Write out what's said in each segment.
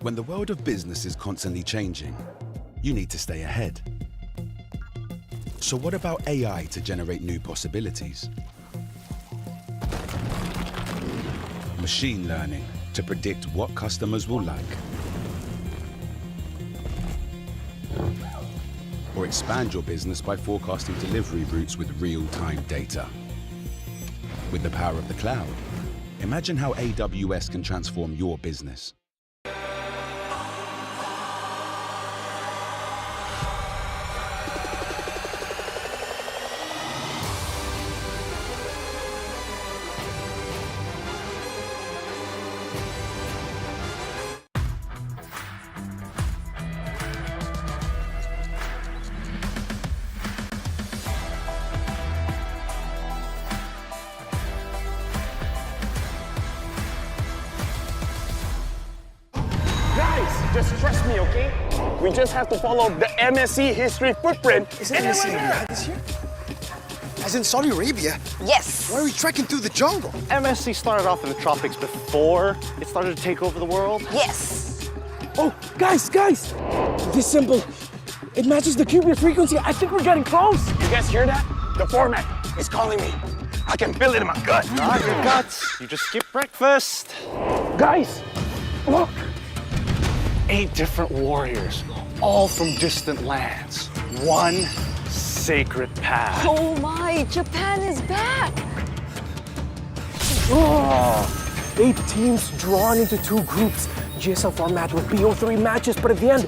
When the world of business is constantly changing, you need to stay ahead. So what about AI to generate new possibilities? Machine learning to predict what customers will like. Or expand your business by forecasting delivery routes with real-time data. With the power of the cloud, imagine how AWS can transform your business. Just trust me, okay? We just have to follow the MSC history footprint. Is it MSC Riyadh this year? As in Saudi Arabia? Yes. Why are we trekking through the jungle? MSC started off in the tropics before it started to take over the world. Yes. Oh, guys! This symbol, it matches the QB frequency. I think we're getting close. You guys hear that? The format is calling me. I can feel it in my gut. Not your guts. You just skipped breakfast. Guys, look. 8 different warriors, all from distant lands. One sacred path. Oh my, Japan is back. Oh, 8 teams drawn into 2 groups. GSL format with BO3 matches, but at the end,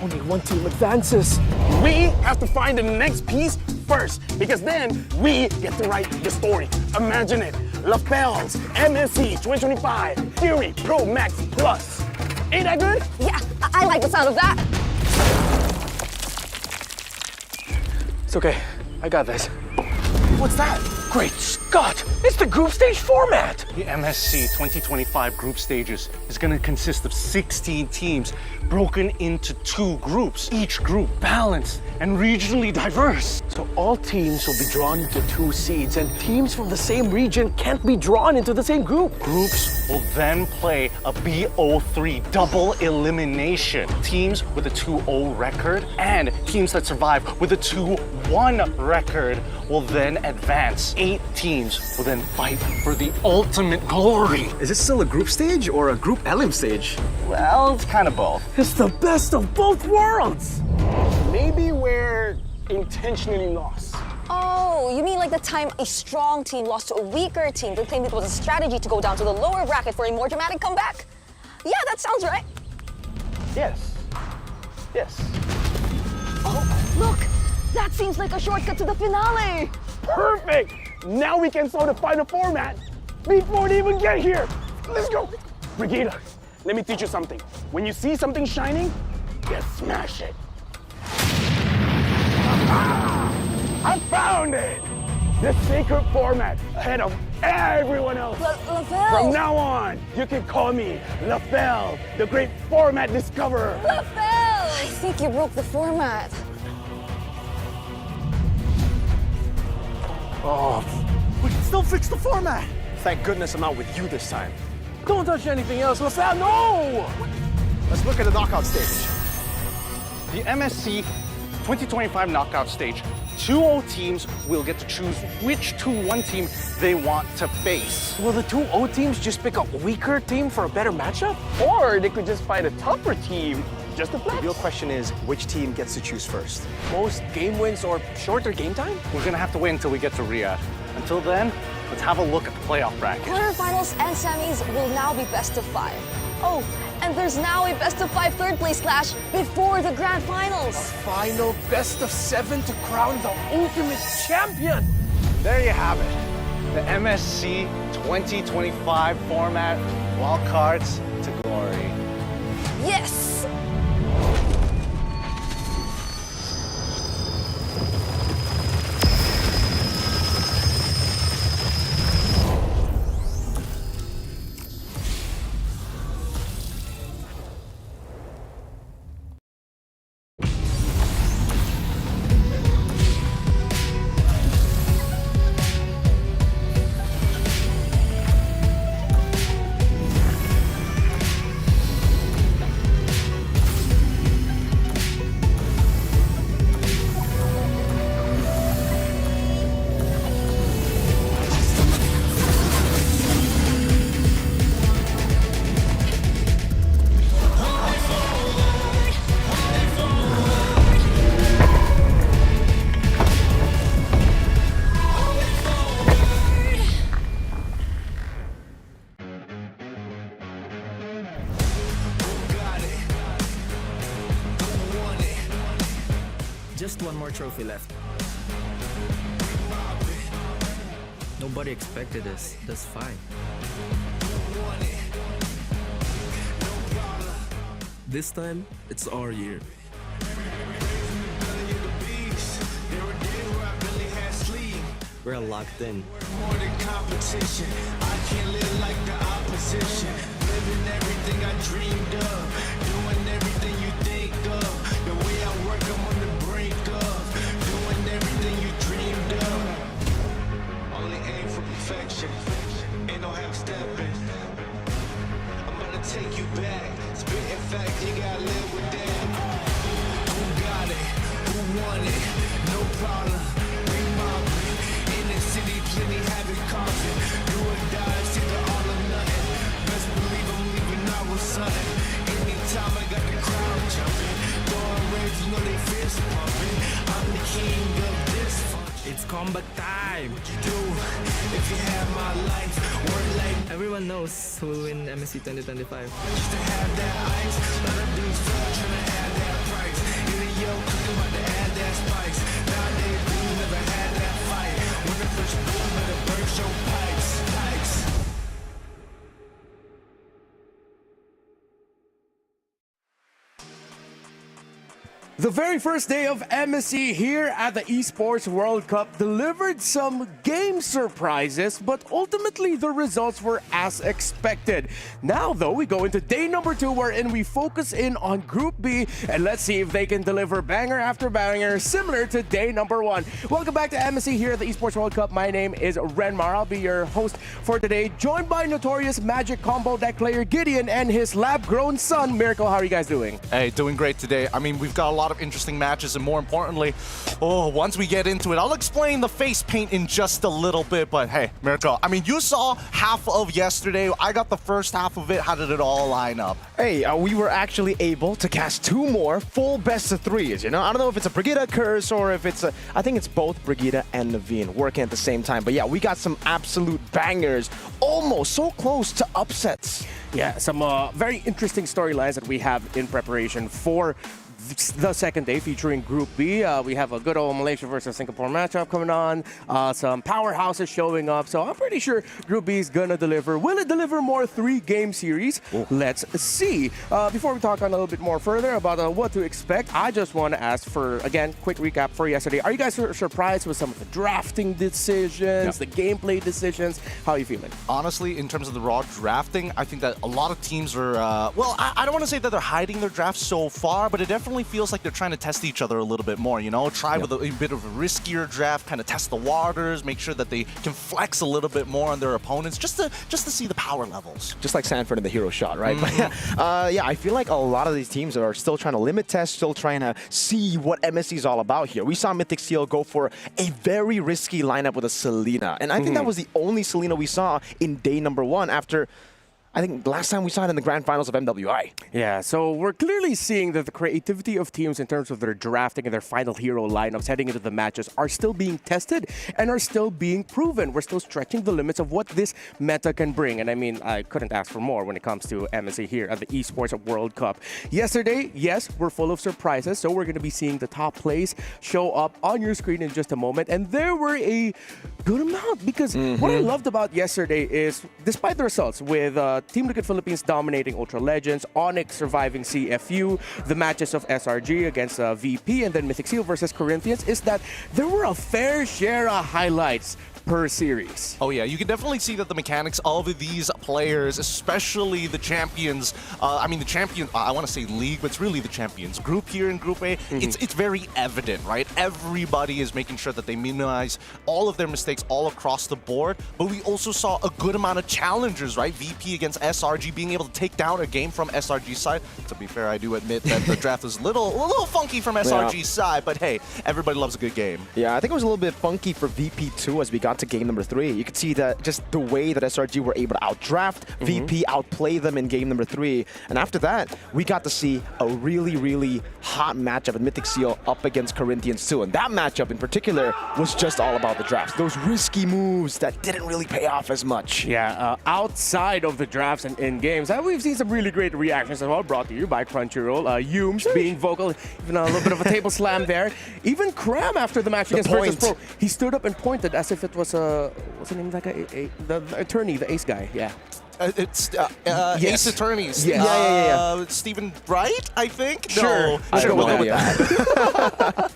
only 1 team advances. We have to find the next piece first, because then we get to write the story. Imagine it. Lapels, MSC 2025, Fury Pro Max Plus. Ain't that good? Yeah, I like the sound of that. It's okay, I got this. What's that? Great Scott! It's the group stage format! The MSC 2025 group stages is going to consist of 16 teams broken into 2 groups, each group balanced and regionally diverse. So all teams will be drawn into 2 seeds, and teams from the same region can't be drawn into the same group. Groups will then play a BO3 double elimination. Teams with a 2-0 record and teams that survive with a 2-1 record will then advance. 8 teams will then fight for the ultimate glory. Is it still a group stage or a group elim stage? Well, it's kind of both. It's the best of both worlds! Maybe we're intentionally lost. Oh, you mean like the time a strong team lost to a weaker team to claim it was a strategy to go down to the lower bracket for a more dramatic comeback? Yeah, that sounds right. Yes. Oh, look! That seems like a shortcut to the finale! Perfect! Now we can solidify the format before they even get here. Let's go. Brigida, let me teach you something. When you see something shining, you smash it. I found it! The sacred format ahead of everyone else. LaFell! From now on, you can call me LaFell, the great format discoverer. LaFell! I think you broke the format. Oh, we can still fix the format. Thank goodness I'm not with you this time. Don't touch anything else, LaFell, no! Let's look at the knockout stage. The MSC 2025 knockout stage, 2-0 teams will get to choose which 2-1 team they want to face. Will the 2-0 teams just pick a weaker team for a better matchup? Or they could just fight a tougher team just to flex. The real question is, which team gets to choose first? Most game wins or shorter game time? We're gonna have to wait until we get to Riyadh. Until then, let's have a look at the playoff bracket. Quarterfinals and semis will now be best of 5. Oh, and there's now a best of 5 third place clash before the grand finals. Final best of 7 to crown the ultimate champion. There you have it. The MSC 2025 format, wildcards to glory. Yes! Just one more trophy left. Nobody expected this. That's fine. This time, it's our year. We're locked in. More than competition. I can't live like the opposition. Living everything I dreamed of. Doing everything you think of. The way I work, I'm on the brink of. Doing everything you dreamed of. Only aim for perfection. Ain't no half stepping. I'm gonna take you back. Spitting facts, you gotta live with that. Who got it? Who won it? No problem. We mobbing. In the city, plenty havoc causing. Do or die, it's either all or nothing. Best believe I'm leaving out with something. Anytime I got the crowd jumping. Throwing raves, you know they fist pumping. I'm the king of this function. It's comeback time! What you do if you have my life? Work like Everyone knows who will win MSC 2025. just to have that ice. Let them dudes fuck, trying to have that price. In the yo, cooking about to add that spice. Nowadays, we never had that fight. When the push boom, let it burst your pipes. Pipes. The very first day of MSC here at the Esports World Cup delivered some game surprises, but ultimately the results were as expected. Now though, we go into day number 2 wherein we focus in on Group B and let's see if they can deliver banger after banger similar to day number 1. Welcome back to MSC here at the Esports World Cup. My name is Renmar. I'll be your host for today, joined by notorious Magic combo deck player Gideon and his lab-grown son, Miracle. How are you guys doing? Hey, doing great today. I mean, we've got a lot of interesting matches, and more importantly, once we get into it, I'll explain the face paint in just a little bit. But hey, Mirko, I mean, you saw half of yesterday. I got the first half of it. How did it all line up? Hey, we were actually able to cast 2 more full best of 3s, you know? I don't know if it's a Brigitte curse or if it's a... I think it's both Brigitte and Naveen working at the same time. But yeah, we got some absolute bangers, almost so close to upsets. Yeah, some very interesting storylines that we have in preparation for the second day featuring Group B. We have a good old Malaysia versus Singapore matchup coming on. Some powerhouses showing up. So I'm pretty sure Group B is going to deliver. Will it deliver more 3-game series? Ooh. Let's see. Before we talk on a little bit more further about what to expect, I just want to ask for, again, quick recap for yesterday. Are you guys surprised with some of the drafting decisions, the gameplay decisions? How are you feeling? Honestly, in terms of the raw drafting, I think that a lot of teams are, well, I don't want to say that they're hiding their drafts so far, but it definitely feels like they're trying to test each other a little bit more, you know? Try with a bit of a riskier draft, kind of test the waters, make sure that they can flex a little bit more on their opponents, just to see the power levels. Just like Sanford in the hero shot, right? But yeah, I feel like a lot of these teams are still trying to limit test, still trying to see what MSC is all about here. We saw Mythic Seal go for a very risky lineup with a Selena, and I think that was the only Selena we saw in day number 1 after... I think last time we saw it in the grand finals of MWI. Yeah, so we're clearly seeing that the creativity of teams in terms of their drafting and their final hero lineups heading into the matches are still being tested and are still being proven. We're still stretching the limits of what this meta can bring. And I mean, I couldn't ask for more when it comes to MSC here at the Esports World Cup. Yesterday, yes, we're full of surprises, so we're going to be seeing the top plays show up on your screen in just a moment. And there were a good amount because what I loved about yesterday is, despite the results with Team Liquid Philippines dominating Ultra Legends, Onyx surviving CFU, the matches of SRG against VP, and then Mythic Seal versus Corinthians, is that there were a fair share of highlights per series. Oh yeah, you can definitely see that the mechanics of these players, especially the champions, I mean the champion, I want to say league, but it's really the champions group here in Group A, it's very evident, right? Everybody is making sure that they minimize all of their mistakes all across the board, but we also saw a good amount of challengers, right? VP against SRG, being able to take down a game from SRG's side. To be fair, I do admit that the draft was a little funky from SRG's side, but hey, everybody loves a good game. Yeah, I think it was a little bit funky for VP too, as we got got to game number 3. You could see that just the way that SRG were able to outdraft VP, outplay them in game number 3. And after that, we got to see a really, really hot matchup in Mythic Seal up against Corinthians 2. And that matchup in particular was just all about the drafts. Those risky moves that didn't really pay off as much. Yeah, outside of the drafts and in games, we've seen some really great reactions as well, brought to you by Crunchyroll. Yooms being vocal, even a little bit of a table slam there. Even Cram after the match against Virtus Pro, he stood up and pointed as if it was what's the name, like the attorney, the ace guy. Yeah. It's Yes. Ace Attorneys. Yes. Yeah. Stephen Bright, I think? Sure. No. Sure, we'll go with that.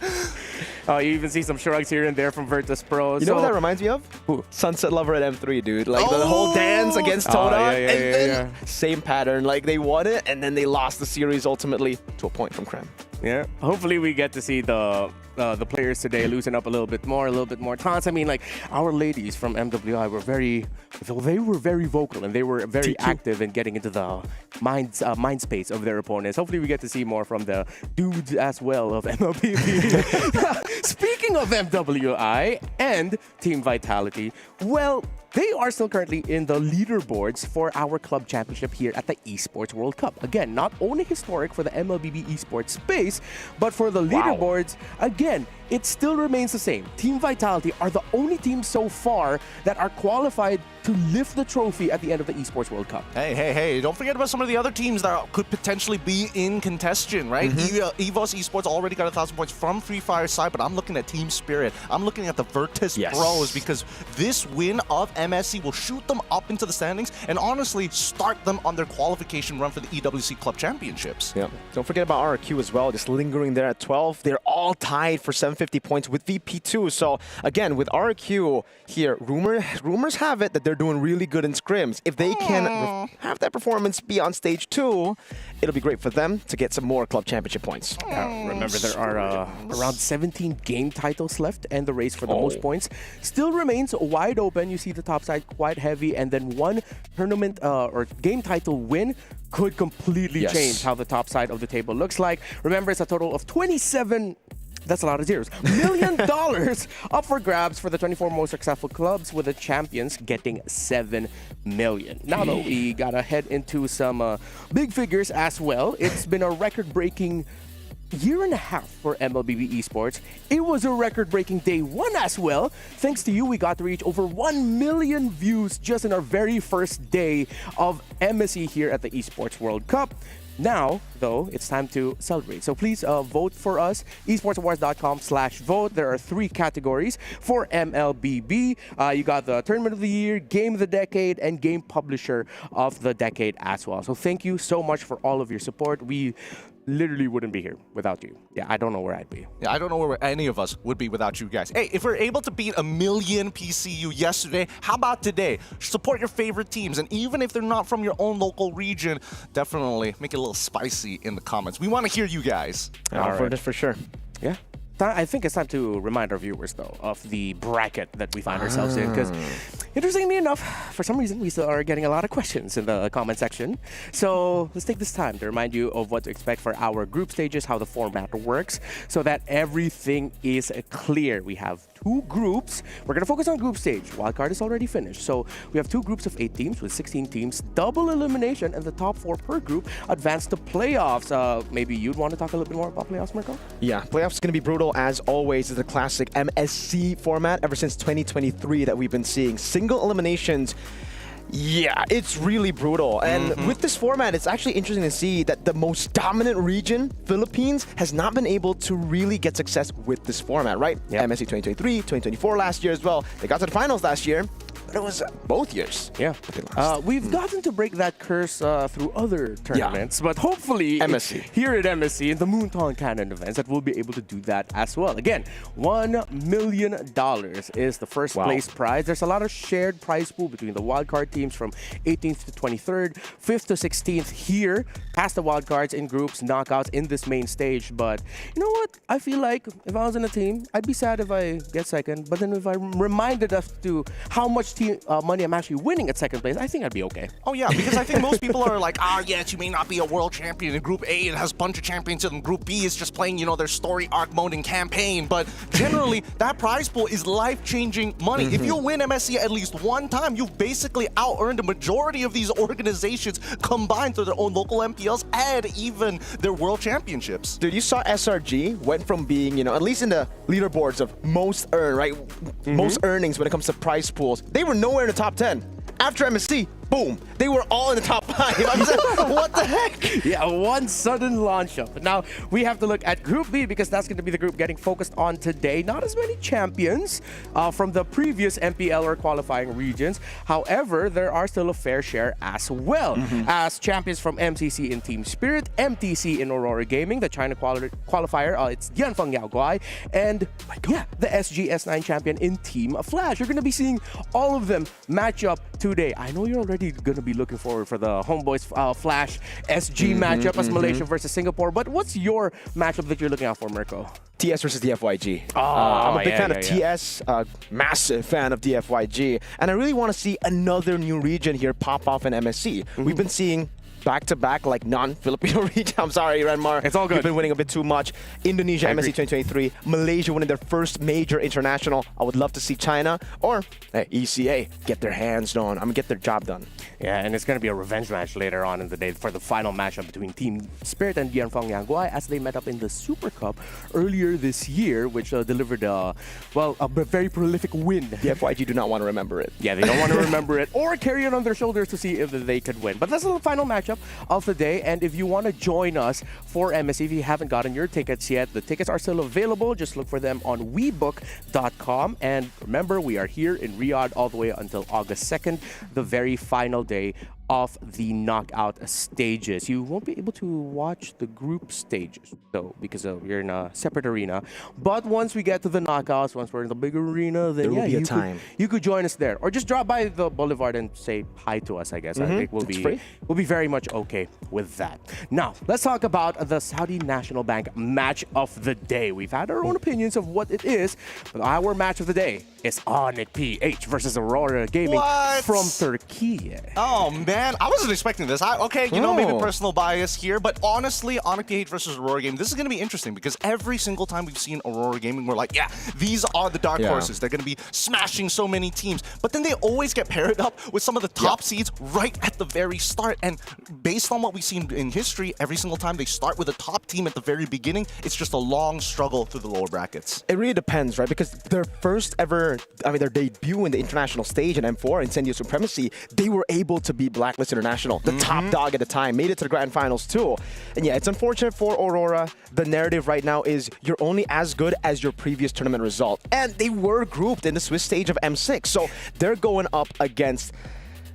You even see some shrugs here and there from Virtus Pro. You know what that reminds me of? Who? Sunset Lover at M3, dude. Like the whole dance against Toda, and then same pattern. Like they won it, and then they lost the series ultimately to a point from Krem. Yeah. Hopefully we get to see the players today loosen up a little bit more taunts. I mean, like our ladies from MWI were very vocal and they were very active in getting into the mind space of their opponents. Hopefully we get to see more from the dudes as well of MLBB. Speaking of MWI and Team Vitality, well, they are still currently in the leaderboards for our club championship here at the Esports World Cup. Again, not only historic for the MLBB esports space, but for the leaderboards, again, it still remains the same. Team Vitality are the only team so far that are qualified to lift the trophy at the end of the Esports World Cup. Hey, don't forget about some of the other teams that could potentially be in contention, right? EVOS Esports already got 1,000 points from Free Fire's side, but I'm looking at Team Spirit. I'm looking at the Virtus Pros because this win of MSC will shoot them up into the standings and honestly start them on their qualification run for the EWC Club Championships. Yeah. Don't forget about RRQ as well, just lingering there at 12. They're all tied for 750 points with VP2. So again, with RRQ here, rumors have it that they're doing really good in scrims. If they can have that performance be on stage 2, it'll be great for them to get some more club championship points. Remember, there are around 17 game titles left, and the race for the most points still remains wide open. You see the top side quite heavy, and then one tournament or game title win could completely change how the top side of the table looks like. Remember, it's a total of 27. That's a lot of zeros. $1 million up for grabs for the 24 most successful clubs, with the champions getting $7 million. Now, though, we gotta head into some big figures as well. It's been a record-breaking year and a half for MLBB Esports. It was a record-breaking day 1 as well. Thanks to you, we got to reach over 1 million views just in our very first day of MSC here at the Esports World Cup. Now, though, it's time to celebrate. So please vote for us, esportsawards.com/vote. There are 3 categories for MLBB. You got the Tournament of the Year, Game of the Decade, and Game Publisher of the Decade as well. So thank you so much for all of your support. We literally wouldn't be here without you. Yeah, I don't know where I'd be. Yeah, I don't know where any of us would be without you guys. Hey, if we're able to beat 1 million PCU yesterday, how about today? Support your favorite teams, and even if they're not from your own local region, definitely make it a little spicy in the comments. We want to hear you guys. For sure. Yeah. I think it's time to remind our viewers, though, of the bracket that we find ourselves in, because interestingly enough, for some reason, we still are getting a lot of questions in the comment section. So let's take this time to remind you of what to expect for our group stages, how the format works, so that everything is clear. We have 2 groups. We're going to focus on group stage. Wildcard is already finished. So we have 2 groups of 8 teams with 16 teams, double elimination, and the top 4 per group advance to playoffs. Maybe you'd want to talk a little bit more about playoffs, Mirko? Yeah, playoffs is going to be brutal. As always, is the classic MSC format ever since 2023 that we've been seeing. Single eliminations. Yeah, it's really brutal. And with this format, it's actually interesting to see that the most dominant region, Philippines, has not been able to really get success with this format, right? MSC 2023, 2024 last year as well. They got to the finals last year, but it was both years. Yeah. We've gotten to break that curse through other tournaments, but hopefully MSC. Here at MSC in the Moonton Cannon events that we'll be able to do that as well. Again, $1 million is the first place prize. There's a lot of shared prize pool between the wildcard teams from 18th to 23rd, 5th to 16th here, past the wildcards in groups, knockouts in this main stage. But you know what? I feel like if I was in a team, I'd be sad if I get second, but then if I'm reminded as to how much much money I'm actually winning at second place, I think I'd be okay. Oh yeah, because I think most people are like, yes, you may not be a world champion in Group A. It has a bunch of champions, and Group B is just playing, their story arc mode and campaign. But generally, that prize pool is life-changing money. If you win MSC at least one time, you've basically out-earned a majority of these organizations combined through their own local MPLs and even their world championships. Dude, you saw SRG went from being, at least in the leaderboards of most earned, right? Most earnings when it comes to prize pools. They were nowhere in the top 10. After MSC, boom, they were all in the top 5. I'm saying, what the heck? Yeah, one sudden launch up. But now we have to look at Group B because that's going to be the group getting focused on today. Not as many champions from the previous MPL or qualifying regions. However, there are still a fair share as well. As champions from MCC in Team Spirit, MTC in Aurora Gaming, the China qualifier, it's Dianfeng Yaoguai, and the SGS9 champion in Team Flash. You're going to be seeing all of them match up today. I know you're already going to be looking forward for the Homeboys Flash SG matchup as Malaysia versus Singapore. But what's your matchup that you're looking out for, Mirko? TS versus DFYG. I'm a big fan of TS, massive fan of DFYG. And I really want to see another new region here pop off in MSC. We've been seeing back-to-back like non-Filipino region. I'm sorry, Renmar. It's all good. We've been winning a bit too much. Indonesia, MSC 2023. Malaysia winning their first major international. I would love to see China or ECA get their hands on. Get their job done. Yeah, and it's going to be a revenge match later on in the day for the final matchup between Team Spirit and Dianfeng Yaoguai as they met up in the Super Cup earlier this year, which delivered a very prolific win. DFYG do not want to remember it. Yeah, they don't want to remember it or carry it on their shoulders to see if they could win. But that's the final matchup of the day. And if you want to join us for MSC, if you haven't gotten your tickets yet, the tickets are still available. Just look for them on webook.com. And remember, we are here in Riyadh all the way until August 2nd, the very final day of the knockout stages. You won't be able to watch the group stages though because you're in a separate arena. But once we get to the knockouts, once we're in the big arena, then there will be a time. You could join us there, or just drop by the Boulevard and say hi to us. I guess I think we'll be very much okay with that. Now let's talk about the Saudi National Bank match of the day. We've had our own opinions of what it is, but our match of the day is Onyx PH versus Aurora Gaming from Turkey. Oh man, I wasn't expecting this. Maybe personal bias here, but honestly, Onyx PH versus Aurora Gaming, this is going to be interesting because every single time we've seen Aurora Gaming, we're like, these are the dark horses. They're going to be smashing so many teams, but then they always get paired up with some of the top seeds right at the very start. And based on what we've seen in history, every single time they start with a top team at the very beginning, it's just a long struggle through the lower brackets. It really depends, right? Because their first ever, their debut in the international stage in M4, Incendio Supremacy, they were able to beat Blacklist International, the top dog at the time, made it to the grand finals too. And yeah, it's unfortunate for Aurora. The narrative right now is you're only as good as your previous tournament result. And they were grouped in the Swiss stage of M6. So they're going up against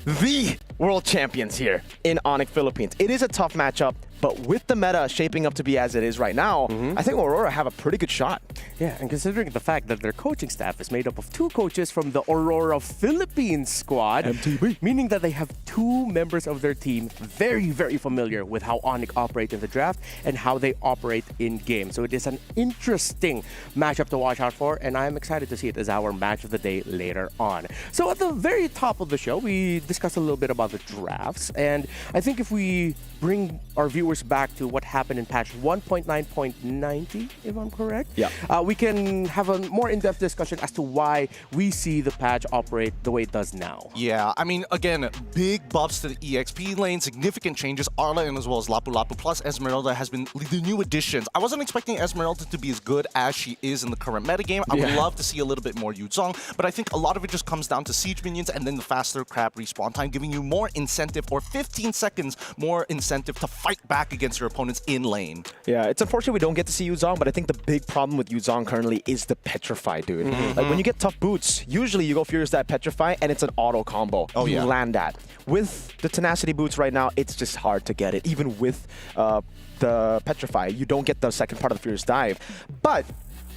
the world champions here in Onyx Philippines. It is a tough matchup, but with the meta shaping up to be as it is right now, I think Aurora have a pretty good shot. Yeah, and considering the fact that their coaching staff is made up of 2 coaches from the Aurora Philippines squad, MTB. Meaning that they have 2 members of their team very, very familiar with how Onyx operate in the draft and how they operate in game. So it is an interesting matchup to watch out for, and I'm excited to see it as our match of the day later on. So at the very top of the show, we discussed a little bit about the drafts, and I think if we bring our viewers back to what happened in patch 1.9.90, if I'm correct, we can have a more in-depth discussion as to why we see the patch operate the way it does now. Yeah, again, big buffs to the EXP lane, significant changes. Arla and as well as Lapu Lapu plus Esmeralda has been the new additions. I wasn't expecting Esmeralda to be as good as she is in the current metagame. I would love to see a little bit more Yuzong, but I think a lot of it just comes down to siege minions and then the faster crab respawn time, giving you more incentive, or 15 seconds more incentive to fight back against your opponents in lane. Yeah, it's unfortunate we don't get to see Yuzong, but I think the big problem with Yuzong currently is the Petrify, dude. Like when you get tough boots, usually you go Furious that Petrify and it's an auto combo. You land that. With the Tenacity boots right now, it's just hard to get it. Even with the Petrify, you don't get the second part of the Furious Dive. But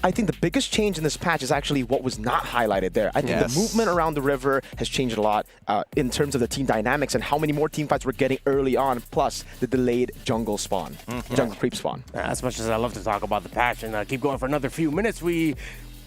I think the biggest change in this patch is actually what was not highlighted there. I think the movement around the river has changed a lot in terms of the team dynamics and how many more team fights we're getting early on, plus the delayed jungle spawn, jungle creep spawn. As much as I love to talk about the patch and keep going for another few minutes, we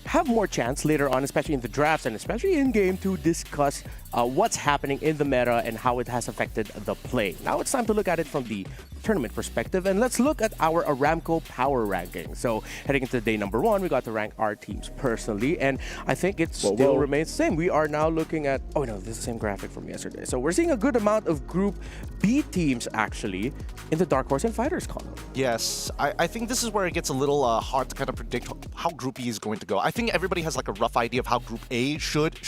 have more chance later on, especially in the drafts and especially in game, to discuss what's happening in the meta and how it has affected the play. Now it's time to look at it from the tournament perspective, and let's look at our Aramco power ranking. So heading into day number 1, we got to rank our teams personally, and I think it still remains the same. We are now looking at, oh no, this is the same graphic from yesterday. So we're seeing a good amount of Group B teams actually in the Dark Horse and Fighters column. Yes, I think this is where it gets a little hard to kind of predict how Group E is going to go. I think everybody has like a rough idea of how Group A should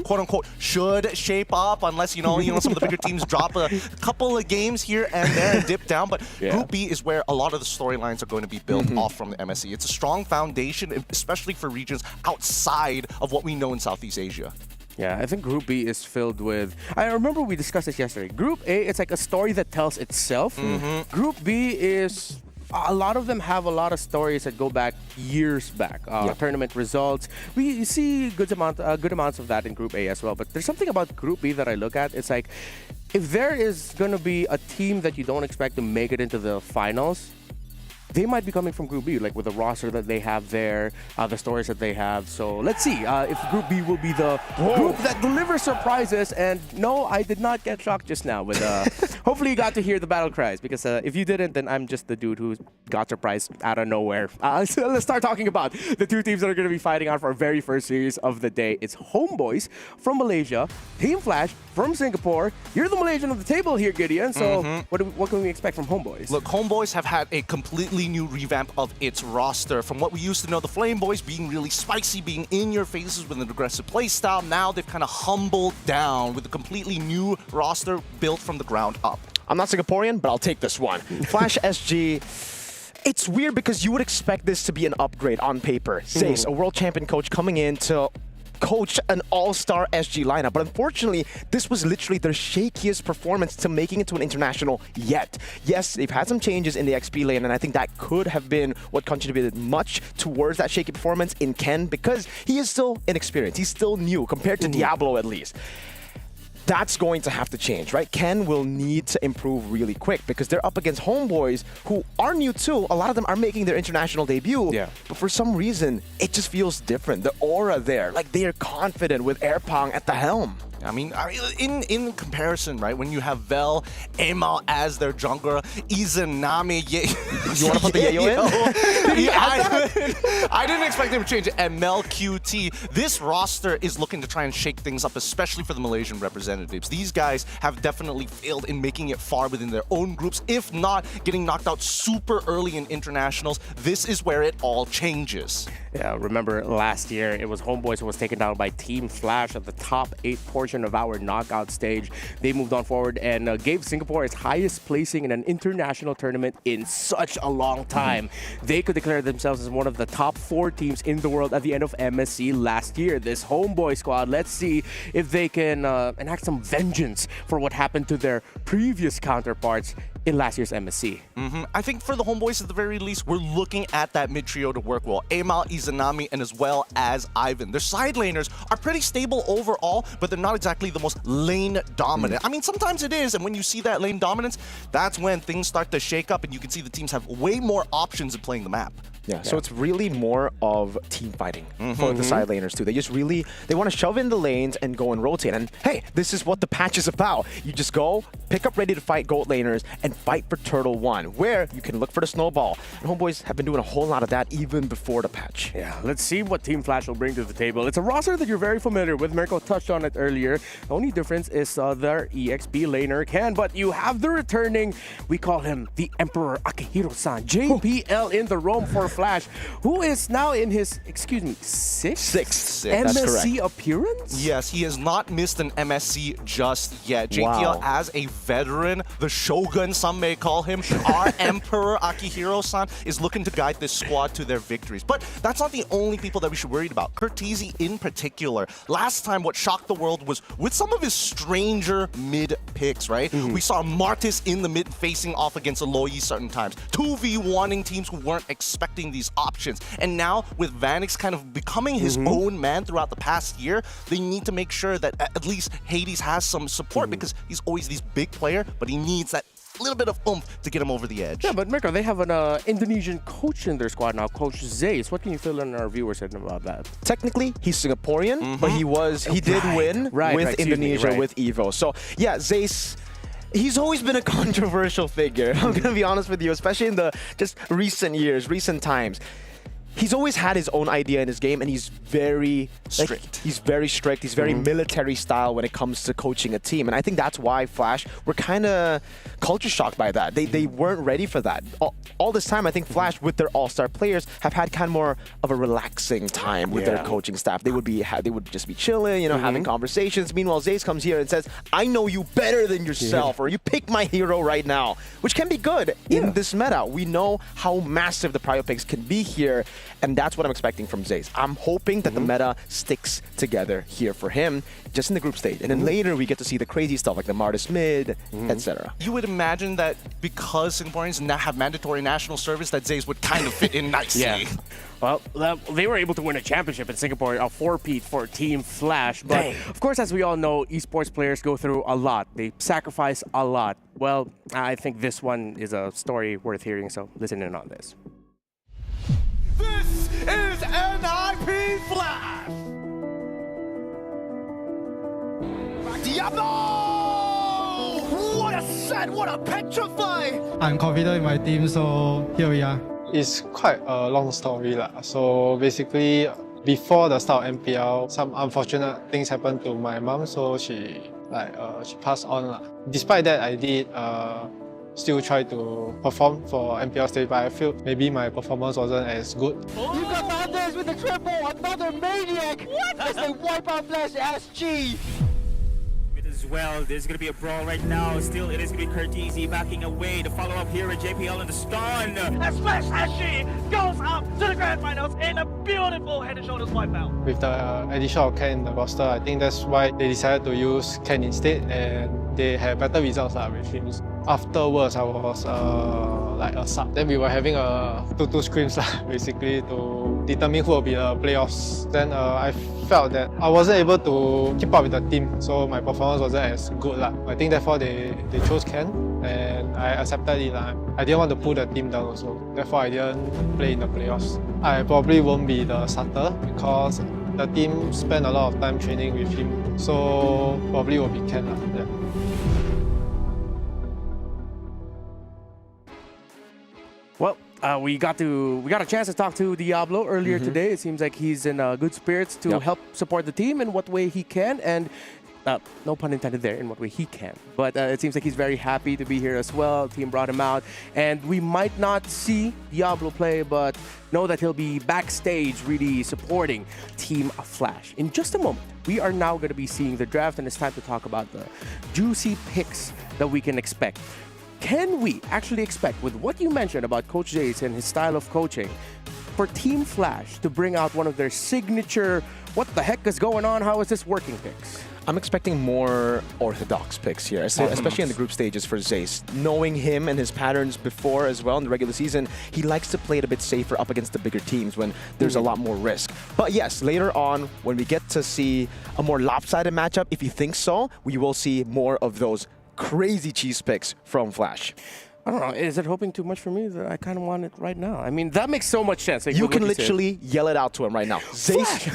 quote unquote, should shape up, unless, you know, some of the bigger teams drop a couple of games here and there and dip down. But Group B is where a lot of the storylines are going to be built off from the MSC. It's a strong foundation, especially for regions outside of what we know in Southeast Asia. Yeah, I think Group B is filled with... I remember we discussed this yesterday. Group A, it's like a story that tells itself. Group B is... A lot of them have a lot of stories that go back years back. Tournament results. We see good amounts of that in Group A as well. But there's something about Group B that I look at. It's like, if there is going to be a team that you don't expect to make it into the finals, they might be coming from Group B, like with the roster that they have there, the stories that they have. So let's see if Group B will be the group that delivers surprises. And no, I did not get shocked just now. With hopefully you got to hear the battle cries, because if you didn't, then I'm just the dude who got surprised out of nowhere. So let's start talking about the two teams that are going to be fighting out for our very first series of the day. It's Homeboys from Malaysia, Team Flash from Singapore. You're the Malaysian of the table here, Gideon. So what can we expect from Homeboys? Look, Homeboys have had a completely new revamp of its roster. From what we used to know, the Flame Boys being really spicy, being in your faces with an aggressive play style, now they've kind of humbled down with a completely new roster built from the ground up. I'm not Singaporean, but I'll take this one. Flash SG. It's weird because you would expect this to be an upgrade on paper. Zace, a world champion coach coming in to coach an all-star SG lineup, but unfortunately this was literally their shakiest performance to making it to an international yet. Yes, they've had some changes in the XP lane, and I think that could have been what contributed much towards that shaky performance in Ken, because he is still inexperienced, he's still new compared to Diablo at least. That's going to have to change, right? Ken will need to improve really quick because they're up against Homeboys who are new too. A lot of them are making their international debut, but for some reason, it just feels different. The aura there, like they are confident with Airpong at the helm. I mean, in comparison, right, when you have Vel, Amal as their jungler, Izanami, you want to put the Yayo in? I didn't expect him to change it. And Mel QT. This roster is looking to try and shake things up, especially for the Malaysian representatives. These guys have definitely failed in making it far within their own groups, if not getting knocked out super early in internationals. This is where it all changes. Yeah, remember last year, it was Homeboys who was taken down by Team Flash at the top 8 portion of our knockout stage. They moved on forward and gave Singapore its highest placing in an international tournament in such a long time. They could declare themselves as one of the top 4 teams in the world at the end of MSC last year. This Homeboy squad, let's see if they can enact some vengeance for what happened to their previous counterparts in last year's MSC. I think for the Homeboys, at the very least, we're looking at that mid trio to work well. Amal, Izanami, and as well as Ivan. Their side laners are pretty stable overall, but they're not exactly the most lane dominant. I mean, sometimes it is, and when you see that lane dominance, that's when things start to shake up, and you can see the teams have way more options in playing the map. Yeah, so it's really more of team fighting for the side laners too. They just really, they want to shove in the lanes and go and rotate. And hey, this is what the patch is about. You just go, pick up ready to fight gold laners and fight for Turtle 1, where you can look for the snowball. And Homeboys have been doing a whole lot of that even before the patch. Yeah, let's see what Team Flash will bring to the table. It's a roster that you're very familiar with. Mirko touched on it earlier. The only difference is their EXP laner Ken, but you have the returning, we call him the Emperor Akihiro-san, JPL in the roam for Flash, who is now in his, excuse me, sixth MSC appearance? Yes, he has not missed an MSC just yet. JPL as a veteran, the Shogun, some may call him, our Emperor Akihiro-san is looking to guide this squad to their victories. But that's not the only people that we should worry about. Curtizi in particular. Last time, what shocked the world was with some of his stranger mid picks, right? We saw Martis in the mid facing off against Aloy certain times. 2v1ing teams who weren't expecting these options. And now, with Vanix kind of becoming his own man throughout the past year, they need to make sure that at least Hades has some support because he's always this big player, but he needs that little bit of oomph to get him over the edge. Yeah, but Mirko, they have an Indonesian coach in their squad now, Coach Zace. What can you fill in our viewers in about that? Technically, he's Singaporean, but he did win with Indonesia with Evo. So yeah, Zace. He's always been a controversial figure. I'm going to be honest with you, especially in the just recent years, recent times. He's always had his own idea in his game, and he's very strict. He's very strict. He's very military style when it comes to coaching a team. And I think that's why Flash were kind of culture shocked by that. They weren't ready for that. All this time, I think Flash, with their all-star players, have had kind of more of a relaxing time with their coaching staff. They would just be chilling, you know, having conversations. Meanwhile, Zace comes here and says, "I know you better than yourself," or "You pick my hero right now," which can be good in this meta. We know how massive the prio picks can be here. And that's what I'm expecting from Zace. I'm hoping that the meta sticks together here for him, just in the group stage. And then later we get to see the crazy stuff like the Martis mid, etc. You would imagine that because Singaporeans now have mandatory national service, that Zace would kind of fit in nicely. Yeah. Well, they were able to win a championship in Singapore, a 4-peat for Team Flash. But of course, as we all know, esports players go through a lot. They sacrifice a lot. Well, I think this one is a story worth hearing, so listen in on this. This is NIP Flash! Diablo! What a set! What a petrify! I'm confident in my team, so here we are. It's quite a long story lah. So basically, before the start of MPL, some unfortunate things happened to my mom, so she passed on lah. Despite that, I did still try to perform for MPL stage, but I feel maybe my performance wasn't as good. You got Mondays with the triple, another maniac! What? As they wipe out Flash SG! As well, there's going to be a brawl right now. Still, it is going to be Curtisi backing away. The follow-up here at JPL and the stun. As Flash SG goes up to the grand finals in a beautiful head and shoulders wipeout. With the addition of Ken in the roster, I think that's why they decided to use Ken instead, and they had better results with him. Afterwards, I was like a sub. Then we were having a 2-2 scrims basically to determine who will be the playoffs. Then I felt that I wasn't able to keep up with the team, so my performance wasn't as good. I think therefore they chose Ken, and I accepted it. I didn't want to pull the team down also. Therefore I didn't play in the playoffs. I probably won't be the starter because the team spent a lot of time training with him, so probably will be Ken. Yeah. Well, we got a chance to talk to Diablo earlier today. It seems like he's in good spirits to help support the team in what way he can, and no pun intended there, in what way he can. But it seems like he's very happy to be here as well. The team brought him out, and we might not see Diablo play, but know that he'll be backstage really supporting Team Flash. In just a moment, we are now going to be seeing the draft, and it's time to talk about the juicy picks that we can expect. Can we actually expect, with what you mentioned about Coach Zace and his style of coaching, for Team Flash to bring out one of their signature, what the heck is going on, how is this working picks? I'm expecting more orthodox picks here, especially in the group stages for Zace. Knowing him and his patterns before as well in the regular season, he likes to play it a bit safer up against the bigger teams when there's a lot more risk. But yes, later on, when we get to see a more lopsided matchup, if you think so, we will see more of those crazy cheese picks from Flash. I don't know. Is it hoping too much for me? I kind of want it right now. I mean, that makes so much sense. Like, you can literally yell it out to him right now. Zace.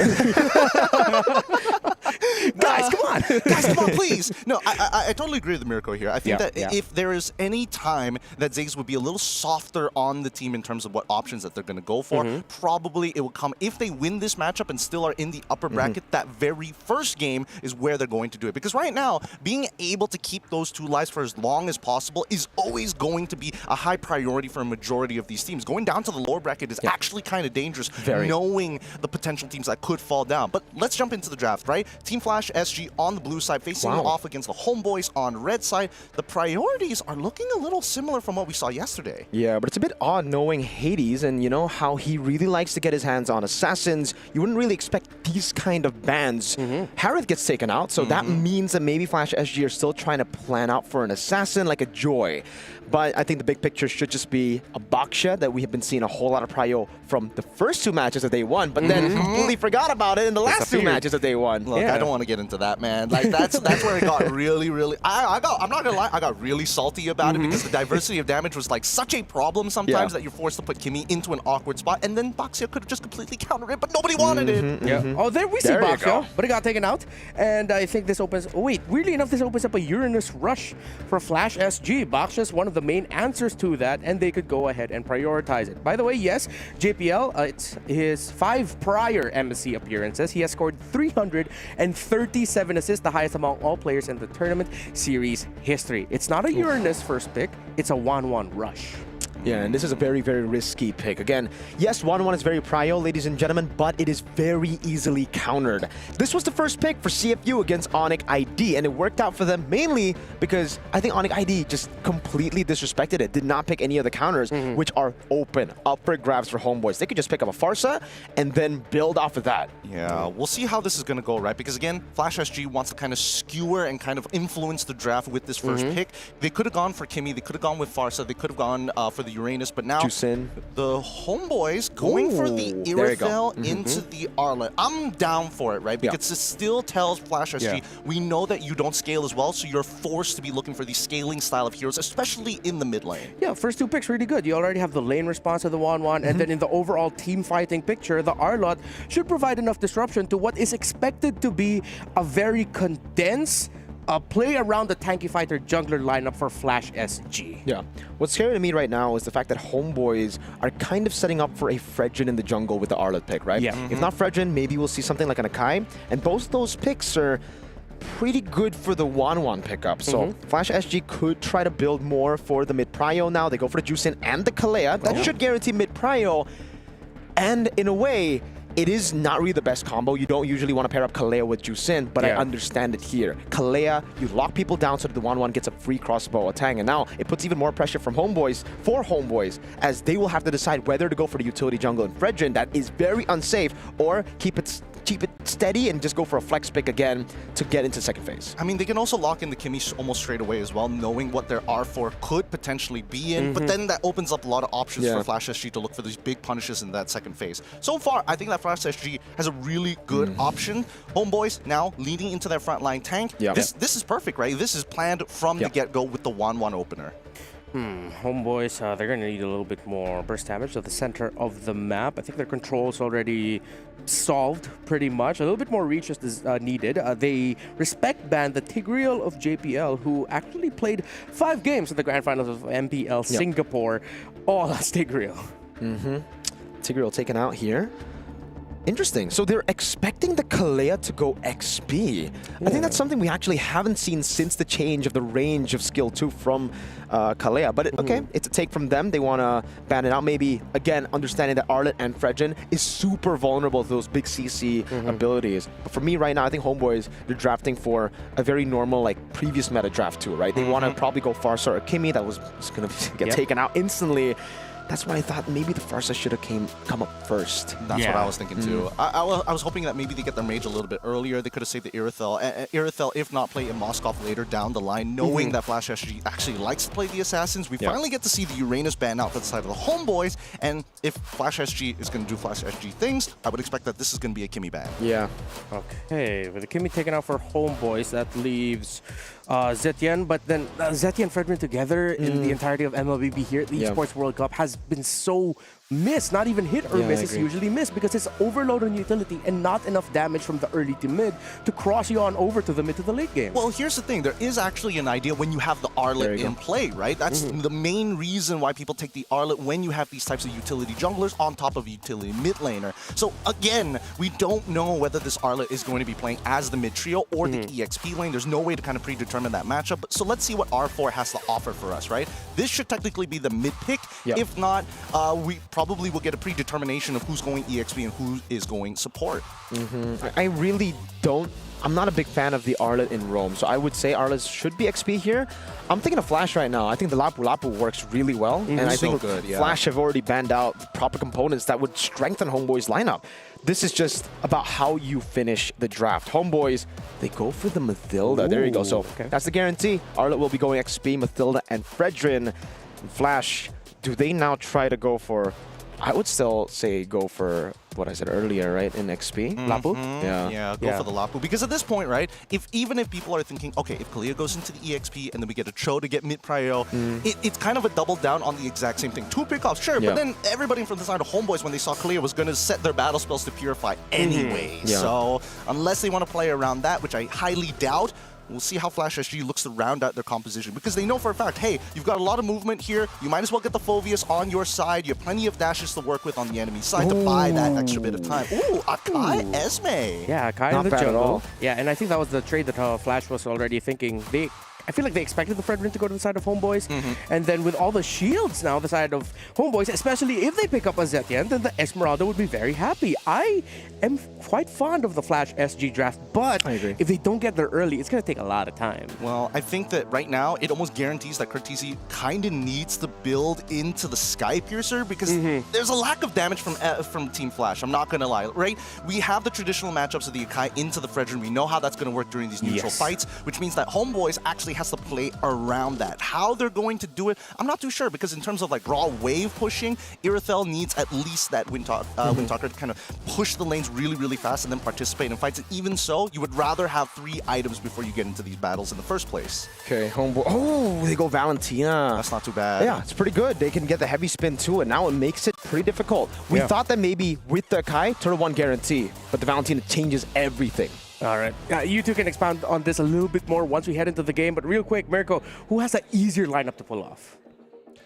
Guys, come on. Guys, come on, please. No, I totally agree with Mirko here. I think that if there is any time that Zace would be a little softer on the team in terms of what options that they're going to go for, probably it will come if they win this matchup and still are in the upper bracket. That very first game is where they're going to do it. Because right now, being able to keep those two lives for as long as possible is always going to be a high priority for a majority of these teams. Going down to the lower bracket is actually kind of dangerous, knowing the potential teams that could fall down. But let's jump into the draft, right? Team Flash SG on the blue side, facing off against the Homeboys on red side. The priorities are looking a little similar from what we saw yesterday. Yeah, but it's a bit odd knowing Hades and, you know, how he really likes to get his hands on assassins. You wouldn't really expect these kind of bans. Harith gets taken out, so that means that maybe Flash SG are still trying to plan out for an assassin like a Joy. But I think the big picture should just be a Baksha that we have been seeing a whole lot of prio from the first two matches that they won, but then completely forgot about it in the last two matches that they won. Look, I don't want want to get into that, man. Like that's where it got really. I'm not gonna lie, I got really salty about it because the diversity of damage was like such a problem sometimes that you're forced to put Kimmy into an awkward spot, and then Boxia could have just completely countered it, but nobody wanted it. Yeah. Oh, there we see Boxia, but it got taken out, and I think this opens. Oh, wait, weirdly enough, this opens up a Uranus rush for Flash SG. Boxia is one of the main answers to that, and they could go ahead and prioritize it. By the way, yes, JPL, it's his 5 prior MSC appearances. He has scored 337 assists, the highest among all players in the tournament series history. It's not a Uranus first pick, it's a 1-1 rush. Yeah, and this is a very, very risky pick. Again, yes, 1-1 is very prio, ladies and gentlemen, but it is very easily countered. This was the first pick for CFU against Onyx ID, and it worked out for them mainly because I think Onyx ID just completely disrespected it, did not pick any of the counters, which are open, up for grabs for Homeboys. They could just pick up a Farsa and then build off of that. Yeah, we'll see how this is going to go, right? Because again, Flash SG wants to kind of skewer and kind of influence the draft with this first pick. They could have gone for Kimmy, they could have gone with Farsa, they could have gone for the Uranus, but now the Homeboys going for the Irithel into the Arlet. I'm down for it, right? Because it still tells Flash SG, we know that you don't scale as well, so you're forced to be looking for the scaling style of heroes, especially in the mid lane. Yeah, first 2 picks really good. You already have the lane response to the 1-1, and then in the overall team fighting picture, the Arlot should provide enough disruption to what is expected to be a very condensed play around the tanky fighter jungler lineup for Flash SG. Yeah. What's scary to me right now is the fact that Homeboys are kind of setting up for a Fredrin in the jungle with the Arlet pick, right? Yeah. If not Fredrin, maybe we'll see something like an Akai. And both those picks are pretty good for the 1-1 pickup. So Flash SG could try to build more for the mid-prio now. They go for the Juicin and the Kalea. That should guarantee mid-prio. And in a way, it is not really the best combo. You don't usually want to pair up Kalea with Juicin, but I understand it here. Kalea, you lock people down so that the 1-1 gets a free crossbow attack, and now it puts even more pressure from Homeboys, as they will have to decide whether to go for the utility jungle in Fredrin that is very unsafe, or keep it steady and just go for a flex pick again to get into second phase. I mean, they can also lock in the Kimmy almost straight away as well, knowing what their R4 could potentially be in, but then that opens up a lot of options for Flash SG to look for these big punishes in that second phase. So far, I think that Flash SG has a really good option. Homeboys now leading into their frontline tank. This is perfect, right? This is planned from the get-go with the 1-1 opener. Homeboys, they're going to need a little bit more burst damage at the center of the map. I think their control's already solved pretty much. A little bit more reach is needed. They respect ban the Tigreal of JPL, who actually played 5 games in the grand finals of MPL Singapore, all as Tigreal. Tigreal taken out here. Interesting. So they're expecting the Kalea to go XP. I think that's something we actually haven't seen since the change of the range of skill 2 from Kalea. But okay, it's a take from them. They want to ban it out. Maybe, again, understanding that Arlet and Fredrin is super vulnerable to those big CC abilities. But for me right now, I think Homeboys, they're drafting for a very normal, like, previous meta draft too, right? They want to probably go Farsa or Kimmy. That was going to get taken out instantly. That's why I thought maybe the Farsa should have come up first. That's what I was thinking too. I was hoping that maybe they get their mage a little bit earlier. They could have saved the Irithel. Irithel, if not, play in Moskov later down the line, knowing that Flash SG actually likes to play the Assassins. We finally get to see the Uranus ban out for the side of the Homeboys. And if Flash SG is going to do Flash SG things, I would expect that this is going to be a Kimmy ban. Yeah. Okay, with the Kimmy taken out for Homeboys, that leaves Zetian, but then Zetian and Fredrin together in the entirety of MLBB here at the Esports World Cup has been so missed, not even hit or miss, it's usually missed because it's overload on utility and not enough damage from the early to mid to cross you on over to the mid to the late game. Well, here's the thing, there is actually an idea when you have the Arlet in play, right? That's the main reason why people take the Arlet when you have these types of utility junglers on top of a utility mid laner. So again, we don't know whether this Arlet is going to be playing as the mid trio or the EXP lane. There's no way to kind of predetermine that matchup. So let's see what R4 has to offer for us, right? This should technically be the mid pick. If not, we probably will get a predetermination of who's going EXP and who is going support. I really don't. I'm not a big fan of the Arlet in Rome, so I would say Arlet should be XP here. I'm thinking of Flash right now. I think the Lapu Lapu works really well, and I think Flash have already banned out the proper components that would strengthen Homeboy's lineup. This is just about how you finish the draft. Homeboys, they go for the Mathilda. There you go. So that's the guarantee. Arlet will be going XP, Mathilda, and Fredrin. Flash, do they now try to go for... I would still say go for what I said earlier, right? In XP. Lapu? Yeah, go for the Lapu. Because at this point, right, even if people are thinking, okay, if Kalia goes into the EXP and then we get a Cho to get mid-prio, it's kind of a double down on the exact same thing. 2 pickoffs, sure, but then everybody from the side of Homeboys, when they saw Kalia, was going to set their battle spells to Purify anyway. So unless they want to play around that, which I highly doubt, we'll see how Flash SG looks to round out their composition, because they know for a fact, hey, you've got a lot of movement here. You might as well get the Phoveus on your side. You have plenty of dashes to work with on the enemy side to buy that extra bit of time. Ooh, Akai Esme. Yeah, Akai in the jungle. Yeah, and I think that was the trade that Flash was already thinking. I feel like they expected the Fredrin to go to the side of Homeboys, and then with all the shields now, the side of Homeboys, especially if they pick up a Zetian, then the Esmeralda would be very happy. I am quite fond of the Flash SG draft, but if they don't get there early, it's going to take a lot of time. Well, I think that right now, it almost guarantees that Curtisi kind of needs to build into the Sky Piercer, because there's a lack of damage from Team Flash, I'm not going to lie, right? We have the traditional matchups of the Akai into the Fredrin. We know how that's going to work during these neutral fights, which means that Homeboys actually has to play around that. How they're going to do it, I'm not too sure, because in terms of like raw wave pushing, Irithel needs at least that Windtalker to kind of push the lanes really, really fast and then participate in fights. And even so, you would rather have 3 items before you get into these battles in the first place. Okay, Homeboy. Oh, they go Valentina. That's not too bad. Yeah, it's pretty good. They can get the heavy spin too, and now it makes it pretty difficult. We thought that maybe with the Kai, Turtle 1 guarantee, but the Valentina changes everything. All right. You two can expound on this a little bit more once we head into the game. But real quick, Mirko, who has an easier lineup to pull off?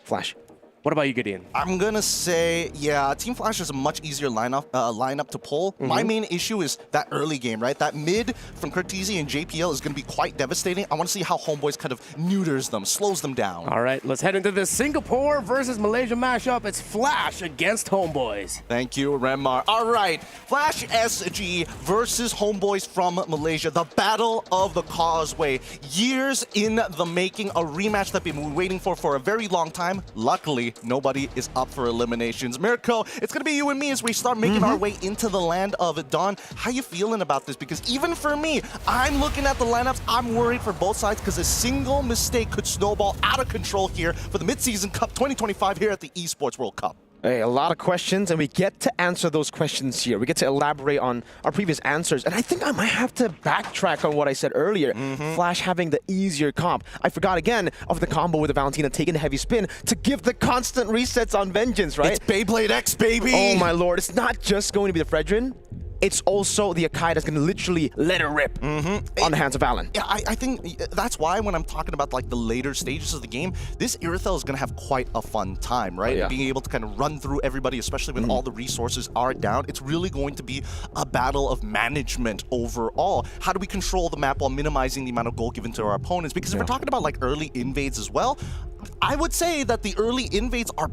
Flash. What about you, Gideon? I'm going to say, yeah, Team Flash is a much easier lineup to pull. My main issue is that early game, right? That mid from Curtisi and JPL is going to be quite devastating. I want to see how Homeboys kind of neuters them, slows them down. All right, let's head into this Singapore versus Malaysia mashup. It's Flash against Homeboys. Thank you, Remar. All right, Flash SG versus Homeboys from Malaysia. The Battle of the Causeway. Years in the making, a rematch that we've been waiting for a very long time. Luckily, nobody is up for eliminations. Mirko, it's going to be you and me as we start making our way into the land of Dawn. How you feeling about this? Because even for me, I'm looking at the lineups. I'm worried for both sides because a single mistake could snowball out of control here for the Mid-Season Cup 2025 here at the Esports World Cup. Hey, a lot of questions, and we get to answer those questions here. We get to elaborate on our previous answers, and I think I might have to backtrack on what I said earlier. Flash having the easier comp. I forgot again of the combo with the Valentina taking the heavy spin to give the constant resets on Vengeance, right? It's Beyblade X, baby! Oh my lord, it's not just going to be the Fredrin. It's also the Akai that's going to literally let it rip on the hands of Alan. Yeah, I think that's why when I'm talking about like the later stages of the game, this Irithel is going to have quite a fun time, right? Being able to kind of run through everybody, especially when all the resources are down. It's really going to be a battle of management overall. How do we control the map while minimizing the amount of gold given to our opponents? Because if we're talking about like early invades as well, I would say that the early invades are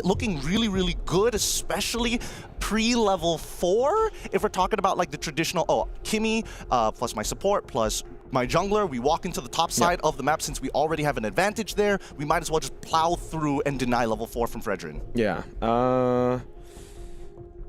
looking really, really good, especially pre-level 4. If we're talking about like the traditional, Kimmy plus my support plus my jungler, we walk into the top side of the map. Since we already have an advantage there, we might as well just plow through and deny level 4 from Fredrin. Yeah.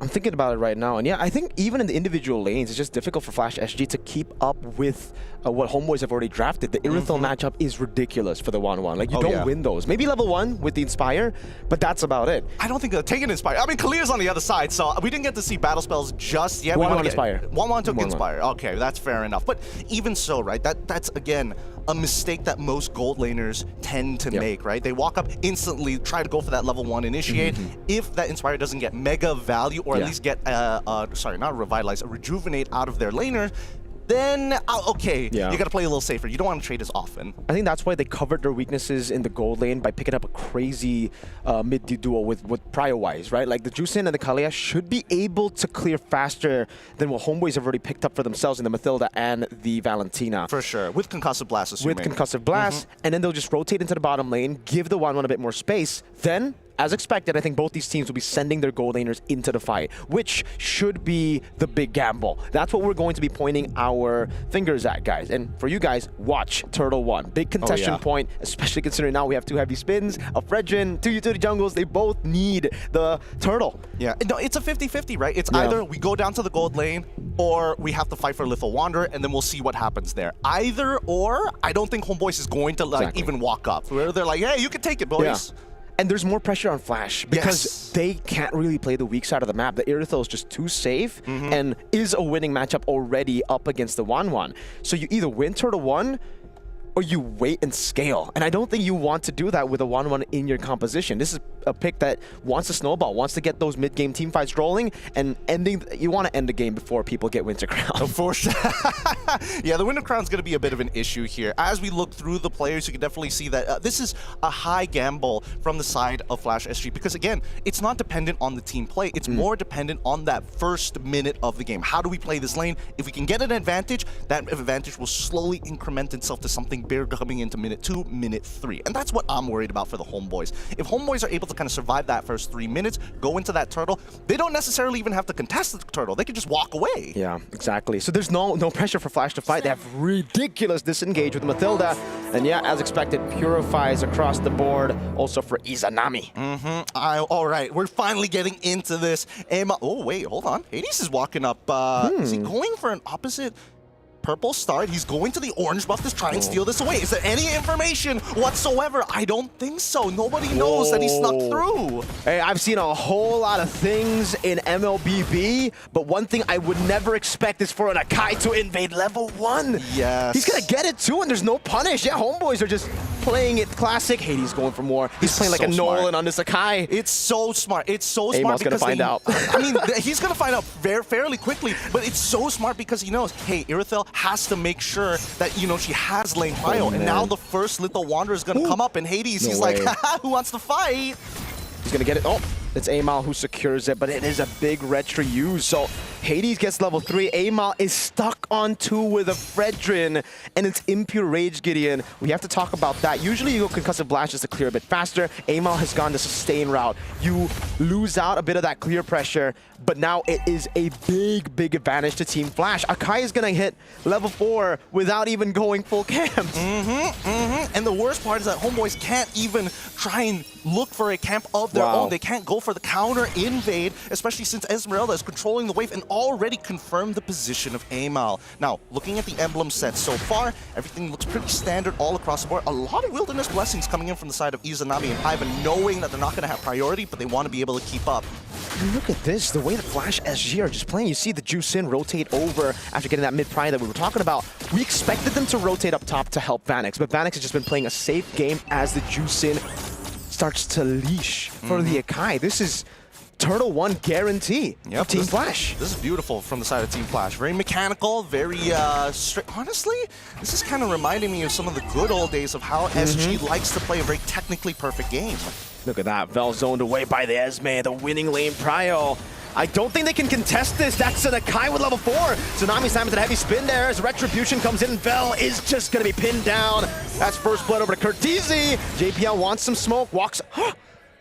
I'm thinking about it right now, and yeah, I think even in the individual lanes, it's just difficult for Flash SG to keep up with what Homeboys have already drafted. The Irithel matchup is ridiculous for the 1-1. Like, you don't win those. Maybe level 1 with the Inspire, but that's about it. I don't think they're taking Inspire. I mean, Kalia's on the other side, so we didn't get to see battle spells just yet. 1-1 Inspire. 1-1 took Inspire. Okay, that's fair enough. But even so, right, that's, again, a mistake that most gold laners tend to make, right? They walk up instantly, try to go for that level 1 initiate. If that Inspire doesn't get mega value, or at least get, sorry, not revitalize, rejuvenate out of their laner, then, you gotta play a little safer. You don't want to trade as often. I think that's why they covered their weaknesses in the gold lane by picking up a crazy mid duo with prio-wise, right? Like the Juicin and the Kalia should be able to clear faster than what Homeboys have already picked up for themselves in the Mathilda and the Valentina. For sure, with Concussive Blast, assuming. With Concussive Blast, and then they'll just rotate into the bottom lane, give the 1-1 a bit more space, then as expected, I think both these teams will be sending their gold laners into the fight, which should be the big gamble. That's what we're going to be pointing our fingers at, guys. And for you guys, watch Turtle 1. Big contestation point, especially considering now we have 2 heavy spins, a Fredrin, 2 utility jungles. They both need the Turtle. Yeah, no, it's a 50-50, right? It's either we go down to the gold lane or we have to fight for Lethal Wanderer, and then we'll see what happens there. Either or, I don't think Homeboys is going to like even walk up. Where they're like, hey, you can take it, boys. And there's more pressure on Flash because they can't really play the weak side of the map. The Irithel is just too safe and is a winning matchup already up against the 1-1. So you either win Turtle 1 or you wait and scale. And I don't think you want to do that with a 1-1 in your composition. This is a pick that wants to snowball, wants to get those mid-game team fights rolling, and you want to end the game before people get Winter Crown. For sure. Yeah, the Winter Crown is going to be a bit of an issue here. As we look through the players, you can definitely see that this is a high gamble from the side of Flash SG because, again, it's not dependent on the team play. It's more dependent on that first minute of the game. How do we play this lane? If we can get an advantage, that advantage will slowly increment itself to something bigger coming into minute 2, minute 3. And that's what I'm worried about for the Homeboys. If Homeboys are able to kind of survive that first 3 minutes, go into that turtle, they don't necessarily even have to contest the turtle. They can just walk away. Yeah, exactly. So there's no pressure for Flash to fight. They have ridiculous disengage with Mathilda. And yeah, as expected, purifies across the board. Also for Izanami. All right, we're finally getting into this. Oh, wait, hold on. Hades is walking up. Is he going for an opposite purple start? He's going to the orange buff to try and steal this away. Is there any information whatsoever? I don't think so. Nobody knows that he snuck through. Hey, I've seen a whole lot of things in MLBB, but one thing I would never expect is for an Akai to invade level 1. Yes. He's gonna get it too, and there's no punish. Yeah, Homeboys are just playing it classic. Hades going for more. He's playing like a Nolan on this Akai. It's so smart. It's so smart Amal's because gonna find out. I mean, he's gonna find out fairly quickly, but it's so smart because he knows, hey, Irithel has to make sure that, you know, she has lane prio, and now the first Little Wanderer is gonna come up, and Hades, he's like, haha, who wants to fight? He's gonna get it. Oh, it's Amal who secures it, but it is a big retro use. So Hades gets level 3. Amal is stuck on 2 with a Fredrin, and it's Impure Rage Gideon. We have to talk about that. Usually you go Concussive Blast just to clear a bit faster. Amal has gone the sustain route. You lose out a bit of that clear pressure, but now it is a big advantage to Team Flash. Akai is gonna hit level 4 without even going full camps. And the worst part is that Homeboys can't even try and look for a camp of their own. They can't go for the counter invade, especially since Esmeralda is controlling the wave and already confirmed the position of Amal. Now, looking at the emblem set so far, everything looks pretty standard all across the board. A lot of Wilderness Blessings coming in from the side of Izanami and Ivan, knowing that they're not going to have priority, but they want to be able to keep up. And look at this, the way the Flash SG are just playing. You see the Juice in rotate over after getting that mid-pry that we were talking about. We expected them to rotate up top to help Vanix, but Vanix has just been playing a safe game as the Juice in starts to leash for the Akai. This is Turtle 1 guarantee of Team Flash. This is beautiful from the side of Team Flash. Very mechanical, very straight. Honestly, this is kind of reminding me of some of the good old days of how SG likes to play a very technically perfect game. Look at that, Vel zoned away by the Esme, the winning lane prio. I don't think they can contest this. That's an Akai with level 4. Tsunami Sam with a heavy spin there as Retribution comes in. Vel is just going to be pinned down. That's first blood over to Curtizi. JPL wants some smoke, walks.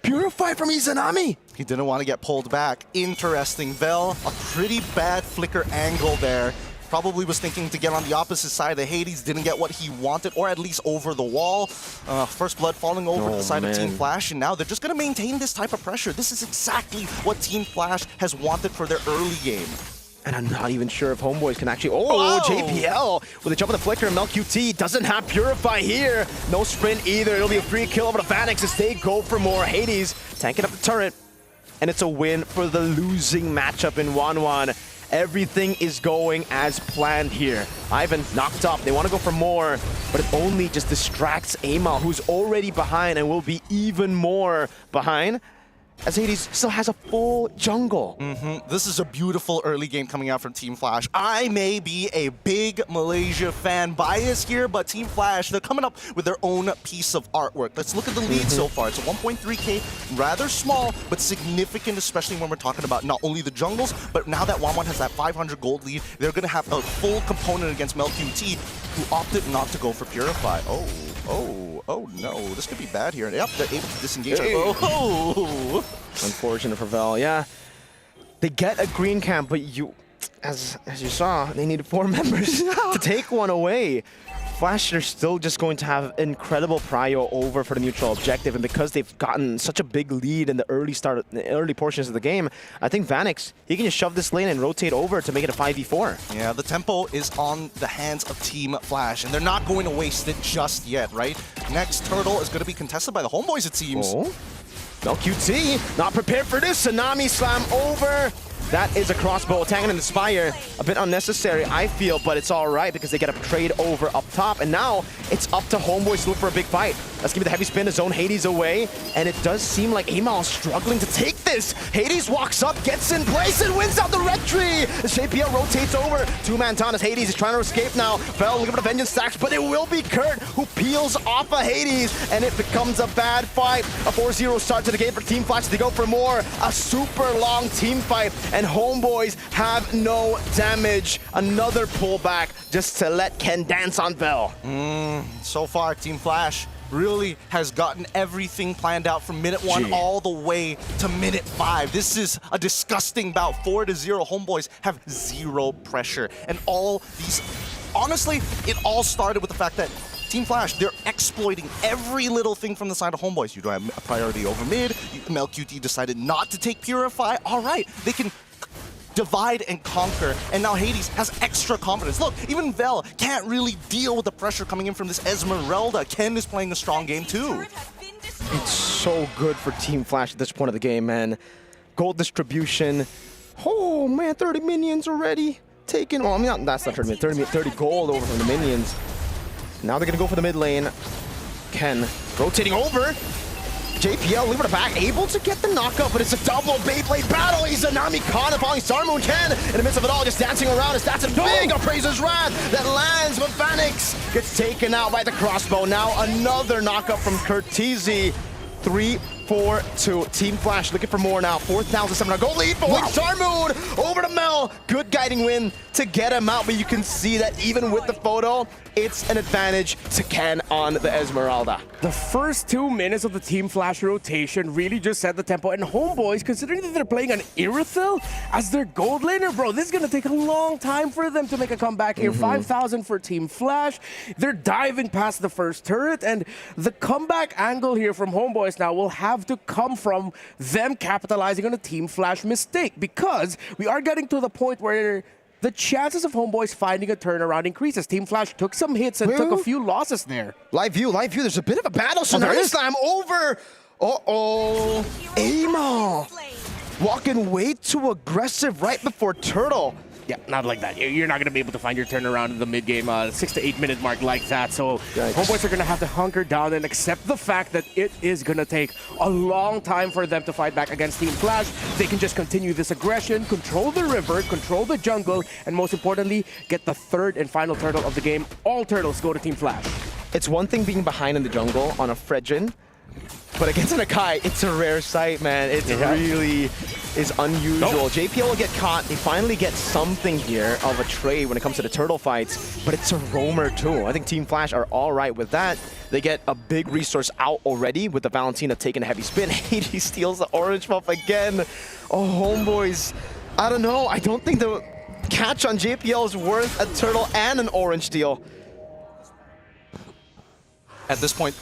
Purify from Izanami. He didn't want to get pulled back. Interesting. Vel, a pretty bad flicker angle there. Probably was thinking to get on the opposite side of Hades, didn't get what he wanted, or at least over the wall. First blood falling over to the side of Team Flash, and now they're just going to maintain this type of pressure. This is exactly what Team Flash has wanted for their early game. And I'm not even sure if Homeboys can actually... Oh, JPL with a jump of the flicker. MelQT doesn't have Purify here. No sprint either. It'll be a free kill over to Vanix as they go for more. Hades tanking up the turret. And it's a win for the losing matchup in 1-1. Everything is going as planned here. Ivan knocked up. They want to go for more, but it only just distracts Amal, who's already behind and will be even more behind, as Hades still has a full jungle. This is a beautiful early game coming out from Team Flash. I may be a big Malaysia fan bias here, but Team Flash, they're coming up with their own piece of artwork. Let's look at the lead so far. It's a 1.3K, rather small, but significant, especially when we're talking about not only the jungles, but now that Wanwan has that 500 gold lead, they're going to have a full component against MelQT, who opted not to go for Purify. Oh no, this could be bad here. Yep, they're able to disengage. Unfortunate for Vel, yeah. They get a green camp, but as you saw, they needed 4 members to take one away. Flash are still just going to have incredible prio over for the neutral objective, and because they've gotten such a big lead in the early portions of the game, I think Vanix, he can just shove this lane and rotate over to make it a 5v4. Yeah, the tempo is on the hands of Team Flash, and they're not going to waste it just yet, right? Next turtle is going to be contested by the Homeboys, it seems. No, QT, not prepared for this. Tsunami slam over. That is a crossbow attack and Inspire. A bit unnecessary, I feel, but it's all right because they get a trade over up top. And now it's up to Homeboys to look for a big fight. Let's give it the heavy spin to zone Hades away. And it does seem like Amal is struggling to take this. Hades walks up, gets in place, and wins out the red tree. The JPL rotates over. Two-man Thomas. Hades is trying to escape now. Fell looking for the vengeance stacks, but it will be Kurt who peels off of Hades. And it becomes a bad fight. A 4-0 start to the game for Team Flash. They go for more. A super long team fight. And Homeboys have no damage. Another pullback just to let Ken dance on Bell. So far, Team Flash really has gotten everything planned out from minute 1 all the way to minute 5. This is a disgusting bout. 4-0. Homeboys have 0 pressure. And all these... Honestly, it all started with the fact that Team Flash, they're exploiting every little thing from the side of Homeboys. You don't have a priority over mid. MLQT decided not to take Purify. All right, they can divide and conquer, and now Hades has extra confidence. Look, even Vel can't really deal with the pressure coming in from this Esmeralda. Ken is playing a strong game too. It's so good for Team Flash at this point of the game, man. Gold distribution. Oh, man, 30 minions already taken. Well, I mean, that's not 30 minions. 30 gold over from the minions. Now they're going to go for the mid lane. Ken rotating over. JPL, leave it back, able to get the knockup, but it's a double Beyblade battle. He's Tsunami Kana following Starmoon Ken in the midst of it all, just dancing around. His stats a big Appraiser's Wrath that lands, but Phoenix gets taken out by the crossbow. Now another knockup from Curtizi. 3-4-2. Team Flash looking for more now. 4,700 gold lead for Starmoon over to Mel. Good guiding win to get him out, but you can see that even with the photo, it's an advantage to Ken on the Esmeralda. The first 2 minutes of the Team Flash rotation really just set the tempo. And Homeboys, considering that they're playing an Irithyll as their gold laner, bro, this is going to take a long time for them to make a comeback here. 5,000 for Team Flash. They're diving past the first turret, and the comeback angle here from Homeboys now will have to come from them capitalizing on a Team Flash mistake, because we are getting to the point where the chances of Homeboys finding a turnaround increases. Team Flash took some hits and took a few losses there. Live view. There's a bit of a battle. So there is Slam over. Uh-oh. Amal walking way too aggressive right before Turtle. Yeah, not like that. You're not going to be able to find your turnaround in the mid-game 6 to 8 minute mark like that. So Homeboys are going to have to hunker down and accept the fact that it is going to take a long time for them to fight back against Team Flash. They can just continue this aggression, control the river, control the jungle, and most importantly, get the third and final turtle of the game. All turtles go to Team Flash. It's one thing being behind in the jungle on a Fredgen, but against an Akai, it's a rare sight, man. It really is unusual. JPL will get caught. They finally get something here of a trade when it comes to the turtle fights, but it's a roamer too. I think Team Flash are all right with that. They get a big resource out already with the Valentina taking a heavy spin. Hades steals the orange buff again. Oh, Homeboys. I don't know. I don't think the catch on JPL is worth a turtle and an orange steal. At this point,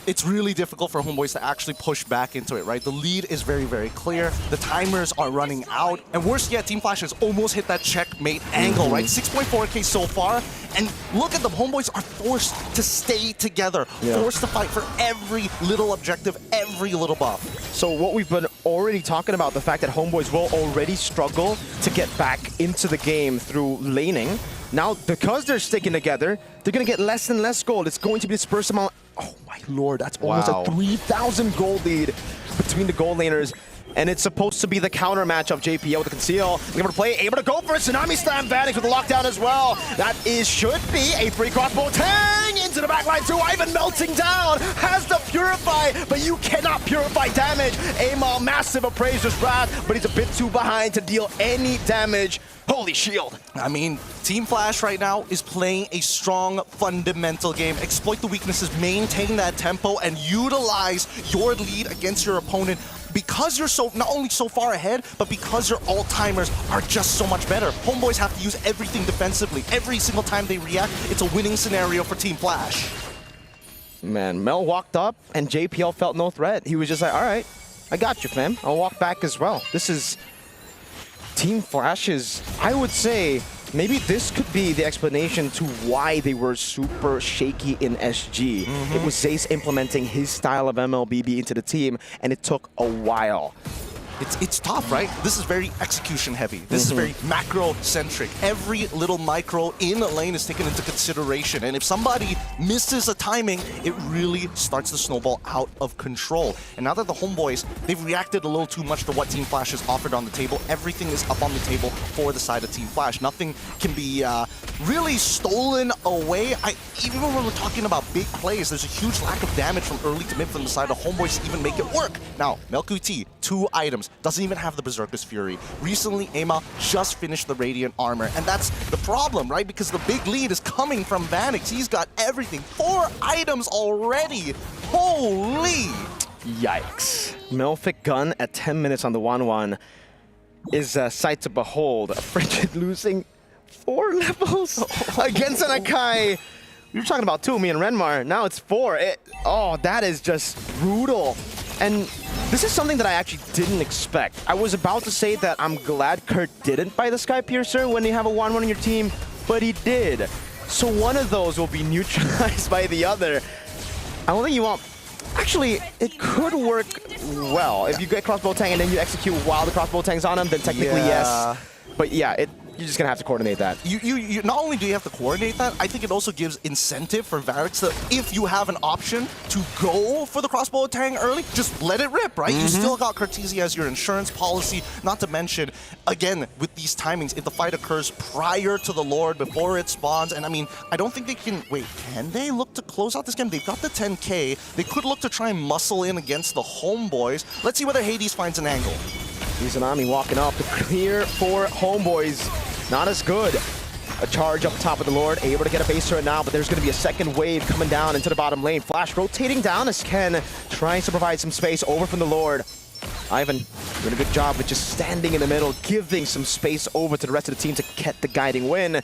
it's really difficult for Homeboys to actually push back into it, right? The lead is very, very clear. The timers are running out. And worse yet, Team Flash has almost hit that checkmate angle, right? 6.4k so far. And look at them. Homeboys are forced to stay together, forced to fight for every little objective, every little buff. So what we've been already talking about, the fact that Homeboys will already struggle to get back into the game through laning. Now, because they're sticking together, they're going to get less and less gold. It's going to be dispersed amount. Oh my lord, that's almost a 3,000 gold lead between the gold laners. And it's supposed to be the counter match of JPL with the conceal. Able to play, able to go for a Tsunami Slam Vanix with the lockdown as well. That should be a free crossbow. Tang into the backline too. Ivan melting down. Has the Purify, but you cannot purify damage. Amal, massive Appraiser's Wrath, but he's a bit too behind to deal any damage. Holy shield. I mean, Team Flash right now is playing a strong fundamental game. Exploit the weaknesses, maintain that tempo, and utilize your lead against your opponent. Because you're not only so far ahead, but because your all-timers are just so much better. Homeboys have to use everything defensively. Every single time they react, it's a winning scenario for Team Flash. Man, Mel walked up and JPL felt no threat. He was just like, all right, I got you, fam. I'll walk back as well. This is Team Flash's, I would say, maybe this could be the explanation to why they were super shaky in SG. It was Zace implementing his style of MLBB into the team, and it took a while. It's tough, right? This is very execution heavy. This is very macro-centric. Every little micro in a lane is taken into consideration. And if somebody misses a timing, it really starts to snowball out of control. And now that the Homeboys, they've reacted a little too much to what Team Flash has offered on the table. Everything is up on the table for the side of Team Flash. Nothing can be really stolen away. Even when we're talking about big plays, there's a huge lack of damage from early to mid from the side of Homeboys to even make it work. Now, Melkuti, 2 items. Doesn't even have the Berserker's Fury. Recently, Aima just finished the Radiant Armor, and that's the problem, right? Because the big lead is coming from Vanix. He's got everything. 4 items already. Holy! Yikes. Melfic Gun at 10 minutes on the 1-1 is a sight to behold. Frigid losing 4 levels against an Akai. You're talking about 2, me and Renmar. Now it's 4. Oh, that is just brutal. And this is something that I actually didn't expect. I was about to say that I'm glad Kurt didn't buy the Sky Piercer when you have a 1-1 on your team, but he did. So one of those will be neutralized by the other. I don't think you want... Actually, it could work well. If you get Crossbow Tang and then you execute while the Crossbow Tang's on him, then technically yes. But yeah, you're just gonna have to coordinate that. You not only do you have to coordinate that, I think it also gives incentive for Vanix that if you have an option to go for the crossbow tang early, just let it rip, right? You still got Cartesia as your insurance policy, not to mention, again, with these timings, if the fight occurs prior to the Lord, before it spawns, and I mean, I don't think they can, wait, can they look to close out this game? They've got the 10K, they could look to try and muscle in against the Homeboys. Let's see whether Hades finds an angle. Izanami walking up, the clear for Homeboys. Not as good. A charge up top of the Lord, able to get a base turret now, but there's going to be a second wave coming down into the bottom lane. Flash rotating down as Ken tries to provide some space over from the Lord. Ivan doing a good job with just standing in the middle, giving some space over to the rest of the team to get the guiding win.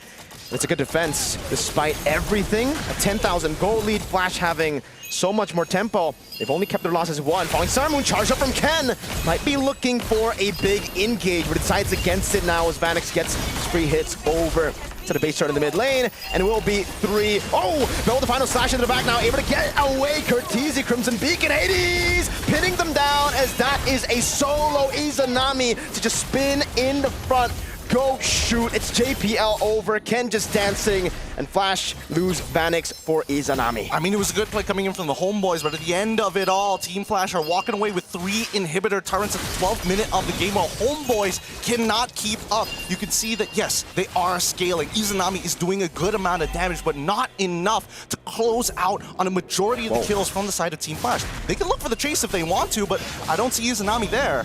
It's a good defense despite everything. A 10,000 gold lead, Flash having so much more tempo. They've only kept their losses 1. Falling Star Moon charge up from Ken. Might be looking for a big engage, but decides against it now as Vanix gets free hits over to the base turret in the mid lane, and it will be 3. Oh, no, the final slash into the back now, able to get away. Curtizi, Crimson Beacon, Hades pinning them down as that is a solo Izanami to just spin in the front. Go shoot, it's JPL over, Ken just dancing, and Flash lose Vanix for Izanami. I mean, it was a good play coming in from the Homeboys, but at the end of it all, Team Flash are walking away with 3 inhibitor turrets at the 12th minute of the game, while Homeboys cannot keep up. You can see that, yes, they are scaling. Izanami is doing a good amount of damage, but not enough to close out on a majority of the kills from the side of Team Flash. They can look for the chase if they want to, but I don't see Izanami there.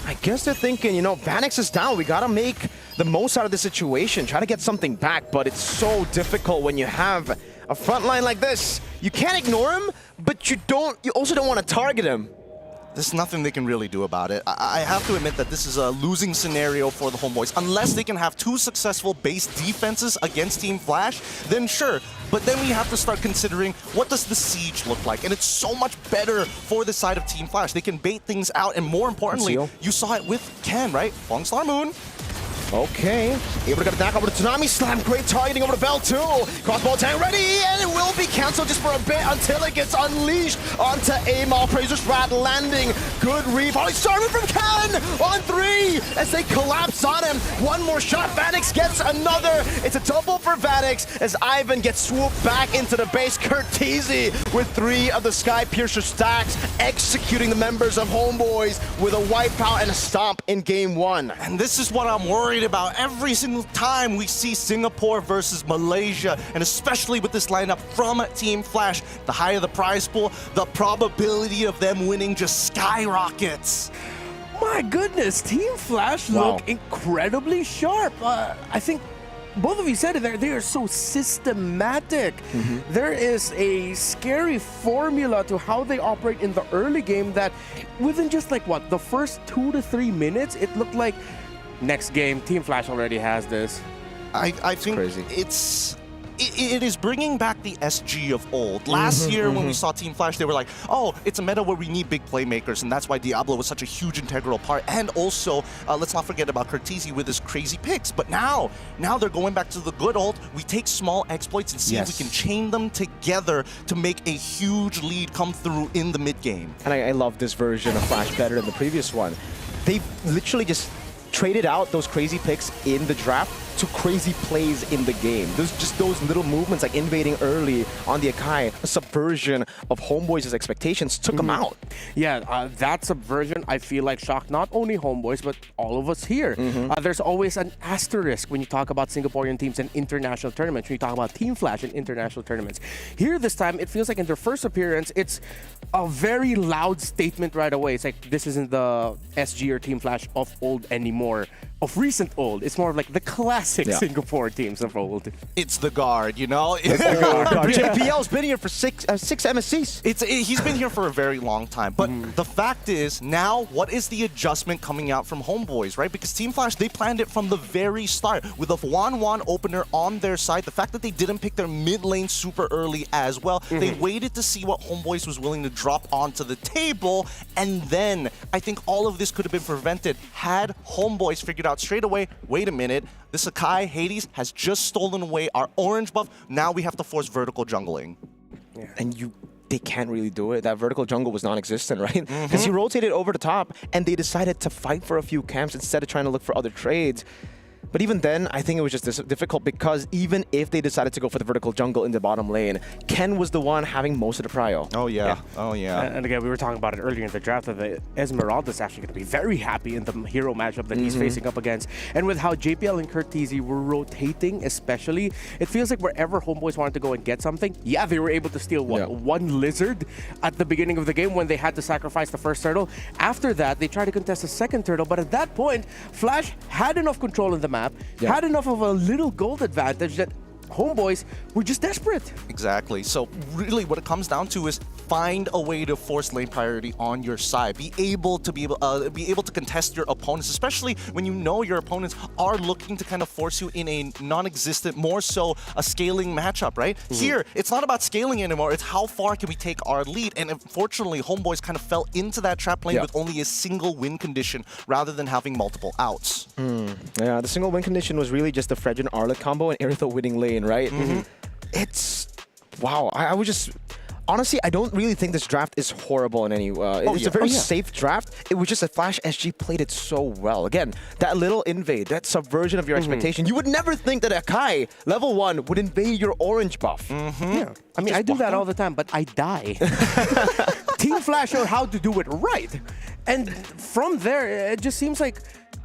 I guess they're thinking, you know, Vanix is down. We got to make the most out of the situation. Try to get something back, but it's so difficult when you have a front line like this. You can't ignore him, but you also don't want to target him. There's nothing they can really do about it. I have to admit that this is a losing scenario for the Homeboys. Unless they can have 2 successful base defenses against Team Flash, then sure. But then we have to start considering, what does the siege look like? And it's so much better for the side of Team Flash. They can bait things out, and more importantly, you saw it with Ken, right? Falling Star Moon. Okay, able to get a back over to Tsunami Slam. Great targeting over to Bell too. Crossbow Tang ready, and it will be cancelled just for a bit until it gets unleashed onto Amal. Praiser Strat landing. Good read. Falling Star Moon from Ken on 3 as they collapse on him. One more shot. Vanix gets another. It's a double for Vanix as Ivan gets swooped back into the base. Curtizi with 3 of the Sky Piercer stacks, executing the members of Homeboys with a wipeout and a stomp in game 1. And this is what I'm worried about every single time we see Singapore versus Malaysia, and especially with this lineup from Team Flash. The higher the prize pool, the probability of them winning just skyrockets. My goodness, Team Flash look incredibly sharp. I think both of you said it, they are so systematic. There is a scary formula to how they operate in the early game that within just like what, the first 2 to 3 minutes, it looked like next game, Team Flash already has this. I think it's it is bringing back the SG of old. Last year when we saw Team Flash, they were like, oh, it's a meta where we need big playmakers, and that's why Diablo was such a huge integral part. And also, let's not forget about Curtizi with his crazy picks. But now they're going back to the good old, we take small exploits and see if we can chain them together to make a huge lead come through in the mid game. And I love this version of Flash better than the previous one. They've literally just traded out those crazy picks in the draft to crazy plays in the game. There's just those little movements like invading early on the Akai, a subversion of Homeboys' expectations, took them out. Yeah, that subversion, I feel like, shocked not only Homeboys, but all of us here. There's always an asterisk when you talk about Singaporean teams and international tournaments, when you talk about Team Flash in international tournaments. Here this time, it feels like in their first appearance, it's a very loud statement right away. It's like, this isn't the SG or Team Flash of old anymore. Of recent old. It's more of like the classic Singapore teams of old. It's the guard, you know? It's the guard. JPL's been here for six MSCs. He's been here for a very long time. But the fact is, now, what is the adjustment coming out from Homeboys, right? Because Team Flash, they planned it from the very start. With a 1-1 opener on their side, the fact that they didn't pick their mid lane super early as well, they waited to see what Homeboys was willing to drop onto the table. And then, I think all of this could have been prevented had Homeboys figured out straight away, wait a minute, this Akai Hades has just stolen away our orange buff. Now we have to force vertical jungling. And they can't really do it. That vertical jungle was non-existent, right? Because he rotated over the top and they decided to fight for a few camps instead of trying to look for other trades. But even then, I think it was just difficult because even if they decided to go for the vertical jungle in the bottom lane, Ken was the one having most of the prio. Oh, yeah. Oh, yeah. And again, we were talking about it earlier in the draft that the Esmeralda's actually going to be very happy in the hero matchup that he's facing up against. And with how JPL and Curtizi were rotating especially, it feels like wherever Homeboys wanted to go and get something, they were able to steal one lizard at the beginning of the game when they had to sacrifice the first turtle. After that, they tried to contest the second turtle, but at that point, Flash had enough control in the map, had enough of a little gold advantage that Homeboys were just desperate. Exactly. So really what it comes down to is find a way to force lane priority on your side. Be able to contest your opponents, especially when you know your opponents are looking to kind of force you in a non-existent, more so a scaling matchup, right? Here, it's not about scaling anymore. It's how far can we take our lead? And unfortunately, Homeboys kind of fell into that trap lane with only a single win condition rather than having multiple outs. Yeah, the single win condition was really just the Fredrin Arlet combo and Iritha winning lane, right? It's, wow, I was just, honestly, I don't really think this draft is horrible in any way. It's a very safe draft. It was just that Flash SG played it so well. Again, that little invade, that subversion of your expectation. You would never think that Akai, level 1, would invade your orange buff. Yeah. I mean, I do that all the time, but I die. Team Flash showed how to do it right. And from there, it just seems like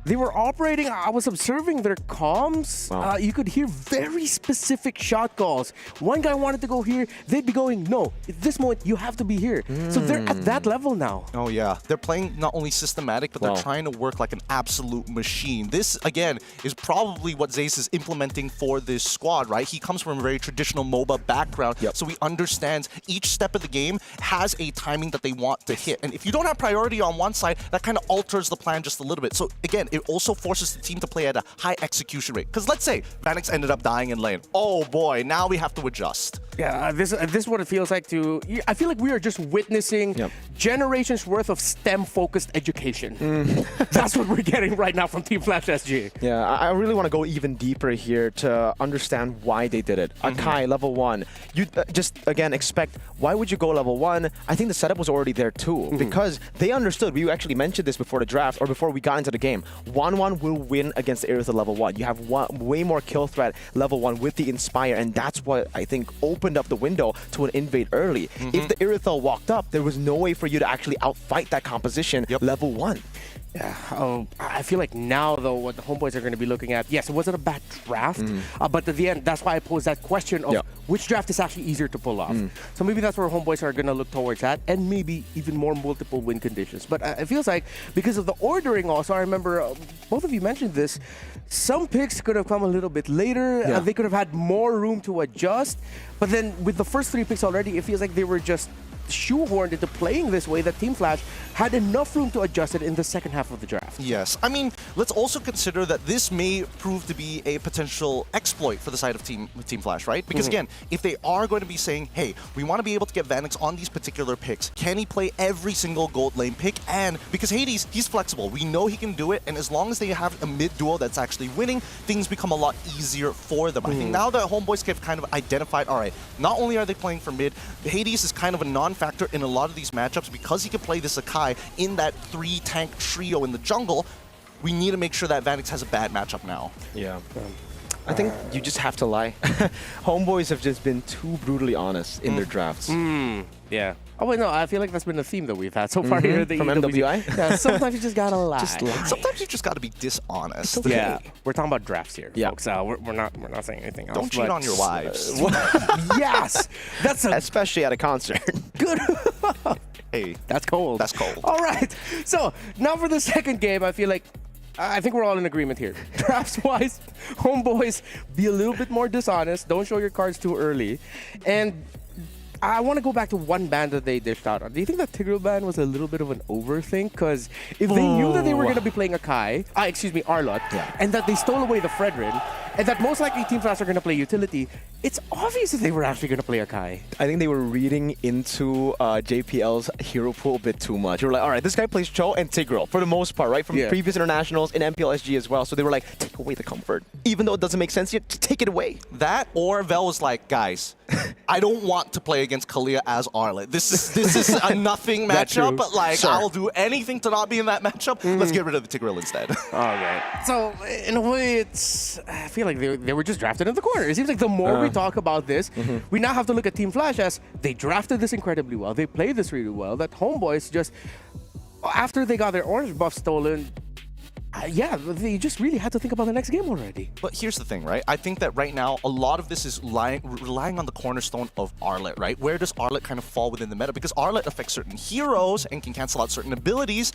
they were operating, I was observing their comms. You could hear very specific shot calls. One guy wanted to go here, they'd be going, no, at this moment, you have to be here. So they're at that level now. Oh yeah, they're playing not only systematic, but they're trying to work like an absolute machine. This, again, is probably what Zace is implementing for this squad, right? He comes from a very traditional MOBA background, so he understands each step of the game has a timing that they want to hit. And if you don't have priority on one side, that kind of alters the plan just a little bit. So again, it also forces the team to play at a high execution rate. Because let's say Vanix ended up dying in lane. Oh boy, now we have to adjust. Yeah, this is what it feels like to... I feel like we are just witnessing generations worth of STEM-focused education. That's what we're getting right now from Team Flash SG. Yeah, I really want to go even deeper here to understand why they did it. Akai, level 1. You just, again, expect, why would you go level 1? I think the setup was already there too. Because they understood, we actually mentioned this before the draft, or before we got into the game. 1-1 will win against the Iritha level 1. You have way more kill threat level 1 with the Inspire, and that's what I think opened up the window to an invade early. If the Iritha walked up, there was no way for you to actually outfight that composition level 1. Yeah, I feel like now, though, what the Homeboys are going to be looking at, yes, it wasn't a bad draft, but at the end, that's why I posed that question of which draft is actually easier to pull off. So maybe that's where Homeboys are going to look towards that, and maybe even more multiple win conditions. But it feels like, because of the ordering also, I remember both of you mentioned this, some picks could have come a little bit later, they could have had more room to adjust, but then with the first 3 picks already, it feels like they were just shoehorned into playing this way that Team Flash had enough room to adjust it in the second half of the draft. Yes. I mean, let's also consider that this may prove to be a potential exploit for the side of Team Flash, right? Because again, if they are going to be saying, hey, we want to be able to get Vanix on these particular picks, can he play every single gold lane pick? And because Hades, he's flexible. We know he can do it. And as long as they have a mid duo that's actually winning, things become a lot easier for them. I think now that Homeboys have kind of identified, all right, not only are they playing for mid, Hades is kind of a non-factor in a lot of these matchups because he can play the Sakai in that 3-tank trio in the jungle. We need to make sure that Vanix has a bad matchup now. Yeah. I think you just have to lie. Homeboys have just been too brutally honest in their drafts. Yeah. Oh, wait, no, I feel like that's been a theme that we've had so far here at the From EWC. MWI? Yeah, sometimes you just gotta lie. Just lie. Sometimes you just got to be dishonest. Okay. Yeah, we're talking about drafts here, Yeah. folks. We're not saying anything else. Don't cheat on your wives. Yes, that's a Especially at a concert. good. Hey, That's cold. that's cold. All right. So now for the second game, I think we're all in agreement here. Drafts-wise, Homeboys, be a little bit more dishonest. Don't show your cards too early. And I want to go back to one ban that they dished out on. Do you think that Tigreal ban was a little bit of an overthink? Because if they knew that they were going to be playing Arlott, and that they stole away the Fredrin, and that most likely Team Flash are going to play utility, it's obvious that they were actually going to play Akai. I think they were reading into JPL's hero pool a bit too much. They were like, all right, this guy plays Cho and Tigreal for the most part, right? From previous internationals in MPLSG as well. So they were like, take away the comfort. Even though it doesn't make sense yet, take it away. That or Vel was like, guys, I don't want to play against Kalia as Arlott. This is a nothing matchup, but like I'll do anything to not be in that matchup. Let's get rid of the Tigreal instead. Okay. So in a way, I feel like they were just drafted in the corner. It seems like the more we talk about this, we now have to look at Team Flash as they drafted this incredibly well. They played this really well. That Homeboys just, after they got their orange buff stolen, they just really had to think about the next game already. But here's the thing, right? I think that right now, a lot of this is relying on the cornerstone of Arlott, right? Where does Arlott kind of fall within the meta? Because Arlott affects certain heroes and can cancel out certain abilities,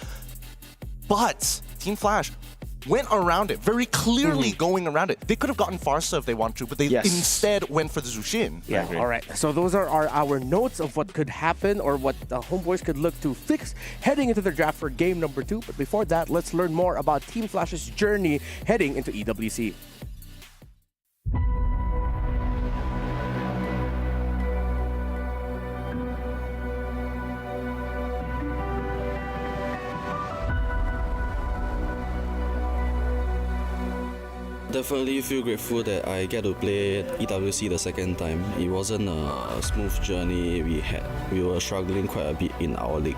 but Team Flash went around it, very clearly going around it. They could have gotten Farsa if they wanted to, but they instead went for the Zushin. Yeah, all right. So those are our notes of what could happen or what the Homeboys could look to fix heading into their draft for game number 2. But before that, let's learn more about Team Flash's journey heading into EWC. Definitely feel grateful that I get to play EWC the second time. It wasn't a smooth journey we had. We were struggling quite a bit in our league.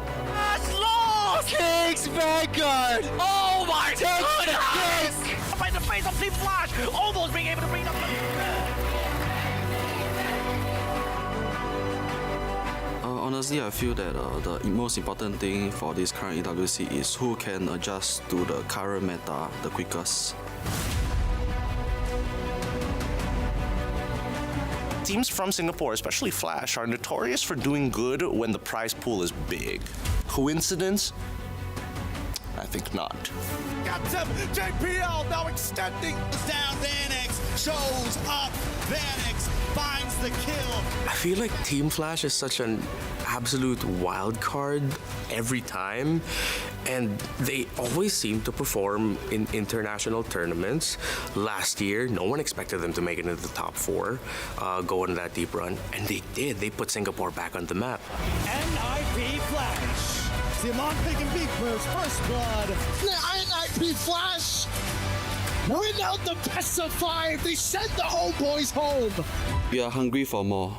King's Vanguard! Oh my goodness! By the face of Team Flash, almost being able to bring up Honestly, I feel that the most important thing for this current EWC is who can adjust to the current meta the quickest. Teams from Singapore, especially Flash, are notorious for doing good when the prize pool is big. Coincidence? I think not. Captain JPL now extending down. Vanix shows up. Vanix finds the kill. I feel like Team Flash is such an absolute wild card every time, and they always seem to perform in international tournaments. Last year, no one expected them to make it into the top 4, go on that deep run, and they did. They put Singapore back on the map. NIP Flash. Simon picking Big Bird's first blood. NIP Flash. Win out the best of 5. They send the Homeboys home. We are hungry for more.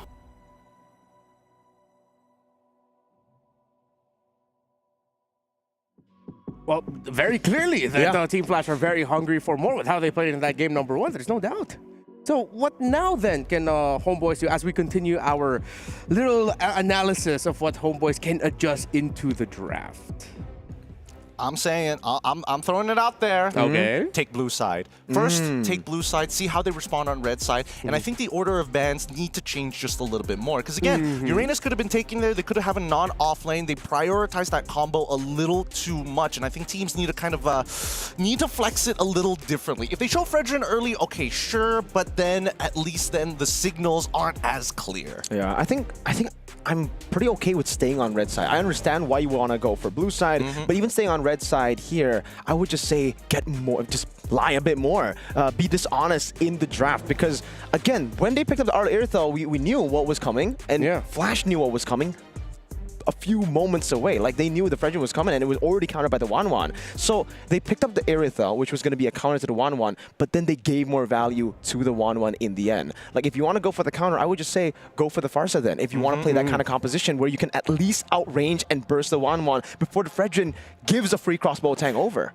Well, very clearly that Team Flash are very hungry for more with how they played in that game number 1. There's no doubt. So what now then can Homeboys do as we continue our little analysis of what Homeboys can adjust into the draft? I'm saying, I'm throwing it out there. Okay. Take blue side. First, take blue side, see how they respond on red side. And I think the order of bans need to change just a little bit more. Because again, Uranus could have been taken there. They could have a non-off lane. They prioritized that combo a little too much. And I think teams need to kind of need to flex it a little differently. If they show Fredrin early, okay, sure. But then at least then the signals aren't as clear. Yeah, I think I'm pretty okay with staying on red side. I understand why you want to go for blue side, but even staying on red side here, I would just say get more, just lie a bit more, be dishonest in the draft. Because again, when they picked up the Irithyll, we knew what was coming, and Flash knew what was coming a few moments away. Like, they knew the Fredrin was coming and it was already countered by the 1-1. So they picked up the Irithyll, which was going to be a counter to the 1-1, but then they gave more value to the 1-1 in the end. Like, if you want to go for the counter, I would just say go for the Farsa then. If you want to play that kind of composition where you can at least outrange and burst the 1-1 before the Fredrin gives a free crossbow tank over.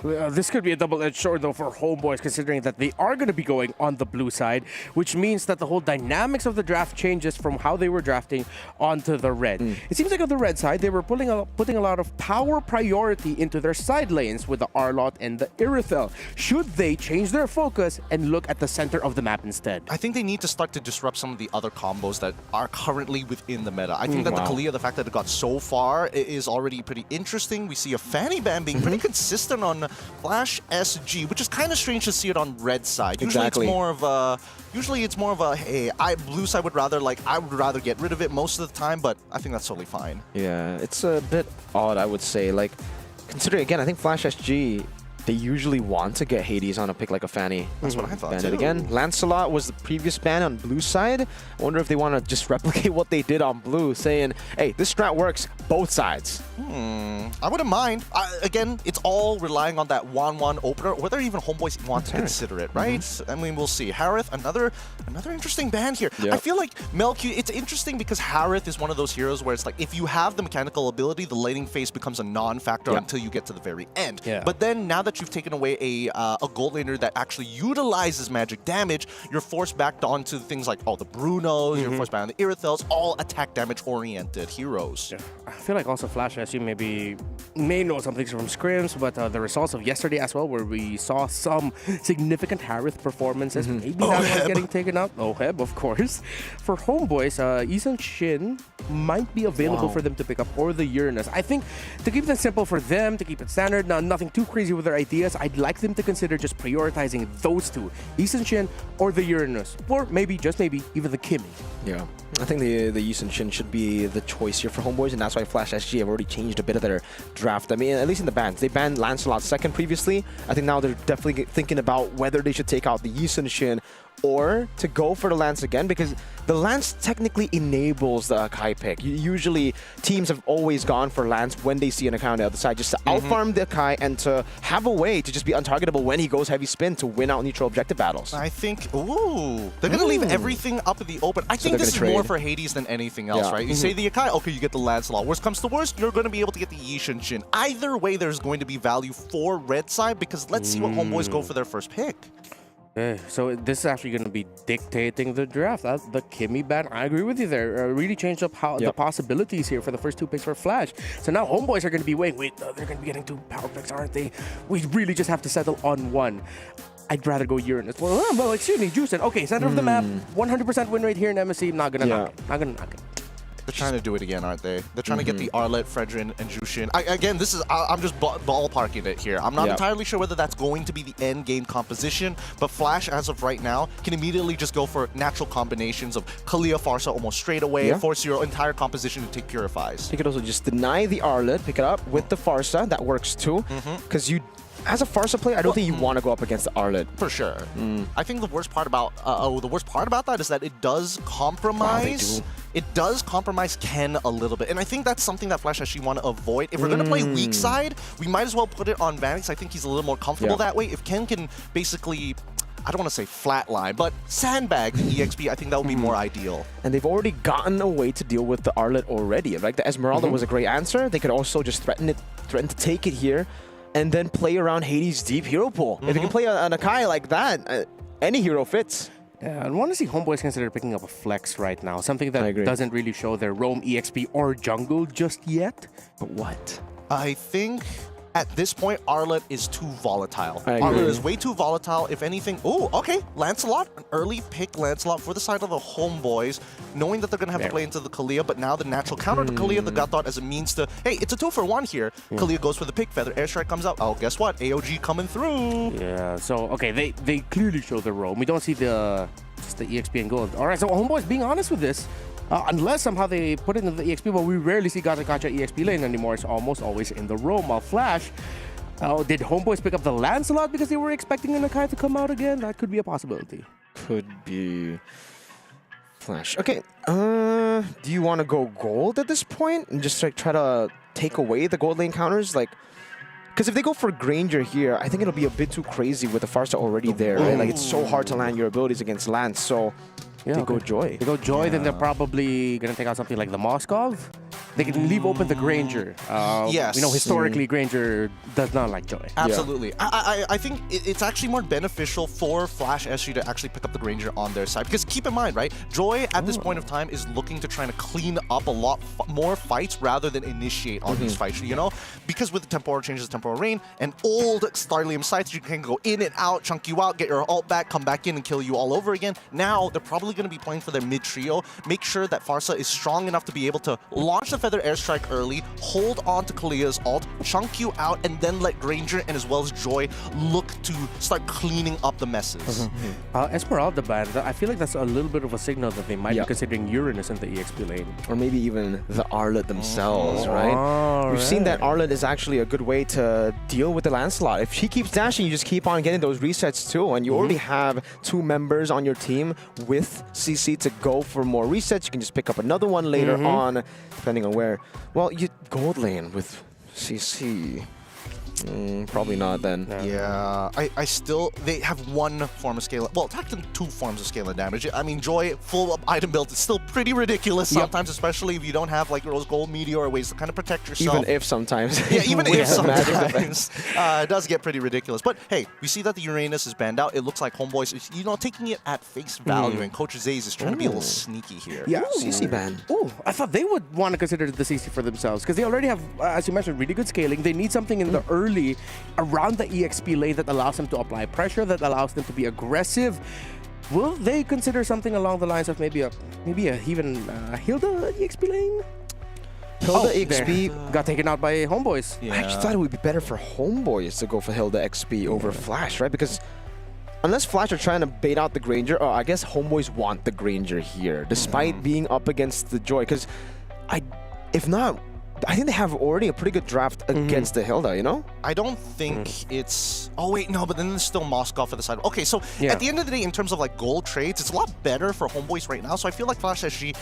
This could be a double-edged sword though for Homeboys, considering that they are going to be going on the blue side, which means that the whole dynamics of the draft changes from how they were drafting onto the red. It seems like on the red side, they were putting a lot of power priority into their side lanes with the Arlott and the Irithyll. Should they change their focus and look at the center of the map instead? I think they need to start to disrupt some of the other combos that are currently within the meta. I think that the Kalia, the fact that it got so far, is already pretty interesting. We see a Fanny ban being pretty consistent on Flash SG, which is kind of strange to see it on red side. Usually it's more of a, hey, blue side I would rather get rid of it most of the time, but I think that's totally fine. Yeah, it's a bit odd, I would say. Like, considering, again, I think Flash SG, they usually want to get Hades on a pick like a Fanny. That's what I thought, too. Again, Lancelot was the previous ban on blue side. I wonder if they want to just replicate what they did on blue, saying, hey, this strat works both sides. I wouldn't mind. Again, it's all relying on that 1-1 opener, whether even Homeboys want to consider it, right? I mean, we'll see. Harith, another interesting ban here. I feel like Melq, it's interesting because Harith is one of those heroes where it's like, if you have the mechanical ability, the laning phase becomes a non-factor until you get to the very end. But then, now that you've taken away a gold laner that actually utilizes magic damage, you're forced back onto things like, the Brunos, you're forced back on the Irithylls, all attack damage-oriented heroes. I feel like also Flash SG may know some things from scrims, but the results of yesterday as well, where we saw some significant Harith performances, maybe that one's getting taken out. Heb, of course. For Homeboys, Eason Shin might be available for them to pick up, or the Uranus. I think to keep it simple for them, to keep it standard, nothing too crazy with their ideas, I'd like them to consider just prioritizing those two, Eason Shin or the Uranus, or maybe, just maybe, even the Kimmy. Yeah, I think the Eason Shin should be the choice here for Homeboys, and that's why Flash SG have already changed a bit of their draft. I mean, at least in the bans. They banned Lancelot second previously. I think now they're definitely thinking about whether they should take out the Eason Shin or to go for the Lance again, because the Lance technically enables the Akai pick. Usually, teams have always gone for Lance when they see an Akai on the other side, just to outfarm the Akai and to have a way to just be untargetable when he goes heavy spin to win out neutral objective battles. I think, they're going to leave everything up in the open. I think this is more for Hades than anything else, right? You say the Akai, okay, you get the Lancelot. Worst comes to worst, you're going to be able to get the Eason Shin. Either way, there's going to be value for red side, because let's see what Homeboys go for their first pick. Okay, so this is actually going to be dictating the draft. The Kimmy ban, I agree with you there. Really changed up how the possibilities here for the first two picks for Flash. So now Homeboys are going to be wait, they're going to be getting two power picks, aren't they? We really just have to settle on one. I'd rather go Uranus. Well, excuse me, Juicen. Okay, center of the map, 100% win rate here in MSC. Not going to knock it. Not going to knock it. They're trying to do it again, aren't they? They're trying to get the Arlott, Fredrin, and Jushin. Again, I'm just ballparking it here. I'm not entirely sure whether that's going to be the end game composition, but Flash, as of right now, can immediately just go for natural combinations of Kalia Farsa almost straight away, force your entire composition to take Purifies. You could also just deny the Arlott, pick it up with the Farsa. That works too, because as a Farsa player, I don't think you want to go up against the Arlott. For sure. I think the worst part about that is that it does compromise. It does compromise Ken a little bit, and I think that's something that Flash actually want to avoid. If we're going to play weak side, we might as well put it on Vanix. I think he's a little more comfortable that way. If Ken can basically, I don't want to say flatline, but sandbag the EXP, I think that would be more ideal. And they've already gotten a way to deal with the Arlott already. Like the Esmeralda was a great answer. They could also just threaten to take it here, and then play around Hades' deep hero pool. If you can play an Akai like that, any hero fits. Yeah, I want to see Homeboys consider picking up a flex right now. Something that doesn't really show their roam EXP or jungle just yet. But what? I think at this point, Arlet is too volatile. I agree. Arlet is way too volatile. If anything, oh, okay, Lancelot, an early pick Lancelot for the side of the homeboys, knowing that they're going to have to play into the Kalia, but now the natural counter to Kalia, the God Thought as a means to, hey, it's a 2-for-1 here. Kalia goes for the pick, Feather Airstrike comes out. Oh, guess what? AOG coming through. Yeah, so, okay, they clearly show the roam. We don't see just the EXP and gold. All right, so homeboys being honest with this, unless somehow they put it in the EXP, but we rarely see Gacha EXP lane anymore. It's almost always in the roam. While Flash, did homeboys pick up the Lancelot because they were expecting Nakai to come out again? That could be a possibility. Could be. Flash. Okay, do you want to go gold at this point and just like try to take away the gold lane counters? Like, because if they go for Granger here, I think it'll be a bit too crazy with the Farsa already there, right? Like, it's so hard to land your abilities against Lance, so they go Joy. They go Joy, then they're probably going to take out something like the Moskov. They can leave open the Granger. Yes. You know, historically, Granger does not like Joy. Absolutely. I think it's actually more beneficial for Flash SG to actually pick up the Granger on their side. Because keep in mind, right, Joy at this point of time is looking to try to clean up a lot more fights rather than initiate on these fights, you know? Because with the temporal changes, temporal rain, and old Starlium sites, you can go in and out, chunk you out, get your ult back, come back in and kill you all over again. Now, they're probably going to be playing for their mid-trio. Make sure that Farsa is strong enough to be able to launch the Feather Airstrike early, hold on to Kalia's ult, chunk you out, and then let Granger and as well as Joy look to start cleaning up the messes. Esmeralda ban, I feel like that's a little bit of a signal that they might be considering Uranus in the EXP lane. Or maybe even the Arlet themselves, right? We've seen that Arlet is actually a good way to deal with the Lancelot. If she keeps dashing, you just keep on getting those resets too, and you already have 2 members on your team with CC to go for more resets. You can just pick up another one later on, depending on where. Well, you gold lane with CC. Probably not then. Yeah, I still, they have 1 form of scale, well, technically 2 forms of scale of damage. I mean, Joy, full item build is still pretty ridiculous sometimes, especially if you don't have like Rose Gold Meteor or ways to kind of protect yourself. Even if sometimes. Yeah, even if sometimes. It does get pretty ridiculous. But hey, we see that the Uranus is banned out. It looks like homeboys is, you know, taking it at face value, and Coach Zays is trying to be a little sneaky here. Yeah, CC ban. Oh, I thought they would want to consider the CC for themselves because they already have, as you mentioned, really good scaling. They need something in the early around the EXP lane that allows them to apply pressure, that allows them to be aggressive. Will they consider something along the lines of maybe even Hilda EXP lane? Hilda XP got taken out by homeboys. I actually thought it would be better for homeboys to go for Hilda XP over Flash, right? Because unless Flash are trying to bait out the Granger, I guess homeboys want the Granger here, despite being up against the Joy. Because if not, I think they have already a pretty good draft against the Hilda, you know? I don't think it's... Oh, wait, no, but then there's still Moskov at the side. Okay, so at the end of the day, in terms of like gold trades, it's a lot better for homeboys right now. So I feel like Flash SG,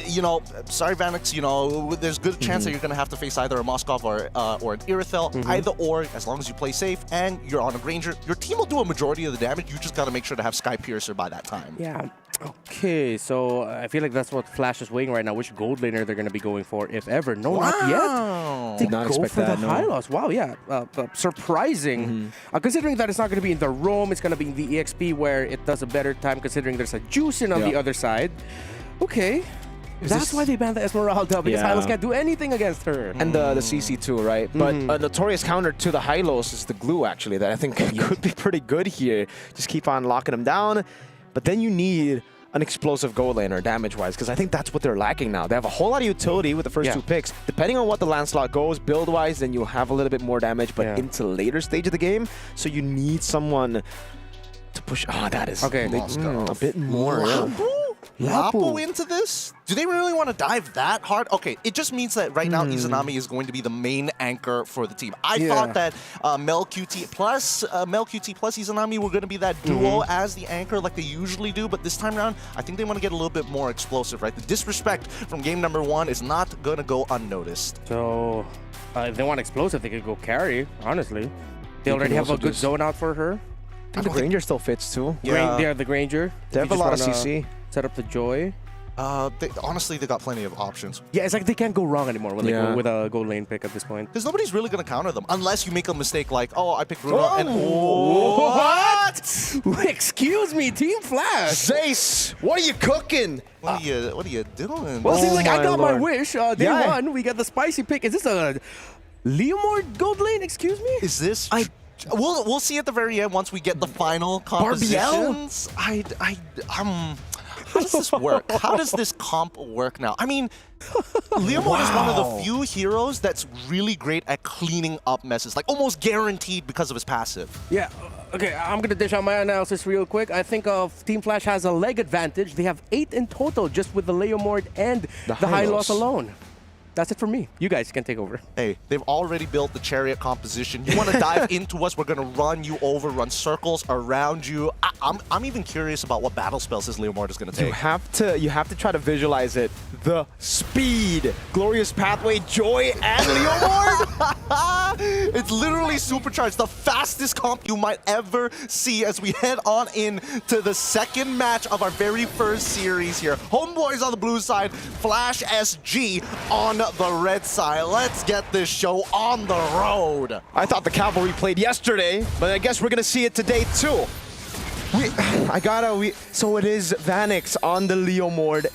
you know, sorry, Vanix, you know, there's good chance that you're going to have to face either a Moskov or an Irithel. Either or, as long as you play safe and you're on a Granger, your team will do a majority of the damage. You just got to make sure to have Sky Piercer by that time. Yeah. Okay, so I feel like that's what Flash is weighing right now. Which gold laner they're going to be going for, if ever. No, not yet. Did not expect for that, the high loss. Wow, yeah. Surprising. Considering that it's not going to be in the roam, it's going to be in the EXP where it does a better time considering there's a juice in on the other side. Okay. That's why they banned the Esmeralda, because Hylos can't do anything against her. And the CC too, right? But a notorious counter to the Hylos is the glue, actually, that I think could be pretty good here. Just keep on locking them down. But then you need an explosive gold laner damage-wise, because I think that's what they're lacking now. They have a whole lot of utility with the first 2 picks. Depending on what the Lancelot goes, build-wise, then you'll have a little bit more damage, but into later stage of the game, so you need someone to push... Oh, that is a bit more. Lapu into this? Do they really want to dive that hard? Okay, it just means that right now Izanami is going to be the main anchor for the team. I thought that Mel QT plus Izanami were going to be that duo as the anchor like they usually do, but this time around, I think they want to get a little bit more explosive, right? The disrespect from game number 1 is not going to go unnoticed. So, if they want explosive, they could go carry, honestly. They already have a good zone out for her. I think the Granger still fits too. They are the Granger. They have a lot of CC. Set up the Joy. Honestly, they got plenty of options. Yeah, it's like they can't go wrong anymore when they go with a gold lane pick at this point. Because nobody's really going to counter them unless you make a mistake like, oh, I picked Runa and... What? Excuse me, Team Flash. Zace, what are you cooking? What are you doing? Well, it seems like I got my wish. Day 1, we got the spicy pick. Is this a Leomord gold lane, excuse me? Is this... We'll see at the very end once we get the final compositions. How does this work? How does this comp work now? I mean, Leomord is one of the few heroes that's really great at cleaning up messes, like almost guaranteed because of his passive. Yeah, okay, I'm gonna dish out my analysis real quick. I think Team Flash has a leg advantage. They have 8 in total just with the Leomord and the high loss alone. That's it for me. You guys can take over. Hey, they've already built the chariot composition. You want to dive into us, we're going to run you over, run circles around you. I'm even curious about what battle spells this Leomord is going to take. You have to try to visualize it. The speed, Glorious Pathway, Joy, and Leomord. It's literally supercharged. The fastest comp you might ever see as we head on in to the second match of our very first series here. Homeboys on the blue side, Flash SG on the red side. Let's get this show on the road. I thought the Cavalry played yesterday, but I guess we're gonna see it today too. So it is Vanix on the Leomord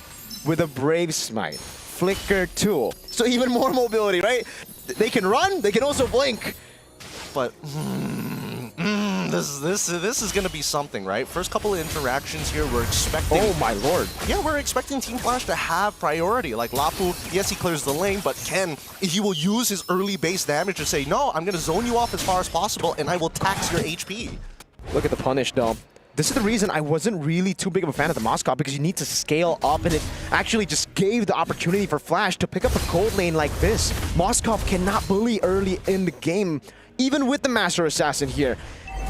with a Brave Smite. Flicker too. So even more mobility, right? They can run, they can also blink. But this is gonna be something, right? First couple of interactions here, we're expecting... Oh my lord. Yeah, we're expecting Team Flash to have priority. Like Lapu, yes, he clears the lane, but Ken, he will use his early base damage to say, no, I'm gonna zone you off as far as possible, and I will tax your HP. Look at the punish though. This is the reason I wasn't really too big of a fan of the Moskov, because you need to scale up, and it actually just gave the opportunity for Flash to pick up a gold lane like this. Moskov cannot bully early in the game, even with the Master Assassin here.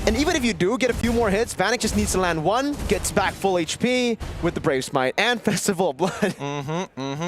And even if you do get a few more hits, Vanek just needs to land one, gets back full HP with the Brave Smite and Festival of Blood.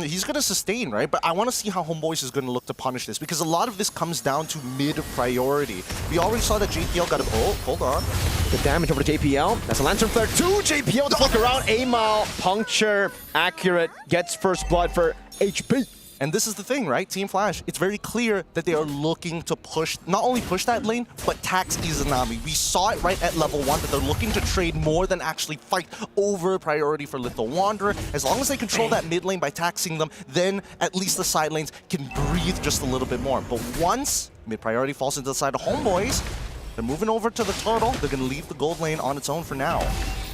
He's going to sustain, right? But I want to see how Homeboys is going to look to punish this, because a lot of this comes down to mid-priority. We already saw that JPL got a... Oh, hold on. The damage over to JPL. That's a Lantern Flare 2. JPL to flick around. A-Mile, puncture, accurate, gets first blood for HP. And this is the thing, right? Team Flash, it's very clear that they are looking to push, not only push that lane, but tax Izanami. We saw it right at level 1 that they're looking to trade more than actually fight over priority for Little Wanderer. As long as they control that mid lane by taxing them, then at least the side lanes can breathe just a little bit more. But once mid priority falls into the side of Homeboys, they're moving over to the turtle. They're going to leave the gold lane on its own for now.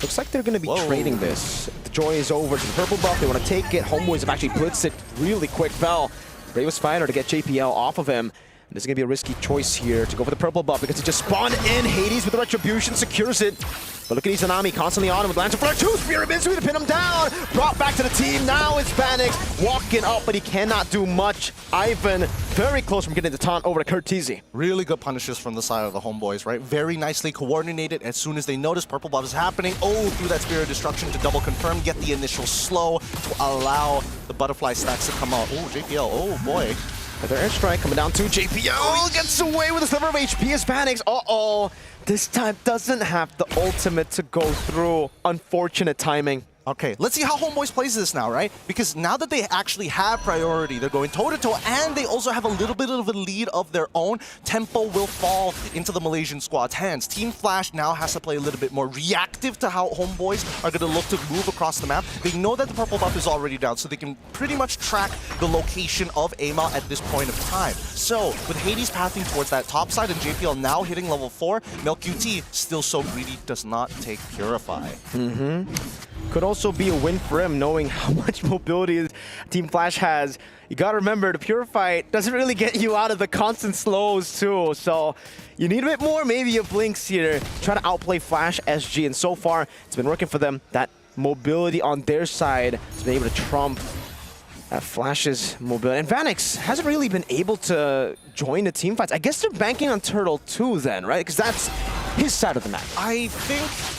Looks like they're going to be trading this. The Joy is over to the purple buff. They want to take it. Homeboys have actually blitzed it really quick. Vel, bravest fighter to get JPL off of him. This is going to be a risky choice here to go for the purple buff because he just spawned in. Hades with the Retribution secures it. But look at Izanami constantly on him with Lantern Flare 2. Spirit Mitsui to pin him down. Brought back to the team. Now it's Vanix walking up, but he cannot do much. Ivan very close from getting the taunt over to Curtizi. Really good punishes from the side of the Homeboys, right? Very nicely coordinated. As soon as they notice purple buff is happening, through that Spirit of Destruction to double confirm, get the initial slow to allow the butterfly stacks to come out. Oh, JPL, oh boy. Another airstrike coming down to JPL. He gets away with a sliver of HP as Vanix. This time doesn't have the ultimate to go through. Unfortunate timing. Okay, let's see how Homeboys plays this now, right? Because now that they actually have priority, they're going toe-to-toe, and they also have a little bit of a lead of their own. Tempo will fall into the Malaysian squad's hands. Team Flash now has to play a little bit more reactive to how Homeboys are going to look to move across the map. They know that the purple buff is already down, so they can pretty much track the location of A-Mile at this point of time. So, with Hades pathing towards that top side and JPL now hitting level 4, MelQT, still so greedy, does not take Purify. Could also be a win for him, knowing how much mobility Team Flash has. You gotta remember, the Purify doesn't really get you out of the constant slows too, so you need a bit more, maybe a Blinks here. Try to outplay Flash SG, and so far, it's been working for them. That mobility on their side has been able to trump Flash's mobility. And Vanix hasn't really been able to join the team fights. I guess they're banking on Turtle 2 then, right? Because that's his side of the map. I think...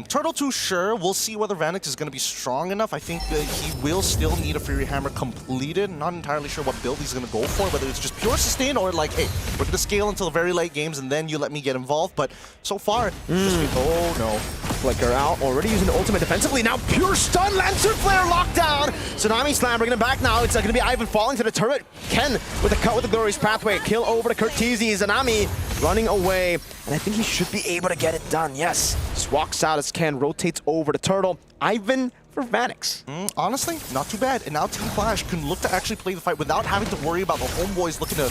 Turtle 2, sure. We'll see whether Vanix is going to be strong enough. I think that he will still need a Fury Hammer completed. Not entirely sure what build he's going to go for, whether it's just pure sustain or like, hey, we're going to scale until the very late games and then you let me get involved. But so far, oh no. Flicker out, already using the ultimate defensively. Now pure stun, Lantern Flare locked down. Tsunami Slam bringing him back now. It's going to be Ivan falling to the turret. Ken with a cut with the Glorious Pathway. Kill over to Curtizi. Zanami running away. And I think he should be able to get it done. Yes. Just walks out as Ken rotates over to Turtle. Ivan for Vanix. Honestly, not too bad. And now Team Flash can look to actually play the fight without having to worry about the Homeboys looking to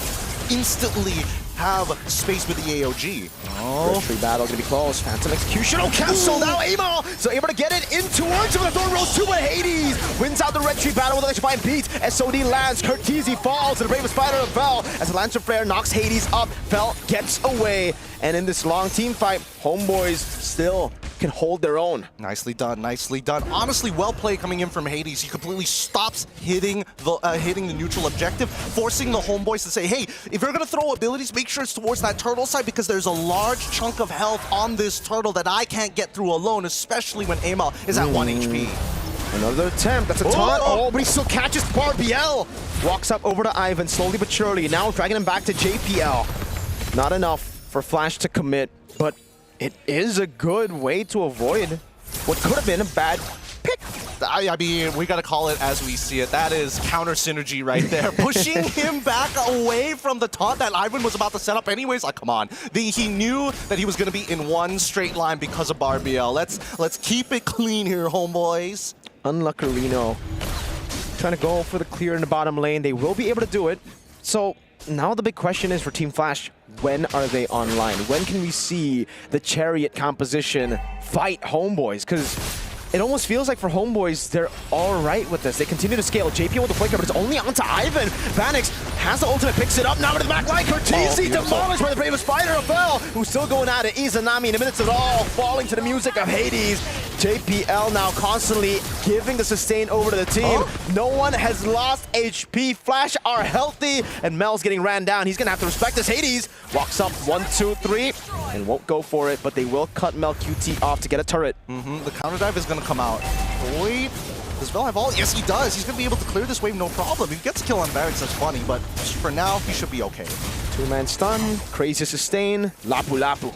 instantly have space with the AOG. Oh, tree battle gonna be close. Phantom execution. Oh, cancel now. Amal so able to get it in towards him with a thorn rose 2, but Hades wins out the red tree battle with an electrifying beat. SOD lands. Curtizi falls, and the bravest fighter of Vel as the Lancer Flare knocks Hades up. Vel gets away, and in this long team fight, Homeboys still can hold their own. Nicely done, nicely done. Honestly, well played coming in from Hades. He completely stops hitting the neutral objective, forcing the Homeboys to say, hey, if you're gonna throw abilities, make sure it's towards that turtle side because there's a large chunk of health on this turtle that I can't get through alone, especially when Amal is at 1 HP. Another attempt, that's a taunt. Oh, but he still catches Barbiel. Walks up over to Ivan, slowly but surely. Now dragging him back to JPL. Not enough for Flash to commit, but it is a good way to avoid what could have been a bad pick. I mean, we gotta call it as we see it. That is counter synergy right there. Pushing him back away from the taunt that Ivan was about to set up anyways. Like, come on. He knew that he was gonna be in one straight line because of Barbiel. Let's keep it clean here, homeboys. Unlucky Reno. Trying to go for the clear in the bottom lane. They will be able to do it. So now the big question is for Team Flash, when are they online? When can we see the Chariot composition fight Homeboys? Because it almost feels like for Homeboys, they're all right with this. They continue to scale. JP with the flicker, but it's only onto Ivan. Vanix has the ultimate, picks it up, now to the back line. Curtizi demolished by the bravest fighter of Vel, who's still going at it. Izanami in the midst of it all, falling to the music of Hades. JPL now constantly giving the sustain over to the team. No one has lost HP. Flash are healthy, and Mel's getting ran down. He's gonna have to respect this. Hades walks up 1, 2, 3, and won't go for it, but they will cut Mel QT off to get a turret. The counter dive is gonna come out. Wait, does Vel have all? Yes, he does. He's gonna be able to clear this wave no problem. If he gets a kill on Varix, that's funny, but for now, he should be okay. 2-man stun, crazy sustain, Lapu Lapu.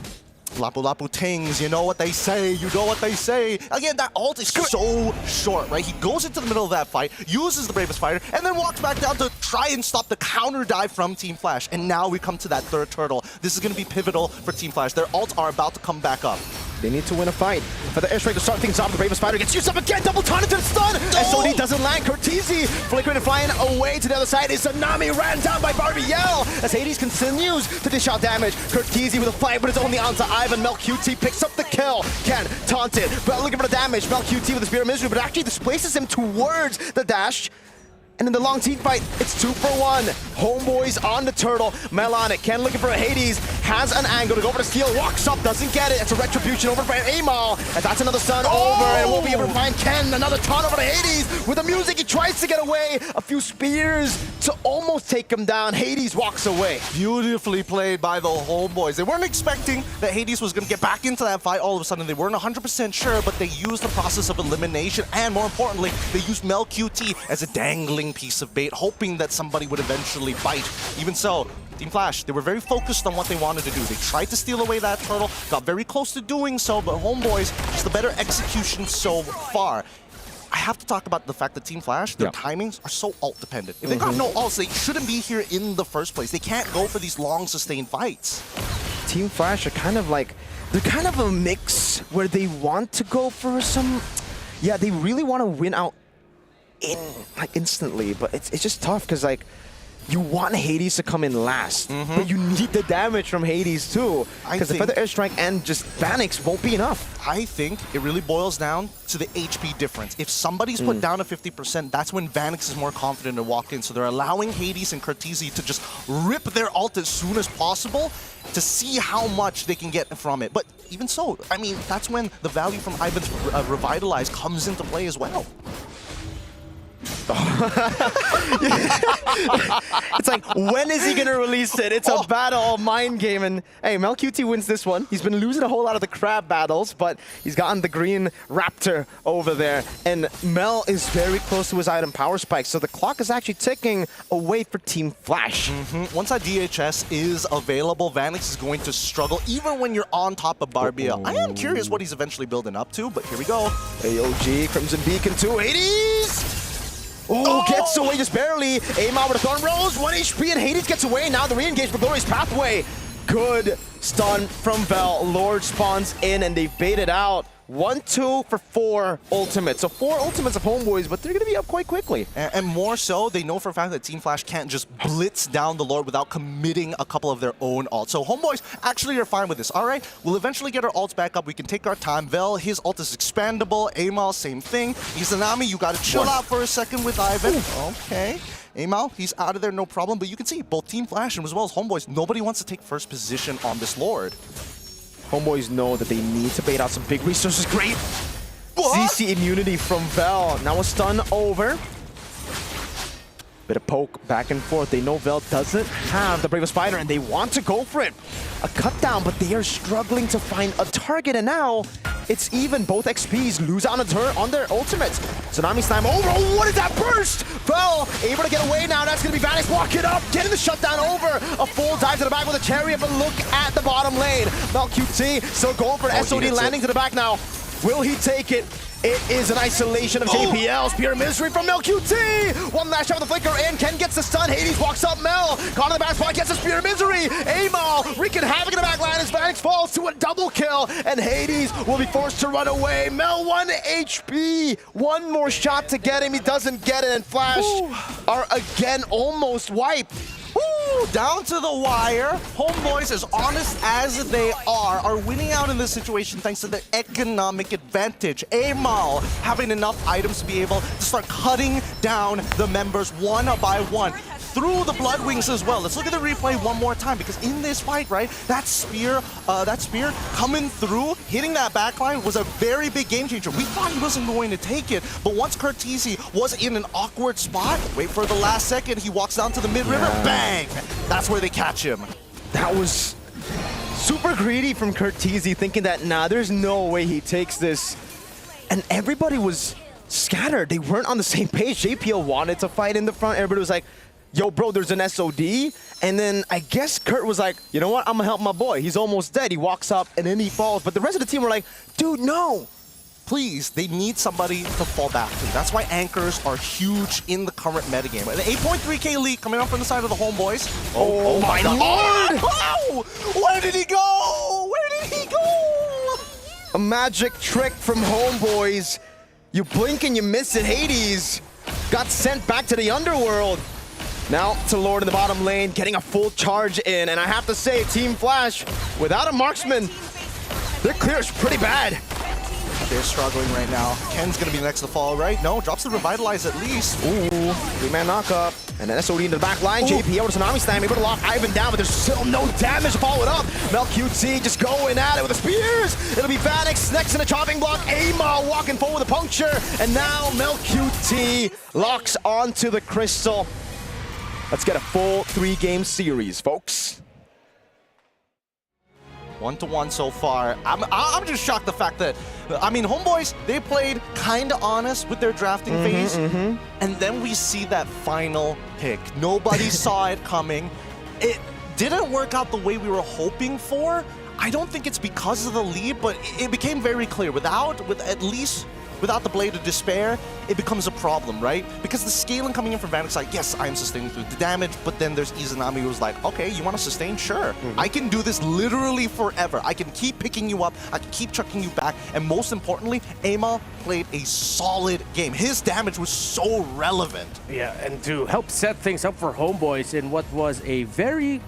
Lapu Lapu Tings, you know what they say, you know what they say. Again, that ult is so short, right? He goes into the middle of that fight, uses the bravest fighter, and then walks back down to try and stop the counter dive from Team Flash. And now we come to that third turtle. This is going to be pivotal for Team Flash. Their ults are about to come back up. They need to win a fight. For the airstrike to start things off, the bravest fighter gets used up again, double taunt into the stun! SOD doesn't land, Curtizi flickering and flying away to the other side. Izanami ran down by Barbiel as Hades continues to dish out damage. Curtizi with a fight, but it's only onto Ivan. Mel QT picks up the kill. Ken taunted, but looking for the damage. Mel QT with the Spear of Misery, but actually displaces him towards the dash. And in the long team fight, it's 2 for 1. Homeboys on the turtle. Mel on it. Ken looking for a Hades. Has an angle to go for the steal. Walks up, doesn't get it. It's a retribution over for Amal. And that's another stun over. And we'll be able to find Ken. Another taunt over to Hades. With the music, he tries to get away. A few spears to almost take him down. Hades walks away. Beautifully played by the Homeboys. They weren't expecting that Hades was going to get back into that fight. All of a sudden, they weren't 100% sure, but they used the process of elimination. And more importantly, they used Mel QT as a dangling piece of bait, hoping that somebody would eventually bite. Even so, Team Flash, they were very focused on what they wanted to do. They tried to steal away that turtle, got very close to doing so, but Homeboys, just the better execution so far. I have to talk about the fact that Team Flash, their timings are so ult dependent. If they got no ults, they shouldn't be here in the first place. They can't go for these long sustained fights. Team Flash are kind of like, they're kind of a mix where they want to go for some, yeah, they really want to win out instantly, but it's just tough because like you want Hades to come in last, but you need the damage from Hades too, because the Feather Airstrike and just Vanix won't be enough. I think it really boils down to the HP difference. If somebody's put down to 50%, that's when Vanix is more confident to walk in. So they're allowing Hades and Curtizi to just rip their ult as soon as possible to see how much they can get from it. But even so, I mean, that's when the value from Ivan's Revitalize comes into play as well. It's like, when is he gonna release it? It's a battle of mind game, and hey, Mel QT wins this one. He's been losing a whole lot of the crab battles, but he's gotten the green raptor over there, and Mel is very close to his item power spike, so the clock is actually ticking away for Team Flash. Once that DHS is available, Vanix is going to struggle, even when you're on top of Barbiel. I am curious what he's eventually building up to, but here we go. AOG, Crimson Beacon to Hades! Oh, gets away just barely. Amal with a Thorn Rose, 1 HP, and Hades gets away. Now the re-engage for Glorious Pathway. Good stun from Vel. Lord spawns in, and they bait it out. 1-2 for 4 ultimates. So 4 ultimates of Homeboys, but they're going to be up quite quickly. And more so, they know for a fact that Team Flash can't just blitz down the Lord without committing a couple of their own ults. So Homeboys actually are fine with this. All right, we'll eventually get our ults back up. We can take our time. Vel, his ult is expandable. Amal, same thing. Izanami, you got to chill out for a second with Ivan. Okay. Amal, he's out of there, no problem. But you can see both Team Flash and as well as Homeboys, nobody wants to take first position on this Lord. Homeboys know that they need to bait out some big resources. Great CC immunity from Vel. Now a stun over. Bit of poke back and forth. They know Vel doesn't have the Bravest Spider and they want to go for it. A cut down, but they are struggling to find a target. And now it's even. Both XPs lose out on their ultimates. Tsunami Slam over. Oh, what is that burst? Vel able to get away now. That's going to be Vanix. Walk it up. Getting the shutdown over. A full dive to the back with a chariot, but look at the bottom lane. MelQT still going for an SOD landing to the back now. Will he take it? It is an isolation of JPL. Spear of Misery from MelQT. One last shot with the flicker in. Ken gets the stun. Hades walks up Mel. Caught in the back spot, gets the Spear of Misery. Amal wreaking havoc in the back line as Vanix falls to a double kill. And Hades will be forced to run away. Mel 1 HP. One more shot to get him. He doesn't get it. And Flash are again almost wiped. Down to the wire. Homeboys, as honest as they are winning out in this situation thanks to their economic advantage. Amal having enough items to be able to start cutting down the members one by one. Through the Blood Wings as well. Let's look at the replay one more time because in this fight, right, that spear coming through, hitting that backline was a very big game changer. We thought he wasn't going to take it, but once Curtisi was in an awkward spot, wait for the last second, he walks down to the mid-river, bang! That's where they catch him. That was super greedy from Curtisi, thinking that, nah, there's no way he takes this. And everybody was scattered. They weren't on the same page. JPL wanted to fight in the front. Everybody was like, yo, bro, there's an SOD. And then I guess Kurt was like, you know what? I'm gonna help my boy. He's almost dead. He walks up and then he falls. But the rest of the team were like, dude, no. Please, they need somebody to fall back to. That's why anchors are huge in the current metagame. An 8.3k lead coming up from the side of the Homeboys. Oh my lord! Oh, where did he go? Where did he go? A magic trick from Homeboys. You blink and you miss it. Hades got sent back to the underworld. Now to Lord in the bottom lane, getting a full charge in. And I have to say, Team Flash, without a marksman, their clear is pretty bad. They're struggling right now. Ken's gonna be next to fall, right? No, drops the Revitalize at least. Ooh, 3-man knockup. And then SOD into the back line. JP over to Tsunami Slam, able to lock Ivan down, but there's still no damage to follow it up. MelQT just going at it with the spears. It'll be Vanix next in the chopping block. Amal walking forward with a puncture. And now MelQT locks onto the crystal. Let's get a full 3-game series, folks. 1-1 so far. I'm just shocked the fact that, I mean, Homeboys, they played kind of honest with their drafting phase, and then we see that final pick. Nobody saw it coming. It didn't work out the way we were hoping for. I don't think it's because of the lead, but it became very clear. Without the Blade of Despair, it becomes a problem, right? Because the scaling coming in from Vanix, like, yes, I am sustaining through the damage, but then there's Izanami who's like, okay, you want to sustain? Sure. I can do this literally forever. I can keep picking you up, I can keep chucking you back, and most importantly, Amal played a solid game. His damage was so relevant. Yeah, and to help set things up for Homeboys in what was a very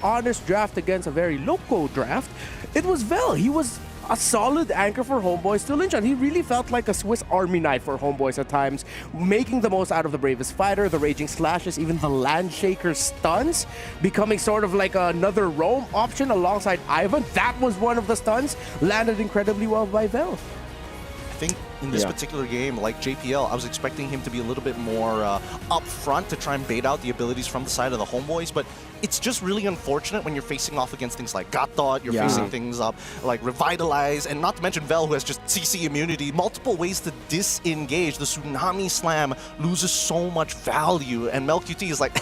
honest draft against a very loco draft, it was Vel. He was a solid anchor for Homeboys to lynch on. He really felt like a Swiss Army knife for Homeboys at times, making the most out of the Bravest Fighter, the Raging Slashes, even the Landshaker stuns, becoming sort of like another roam option alongside Ivan. That was one of the stuns, landed incredibly well by Vel. I think in this particular game, like JPL, I was expecting him to be a little bit more up front to try and bait out the abilities from the side of the Homeboys, but it's just really unfortunate when you're facing off against things like God Thought, you're facing things up like Revitalize, and not to mention Vel, who has just CC immunity, multiple ways to disengage. The Tsunami Slam loses so much value, and MelQT is like,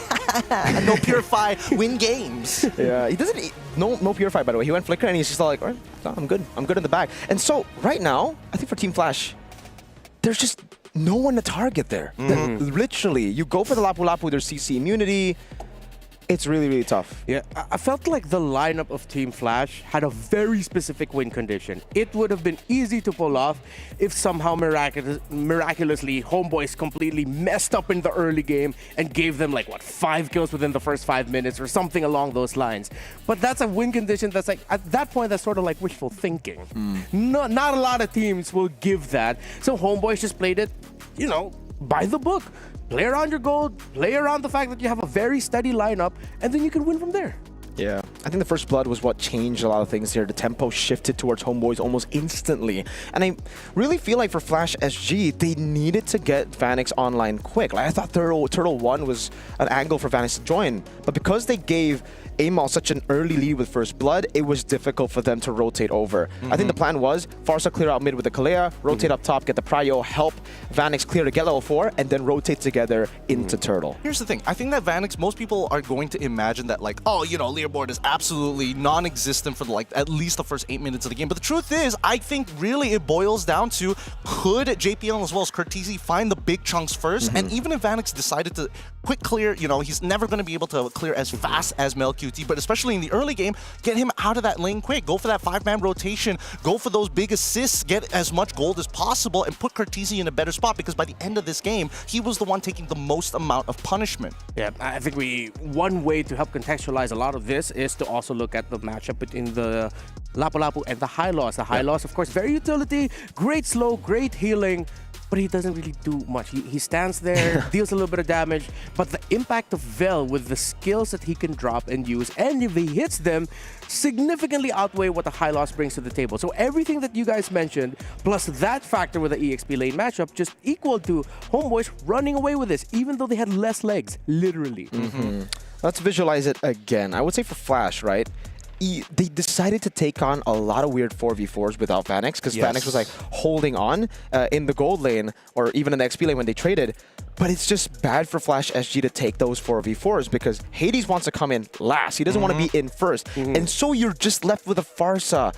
no Purify, win games. Yeah, he doesn't, no Purify, by the way. He went Flicker, and he's just like, all right, no, I'm good in the bag. And so, right now, I think for Team Flash, there's just no one to target there. Literally, you go for the Lapu Lapu, there's CC immunity. It's really, really tough. Yeah, I felt like the lineup of Team Flash had a very specific win condition. It would have been easy to pull off if somehow miraculously Homeboys completely messed up in the early game and gave them like, what, 5 kills within the first 5 minutes or something along those lines. But that's a win condition that's like, at that point, that's sort of like wishful thinking. Not a lot of teams will give that. So Homeboys just played it, you know, by the book. Play around your gold, play around the fact that you have a very steady lineup, and then you can win from there. Yeah, I think the first blood was what changed a lot of things here. The tempo shifted towards Homeboys almost instantly. And I really feel like for Flash SG, they needed to get Vanix online quick. Like I thought Turtle 1 was an angle for Vanix to join, but because they gave Amal such an early lead with first blood, it was difficult for them to rotate over. I think the plan was Farsa clear out mid with the Kalea, rotate up top, get the Prio, help Vanix clear to get level 4, and then rotate together into Turtle. Here's the thing. I think that Vanix, most people are going to imagine that like, oh, you know, leaderboard is absolutely non-existent for like at least the first 8 minutes of the game. But the truth is, I think really it boils down to, could JPL as well as Curtisi find the big chunks first? And even if Vanix decided to quick clear, you know, he's never going to be able to clear as fast as MelQT, but especially in the early game, get him out of that lane quick. Go for that 5-man rotation. Go for those big assists. Get as much gold as possible and put Curtisi in a better spot, because by the end of this game, he was the one taking the most amount of punishment. Yeah, I think one way to help contextualize a lot of this is to also look at the matchup between the Lapu-Lapu and the High Loss. The High Loss, of course, very utility, great slow, great healing, but he doesn't really do much. He stands there, deals a little bit of damage, but the impact of Vel with the skills that he can drop and use, and if he hits them, significantly outweigh what the High Loss brings to the table. So everything that you guys mentioned, plus that factor with the EXP lane matchup, just equal to Homeboys running away with this, even though they had less legs, literally. Let's visualize it again. I would say for Flash, right? They decided to take on a lot of weird 4v4s without Vanix, because Vanix was like holding on in the gold lane or even in the XP lane when they traded. But it's just bad for Flash SG to take those 4v4s because Hades wants to come in last. He doesn't want to be in first. And so you're just left with a Farsa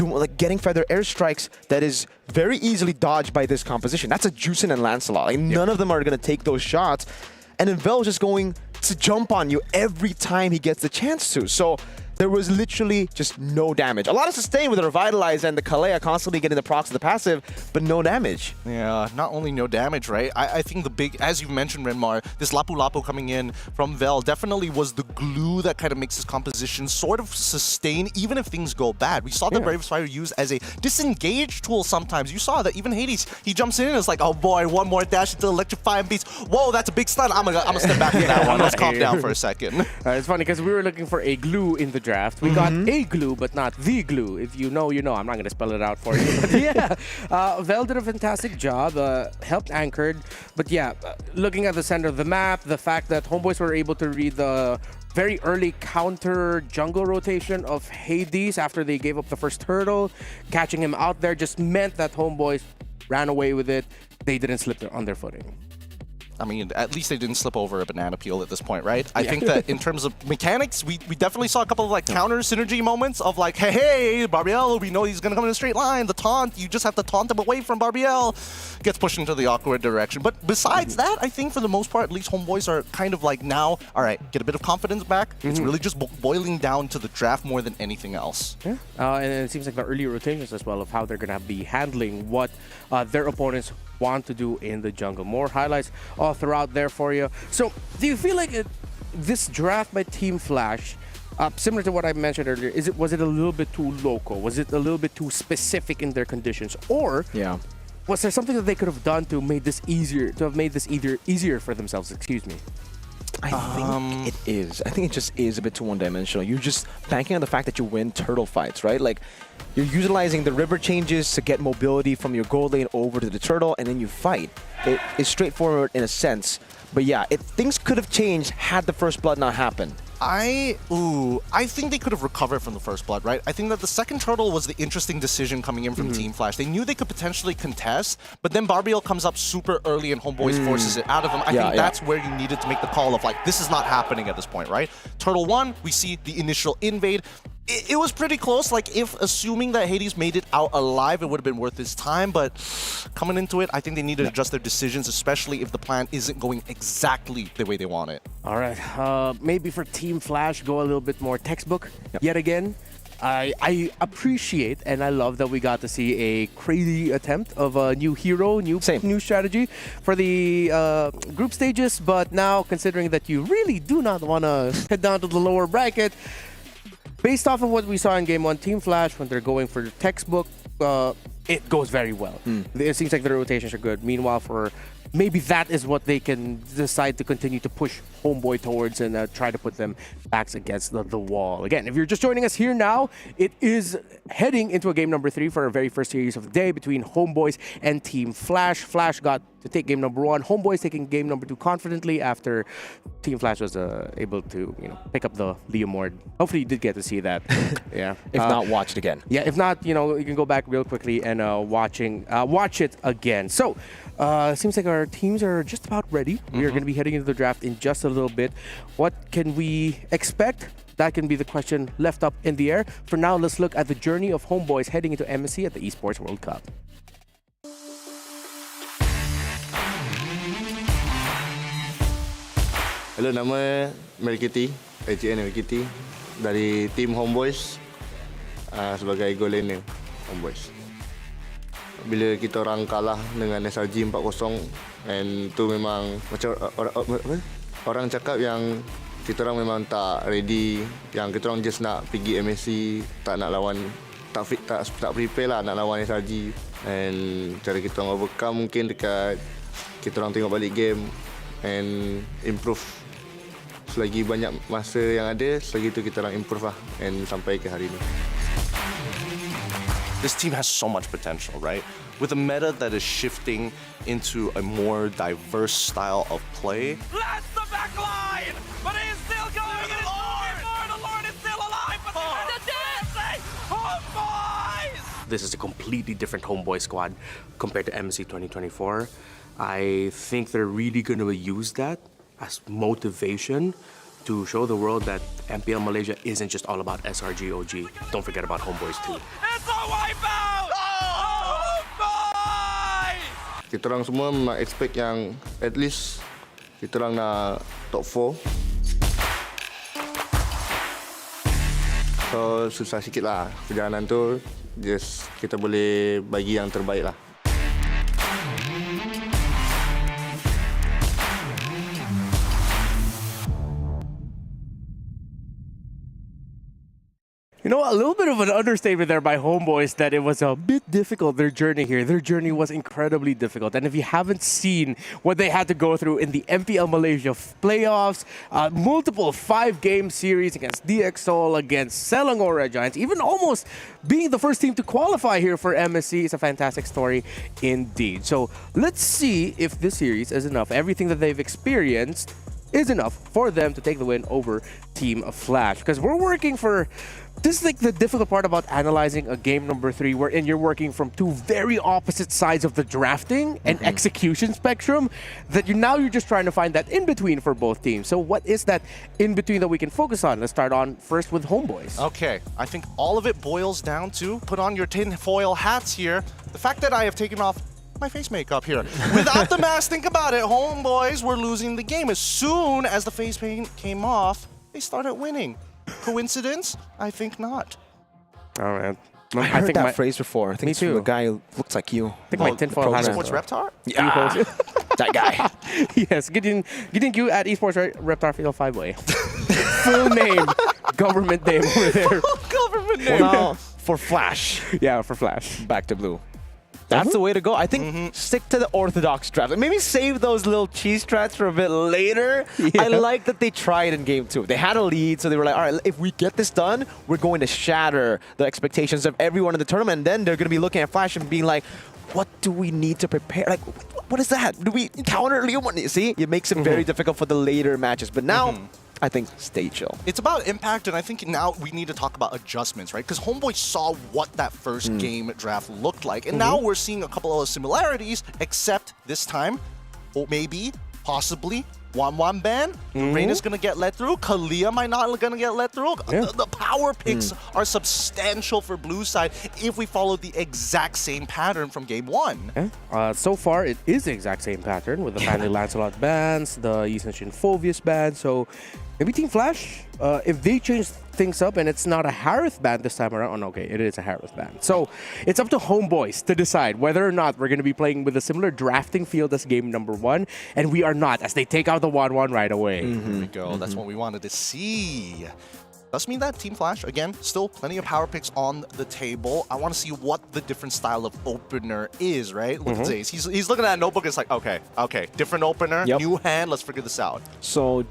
like getting feather airstrikes that is very easily dodged by this composition. That's a Juicin and Lancelot. Like, none of them are going to take those shots. And then Vel is just going to jump on you every time he gets the chance to. So there was literally just no damage. A lot of sustain with the Revitalize and the Kalea constantly getting the procs of the passive, but no damage. Yeah, not only no damage, right? I think the big, as you mentioned, Renmar, this Lapu-Lapu coming in from Vel definitely was the glue that kind of makes his composition sort of sustain, even if things go bad. We saw the Brave Fire used as a disengage tool sometimes. You saw that even Hades, he jumps in and it's like, oh boy, one more dash into Electrify and beats. Whoa, that's a big stun. I'm gonna step back from that one. Let's calm down for a second. It's funny because we were looking for a glue in the draft. We got a glue, but not the glue. If you know, you know. I'm not going to spell it out for you. But yeah, Vel did a fantastic job, helped Anchored. But yeah, looking at the center of the map, the fact that Homeboys were able to read the very early counter jungle rotation of Hades after they gave up the first turtle, catching him out there just meant that Homeboys ran away with it. They didn't slip on their footing. I mean, at least they didn't slip over a banana peel at this point, right? I think that in terms of mechanics, we definitely saw a couple of like counter synergy moments of like, hey, Barbiel, we know he's going to come in a straight line. The taunt, you just have to taunt him away from Barbiel. Gets pushed into the awkward direction. But besides that, I think for the most part, at least Homeboys are kind of like now, all right, get a bit of confidence back. It's really just boiling down to the draft more than anything else. Yeah. And it seems like the early rotations as well of how they're going to be handling what their opponents want to do in the jungle. More highlights all throughout there for you. So do you feel like this draft by Team Flash, similar to what I mentioned earlier, was it a little bit too local? Was it a little bit too specific in their conditions? Or was there something that they could have done to make this easier, easier for themselves? Excuse me. I think it is. I think it just is a bit too one-dimensional. You're just banking on the fact that you win turtle fights, right? Like, you're utilizing the river changes to get mobility from your gold lane over to the turtle, and then you fight. It is straightforward in a sense. But yeah, things could have changed had the first blood not happened. I think they could have recovered from the first blood, right? I think that the second turtle was the interesting decision coming in from Team Flash. They knew they could potentially contest, but then Barbiel comes up super early and Homeboys forces it out of them. I think that's where you needed to make the call of like, this is not happening at this point, right? Turtle 1, we see the initial invade. It was pretty close. Like, if assuming that Hades made it out alive, it would have been worth his time. But coming into it, I think they need to adjust their decisions, especially if the plan isn't going exactly the way they want it. All right. Maybe for Team Flash, go a little bit more textbook yet again. I appreciate and I love that we got to see a crazy attempt of a new hero, new strategy for the group stages. But now, considering that you really do not want to head down to the lower bracket, based off of what we saw in Game 1, Team Flash, when they're going for the textbook, it goes very well. It seems like the rotations are good. Meanwhile, for maybe that is what they can decide to continue to push Homeboy towards and try to put them backs against the wall. Again, if you're just joining us here now, it is heading into a game number 3 for our very first series of the day between Homeboys and Team Flash. Flash got to take game number 1. Homeboys taking game number 2 confidently after Team Flash was able to, pick up the Leomord. Hopefully you did get to see that. Yeah. If not, watch it again. Yeah, if not, you can go back real quickly and watch it again. So, seems like our teams are just about ready. We are going to be heading into the draft in just a little bit. What can we expect? That can be the question left up in the air. For now, let's look at the journey of Homeboys heading into MSC at the Esports World Cup. Hello, nama Melkiti, ACN Melkiti dari tim Homeboys sebagai goal laner Homeboys. Bila kita orang kalah dengan SRG 4-0 and tu memang macam orang cakap yang kita orang memang tak ready, yang kita orang just nak pergi MSC, tak nak lawan, tak prepare lah nak lawan SRG, and cara kita orang overcome mungkin dekat kita orang tengok balik game and improve. Selagi banyak masa yang ada, selagi itu kita orang improve lah and sampai ke hari ini. This team has so much potential, right? With a meta that is shifting into a more diverse style of play. That's the back line! But he's still going! The Lord is still alive! But the dancing! Homeboys! This is a completely different Homeboy squad compared to MSC 2024. I think they're really going to use that as motivation to show the world that MPL Malaysia isn't just all about SRG OG. Don't forget about Homeboys too. It's a wipeout! Homeboys! Kita orang semua memang expect yang at least kita orang nak top 4. So susah sikit lah perjalanan tu. Just kita boleh bagi yang terbaik lah. A little bit of an understatement there by Homeboys that it was a bit difficult, their journey here. Their journey was incredibly difficult. And if you haven't seen what they had to go through in the MPL Malaysia playoffs, multiple 5-game series against DXOL, against Selangor Red Giants, even almost being the first team to qualify here for MSC is a fantastic story indeed. So let's see if this series is enough. Everything that they've experienced is enough for them to take the win over Team Flash. Because we're working for... This is like the difficult part about analyzing a game number 3, wherein you're working from two very opposite sides of the drafting and execution spectrum, that you're just trying to find that in-between for both teams. So what is that in-between that we can focus on? Let's start on first with Homeboys. Okay, I think all of it boils down to, put on your tinfoil hats here, the fact that I have taken off my face makeup here. Without the mask, think about it, Homeboys were losing the game. As soon as the face paint came off, they started winning. Coincidence? I think not. All right. I heard that phrase before. I think it's from a guy who looks like you. I think my tinfoil hat. Esports Reptar? Yeah, that guy. Yes, getting you at Esports Reptar Fatal 5-way. Full name, government name over there. Government name. Well, now, for Flash. Yeah, for Flash. Back to blue. That's the way to go. I think stick to the orthodox draft. Maybe save those little cheese strats for a bit later. Yeah. I like that they tried in game 2. They had a lead, so they were like, all right, if we get this done, we're going to shatter the expectations of everyone in the tournament. And then they're going to be looking at Flash and being like, what do we need to prepare? Like, what is that? Do we counter Leomord? See, it makes it very difficult for the later matches. But now, I think stay chill. It's about impact, and I think now we need to talk about adjustments, right? Because Homeboy saw what that first game draft looked like, and now we're seeing a couple of similarities, except this time, or maybe, possibly, 1-1 ban. Reyna's going to get let through. Kalia might not going to get let through. The power picks are substantial for blue side if we follow the exact same pattern from game 1. So far, it is the exact same pattern with the Family Lancelot bans, the Yushin Phovius ban. So maybe Team Flash, if they change things up and it's not a Harith ban this time around, okay, it is a Harith ban. So it's up to Homeboys to decide whether or not we're going to be playing with a similar drafting field as game number 1, and we are not, as they take out the 1-1 right away. There we go. That's what we wanted to see. Does mean that Team Flash, again, still plenty of power picks on the table. I want to see what the different style of opener is, right? Look at Zaze. He's looking at a notebook. It's like, okay, different opener, new hand. Let's figure this out. So,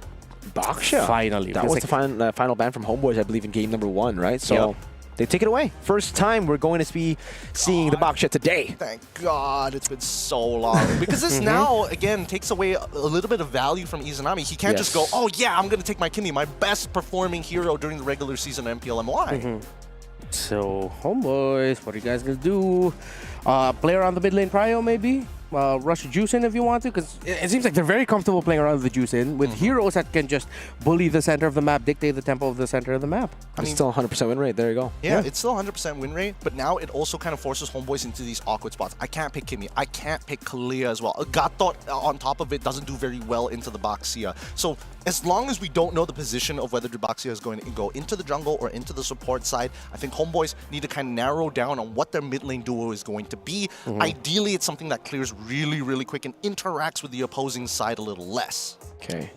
Baksha. Finally. That was the final ban from Homeboys, I believe, in game number 1, right? So they take it away. First time we're going to be seeing the Baksha today. Thank God it's been so long. Because this now, again, takes away a little bit of value from Izanami. He can't just go, oh yeah, I'm going to take my Kimmy, my best performing hero during the regular season of MPLMY. So, Homeboys, what are you guys going to do? Play around the mid lane prio, maybe? Rush Juice in if you want to, because it seems like they're very comfortable playing around the Juice in with heroes that can just bully the center of the map, dictate the tempo of the center of the map. I mean, still 100% win rate. There you go. Yeah, it's still 100% win rate, but now it also kind of forces Homeboys into these awkward spots. I can't pick Kimmy. I can't pick Kalia as well. Gatot on top of it doesn't do very well into the Baxia. So as long as we don't know the position of whether the Baxia is going to go into the jungle or into the support side, I think Homeboys need to kind of narrow down on what their mid lane duo is going to be. Ideally, it's something that clears really, really quick and interacts with the opposing side a little less. Okay.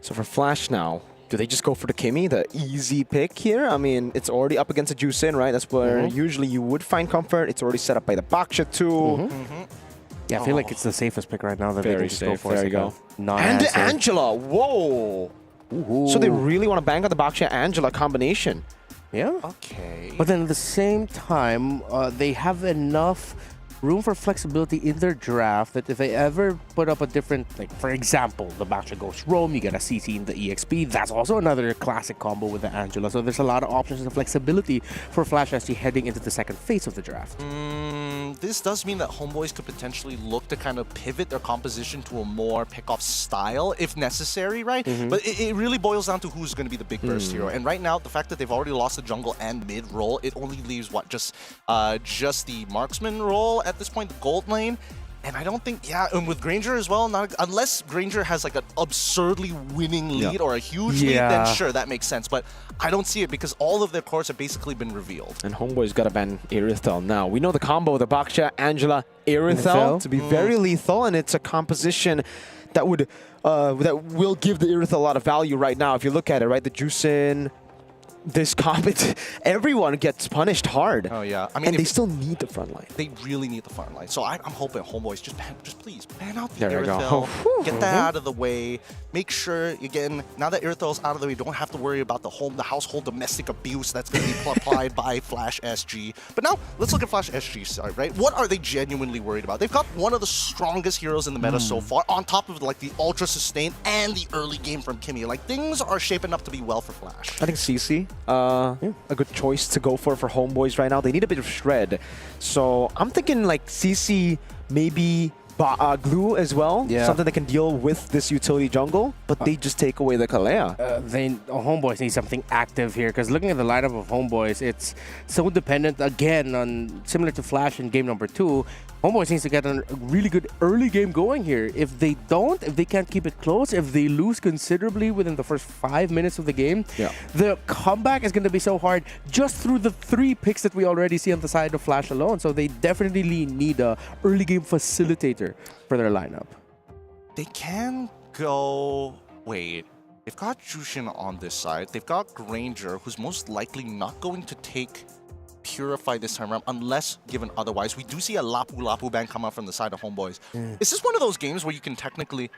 So for Flash now, do they just go for the Kimmy, the easy pick here? I mean, it's already up against a Juice in, right? That's where usually you would find comfort. It's already set up by the Baksha too. Yeah, I feel like it's the safest pick right now that they can just go for. There you go. And the Angela, whoa! So they really want to bang on the Baksha-Angela combination. Yeah. Okay. But then at the same time, they have enough room for flexibility in their draft that if they ever put up a different, like for example, the Baksha goes roam, you get a CC in the EXP. That's also another classic combo with the Angela. So there's a lot of options and flexibility for Flash SG heading into the second phase of the draft. This does mean that Homeboys could potentially look to kind of pivot their composition to a more pick-off style if necessary, right? But it really boils down to who's going to be the big burst hero. And right now, the fact that they've already lost the jungle and mid role, it only leaves what, just the marksman role at this point, the gold lane. And I don't think, and with Granger as well, unless Granger has like an absurdly winning lead or a huge lead, then sure, that makes sense. But I don't see it because all of their cores have basically been revealed. And Homeboy's got to ban Irithel now. We know the combo, the Baksha, Angela, Irithel, to be very lethal, and it's a composition that would that will give the Irithel a lot of value right now. If you look at it, right, the Juicin, this combat, everyone gets punished hard. Oh yeah, I mean, and they still need the front line. They really need the front line. So I'm hoping Homeboys just please ban out the There we go. Irithel. Get that out of the way. Make sure again, now that Irithel's out of the way, don't have to worry about the household domestic abuse that's going to be applied by Flash SG. But now let's look at Flash SG's side, right? What are they genuinely worried about? They've got one of the strongest heroes in the meta so far, on top of like the ultra sustain and the early game from Kimmy. Like things are shaping up to be well for Flash. I think CC. A good choice to go for Homeboys right now. They need a bit of shred. So I'm thinking like CC, maybe glue as well. Something that can deal with this utility jungle, but they just take away the Kalea. Homeboys need something active here because looking at the lineup of Homeboys, it's so dependent again on, similar to Flash in game number 2, Homeboys needs to get a really good early game going here. If they don't, if they can't keep it close, if they lose considerably within the first 5 minutes of the game, the comeback is going to be so hard just through the 3 picks that we already see on the side of Flash alone. So they definitely need a early game facilitator for their lineup. They can go... Wait. They've got Jushin on this side. They've got Granger, who's most likely not going to take Purify this time around unless given otherwise. We do see a Lapu ban come out from the side of Homeboys. Is this one of those games where you can technically...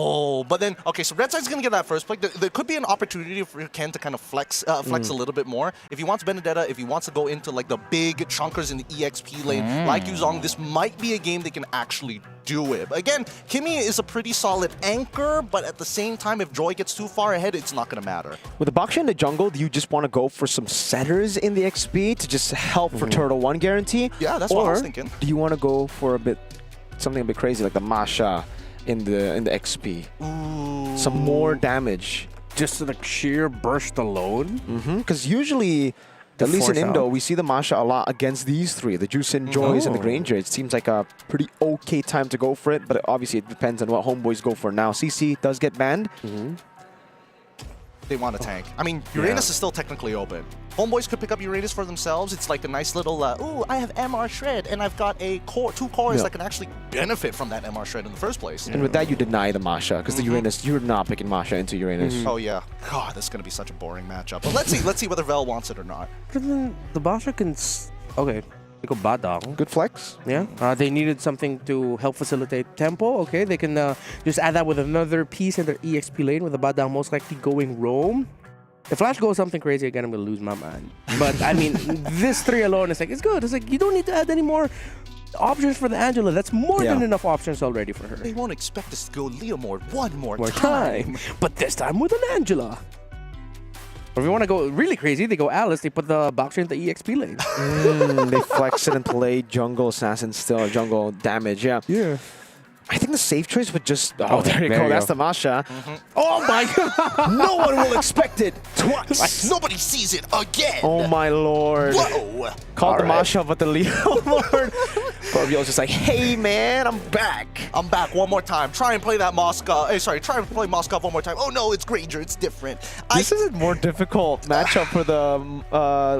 Oh, but then, okay, so Red Side's going to get that first pick. There could be an opportunity for Ken to kind of flex a little bit more. If he wants Benedetta, if he wants to go into like the big chunkers in the EXP lane, like Yuzong, this might be a game they can actually do it. Again, Kimmy is a pretty solid anchor, but at the same time, if Joy gets too far ahead, it's not going to matter. With the Baksha in the jungle, do you just want to go for some setters in the XP to just help for Turtle 1 guarantee? Yeah, that's what I was thinking. Do you want to go for something a bit crazy like the Masha in the XP. Some more damage. Just the sheer burst alone? Because usually, at least in Indo, we see the Masha a lot against these three, the Juicin, Joys, and the Granger. It seems like a pretty okay time to go for it, but obviously it depends on what Homeboys go for now. CC does get banned. They want a tank. I mean, Uranus is still technically open. Homeboys could pick up Uranus for themselves. It's like a nice little, ooh, I have MR Shred, and I've got a core, 2 cores that can actually benefit from that MR Shred in the first place. And with that, you deny the Masha, because the Uranus, you're not picking Masha into Uranus. Oh, yeah. God, this is going to be such a boring matchup. But let's see whether Vel wants it or not. But then the Masha can... Okay. They go Badang. Good flex. Yeah. They needed something to help facilitate tempo. Okay, they can just add that with another piece in their EXP lane with the Badang most likely going roam. If Flash goes something crazy again, I'm going to lose my mind. But, I mean, this 3 alone is like, it's good. It's like, you don't need to add any more options for the Angela. That's more than enough options already for her. They won't expect us to go Leomord one more time. But this time with an Angela. Or if you want to go really crazy, they go Alice. They put the boxer in the EXP lane. They flex it and play jungle assassin still, jungle damage. Yeah. I think the safe choice would just... Oh, there you go. That's the Masha. Oh, my God. No one will expect it twice. Nobody sees it again. Oh, my Lord. Whoa. Called the Masha, but the Leomord. Corvio's just like, hey, man, I'm back. I'm back one more time. Try and play that Moskov. Try and play Moskov one more time. Oh, no, it's Granger. It's different. This is a more difficult matchup for the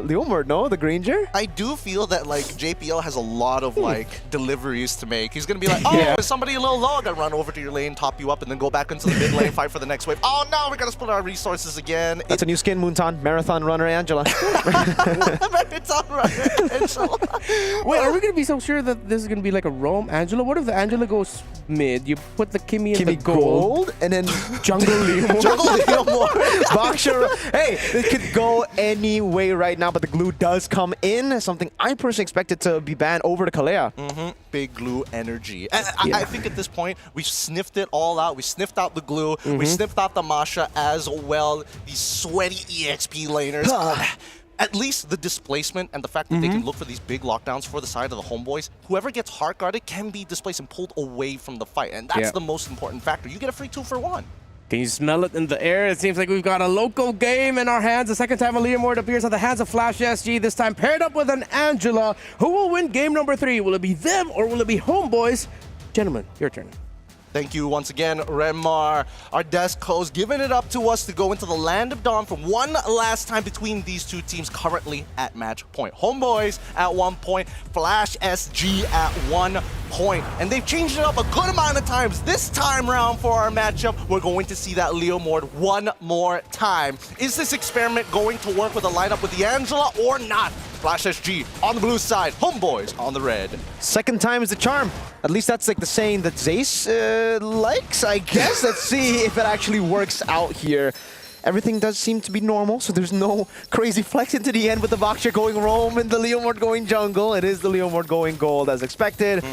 Leomord, no? The Granger? I do feel that, like, JPL has a lot of, like, deliveries to make. He's going to be like, oh, is somebody a little low? I'm going to run over to your lane, top you up, and then go back into the mid lane, fight for the next wave. Oh, no, we got to split our resources again. That's a new skin, Moonton. Marathon runner Angela. Marathon runner Angela. Wait, are we going to be so sure that this is going to be like a roam Angela? What if the Angela goes mid? You put the Kimmy in the gold, and then jungle Leomord. Jungle Leomord. Boxer. Hey, it could go any way right now, but the glue does come in. Something I personally expected to be banned over to Kalea. Big glue energy. And I think at this point, we've sniffed it all out. We sniffed out the glue. We sniffed out the Masha as well. These sweaty EXP laners. At least the displacement and the fact that they can look for these big lockdowns for the side of the Homeboys. Whoever gets hard guarded can be displaced and pulled away from the fight. And that's the most important factor. You get a free 2-for-1. Can you smell it in the air? It seems like we've got a local game in our hands. The second time a Leomord appears at the hands of Flash SG, this time paired up with an Angela. Who will win game number 3? Will it be them or will it be Homeboys? Gentlemen, your turn. Thank you once again, Renmar. Our desk host giving it up to us to go into the Land of Dawn for one last time between these two teams currently at match point. Homeboys at 1 point, Flash SG at 1 point. And they've changed it up a good amount of times. This time round for our matchup, we're going to see that Leomord one more time. Is this experiment going to work with a lineup with the Angela or not? Flash SG on the blue side, Homeboys on the red. Second time is the charm. At least that's like the saying that Zace likes, I guess. Let's see if it actually works out here. Everything does seem to be normal, so there's no crazy flex into the end with the Boxer going roam and the Leomord going jungle. It is the Leomord going gold as expected.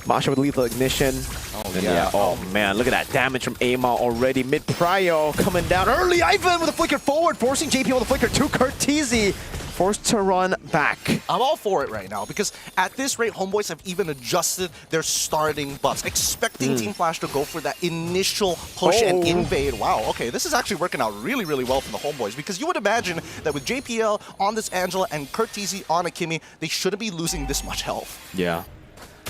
Masha with lethal ignition. Oh man, look at that damage from Ama already. Mid-prio coming down early. Ivan with a flicker forward, forcing JP with a flicker to Curtizi. Forced to run back. I'm all for it right now because at this rate, Homeboys have even adjusted their starting buffs, expecting Team Flash to go for that initial push and invade. Wow, okay, this is actually working out really, really well for the Homeboys because you would imagine that with JPL on this Angela and Curtizi on a Kimmy, they shouldn't be losing this much health. Yeah.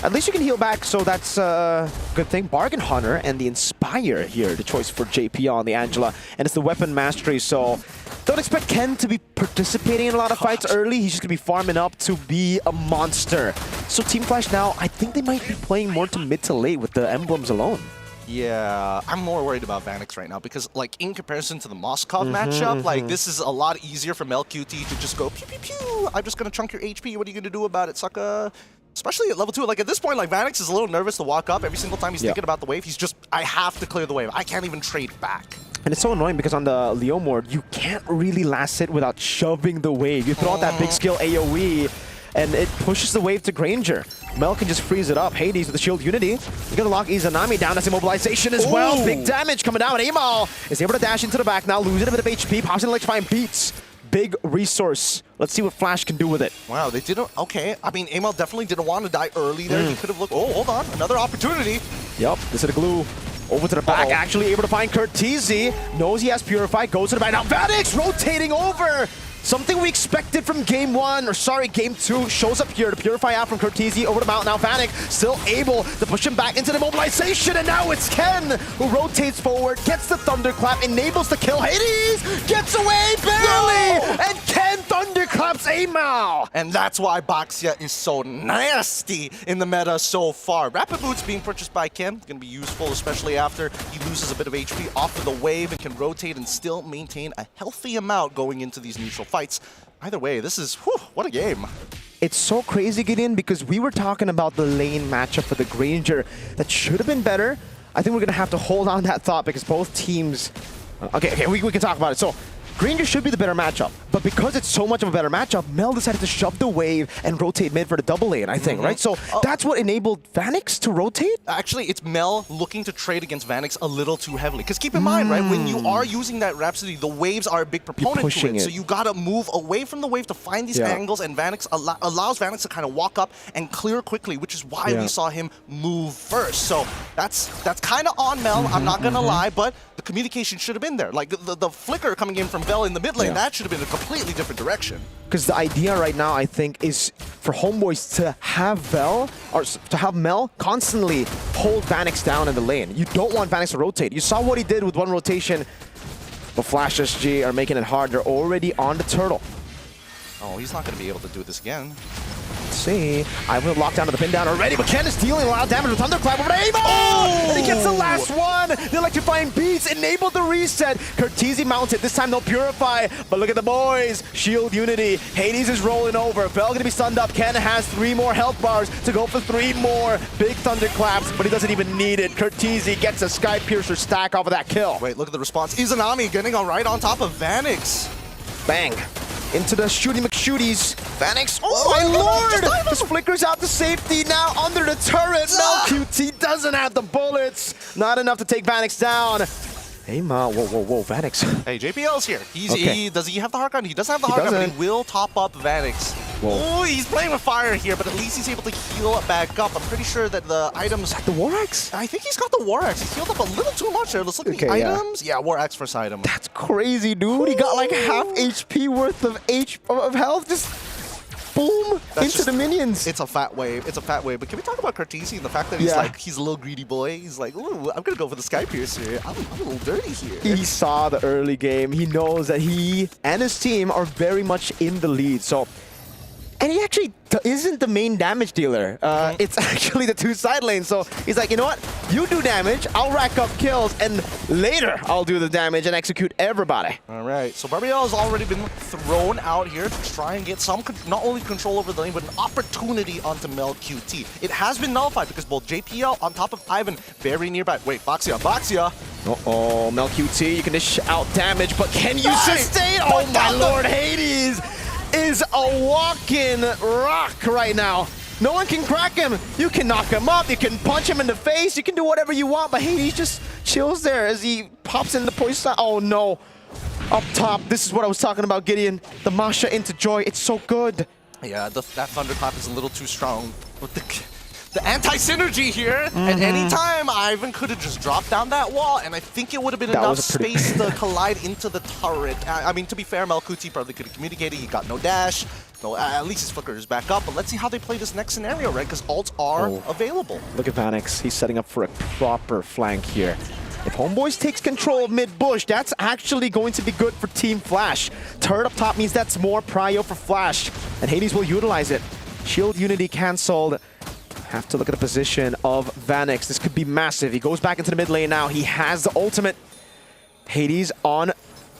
At least you can heal back, so that's a good thing. Bargain Hunter and the Inspire here, the choice for JP on the Angela. And it's the Weapon Mastery, so don't expect Ken to be participating in a lot of fights early. He's just going to be farming up to be a monster. So Team Flash now, I think they might be playing more to mid to late with the emblems alone. Yeah, I'm more worried about Vanix right now because, like, in comparison to the Moskov matchup, like, this is a lot easier for MelQT to just go pew, pew, pew. I'm just going to chunk your HP. What are you going to do about it, sucker? Especially at level 2. Like, at this point, like, Vanix is a little nervous to walk up. Every single time he's thinking about the wave, he's just, I have to clear the wave. I can't even trade back. And it's so annoying because on the Leomord, you can't really last hit without shoving the wave. You throw out that big skill AoE, and it pushes the wave to Granger. Mel can just freeze it up. Hades with the shield unity. He's gonna lock Izanami down. That's immobilization as well. Big damage coming down. Amal is able to dash into the back now, losing a bit of HP. Pops in electrifying beats. Big resource. Let's see what Flash can do with it. Wow, they didn't... Okay, I mean, Amal definitely didn't want to die early there. He could have looked... Oh, hold on. Another opportunity. Yup, this is the glue. Over to the back, actually able to find Curtisi. Knows he has Purify, goes to the back. Now Vanix rotating over! Something we expected from game 1, or sorry, game 2, shows up here to Purify out from Curtisi over the mountain. Now Vanek still able to push him back into the mobilization, and now it's Ken who rotates forward, gets the Thunderclap, enables the kill. Hades gets away barely, and Ken Thunderclaps Amal. And that's why Baxia is so nasty in the meta so far. Rapid Boots being purchased by Ken, going to be useful, especially after he loses a bit of HP off of the wave and can rotate and still maintain a healthy amount going into these neutral fights. Either way, this is, whew, what a game. It's so crazy, Gideon, because we were talking about the lane matchup for the Granger that should have been better. I think we're going to have to hold on that thought because both teams... Okay, we can talk about it. So, Granger should be the better matchup, but because it's so much of a better matchup, Mel decided to shove the wave and rotate mid for the double lane, I think, right? So that's what enabled Vanix to rotate? Actually, it's Mel looking to trade against Vanix a little too heavily. Because keep in mind, right, when you are using that Rhapsody, the waves are a big proponent to it. So you gotta move away from the wave to find these angles, and Vanix allows Vanix to kind of walk up and clear quickly, which is why we saw him move first. So that's kind of on Mel, I'm not gonna lie, but the communication should have been there. Like the flicker coming in from Vel in the mid lane, that should have been a completely different direction. Because the idea right now, I think, is for Homeboys to have Vel, or to have Mel constantly hold Vanix down in the lane. You don't want Vanix to rotate. You saw what he did with one rotation, but Flash SG are making it hard. They're already on the turtle. Oh, he's not going to be able to do this again. Let's see. I will lock down to the pin down already, but Ken is dealing a lot of damage with Thunderclap over to Amo! Oh! And he gets the last one! The electrifying beats enabled the reset. Curtisi mounted, this time they'll Purify, but look at the boys. Shield Unity. Hades is rolling over. Bell gonna be stunned up. Ken has 3 more health bars to go for 3 more big Thunderclaps, but he doesn't even need it. Curtisi gets a Sky Piercer stack off of that kill. Wait, look at the response. Izanami getting right on top of Vanix. Bang. Into the Shooty McShooties. Vanix, oh my lord! Just flickers out to safety now under the turret. Mel QT doesn't have the bullets. Not enough to take Vanix down. Hey, Ma, whoa, Vanix. Hey, JPL's here. Does he have the hard gun? He doesn't have the hard gun, but he will top up Vanix. Oh, he's playing with fire here, but at least he's able to heal back up. I'm pretty sure that the items... The War Axe? I think he's got the War Axe. He's healed up a little too much there. Let's look at the items. Yeah, War Axe first item. That's crazy, dude. He got like half HP worth of health. Just boom into the minions. It's a fat wave. It's a fat wave. But can we talk about Curtisi and the fact that he's a little greedy boy? He's like, ooh, I'm gonna go for the Sky Piercer. I'm a little dirty here. He saw the early game. He knows that he and his team are very much in the lead. So, and he actually isn't the main damage dealer. It's actually the 2 side lanes. So he's like, you know what? You do damage, I'll rack up kills, and later I'll do the damage and execute everybody. All right, so Barbiel has already been thrown out here to try and get some, not only control over the lane, but an opportunity onto Mel QT. It has been nullified because both JPL on top of Ivan very nearby. Wait, Baxia. Uh-oh, Mel QT, you can dish out damage, but can you sustain? Oh my lord, Hades is a walking rock right now. No one can crack him. You can knock him up, you can punch him in the face, you can do whatever you want, but Hades just chills there as he pops in the poison. Oh no. Up top, this is what I was talking about, Gideon. The Masha into Joy, it's so good. Yeah, that Thunderclap is a little too strong. But the anti-synergy here, at any time, Ivan could have just dropped down that wall, and I think it would have been enough space to collide into the turret. I mean, to be fair, Melkuti probably could have communicated. He got no dash. No, at least his flicker is back up, but let's see how they play this next scenario, right? Because ults are available. Look at Vanix. He's setting up for a proper flank here. If Homeboys takes control of mid-bush, that's actually going to be good for Team Flash. Turret up top means that's more prio for Flash, and Hades will utilize it. Shield Unity cancelled. Have to look at the position of Vanix. This could be massive. He goes back into the mid lane now. He has the ultimate. Hades on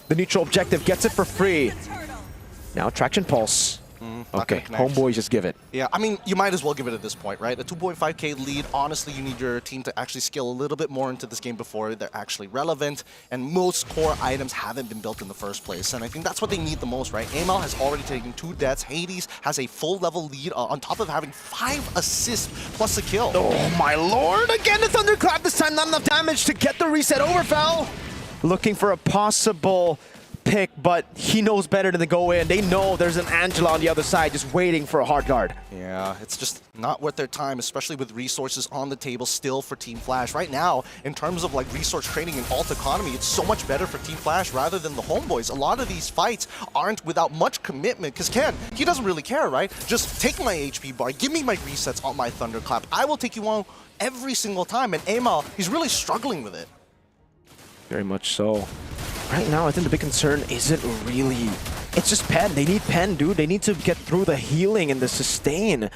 the neutral objective, gets it for free. Now Traction Pulse. Okay, Homeboys just give it. Yeah, I mean, you might as well give it at this point, right? A 2.5k lead, honestly, you need your team to actually scale a little bit more into this game before they're actually relevant, and most core items haven't been built in the first place, and I think that's what they need the most, right? Amal has already taken 2 deaths. Hades has a full level lead on top of having 5 assists plus a kill. Oh my lord, again the Thunderclap, this time not enough damage to get the reset over, Fel. Looking for a possible pick, but he knows better than to go in. They know there's an Angela on the other side just waiting for a hard guard. Yeah, it's just not worth their time, especially with resources on the table still for Team Flash. Right now, in terms of like resource trading and alt economy, it's so much better for Team Flash rather than the Homeboys. A lot of these fights aren't without much commitment, because Ken, he doesn't really care, right? Just take my HP bar, give me my resets on my Thunderclap. I will take you on every single time, and Amal, he's really struggling with it. Very much so. Right now, I think the big concern isn't really... It's just Pen. They need Pen, dude. They need to get through the healing and the sustain.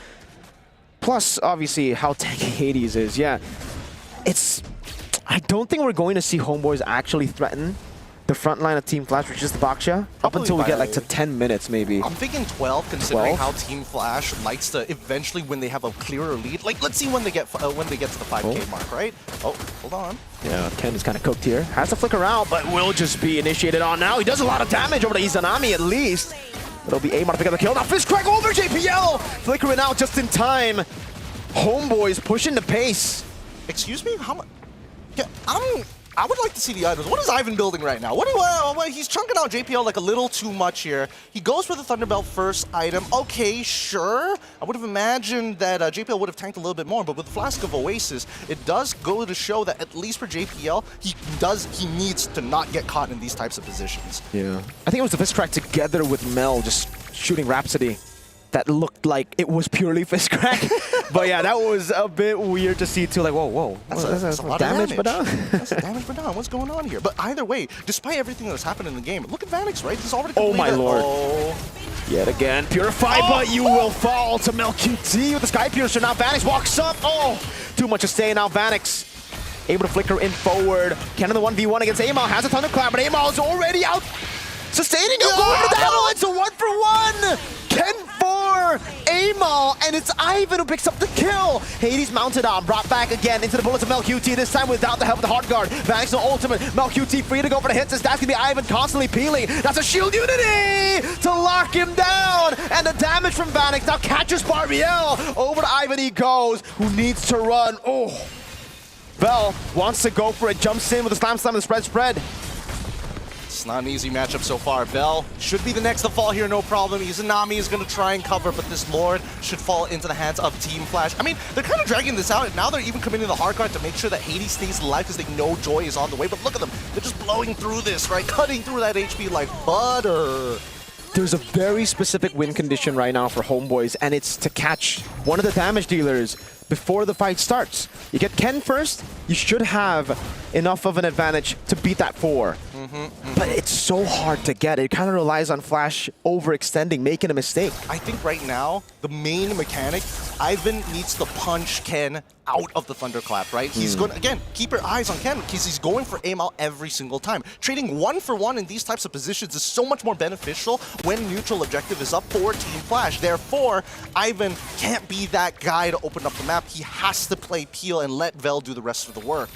Plus, obviously, how tanky Hades is. Yeah, it's... I don't think we're going to see Homeboys actually threaten the front line of Team Flash, which is the Baksha, up until we get like to 10 minutes, maybe. I'm thinking 12, considering how Team Flash likes to eventually, when they have a clearer lead. Like, let's see when they get to the 5K mark, right? Oh, hold on. Yeah, Ken is kind of cooked here. Has to flicker out, but will just be initiated on now. He does a lot of damage over to Izanami, at least. It'll be Amar to pick up the kill. Now Fist Crack over JPL! Flickering out just in time. Homeboys pushing the pace. Excuse me? How much? Yeah, I would like to see the items. What is Ivan building right now? He's chunking out JPL like a little too much here. He goes for the Thunderbelt first item. Okay, sure. I would have imagined that JPL would have tanked a little bit more, but with the Flask of Oasis, it does go to show that at least for JPL, he needs to not get caught in these types of positions. Yeah. I think it was the Fist Crack together with Mel just shooting Rhapsody that looked like it was purely Fist Crack. But yeah, that was a bit weird to see too. Like, whoa. That's a lot of damage. That's damage per down. What's going on here? But either way, despite everything that's happened in the game, look at Vanix, right? He's already Oh my lord. Oh. Yet again, Purify, but you will fall to Mel QT with the Sky Piercer. Now Vanix walks up. Oh, too much to stay now. Vanix able to flicker in forward. Ken in the 1v1 against Amal. Has a Thunderclap, but Amal is already out. Sustaining him, going for the battle. It's a 1-for-1. Ken for Amal, and it's Ivan who picks up the kill. Hades mounted on, brought back again into the bullets of Mel QT, this time without the help of the hard guard. Vanix no ultimate. Mel QT free to go for the hits. That's gonna be Ivan constantly peeling. That's a shield unity to lock him down. And the damage from Vanix now catches Barbiel. Over to Ivan he goes, who needs to run. Oh, Bell wants to go for it. Jumps in with a slam and the spread. It's not an easy matchup so far. Bell should be the next to fall here, no problem. Izanami is going to try and cover, but this Lord should fall into the hands of Team Flash. I mean, they're kind of dragging this out, and now they're even committing the hard guard to make sure that Hades stays alive because they know Joy is on the way. But look at them. They're just blowing through this, right? Cutting through that HP like butter. There's a very specific win condition right now for Homeboys, and it's to catch one of the damage dealers before the fight starts. You get Ken first, you should have enough of an advantage to beat that 4. But it's so hard to get. It kind of relies on Flash overextending, making a mistake. I think right now, the main mechanic, Ivan needs to punch Ken out of the Thunderclap, right? He's going to, again, keep your eyes on Ken because he's going for Amal every single time. Trading 1-for-1 in these types of positions is so much more beneficial when neutral objective is up for Team Flash. Therefore, Ivan can't be that guy to open up the map. He has to play Peel and let Vel do the rest of the work.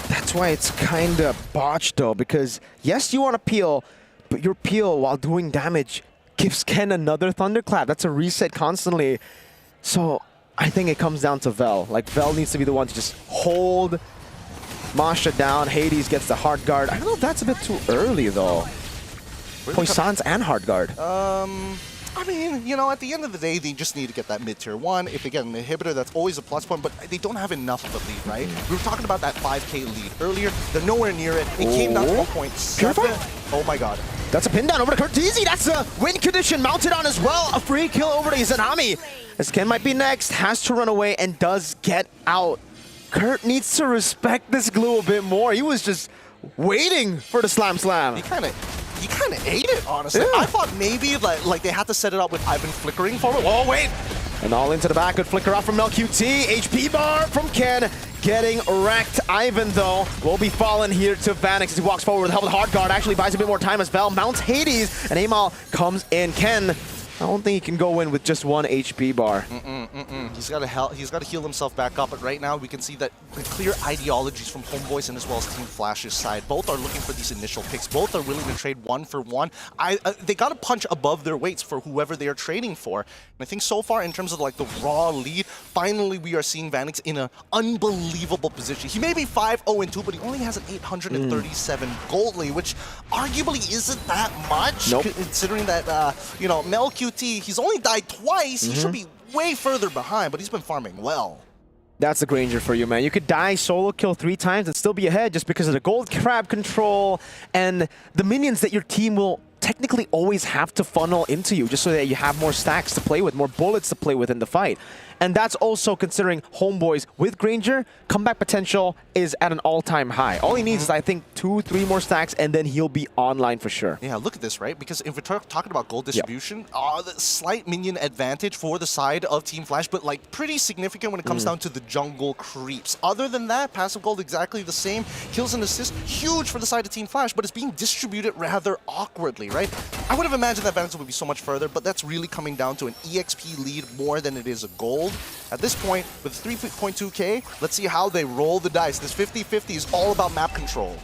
That's why it's kind of botched though, because yes, you want to peel, but your peel while doing damage gives Ken another Thunderclap. That's a reset constantly. So I think it comes down to Vel. Like, Vel needs to be the one to just hold Masha down. Hades gets the hard guard. I don't know if that's a bit too early though. Poissons and hard guard. I mean, you know, at the end of the day, they just need to get that mid-tier 1. If they get an inhibitor, that's always a plus point, but they don't have enough of a lead, right? We were talking about that 5K lead earlier. They're nowhere near it. It came down to 1.7. Oh my god. That's a pin down over to Kurtizi. That's a win condition mounted on as well. A free kill over to Izanami. As Ken might be next, has to run away and does get out. Kurt needs to respect this glue a bit more. He was just waiting for the slam. He kind of ate it, honestly. Yeah. I thought maybe like they had to set it up with Ivan flickering forward. Oh, wait. And all into the back, good flicker off from LQT. HP bar from Ken, getting wrecked. Ivan, though, will be falling here to Vanix as he walks forward with the help of the hard guard. Actually buys a bit more time as Vel mounts Hades, and Amal comes in. Ken I don't think he can go in with just 1 HP bar. He's got to heal himself back up. But right now, we can see that the clear ideologies from Homeboys and as well as Team Flash's side. Both are looking for these initial picks. Both are willing to trade 1 for 1. They got to punch above their weights for whoever they are trading for. And I think so far, in terms of like the raw lead, finally we are seeing Vanix in an unbelievable position. He may be 5-0-2, but he only has an 837 gold lead, which arguably isn't that much, considering that you know, Mel QT, he's only died twice. He should be way further behind, but he's been farming well. That's the Granger for you, man. You could die solo kill 3 times and still be ahead just because of the gold crab control and the minions that your team will technically always have to funnel into you just so that you have more stacks to play with, more bullets to play with in the fight. And that's also considering Homeboys with Granger, comeback potential is at an all-time high. All he needs is, I think, 2-3 more stacks, and then he'll be online for sure. Yeah, look at this, right? Because if we're talking about gold distribution, the slight minion advantage for the side of Team Flash, but like pretty significant when it comes down to the jungle creeps. Other than that, passive gold exactly the same. Kills and assists, huge for the side of Team Flash, but it's being distributed rather awkwardly, right? I would have imagined that Vanix would be so much further, but that's really coming down to an EXP lead more than it is a gold. At this point, with 3.2k, let's see how they roll the dice. This 50-50 is all about map control.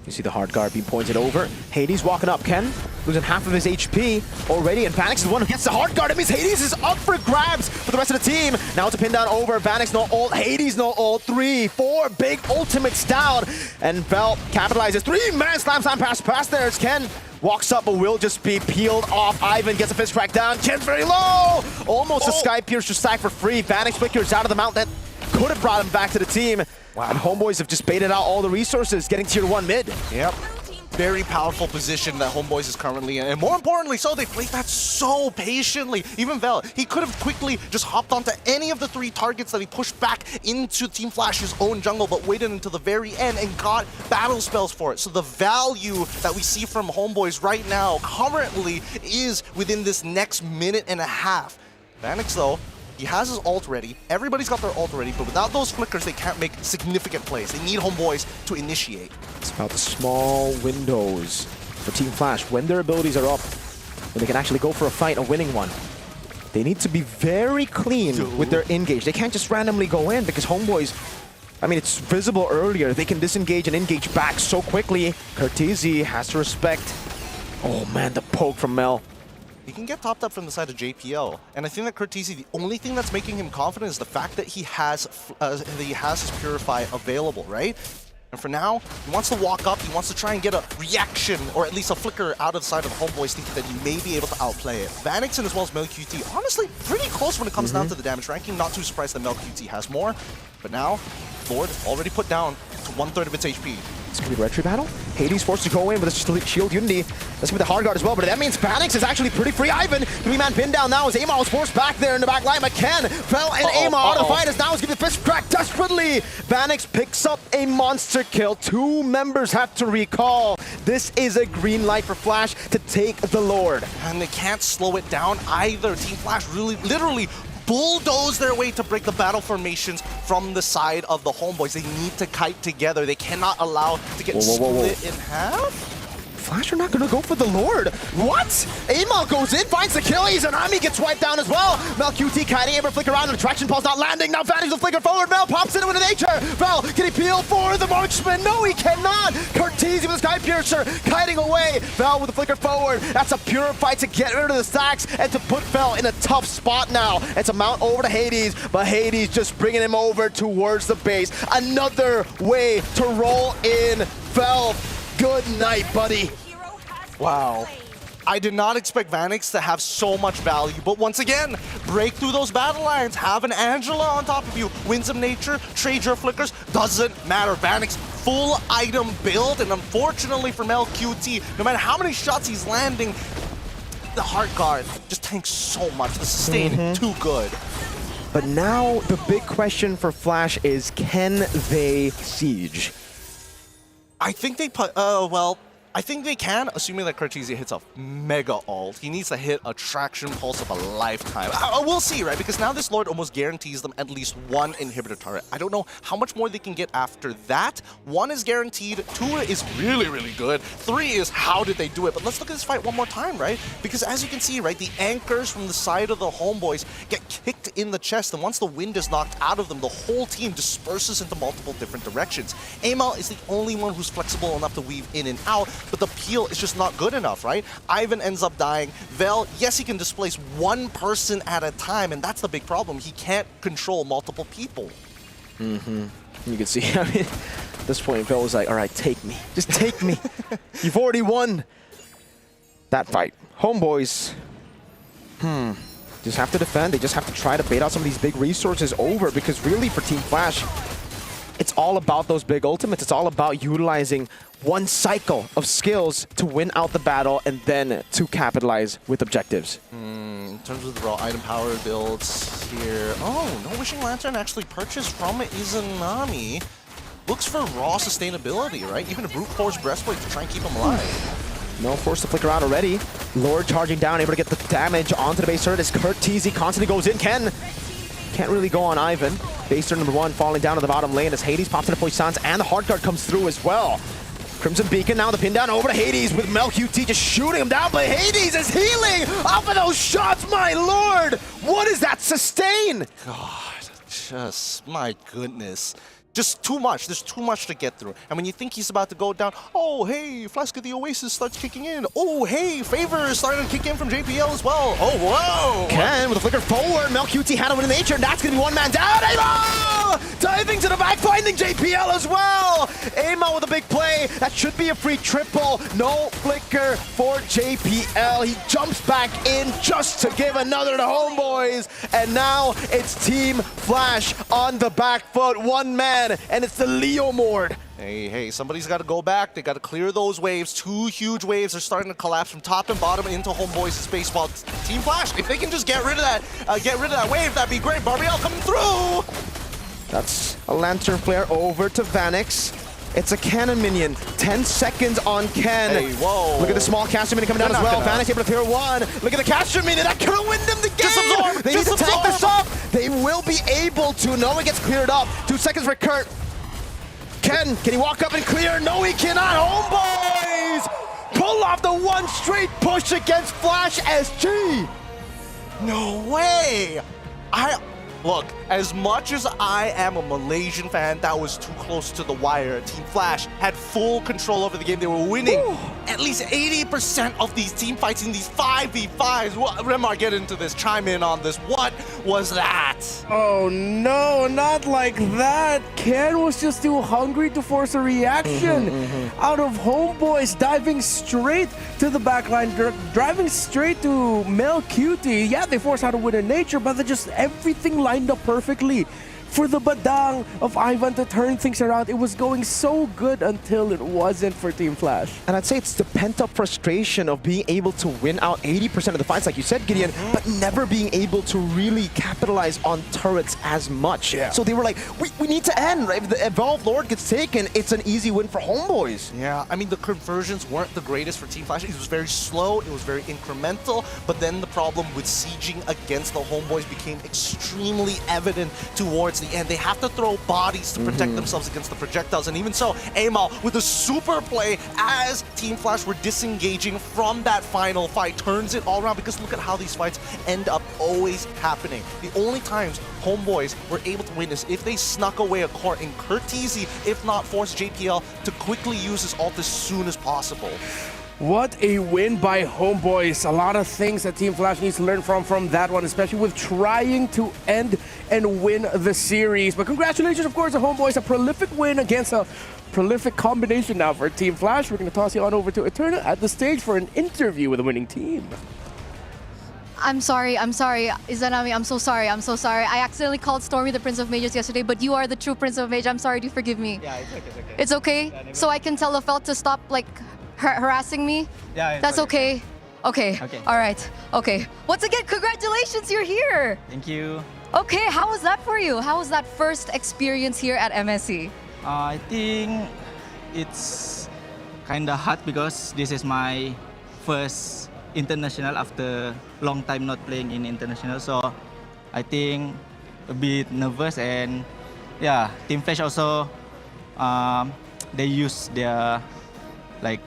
You see the hard guard being pointed over. Hades walking up. Ken losing half of his HP already, and Vanix is the one who gets the hard guard. It means Hades is up for grabs for the rest of the team. Now it's a pin down over. Vanix no ult. Hades no ult. 3, 4 big ultimates down. And Vel capitalizes. 3-man slam past there. It's Ken. Walks up, but will just be peeled off. Ivan gets a fist crack down. Ken's very low. Almost a Sky Piercer stack for free. Vanix flickers out of the mount. That could have brought him back to the team. Wow. And Homeboys have just baited out all the resources, getting tier 1 mid. Yep. Very powerful position that Homeboys is currently in. And more importantly, so they played that so patiently. Even Vel, he could have quickly just hopped onto any of the 3 targets that he pushed back into Team Flash's own jungle, but waited until the very end and got battle spells for it. So the value that we see from Homeboys right now currently is within this next minute and a half. Vanix, though, he has his ult ready. Everybody's got their ult ready, but without those flickers, they can't make significant plays. They need Homeboys to initiate. It's about the small windows for Team Flash. When their abilities are up, when they can actually go for a fight, a winning one, they need to be very clean with their engage. They can't just randomly go in because Homeboys, I mean, it's visible earlier. They can disengage and engage back so quickly. Curtizi has to respect. Oh man, the poke from Mel. He can get topped up from the side of JPL, and I think that Curtizi, the only thing that's making him confident is the fact that he has his Purify available, right? And for now, he wants to walk up, he wants to try and get a reaction, or at least a flicker out of the side of the Homeboys, thinking that he may be able to outplay it. Vanix and as well as MelQT, honestly, pretty close when it comes down to the damage ranking. Not too surprised that MelQT has more, but now, Lord already put down to 1/3 of its HP. It's going to be a retry battle. Hades forced to go in with a shield unity. That's going to be the hard guard as well, but that means Vanix is actually pretty free. Ivan, 3-man pin down now as Amon was forced back there in the back line. McCann fell and Amon out of the fight as now is giving the fist crack desperately. Vanix picks up a monster kill. 2 members have to recall. This is a green light for Flash to take the Lord. And they can't slow it down either. Team Flash really, literally bulldoze their way to break the battle formations from the side of the Homeboys. They need to kite together. They cannot allow to get split in half. Flash are not going to go for the Lord. What? Amon goes in, finds the kill. Izanami gets wiped down as well. Mel QT kiting, able to flicker around. The traction pulse not landing. Now Vanix will flicker forward. Mel pops into nature. Vel, can he peel for the marksman? No, he cannot. Curtizi with a Sky Piercer kiting away. Vel with the flicker forward. That's a Purify to get rid of the stacks and to put Vel in a tough spot now. It's a mount over to Hades, but Hades just bringing him over towards the base. Another way to roll in. Vel, good night, buddy. Wow. I did not expect Vanix to have so much value, but once again, break through those battle lines, have an Angela on top of you, win some nature, trade your flickers, doesn't matter. Vanix, full item build, and unfortunately for Mel QT, no matter how many shots he's landing, the heart guard just tanks so much. The sustain, too good. But now the big question for Flash is, can they siege? I think they put, well, I think they can, assuming that Cortese hits a mega ult. He needs to hit a traction pulse of a lifetime. We'll see, right? Because now this Lord almost guarantees them at least one inhibitor turret. I don't know how much more they can get after that. 1 is guaranteed, 2 is really, really good. 3 is how did they do it? But let's look at this fight one more time, right? Because as you can see, right, the anchors from the side of the homeboys get kicked in the chest, and once the wind is knocked out of them, the whole team disperses into multiple different directions. Amal is the only one who's flexible enough to weave in and out, but the peel is just not good enough, right? Ivan ends up dying. Vel, yes, he can displace one person at a time, and that's the big problem. He can't control multiple people. You can see, I mean, at this point, Vel was like, all right, take me. Just take me. You've already won that fight. Homeboys, just have to defend. They just have to try to bait out some of these big resources over, because really for Team Flash, it's all about those big ultimates. It's all about utilizing one cycle of skills to win out the battle and then to capitalize with objectives. In terms of the raw item power builds here, oh, no Wishing Lantern actually purchased from Izanami. Looks for raw sustainability, right? Even a brute force breastplate to try and keep him alive. No force to flicker out already. Lord charging down, able to get the damage onto the base turret as Cortese constantly goes in. Can't really go on Ivan. Base turret number 1 falling down to the bottom lane as Hades pops into Poissons, and the hard guard comes through as well. Crimson Beacon now the pin down over to Hades with MelQT just shooting him down, but Hades is healing off of those shots, my lord! What is that sustain? God, just, my goodness. Just too much. There's too much to get through. And when you think he's about to go down, oh, hey, Flask of the Oasis starts kicking in. Oh, hey, Favor is starting to kick in from JPL as well. Oh, whoa! Ken with a flicker forward. MelQT had him in nature, and that's going to be one man down. Amal! Diving to the back, finding JPL as well. Amal with a big play. That should be a free triple. No flicker for JPL. He jumps back in just to give another to homeboys. And now it's Team Flash on the back foot. One man. And it's the Leo Mord. Hey, somebody's got to go back. They got to clear those waves. 2 huge waves are starting to collapse from top and bottom into homeboys' space. While Team Flash, if they can just get rid of that wave, that'd be great. Barbiel coming through. That's a Lantern Flare over to Vanix. It's a cannon minion. 10 seconds on Ken. Hey, whoa. Look at the small caster minion coming down as well. Vanix able to clear 1. Look at the caster minion. That could have win them the game. They need to tank this up. They will be able to. No one gets cleared up. 2 seconds for Kurt. Ken, can he walk up and clear? No, he cannot. Homeboys pull off the 1 straight push against Flash SG. No way. Look, as much as I am a Malaysian fan, that was too close to the wire. Team Flash had full control over the game. They were winning at least 80% of these team fights in these 5v5s. Remar, get into this. Chime in on this. What was that? Oh no, not like that. Ken was just too hungry to force a reaction. Out of homeboys, diving straight to the backline, driving straight to MelQT. Yeah, they forced how to win in nature, but they just everything lined up perfectly for the badang of Ivan to turn things around. It was going so good until it wasn't for Team Flash. And I'd say it's the pent-up frustration of being able to win out 80% of the fights, like you said, Gideon, but never being able to really capitalize on turrets as much. So they were like, we need to end, right? If the Evolved Lord gets taken, it's an easy win for homeboys. Yeah, I mean, the conversions weren't the greatest for Team Flash. It was very slow, it was very incremental, but then the problem with sieging against the homeboys became extremely evident towards the end. They have to throw bodies to protect themselves against the projectiles, and even so, Amal with a super play as Team Flash were disengaging from that final fight turns it all around, because look at how these fights end up always happening. The only times homeboys were able to win is if they snuck away a core, and Cortese, if not, forced JPL to quickly use his ult as soon as possible. What a win by homeboys. A lot of things that Team Flash needs to learn from that one, especially with trying to end and win the series. But congratulations, of course, to homeboys. A prolific win against a prolific combination now for Team Flash. We're going to toss you on over to Eterna at the stage for an interview with the winning team. I'm sorry, Izanami, I'm so sorry. I accidentally called Stormy the Prince of Mages yesterday, but you are the true Prince of Mage. I'm sorry, do forgive me. Yeah, it's okay. It's okay? Yeah, so I can tell Lafelt to stop, like, harassing me? Yeah, that's okay. Okay. All right. Okay. Once again, congratulations, you're here. Thank you. Okay, how was that for you? How was that first experience here at MSC? I think it's kind of hard because this is my first international after long time not playing in international. So I think a bit nervous, and yeah, Team Flash also they use their like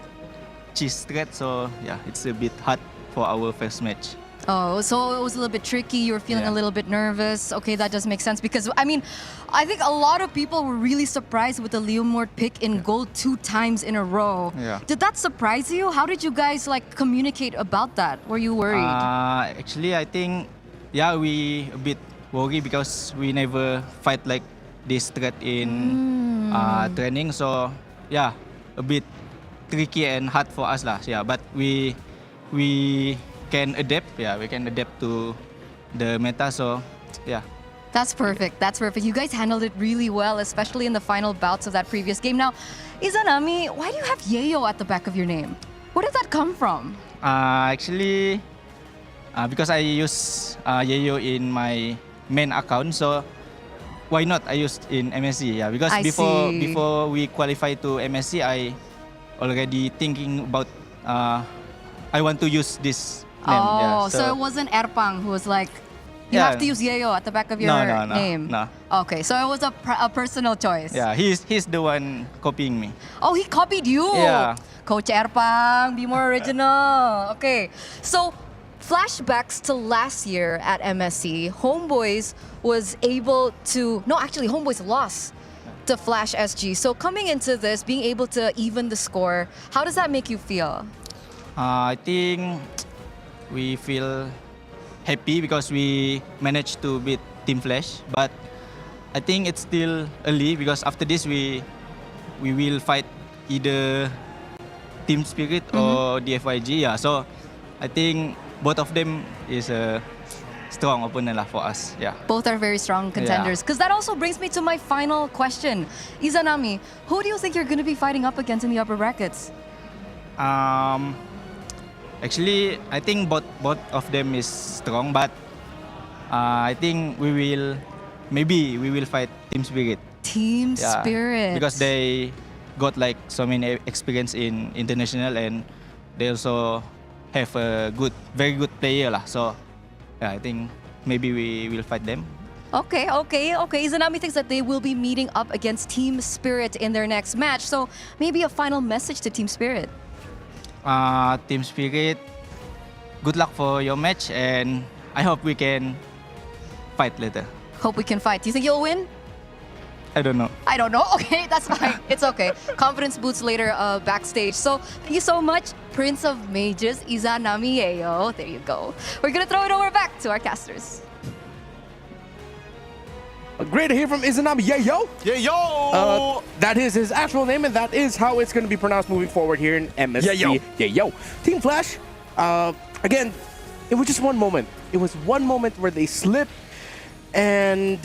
cheese threat. So yeah, it's a bit hard for our first match. Oh, so it was a little bit tricky. You were feeling a little bit nervous. Okay, that does make sense because, I mean, I think a lot of people were really surprised with the Leomord pick in gold 2 times in a row. Yeah. Did that surprise you? How did you guys like communicate about that? Were you worried? Actually, I think, yeah, we a bit worried because we never fight like this threat in training. So, yeah, a bit tricky and hard for us lah. Yeah, but we can adapt. Yeah, we can adapt to the meta. So, yeah. That's perfect. That's perfect. You guys handled it really well, especially in the final bouts of that previous game. Now, Izanami, why do you have Yayo at the back of your name? Where did that come from? Actually, because I use Yayo in my main account, so why not I used in MSC? Yeah, because before we qualify to MSC, I already thinking about I want to use this name. Oh, yeah, so it wasn't Erpang who was like, you have to use Yayo at the back of your name? No. Okay, so it was a personal choice. Yeah, he's the one copying me. Oh, he copied you? Yeah. Coach Erpang, be more original. Okay, so flashbacks to last year at MSC, Homeboys was able to, no, actually Homeboys lost to Flash SG. So coming into this, being able to even the score, how does that make you feel? I think we feel happy because we managed to beat Team Flash, but I think it's still early because after this we will fight either Team Spirit or DFYG. Yeah, so I think both of them is a strong opponent for us. Yeah. Both are very strong contenders. Because that also brings me to my final question. Izanami, who do you think you're going to be fighting up against in the upper brackets? Actually, I think both of them is strong, but I think we will fight Team Spirit. Team Spirit. Because they got like so many experience in international, and they also have a very good player lah. So yeah, I think maybe we will fight them. Okay. Izanami thinks that they will be meeting up against Team Spirit in their next match. So maybe a final message to Team Spirit. Team Spirit, good luck for your match, and I hope we can fight later. Hope we can fight. Do you think you'll win? I don't know. I don't know. Okay, that's fine. It's okay. Confidence boosts later backstage. So thank you so much, Prince of Mages, Izanami Yayo. There you go. We're going to throw it over back to our casters. Great to hear from Izanami Yayo. Yayo! That is his actual name, and that is how it's going to be pronounced moving forward here in MSC. Yayo. Team Flash, again, it was just one moment. It was one moment where they slipped, and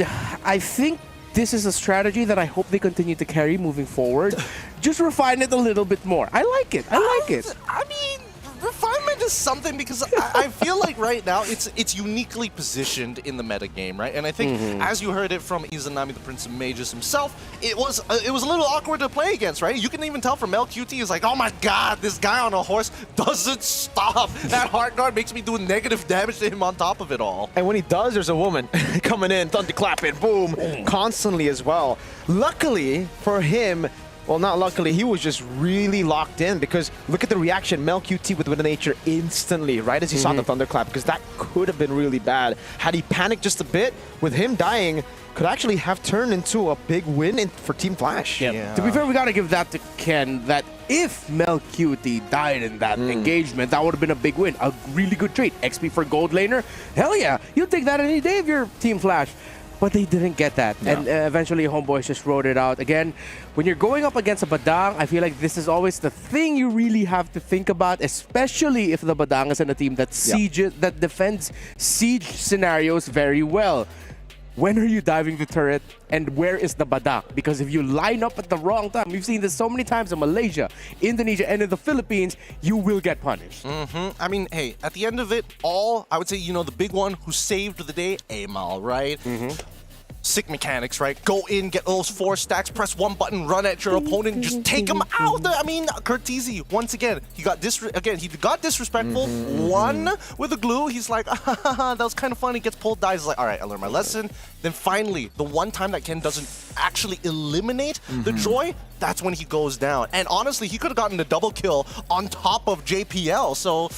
I think this is a strategy that I hope they continue to carry moving forward. Just refine it a little bit more. I like it. I mean, refinement is something because I feel like right now it's uniquely positioned in the meta game, right? And I think as you heard it from Izanami, the Prince of Mages himself, it was a little awkward to play against, right? You can even tell from LQT is like, oh my god, this guy on a horse doesn't stop. That hard guard makes me do negative damage to him on top of it all. And when he does, there's a woman coming in, thunderclapping, boom, constantly as well. Luckily for him, well, not luckily, he was just really locked in because look at the reaction. Mel QT with Wind of Nature instantly, right as he saw the thunderclap, because that could have been really bad. Had he panicked just a bit, with him dying, could actually have turned into a big win for Team Flash. Yeah. To be fair, we got to give that to Ken, that if Mel QT died in that engagement, that would have been a big win. A really good trade. XP for gold laner. Hell yeah. You'll take that any day if you're Team Flash. But they didn't get that. No. And eventually, Homeboys just wrote it out. Again, when you're going up against a Badang, I feel like this is always the thing you really have to think about, especially if the Badang is in a team that that defends siege scenarios very well. When are you diving the turret, and where is the Badang? Because if you line up at the wrong time, we've seen this so many times in Malaysia, Indonesia, and in the Philippines, you will get punished. I mean, hey, at the end of it all, I would say, the big one who saved the day, Amal, right? Sick mechanics, right? Go in, get those 4 stacks, press 1 button, run at your opponent, and just take him out. I mean, Curtizi, once again, he got disrespectful. One with the glue. He's like, that was kind of funny. Gets pulled, dies. He's like, all right, I learned my lesson. Then finally, the one time that Ken doesn't actually eliminate the Joy, that's when he goes down. And honestly, he could have gotten a double kill on top of JPL. So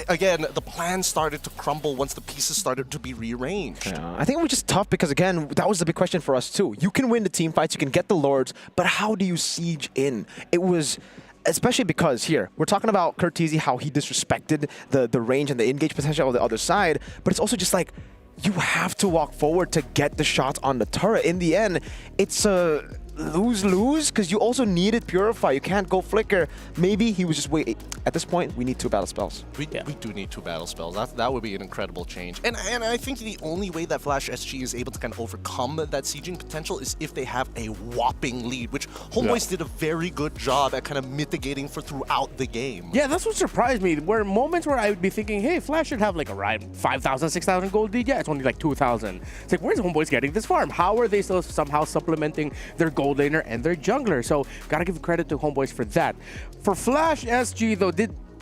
again, the plan started to crumble once the pieces started to be rearranged. Yeah, I think it was just tough because, again, that was the big question for us too. You can win the team fights, you can get the Lords, but how do you siege in? It was, especially because here, we're talking about Curtizi, how he disrespected the range and the engage potential of the other side, but it's also just like, you have to walk forward to get the shots on the turret. In the end, it's a lose-lose because you also needed Purify. You can't go Flicker. Maybe he was just waiting. At this point, we need 2 battle spells. We do need 2 battle spells. That would be an incredible change. And I think the only way that Flash SG is able to kind of overcome that sieging potential is if they have a whopping lead, which Homeboys did a very good job at kind of mitigating for throughout the game. Yeah, that's what surprised me. Were moments where I would be thinking, hey, Flash should have like around 5,000, 6,000 gold lead. Yeah, it's only like 2,000. It's like, where's Homeboys getting this farm? How are they still somehow supplementing their gold laner and their jungler? So gotta give credit to Homeboys for that. For Flash SG though,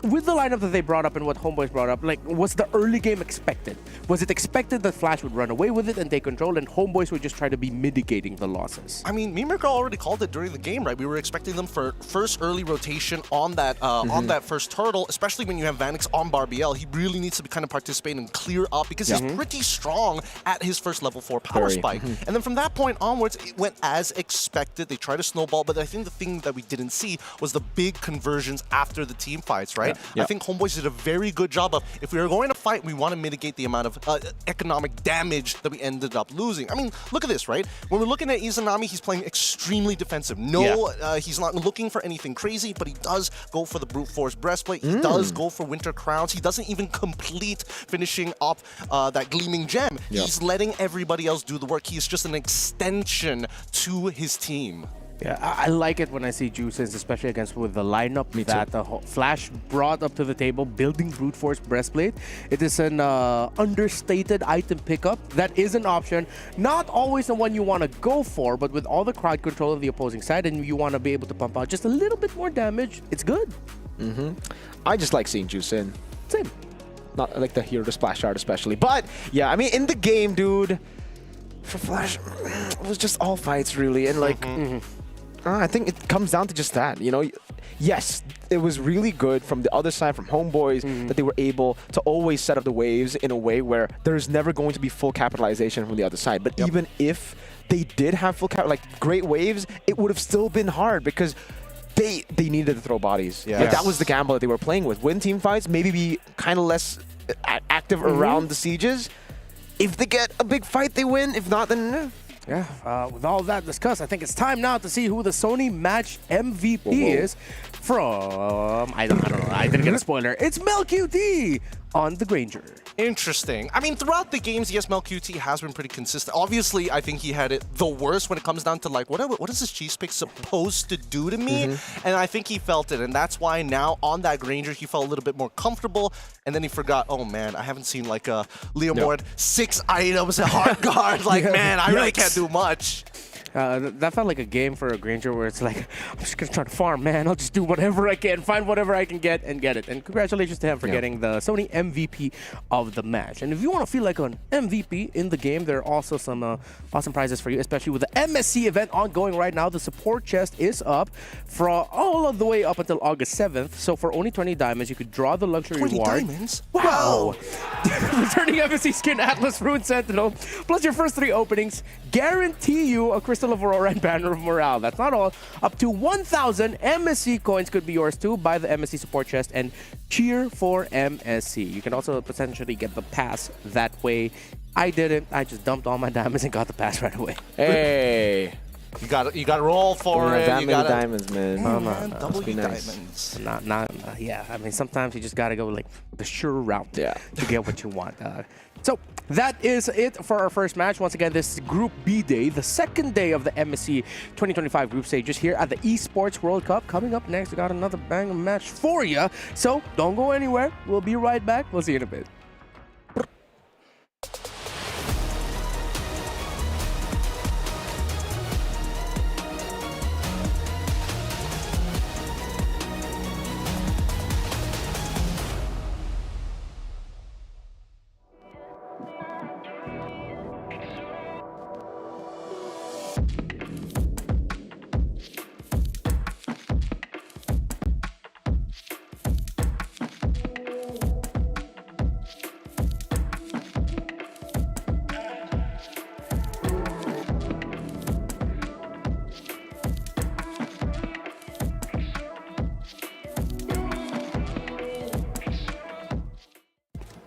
with the lineup that they brought up and what Homeboys brought up, like, was the early game expected? Was it expected that Flash would run away with it and take control, and Homeboys would just try to be mitigating the losses? I mean, Mimir already called it during the game, right? We were expecting them for first early rotation on that first turtle, especially when you have Vanix on Barbiel. He really needs to be kind of participate and clear up because he's pretty strong at his first level 4 power spike. And then from that point onwards, it went as expected. They tried to snowball, but I think the thing that we didn't see was the big conversions after the team fights, right? I think Homeboys did a very good job of, if we are going to fight, we want to mitigate the amount of economic damage that we ended up losing. I mean, look at this, right? When we're looking at Izanami, he's playing extremely defensive. He's not looking for anything crazy, but he does go for the brute force breastplate. He does go for winter crowns. He doesn't even complete finishing up that gleaming gem. He's letting everybody else do the work. He's just an extension to his team. Yeah, I like it when I see Juices, especially against with the lineup that Flash brought up to the table, building Brute Force Breastplate. It is an understated item pickup that is an option. Not always the one you want to go for, but with all the crowd control of the opposing side and you want to be able to pump out just a little bit more damage, it's good. I just like seeing Juice in. Same. Not like the hero to splash art especially. But, yeah, I mean, in the game, dude, for Flash, it was just all fights, really. And, like... I think it comes down to just that, you know. Yes, it was really good from the other side, from Homeboys, that they were able to always set up the waves in a way where there's never going to be full capitalization from the other side. But even if they did have full like great waves, it would have still been hard because they needed to throw bodies. Like, that was the gamble that they were playing with. Win team fights, maybe be kind of less active around the sieges. If they get a big fight, they win. If not, then... Yeah, with all that discussed, I think it's time now to see who the Sony match MVP is from... I don't know, I didn't get a spoiler. It's MelQT on the Granger. Interesting. I mean, throughout the games, yes, MelQT has been pretty consistent. Obviously, I think he had it the worst when it comes down to, like, what is this cheese pick supposed to do to me? And I think he felt it, and that's why now on that Granger, he felt a little bit more comfortable, and then he forgot, oh man, I haven't seen, like, a Leomord 6 items at hard guard. Like, man, I really can't do much. That felt like a game for a Granger where it's like, I'm just going to try to farm, man. I'll just do whatever I can, find whatever I can get, and get it. And congratulations to him for getting the Sony MVP of the match. And if you want to feel like an MVP in the game, there are also some awesome prizes for you, especially with the MSC event ongoing right now. The support chest is up for all of the way up until August 7th. So for only 20 diamonds, you could draw the luxury 20 reward. diamonds? Wow! Returning MSC skin, Atlas, Rune Sentinel, plus your first 3 openings guarantee you a Crystal of Aurora and Banner of Morale. That's not all. Up to 1,000 MSC coins could be yours too. Buy the MSC support chest and cheer for MSC. You can also potentially get the pass that way. I didn't. I just dumped all my diamonds and got the pass right away. Hey. You got to roll for it. That you many diamonds, man. Double nice. diamonds. Yeah, I mean, sometimes you just got to go like the sure route to get what you want. So that is it for our first match. Once again, this is Group B Day, the second day of the MSC 2025 group stages here at the Esports World Cup. Coming up next, we got another banger match for you. So don't go anywhere. We'll be right back. We'll see you in a bit.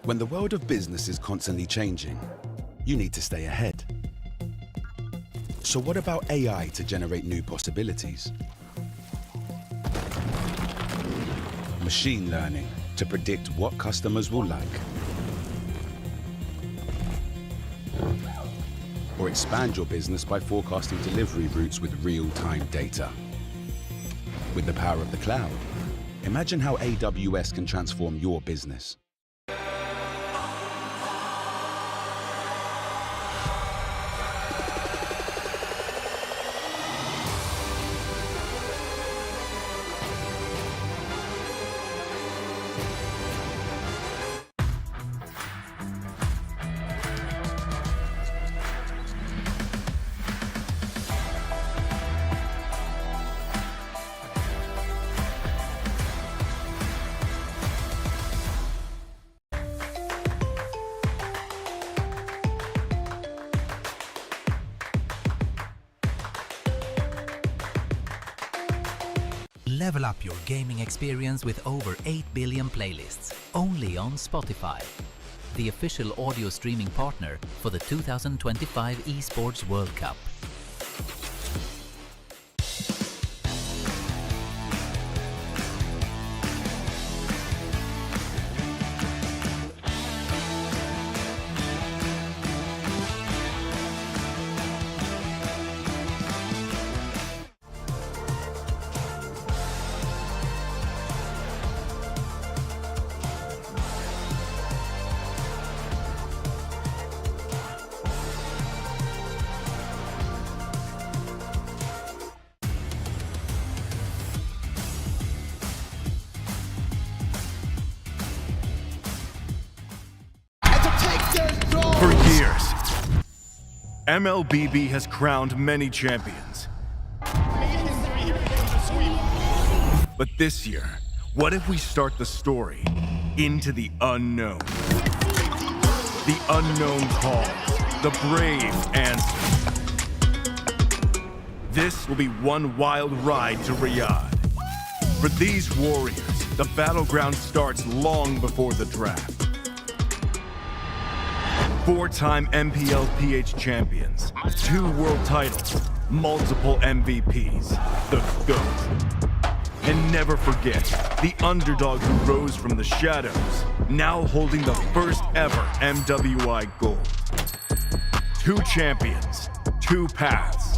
When the world of business is constantly changing, you need to stay ahead. So what about AI to generate new possibilities? Machine learning to predict what customers will like. Or expand your business by forecasting delivery routes with real-time data. With the power of the cloud, imagine how AWS can transform your business. Level up your gaming experience with over 8 billion playlists, only on Spotify, the official audio streaming partner for the 2025 Esports World Cup. For years, MLBB has crowned many champions. But this year, what if we start the story into the unknown? The unknown call, the brave answer. This will be one wild ride to Riyadh. For these warriors, the battleground starts long before the draft. 4-time MPL PH champions, 2 world titles, multiple MVPs, the GOAT. And never forget, the underdog who rose from the shadows, now holding the first ever MWI gold. 2 champions, 2 paths,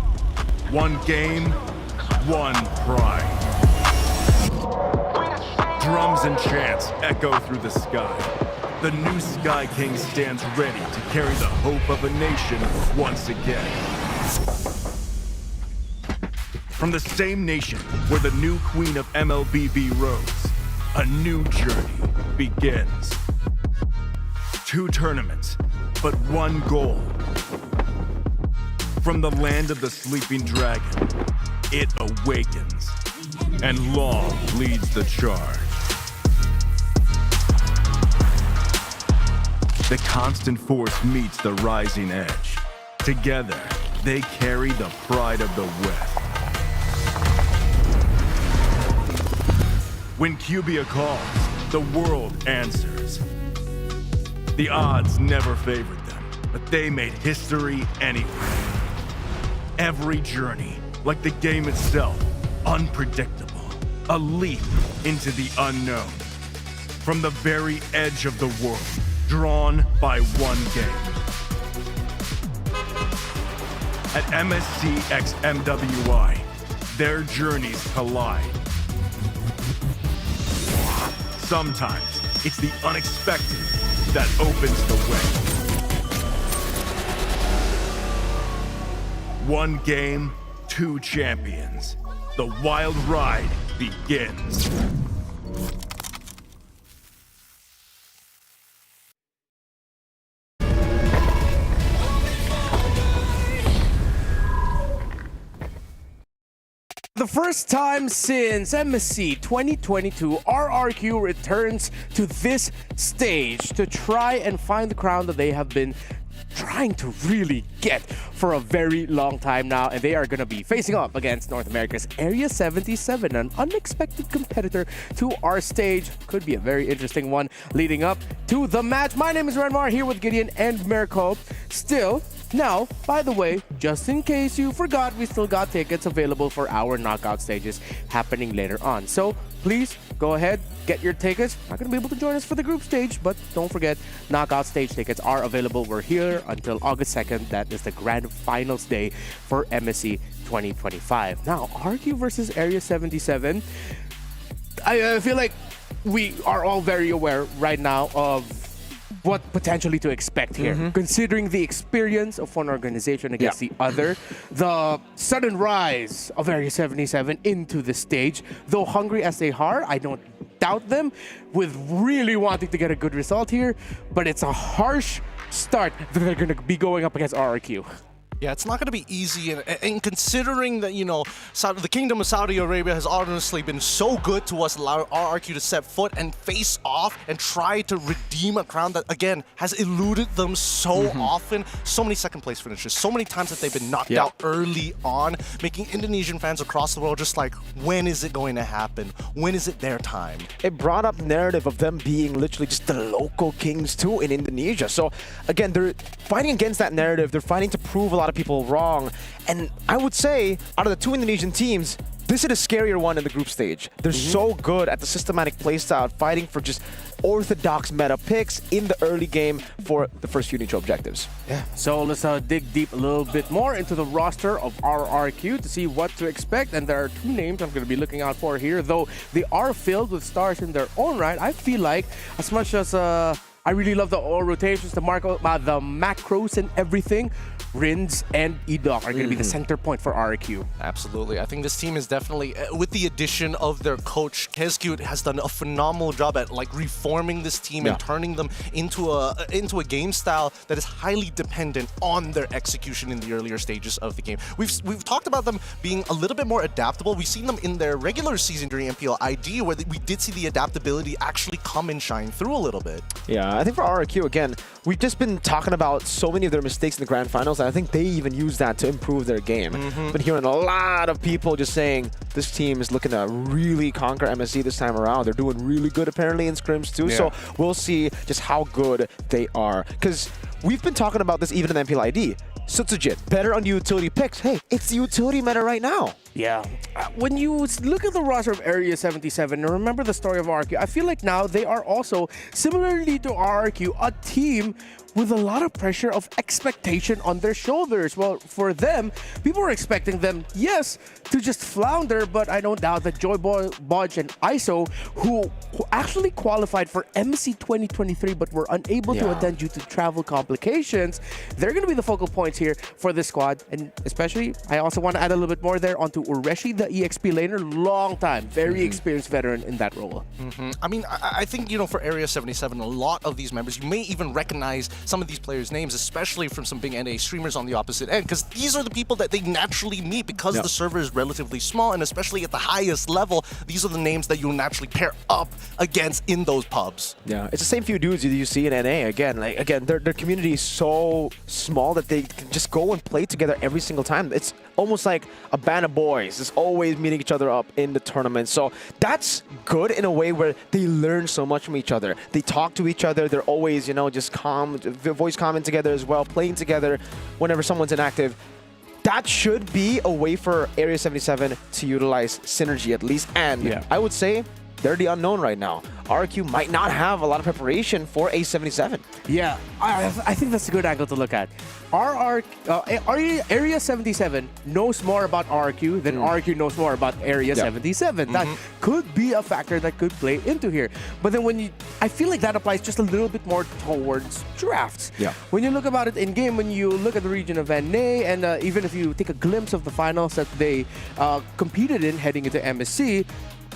1 game, 1 pride. Drums and chants echo through the sky. The new Sky King stands ready to carry the hope of a nation once again. From the same nation where the new queen of MLBB rose, a new journey begins. 2 tournaments, but 1 goal. From the land of the sleeping dragon, it awakens, and long leads the charge. The constant force meets the rising edge. Together, they carry the pride of the West. When Cubia calls, the world answers. The odds never favored them, but they made history anyway. Every journey, like the game itself, unpredictable. A leap into the unknown. From the very edge of the world, drawn by 1 game. At MSC x MWI, their journeys collide. Sometimes it's the unexpected that opens the way. 1 game, 2 champions. The wild ride begins. The first time since MSC 2022, RRQ returns to this stage to try and find the crown that they have been trying to really get for a very long time now, and they are going to be facing up against North America's Area 77, an unexpected competitor to our stage. Could be a very interesting one leading up to the match. My name is Renmar, here with Gideon and Mirko. Still, now, by the way, just in case you forgot, we still got tickets available for our knockout stages happening later on. So please go ahead, get your tickets. Not going to be able to join us for the group stage, but don't forget, knockout stage tickets are available. We're here until August 2nd. That is the grand finals day for MSC 2025. Now, RQ versus Area 77. I feel like we are all very aware right now of what potentially to expect here, considering the experience of one organization against the other, the sudden rise of Area 77 into the stage. Though hungry as they are, I don't doubt them with really wanting to get a good result here, but it's a harsh start that they're going to be going up against RRQ. Yeah, it's not going to be easy, and considering that, you know, the Kingdom of Saudi Arabia has honestly been so good to us, allow RRQ to set foot and face off and try to redeem a crown that, again, has eluded them so often. So many second place finishes, so many times that they've been knocked out early on, making Indonesian fans across the world just like, when is it going to happen? When is it their time? It brought up narrative of them being literally just the local kings too in Indonesia. So again, they're fighting against that narrative. They're fighting to prove a lot of people wrong, and I would say out of the two Indonesian teams, this is the scarier one in the group stage. They're so good at the systematic playstyle, fighting for just orthodox meta picks in the early game for the first few neutral objectives. Yeah. So let's dig deep a little bit more into the roster of RRQ to see what to expect. And there are two names I'm going to be looking out for here, though they are filled with stars in their own right. I feel like as much as I really love the all rotations, the macros and everything, Rins and Edok are going to be the center point for RQ. Absolutely. I think this team is definitely, with the addition of their coach, Kezcute has done a phenomenal job at like reforming this team and turning them into a game style that is highly dependent on their execution in the earlier stages of the game. We've talked about them being a little bit more adaptable. We've seen them in their regular season during MPL ID, where we did see the adaptability actually come and shine through a little bit. Yeah, I think for RRQ, again, we've just been talking about so many of their mistakes in the grand finals, and I think they even use that to improve their game. Been hearing a lot of people just saying this team is looking to really conquer MSC this time around. They're doing really good apparently in scrims too, so we'll see just how good they are. Because we've been talking about this even in MPL ID. Sutsujit, better on utility picks. Hey, it's the utility meta right now. Yeah. When you look at the roster of Area 77 and remember the story of RRQ, I feel like now they are also, similarly to RRQ, a team with a lot of pressure of expectation on their shoulders. Well, for them, people were expecting them, yes, to just flounder, but I don't doubt that Joy Bodge and ISO, who actually qualified for MSC 2023 but were unable to attend due to travel complications, they're going to be the focal points here for this squad. And especially, I also want to add a little bit more there onto Ureshi, the EXP laner, long time, very experienced veteran in that role. I mean, I think, you know, for Area 77, a lot of these members, you may even recognize some of these players' names, especially from some big NA streamers on the opposite end, because these are the people that they naturally meet because the server is relatively small, and especially at the highest level, these are the names that you'll naturally pair up against in those pubs. Yeah, it's the same few dudes you see in NA. Again, their community is so small that they can just go and play together every single time. It's almost like a band of boys. It's always meeting each other up in the tournament. So that's good in a way where they learn so much from each other. They talk to each other. They're always, you know, just voice comment together as well, playing together whenever someone's inactive. That should be a way for Area 77 to utilize synergy at least. And I would say they're the unknown right now. RQ might not have a lot of preparation for A77. Yeah, I think that's a good angle to look at. Area 77 knows more about RQ than RQ knows more about Area 77. That could be a factor that could play into here. But then I feel like that applies just a little bit more towards drafts. Yeah. When you look about it in game, when you look at the region of NA, and even if you take a glimpse of the finals that they competed in heading into MSC,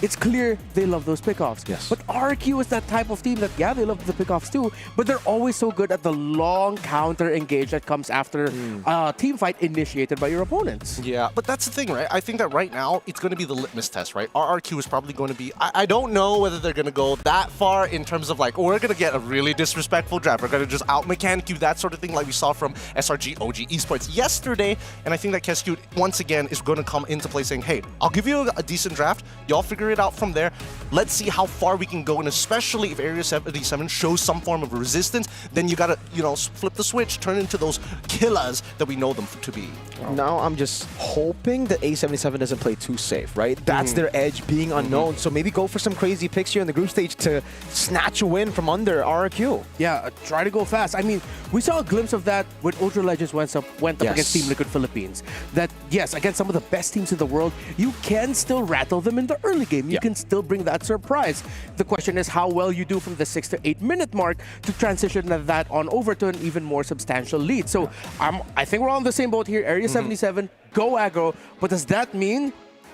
it's clear they love those pickoffs. Yes. But RQ is that type of team that, yeah, they love the pickoffs too, but they're always so good at the long counter engage that comes after a team fight initiated by your opponents. Yeah, but that's the thing, right? I think that right now, it's going to be the litmus test, right? RRQ is probably going to be... I don't know whether they're going to go that far in terms of like, we're going to get a really disrespectful draft. We're going to just out-mechanic you, that sort of thing like we saw from SRG OG Esports yesterday. And I think that KSQ, once again, is going to come into play saying, hey, I'll give you a decent draft. Y'all figure it out from there. Let's see how far we can go. And especially if Area 77 shows some form of resistance, then you got to, you know, flip the switch, turn into those killers that we know them to be. Now I'm just hoping that A77 doesn't play too safe, right? That's their edge, being unknown. So maybe go for some crazy picks here in the group stage to snatch a win from under RRQ. Yeah, try to go fast. I mean, we saw a glimpse of that when Ultra Legends went up against Team Liquid Philippines. That, yes, against some of the best teams in the world, you can still rattle them in the early game. You can still bring that surprise. The question is how well you do from the 6 to 8 minute mark to transition that on over to an even more substantial lead. So I think we're all on the same boat here. Area 77, go aggro. But does that mean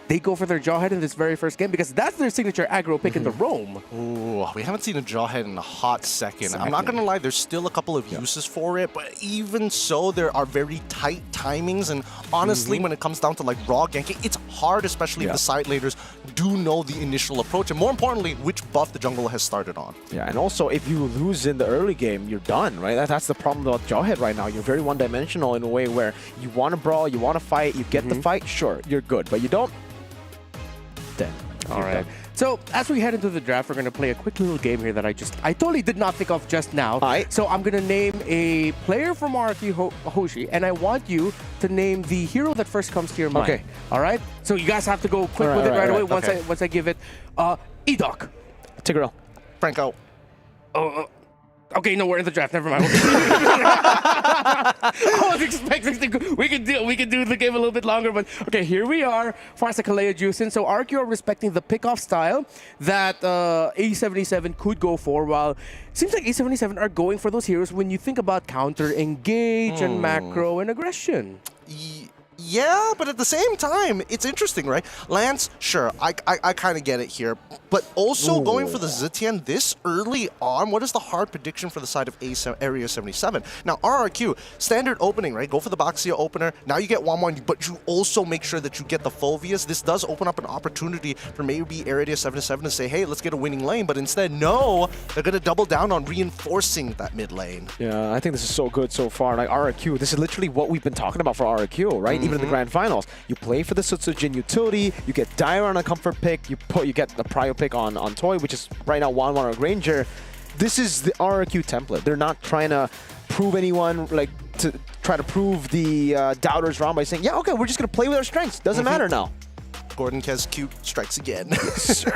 they go for their Jawhead in this very first game? Because that's their signature aggro pick in the roam. Ooh, we haven't seen a Jawhead in a hot second. I'm not going to lie, there's still a couple of uses for it, but even so, there are very tight timings, and honestly, when it comes down to like raw ganking, it's hard, especially if the side laders do know the initial approach, and more importantly, which buff the jungle has started on. Yeah, and also, if you lose in the early game, you're done, right? That's the problem about Jawhead right now. You're very one-dimensional in a way where you want to brawl, you want to fight, you get the fight, sure, you're good, but you don't. All right. So as we head into the draft, we're going to play a quick little game here that I totally did not think of just now. So I'm going to name a player from RRQ Hoshi, and I want you to name the hero that first comes to your mind. Okay. All right. So you guys have to go quick with it right away once I give it. Edoc. Tigreal. Franco. Okay, no, we're in the draft. Never mind. I was expecting we could do the game a little bit longer, but okay, here we are. Farsa Kalea Juicin. So RQ are respecting the pickoff style that A77 could go for, while it seems like A77 are going for those heroes when you think about counter engage and macro and aggression. Yeah, but at the same time, it's interesting, right? Lance, sure, I kind of get it here. But also going for the Zitian this early on, what is the hard prediction for the side of Area 77? Now, RRQ, standard opening, right? Go for the Baxia opener. Now you get 1-1, but you also make sure that you get the Phobias. This does open up an opportunity for maybe Area 77 to say, hey, let's get a winning lane. But instead, no, they're going to double down on reinforcing that mid lane. Yeah, I think this is so good so far. Like RRQ, this is literally what we've been talking about for RRQ, right? Even in the grand finals, you play for the Sutsujin utility, you get Dire on a comfort pick, you get the prio pick on Toy, which is right now 1-1 or Granger. This is the RRQ template. They're not trying to prove anyone, like to try to prove the doubters wrong by saying, yeah, okay, we're just going to play with our strengths. Doesn't matter now. Gordon KSQ strikes again. Yes, sir.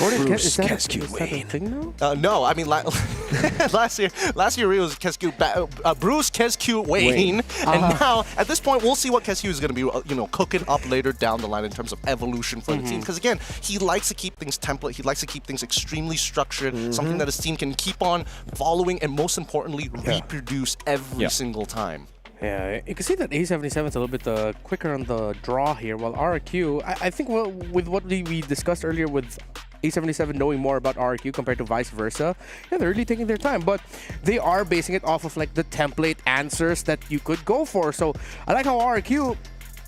Gordon KSQ Wayne. No, I mean last year it was KSQ Bruce KSQ Wayne, and now at this point we'll see what KSQ is going to be cooking up later down the line in terms of evolution for the team. Because again, he likes to keep things template. He likes to keep things extremely structured, something that his team can keep on following, and most importantly, reproduce every single time. Yeah, you can see that A77 is a little bit quicker on the draw here, while RRQ, I think with what we discussed earlier with A77 knowing more about RRQ compared to vice versa, yeah, they're really taking their time, but they are basing it off of like the template answers that you could go for. So I like how RRQ,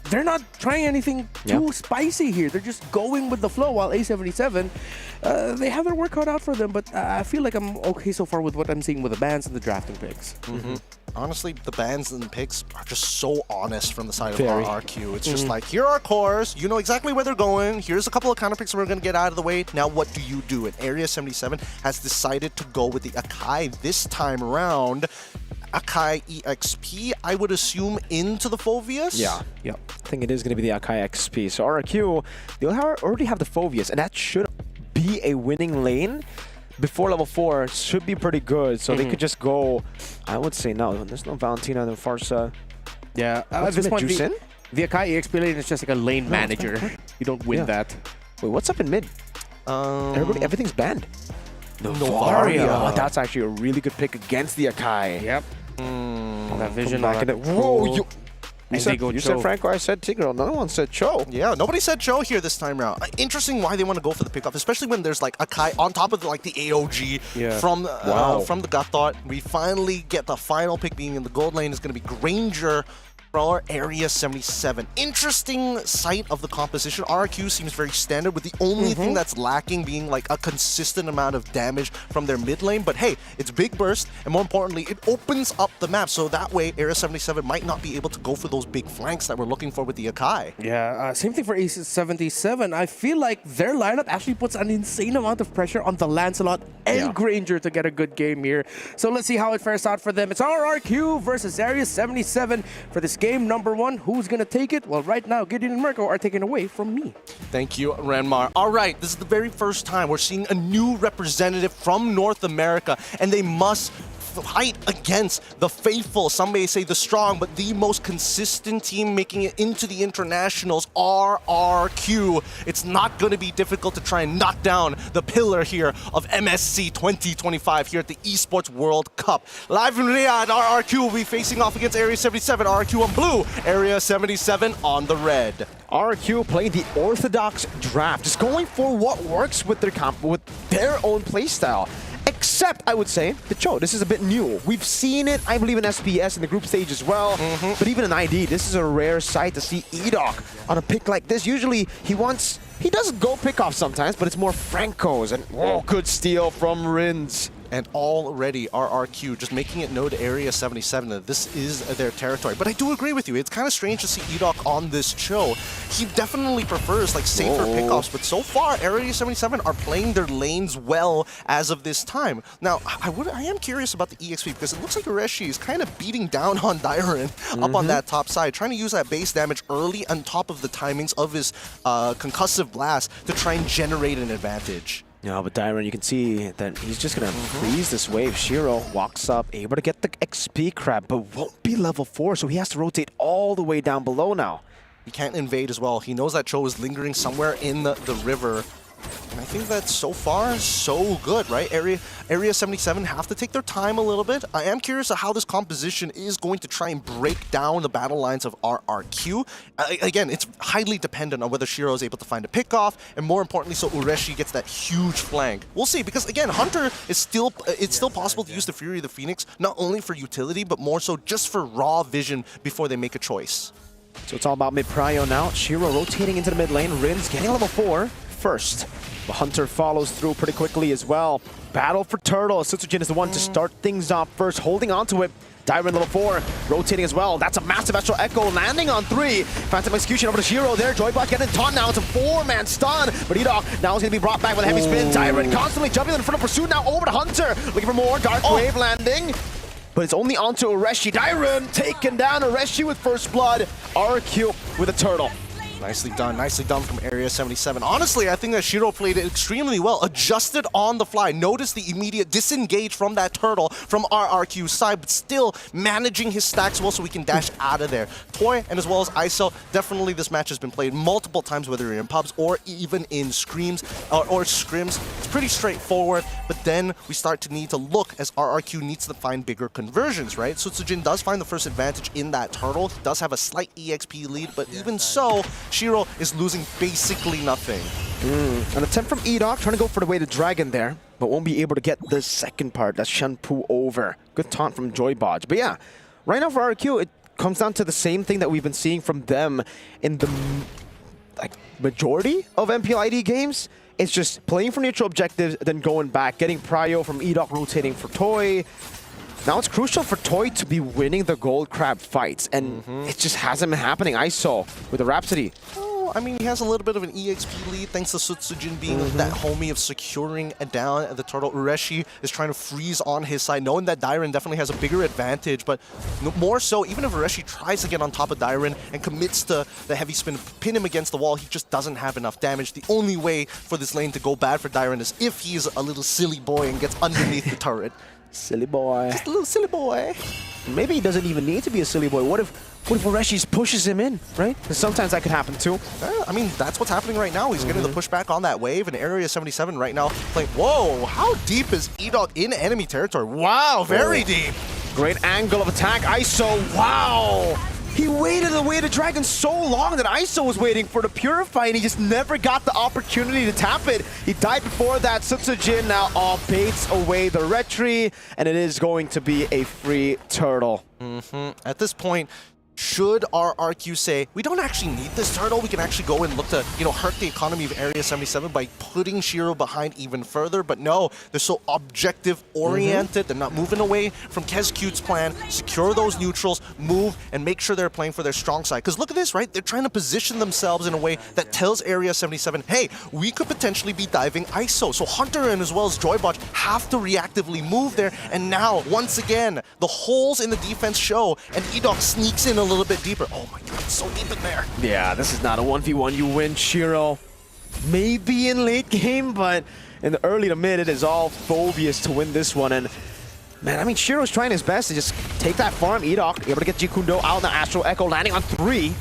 they're not trying anything too spicy here. They're just going with the flow, while A77, they have their work cut out for them, but I feel like I'm okay so far with what I'm seeing with the bans and the drafting picks. Honestly, the bans and the picks are just so honest from the side of RRQ. It's just like, here are cores, you know exactly where they're going, here's a couple of counter picks we're going to get out of the way, now what do you do? And Area 77 has decided to go with the Akai this time around. Akai EXP, I would assume, into the Phobias? Yeah. I think it is going to be the Akai XP. So RRQ, they already have the Phobias, and that should be a winning lane. Before level 4 should be pretty good, so they could just go. I would say no. There's no Valentina, no Farsa. Yeah, at this point, the Akai EXP lane is just like a lane manager. You don't win that. Wait, what's up in mid? Everything's banned. Novaria. Oh, that's actually a really good pick against the Akai. Yep. That vision. Whoa, You said Franco, I said Tigreal. No one said Cho. Yeah, nobody said Cho here this time around. Interesting why they want to go for the pickoff, especially when there's like a Kai on top of the AOG from the gut thought. We finally get the final pick being in the gold lane is going to be Granger for Area 77. Interesting sight of the composition. RRQ seems very standard, with the only thing that's lacking being like a consistent amount of damage from their mid lane. But hey, it's big burst, and more importantly, it opens up the map. So that way, Area 77 might not be able to go for those big flanks that we're looking for with the Akai. Yeah, same thing for Area 77. I feel like their lineup actually puts an insane amount of pressure on the Lancelot and Granger to get a good game here. So let's see how it fares out for them. It's RRQ versus Area 77 for this game number 1. Who's going to take it? Well, right now, Gideon and Mirko are taking away from me. Thank you, Ranmar. All right, this is the very first time we're seeing a new representative from North America, and they must fight against the faithful, some may say the strong, but the most consistent team making it into the internationals, RRQ. It's not going to be difficult to try and knock down the pillar here of MSC 2025 here at the Esports World Cup. Live from Riyadh, RRQ will be facing off against Area 77. RRQ on blue, Area 77 on the red. RRQ playing the orthodox draft, just going for what works with their own playstyle. Except, I would say, the Cho. This is a bit new. We've seen it, I believe, in SPS in the group stage as well. But even in ID, this is a rare sight to see Edoc on a pick like this. Usually, he does go pick off sometimes, but it's more Francos. And whoa, good steal from Rins. And already RRQ just making it known to Area 77 that this is their territory. But I do agree with you. It's kind of strange to see Edoc on this Cho. He definitely prefers like safer pickoffs, but so far Area 77 are playing their lanes well as of this time. Now, I am curious about the EXP because it looks like Ureshi is kind of beating down on Dairon up on that top side, trying to use that base damage early on top of the timings of his concussive blast to try and generate an advantage. No, but Dairon, you can see that he's just going to freeze this wave. Shiro walks up, able to get the XP crab, but won't be level 4, so he has to rotate all the way down below now. He can't invade as well. He knows that Cho is lingering somewhere in the river. And I think that so far, so good, right? Area 77 have to take their time a little bit. I am curious of how this composition is going to try and break down the battle lines of RRQ. Again, it's highly dependent on whether Shiro is able to find a pickoff, and more importantly, so Ureshi gets that huge flank. We'll see, because again, Hunter is still possible to use the Fury of the Phoenix, not only for utility, but more so just for raw vision before they make a choice. So it's all about mid-prio now. Shiro rotating into the mid lane. Rins getting level 4 first. The Hunter follows through pretty quickly as well. Battle for Turtle. Sutsujin is the one to start things off first, holding on to it. Dairon level 4, rotating as well. That's a massive Astral Echo landing on 3. Phantom Execution over to Shiro there. Joybot getting taunt now. It's a 4-man stun. But Edoc now is going to be brought back with a heavy spin. Dairon constantly jumping in front of pursuit now over to Hunter. Looking for more. Dark Wave landing. But it's only onto Ureshi. Dairon taking down Ureshi with first blood. RQ with a turtle. Nicely done from Area 77. Honestly, I think that Shiro played it extremely well, adjusted on the fly, noticed the immediate disengage from that turtle from RRQ's side, but still managing his stacks well so we can dash out of there. Toy and as well as ISO, definitely this match has been played multiple times, whether you're in pubs or even in screams or scrims. It's pretty straightforward, but then we start to need to look as RRQ needs to find bigger conversions, right? Sutsujin does find the first advantage in that turtle. He does have a slight EXP lead, but even so, Shiro is losing basically nothing. An attempt from Edoc, trying to go for the way to Dragon there, but won't be able to get the second part. That's Shanpu over. Good taunt from Joybot. But yeah, right now for RQ, it comes down to the same thing that we've been seeing from them in the majority of MPLID games. It's just playing for neutral objectives, then going back, getting prio from Edoc, rotating for Toy. Now it's crucial for Toy to be winning the gold crab fights, and it just hasn't been happening. I saw with the Rhapsody. Oh, I mean, he has a little bit of an EXP lead thanks to Sutsujin being that homie of securing down the turtle. Ureshi is trying to freeze on his side, knowing that Dairon definitely has a bigger advantage, but more so, even if Ureshi tries to get on top of Dairon and commits to the heavy spin, pin him against the wall, he just doesn't have enough damage. The only way for this lane to go bad for Dairon is if he's a little silly boy and gets underneath the turret. Silly boy. Just a little silly boy. Maybe he doesn't even need to be a silly boy. What if Ureshi pushes him in, right? Because sometimes that could happen too. I mean, that's what's happening right now. He's getting the pushback on that wave, and Area 77 right now playing. Whoa, how deep is Edoc in enemy territory? Wow, very deep. Great angle of attack. ISO, wow. He waited away the dragon so long that ISO was waiting for the Purify, and he just never got the opportunity to tap it. He died before that. Sutsujin now baits away the retry, and it is going to be a free turtle. At this point, should RRQ say, we don't actually need this turtle, we can actually go and look to, hurt the economy of Area 77 by putting Shiro behind even further, but no, they're so objective-oriented, they're not moving away from KezQ's plan, secure those neutrals, move, and make sure they're playing for their strong side. Because look at this, right? They're trying to position themselves in a way that tells Area 77, hey, we could potentially be diving ISO. So Hunter and as well as Joybotch have to reactively move there, and now, once again, the holes in the defense show, and Edok sneaks in a little bit deeper. Oh my god, it's so deep in there. Yeah, this is not a 1v1 you win, Shiro. Maybe in late game, but in the early to mid, it is all Phobius to win this one. And man, I mean, Shiro's trying his best to just take that farm. Edok able to get Jikundo out in the Astral Echo, landing on 3.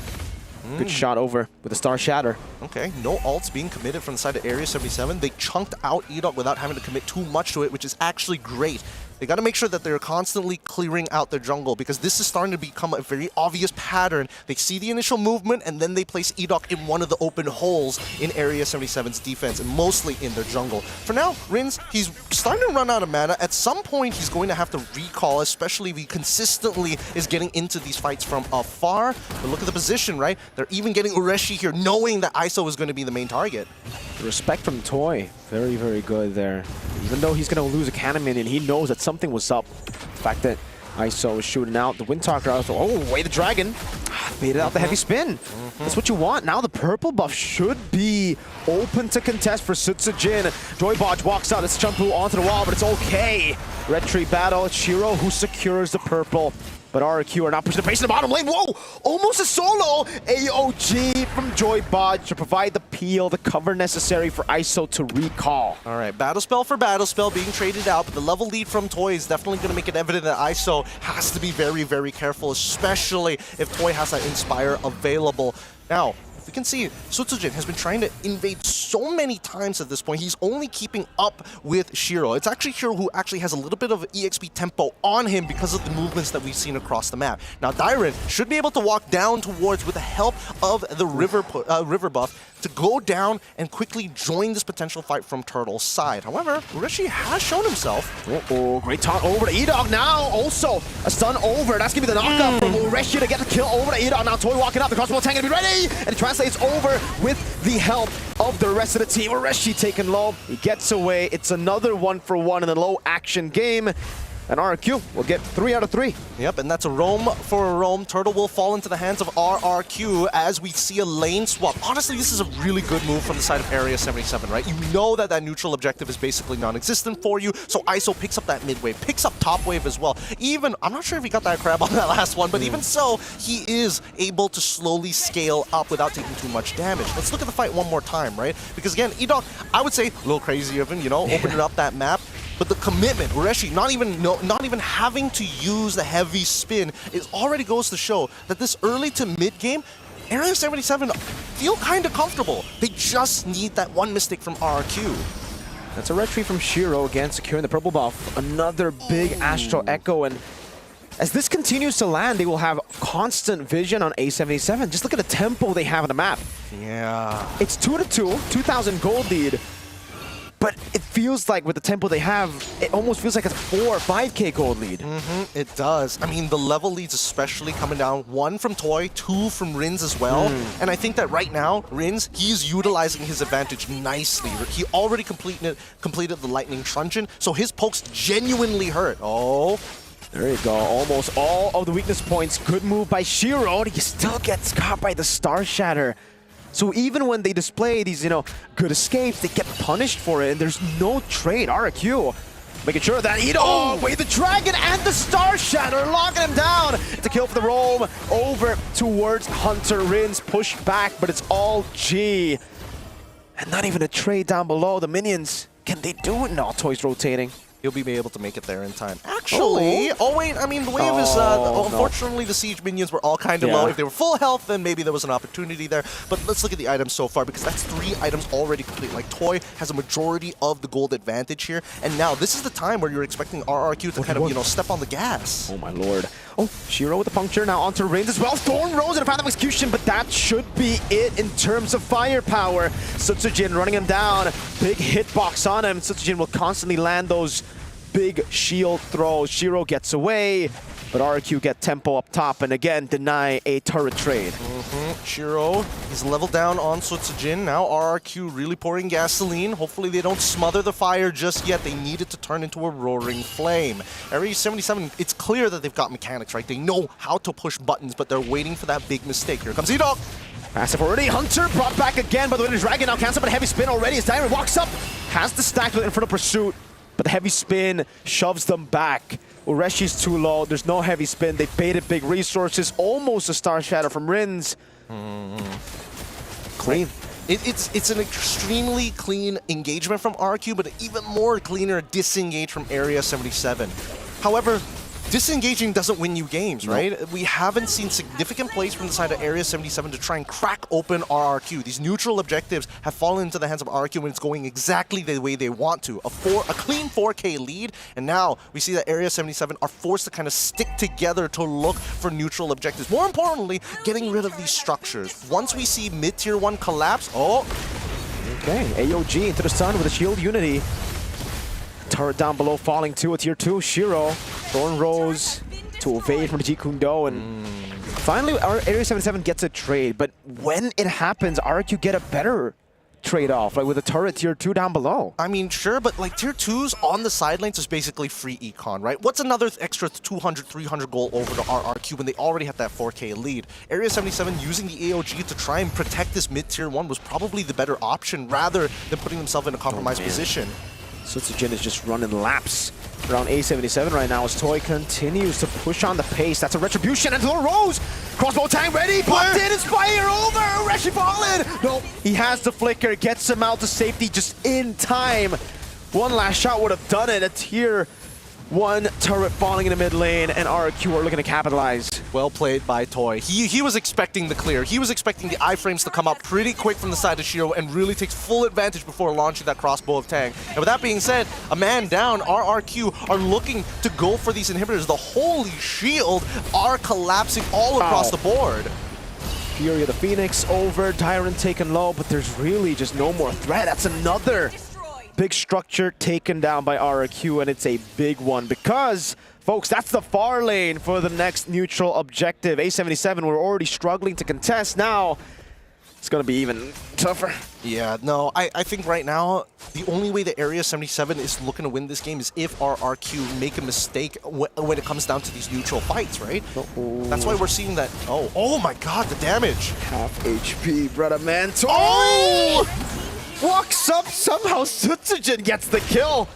Good shot over with the Star Shatter. Okay, no ults being committed from the side of Area 77. They chunked out Edok without having to commit too much to it, which is actually great. They got to make sure that they're constantly clearing out their jungle, because this is starting to become a very obvious pattern. They see the initial movement, and then they place Edok in one of the open holes in Area 77's defense, and mostly in their jungle. For now, Rins, he's starting to run out of mana. At some point, he's going to have to recall, especially if he consistently is getting into these fights from afar. But look at the position, right? They're even getting Ureshi here, knowing that ISO is going to be the main target. The respect from Toy, very, very good there. Even though he's going to lose a cannon minion, he knows that something was up. The fact that ISO is shooting out the Windtalker also. Oh, way the dragon. Baited out the heavy spin. That's what you want. Now the purple buff should be open to contest for Sutsujin. Joybotch walks out. It's Champu onto the wall, but it's okay. Red Tree battle. It's Shiro who secures the purple. But RRQ are not pushing the base in the bottom lane. Whoa! Almost a solo! AOG from Joybotch to provide the peel, the cover necessary for ISO to recall. All right, battle spell for battle spell being traded out, but the level lead from Toy is definitely going to make it evident that ISO has to be very, very careful, especially if Toy has that Inspire available. Now, we can see Sutsujin has been trying to invade so many times at this point. He's only keeping up with Shiro. It's actually Shiro who actually has a little bit of EXP tempo on him because of the movements that we've seen across the map. Now, Dairen should be able to walk down towards, with the help of the river buff, to go down and quickly join this potential fight from Turtle's side. However, Ureshi has shown himself. Oh, great taunt over to Edok now. Also, a stun over. That's going to be the knockup from Ureshi to get the kill over to Edok. Now Toy walking up. The crossbow tank going to be ready. And it translates over with the help of the rest of the team. Ureshi taken low. He gets away. It's another 1-for-1 in the low action game. And RRQ will get 3 out of 3. Yep, and that's a roam for a roam. Turtle will fall into the hands of RRQ as we see a lane swap. Honestly, this is a really good move from the side of Area 77, right? You know that that neutral objective is basically non-existent for you, so ISO picks up that mid wave, picks up top wave as well. Even, I'm not sure if he got that crab on that last one, but even so, he is able to slowly scale up without taking too much damage. Let's look at the fight one more time, right? Because again, Edok, I would say, a little crazy of him, opening up that map. But the commitment, Ureshi not even having to use the heavy spin, it already goes to show that this early to mid game, Area 77 feel kind of comfortable. They just need that one mistake from RRQ. That's a red tree from Shiro again, securing the purple buff. Another big Astral Echo, and as this continues to land, they will have constant vision on A77. Just look at the tempo they have on the map. Yeah. It's 2-2, 2,000 gold lead. But it feels like with the tempo they have, it almost feels like it's a 4 or 5k gold lead. It does. I mean, the level leads especially coming down. 1 from Toy, 2 from Rins as well. And I think that right now, Rins, he's utilizing his advantage nicely. He already completed the Lightning Truncheon, so his pokes genuinely hurt. Oh. There you go. Almost all of the weakness points. Good move by Shiro. He still gets caught by the Star Shatter. So even when they display these, good escapes, they get punished for it, and there's no trade. RRQ making sure that wait, the dragon and the Star Shatter locking him down. It's a kill for the roam over towards Hunter. Rins push back, but it's all G. And not even a trade down below. The minions, can they do it? No, Toy's rotating. He'll be able to make it there in time. Actually, Actually, oh wait, I mean, the wave is, unfortunately, the siege minions were all kind of low. If they were full health, then maybe there was an opportunity there. But let's look at the items so far, because that's 3 items already complete. Like, Toy has a majority of the gold advantage here, and now this is the time where you're expecting RRQ to kind of, you know, step on the gas. Oh my lord. Oh, Shiro with the puncture, now onto Rins as well. Thorn Rose and a Path of Execution, but that should be it in terms of firepower. Sutsujin running him down, big hitbox on him. Sutsujin will constantly land those big shield throws. Shiro gets away, but RRQ get tempo up top and again deny a turret trade. Shiro is leveled down on Sutsujin. Now RRQ really pouring gasoline. Hopefully they don't smother the fire just yet. They need it to turn into a roaring flame. Area 77, it's clear that they've got mechanics, right? They know how to push buttons, but they're waiting for that big mistake. Here comes E-Dog. Passive already. Hunter brought back again by the way. The Dragon now cancelled, but a heavy spin already as Diamond walks up. Has the stack in front of pursuit, but the heavy spin shoves them back. Ureshi's too low. There's no heavy spin. They baited big resources. Almost a Star Shatter from Rins. Clean. It's an extremely clean engagement from RQ, but an even more cleaner disengage from Area 77. However, disengaging doesn't win you games, right? We haven't seen significant plays from the side of Area 77 to try and crack open RRQ. These neutral objectives have fallen into the hands of RRQ when it's going exactly the way they want to. A clean 4K lead, and now we see that Area 77 are forced to kind of stick together to look for neutral objectives. More importantly, getting rid of these structures. Once we see mid-tier 1 collapse, okay, AOG into the sun with a shield unity. Turret down below falling to a tier 2. Shiro, Thorn Rose to evade from the Jeet Kune Do, and finally our Area 77 gets a trade. But when it happens, RQ get a better trade-off, like with a turret tier 2 down below. I mean, sure, but like tier 2s on the sidelines is basically free econ, right? What's another extra 200, 300 gold over to RRQ when they already have that 4K lead? Area 77 using the AOG to try and protect this mid-tier 1 was probably the better option rather than putting themselves in a compromised position. Sutsujin is just running laps around A77 right now as Toy continues to push on the pace. That's a retribution and Thorn Rose! Crossbow tank ready, but did Inspire over! Reshi fallen! No, he has the flicker, gets him out to safety just in time. One last shot would have done it. A tier 1 turret falling in the mid lane, and RQ are looking to capitalize. Well played by Toy. He was expecting the clear. He was expecting the iframes to come up pretty quick from the side of Shiro and really takes full advantage before launching that crossbow of Tang. And with that being said, a man down, RRQ are looking to go for these inhibitors. The Holy Shield are collapsing all across the board. Fury of the Phoenix over, Tyrant taken low, but there's really just no more threat. That's another big structure taken down by RRQ, and it's a big one because, folks, that's the far lane for the next neutral objective. A77 were already struggling to contest. Now it's going to be even tougher. Yeah, no, I think right now the only way that Area 77 is looking to win this game is if RRQ make a mistake when it comes down to these neutral fights, right? That's why we're seeing that. Oh my god, the damage. Half HP, brother man. Oh! Walks up, somehow Sutsujin gets the kill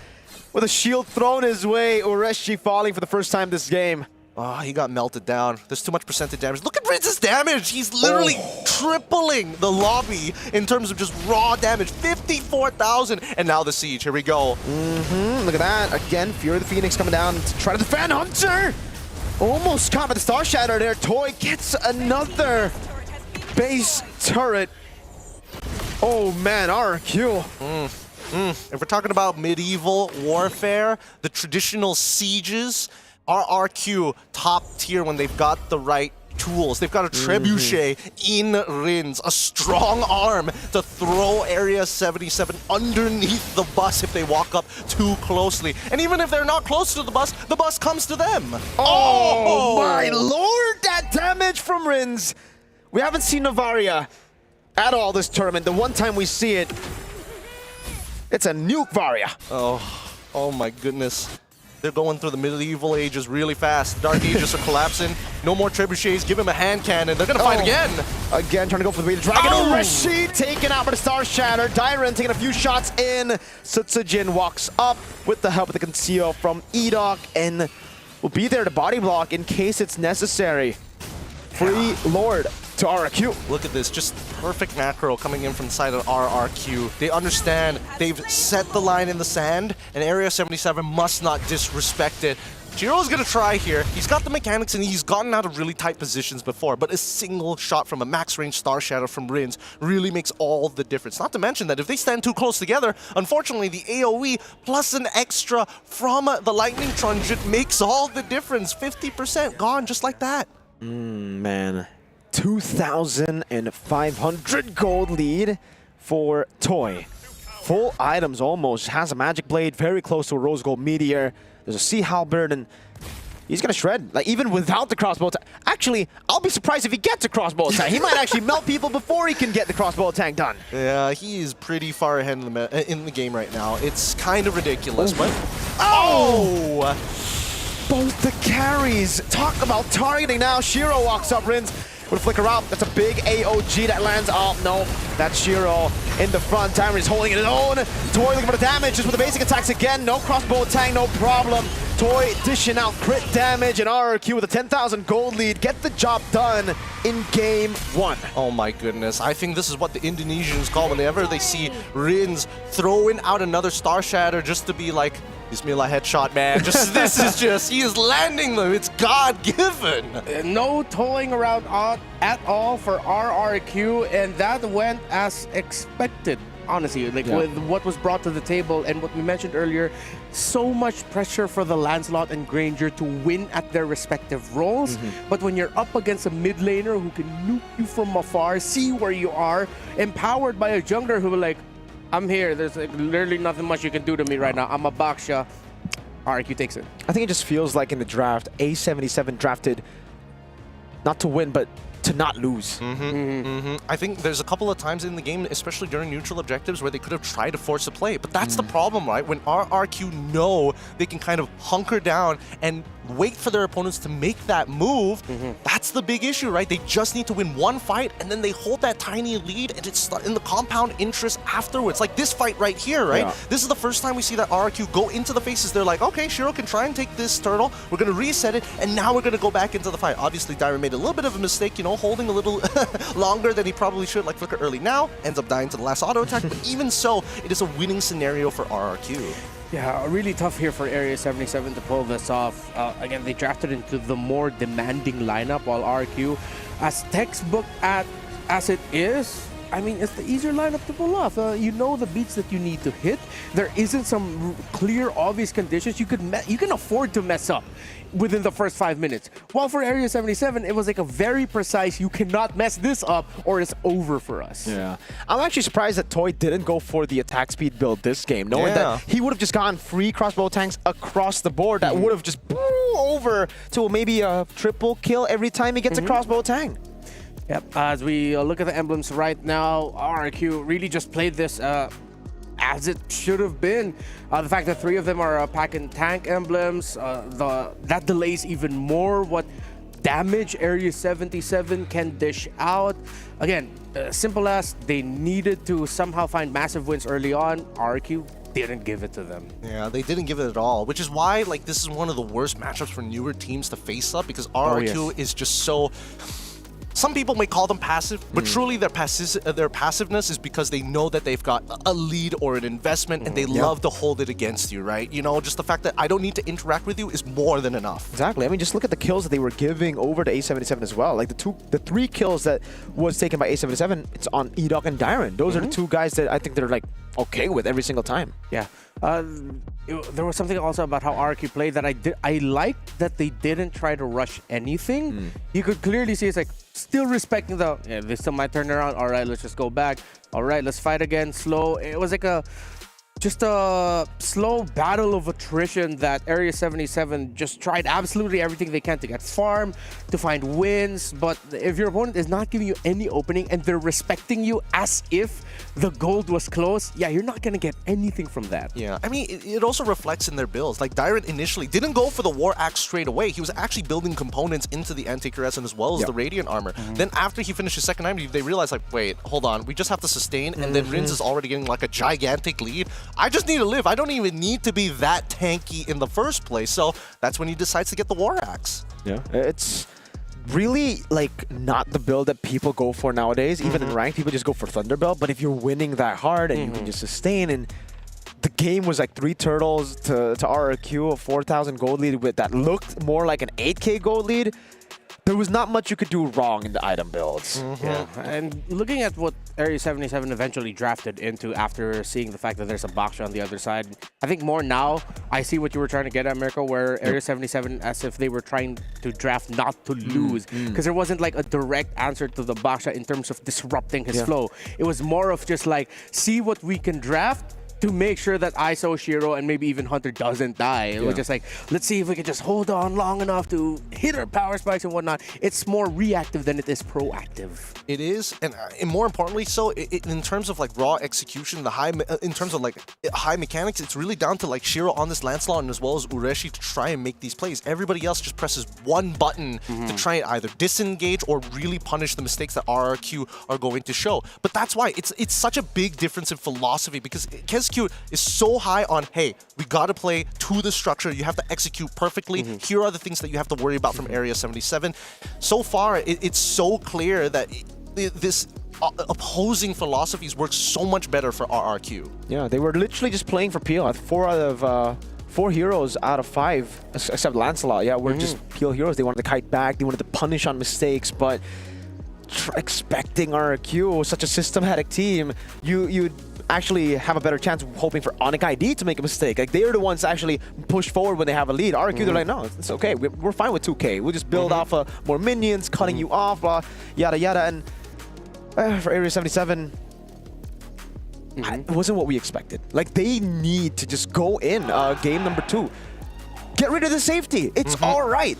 with a shield thrown his way. Ureshi falling for the first time this game. Oh, he got melted down. There's too much percentage damage. Look at Ritz's damage! He's literally tripling the lobby in terms of just raw damage. 54,000! And now the siege. Here we go. Look at that. Again, Fury of the Phoenix coming down to try to defend Hunter! Almost caught by the Star Shatter there. Toy gets another base turret. Oh man, RQ. If we're talking about medieval warfare, the traditional sieges, RRQ top tier when they've got the right tools. They've got a trebuchet in Rins, a strong arm to throw Area 77 underneath the bus if they walk up too closely. And even if they're not close to the bus comes to them. Oh my lord, that damage from Rins. We haven't seen Novaria at all this tournament. The one time we see it, it's a nuke Varia. Oh my goodness. They're going through the medieval ages really fast. Dark ages are collapsing. No more trebuchets. Give him a hand cannon. They're gonna fight again. Again, trying to go for the Wheel of Dragon. Ureshi taken out by the Star Shatter. Dairen taking a few shots in. Sutsujin walks up with the help of the conceal from E-Dog and will be there to body block in case it's necessary. Free Lord to RRQ. Look at this, just perfect macro coming in from the side of RRQ. They understand they've set the line in the sand, and Area 77 must not disrespect it. Jiro's gonna try here. He's got the mechanics and he's gotten out of really tight positions before, but a single shot from a max range Star Shadow from Rins really makes all the difference. Not to mention that if they stand too close together, unfortunately the AoE plus an extra from the Lightning Truncheon makes all the difference. 50% gone just like that. Man, 2,500 gold lead for Toy. Full items almost. Has a Magic Blade, very close to a Rose Gold Meteor. There's a Sea Halberd, and he's gonna shred. Like, even without the crossbow attack. Actually, I'll be surprised if he gets a crossbow attack. He might actually melt people before he can get the crossbow attack done. Yeah, he is pretty far ahead in the game right now. It's kind of ridiculous, but... Oh! Both the carries. Talk about targeting now. Shiro walks up, Rins. Would flicker out. That's a big AOG that lands. Oh, no. That's Shiro in the front. Diamond is holding it alone. Toy looking for the damage just with the basic attacks again. No crossbow attack, no problem. Toy dishing out crit damage, and RRQ with a 10,000 gold lead. Get the job done in game 1. Oh my goodness. I think this is what the Indonesians call whenever they see Rins throwing out another Star Shatter just to be like, Bismillah headshot, man. This is just, he is landing them. It's God-given. No toying around at all for RRQ, and that went as expected. Honestly, like with what was brought to the table and what we mentioned earlier, so much pressure for the Lancelot and Granger to win at their respective roles. But when you're up against a mid laner who can nuke you from afar, see where you are, empowered by a jungler who will like, I'm here, there's like literally nothing much you can do to me right now. I'm a Baksha. RRQ takes it. I think it just feels like in the draft, A77 drafted not to win, but to not lose. I think there's a couple of times in the game, especially during neutral objectives, where they could have tried to force a play. But that's the problem, right? When RRQ know they can kind of hunker down and wait for their opponents to make that move, that's the big issue, right? They just need to win one fight, and then they hold that tiny lead, and it's in the compound interest afterwards. Like this fight right here, right? Yeah. This is the first time we see that RRQ go into the faces. They're like, okay, Shiro can try and take this turtle. We're going to reset it, and now we're going to go back into the fight. Obviously, Dyron made a little bit of a mistake, you know, holding a little longer than he probably should, like Flicker early now, ends up dying to the last auto attack, but even so, it is a winning scenario for RRQ. Yeah, really tough here for Area 77 to pull this off. Again, they drafted into the more demanding lineup, while RRQ, as textbook as it is, I mean, it's the easier lineup to pull off. You know the beats that you need to hit. There isn't some clear, obvious conditions you can afford to mess up within the first 5 minutes. While for Area 77, it was like a very precise, you cannot mess this up or it's over for us. Yeah. I'm actually surprised that Toy didn't go for the attack speed build this game, knowing that he would have just gotten free crossbow tanks across the board that would have just over to maybe a triple kill every time he gets a crossbow tank. Yep, as we look at the emblems right now, RRQ really just played this as it should have been. The fact that 3 of them are pack and tank emblems, that delays even more what damage Area 77 can dish out. Again, simple as they needed to somehow find massive wins early on. RRQ didn't give it to them. Yeah, they didn't give it at all, which is why like this is one of the worst matchups for newer teams to face up, because RRQ is just so... Some people may call them passive, but truly their passiveness is because they know that they've got a lead or an investment, and they love to hold it against you, right? You know, just the fact that I don't need to interact with you is more than enough. Exactly. I mean, just look at the kills that they were giving over to A77 as well. Like the 3 kills that was taken by A77, it's on Edok and Dyron. Those are the 2 guys that I think they're like okay with every single time. Yeah. There was something also about how RRQ played that I liked that they didn't try to rush anything. You could clearly see it's like still respecting the, this still might turn around. All right, let's just go back. All right, let's fight again. Slow. It was like just a slow battle of attrition that Area 77 just tried absolutely everything they can to get farm, to find wins. But if your opponent is not giving you any opening and they're respecting you as if the gold was close, yeah, you're not going to get anything from that. Yeah, I mean, it also reflects in their builds. Like, Dyron initially didn't go for the War Axe straight away. He was actually building components into the Anti-Cuirass as well as the Radiant Armor. Then after he finished his second item, they realized, like, wait, hold on, we just have to sustain, and then Rins is already getting, like, a gigantic lead. I just need to live. I don't even need to be that tanky in the first place. So that's when he decides to get the War Axe. Yeah, it's really like not the build that people go for nowadays. Even in ranked, people just go for Thunderbelt. But if you're winning that hard and you can just sustain and the game was like 3 turtles to RRQ, a 4,000 gold lead with that looked more like an 8K gold lead. There was not much you could do wrong in the item builds. Yeah, and looking at what Area 77 eventually drafted into after seeing the fact that there's a Baksha on the other side, I think more now, I see what you were trying to get at, Mirko, where Area 77, as if they were trying to draft not to lose, because there wasn't like a direct answer to the Baksha in terms of disrupting his flow. It was more of just like, see what we can draft to make sure that ISO, Shiro, and maybe even Hunter doesn't die. It was just like, let's see if we can just hold on long enough to hit our power spikes and whatnot. It's more reactive than it is proactive. It is, and more importantly, so in terms of like raw execution, in terms of like high mechanics, it's really down to like Shiro on this Lancelot and as well as Ureshi to try and make these plays. Everybody else just presses one button to try and either disengage or really punish the mistakes that RRQ are going to show. But that's why it's such a big difference in philosophy, because KSQ is so high on, hey, we gotta play to the structure, you have to execute perfectly, here are the things that you have to worry about from Area 77. So far, it's so clear that this opposing philosophies work so much better for RRQ. Yeah, they were literally just playing for PL. 4 heroes out of 5, except Lancelot, were just PL heroes. They wanted to kite back, they wanted to punish on mistakes, but expecting RRQ, such a systematic team, you'd actually have a better chance of hoping for Onyx ID to make a mistake. Like, they're the ones that actually push forward when they have a lead. RRQ, they're like, no, it's okay. We're fine with 2K. We'll just build off more minions, cutting you off, blah, yada, yada. And for Area 77, it wasn't what we expected. Like, they need to just go in game number 2. Get rid of the safety. It's all right.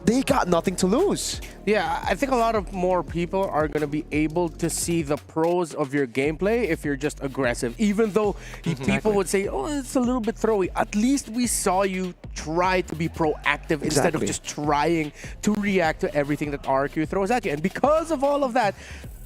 They got nothing to lose. Yeah, I think a lot of more people are going to be able to see the pros of your gameplay if you're just aggressive. Even though people would say, oh, it's a little bit throwy. At least we saw you try to be proactive instead of just trying to react to everything that RQ throws at you. And because of all of that,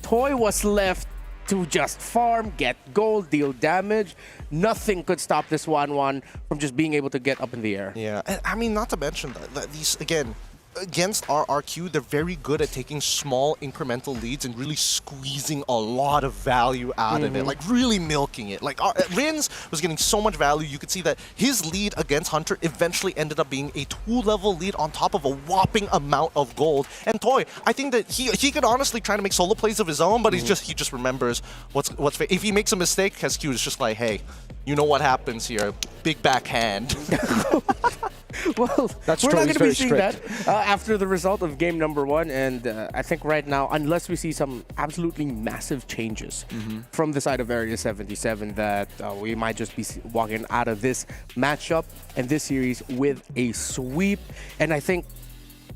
Toy was left to just farm, get gold, deal damage. Nothing could stop this 1-1 from just being able to get up in the air. Yeah, and I mean, not to mention that these, again, against RRQ, they're very good at taking small incremental leads and really squeezing a lot of value out of it, like really milking it. Like Rins was getting so much value. You could see that his lead against Hunter eventually ended up being a 2-level lead on top of a whopping amount of gold. And Toy, I think that he could honestly try to make solo plays of his own, but he just remembers what's if he makes a mistake, KSQ is just like, hey, you know what happens here? Big backhand. Well, we're not going to be seeing that after the result of game number 1, and I think right now, unless we see some absolutely massive changes from the side of Area 77, that we might just be walking out of this matchup and this series with a sweep. And I think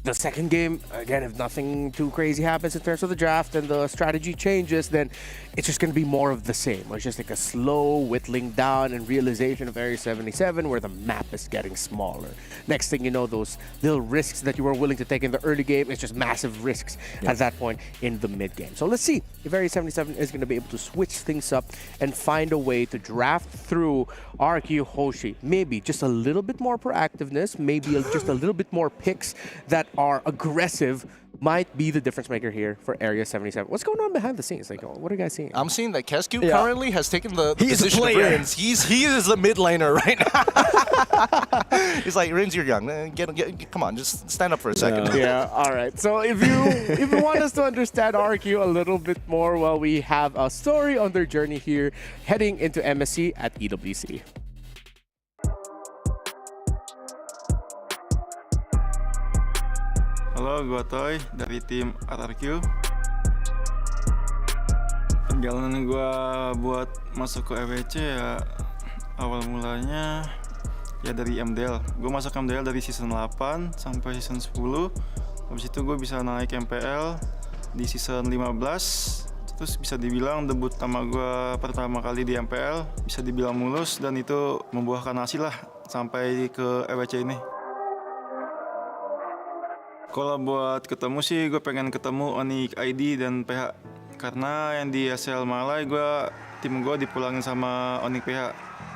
the second game, again, if nothing too crazy happens in terms of the draft and the strategy changes, then it's just going to be more of the same. It's just like a slow whittling down and realization of Area 77 where the map is getting smaller. Next thing you know, those little risks that you were willing to take in the early game, it's just massive risks at that point in the mid game. So let's see if Area 77 is going to be able to switch things up and find a way to draft through RQ Hoshi. Maybe just a little bit more proactiveness, maybe just a little bit more picks that are aggressive might be the difference maker here for Area 77. What's going on behind the scenes? Like, what are you guys seeing? I'm seeing that KSQ currently has taken the position of player. Rins. He is the mid laner right now. He's like, Rins, you're young. Come on, just stand up for a second. Yeah, all right. So if you want us to understand RQ a little bit more, well, we have a story on their journey here heading into MSC at EWC. Halo, gue Toy dari tim RRQ. Perjalanan gue buat masuk ke EWC ya awal mulanya ya dari MDL. Gue masuk MDL dari season 8 sampai season 10. Habis itu gue bisa naik MPL di season 15. Terus bisa dibilang debut pertama kali di MPL bisa dibilang mulus dan itu membuahkan hasil lah sampai ke EWC ini. Kalau buat ketemu sih, gue pengen ketemu Onyx ID dan PH. Karena yang di SL Malai, tim gue dipulangin sama Onyx PH.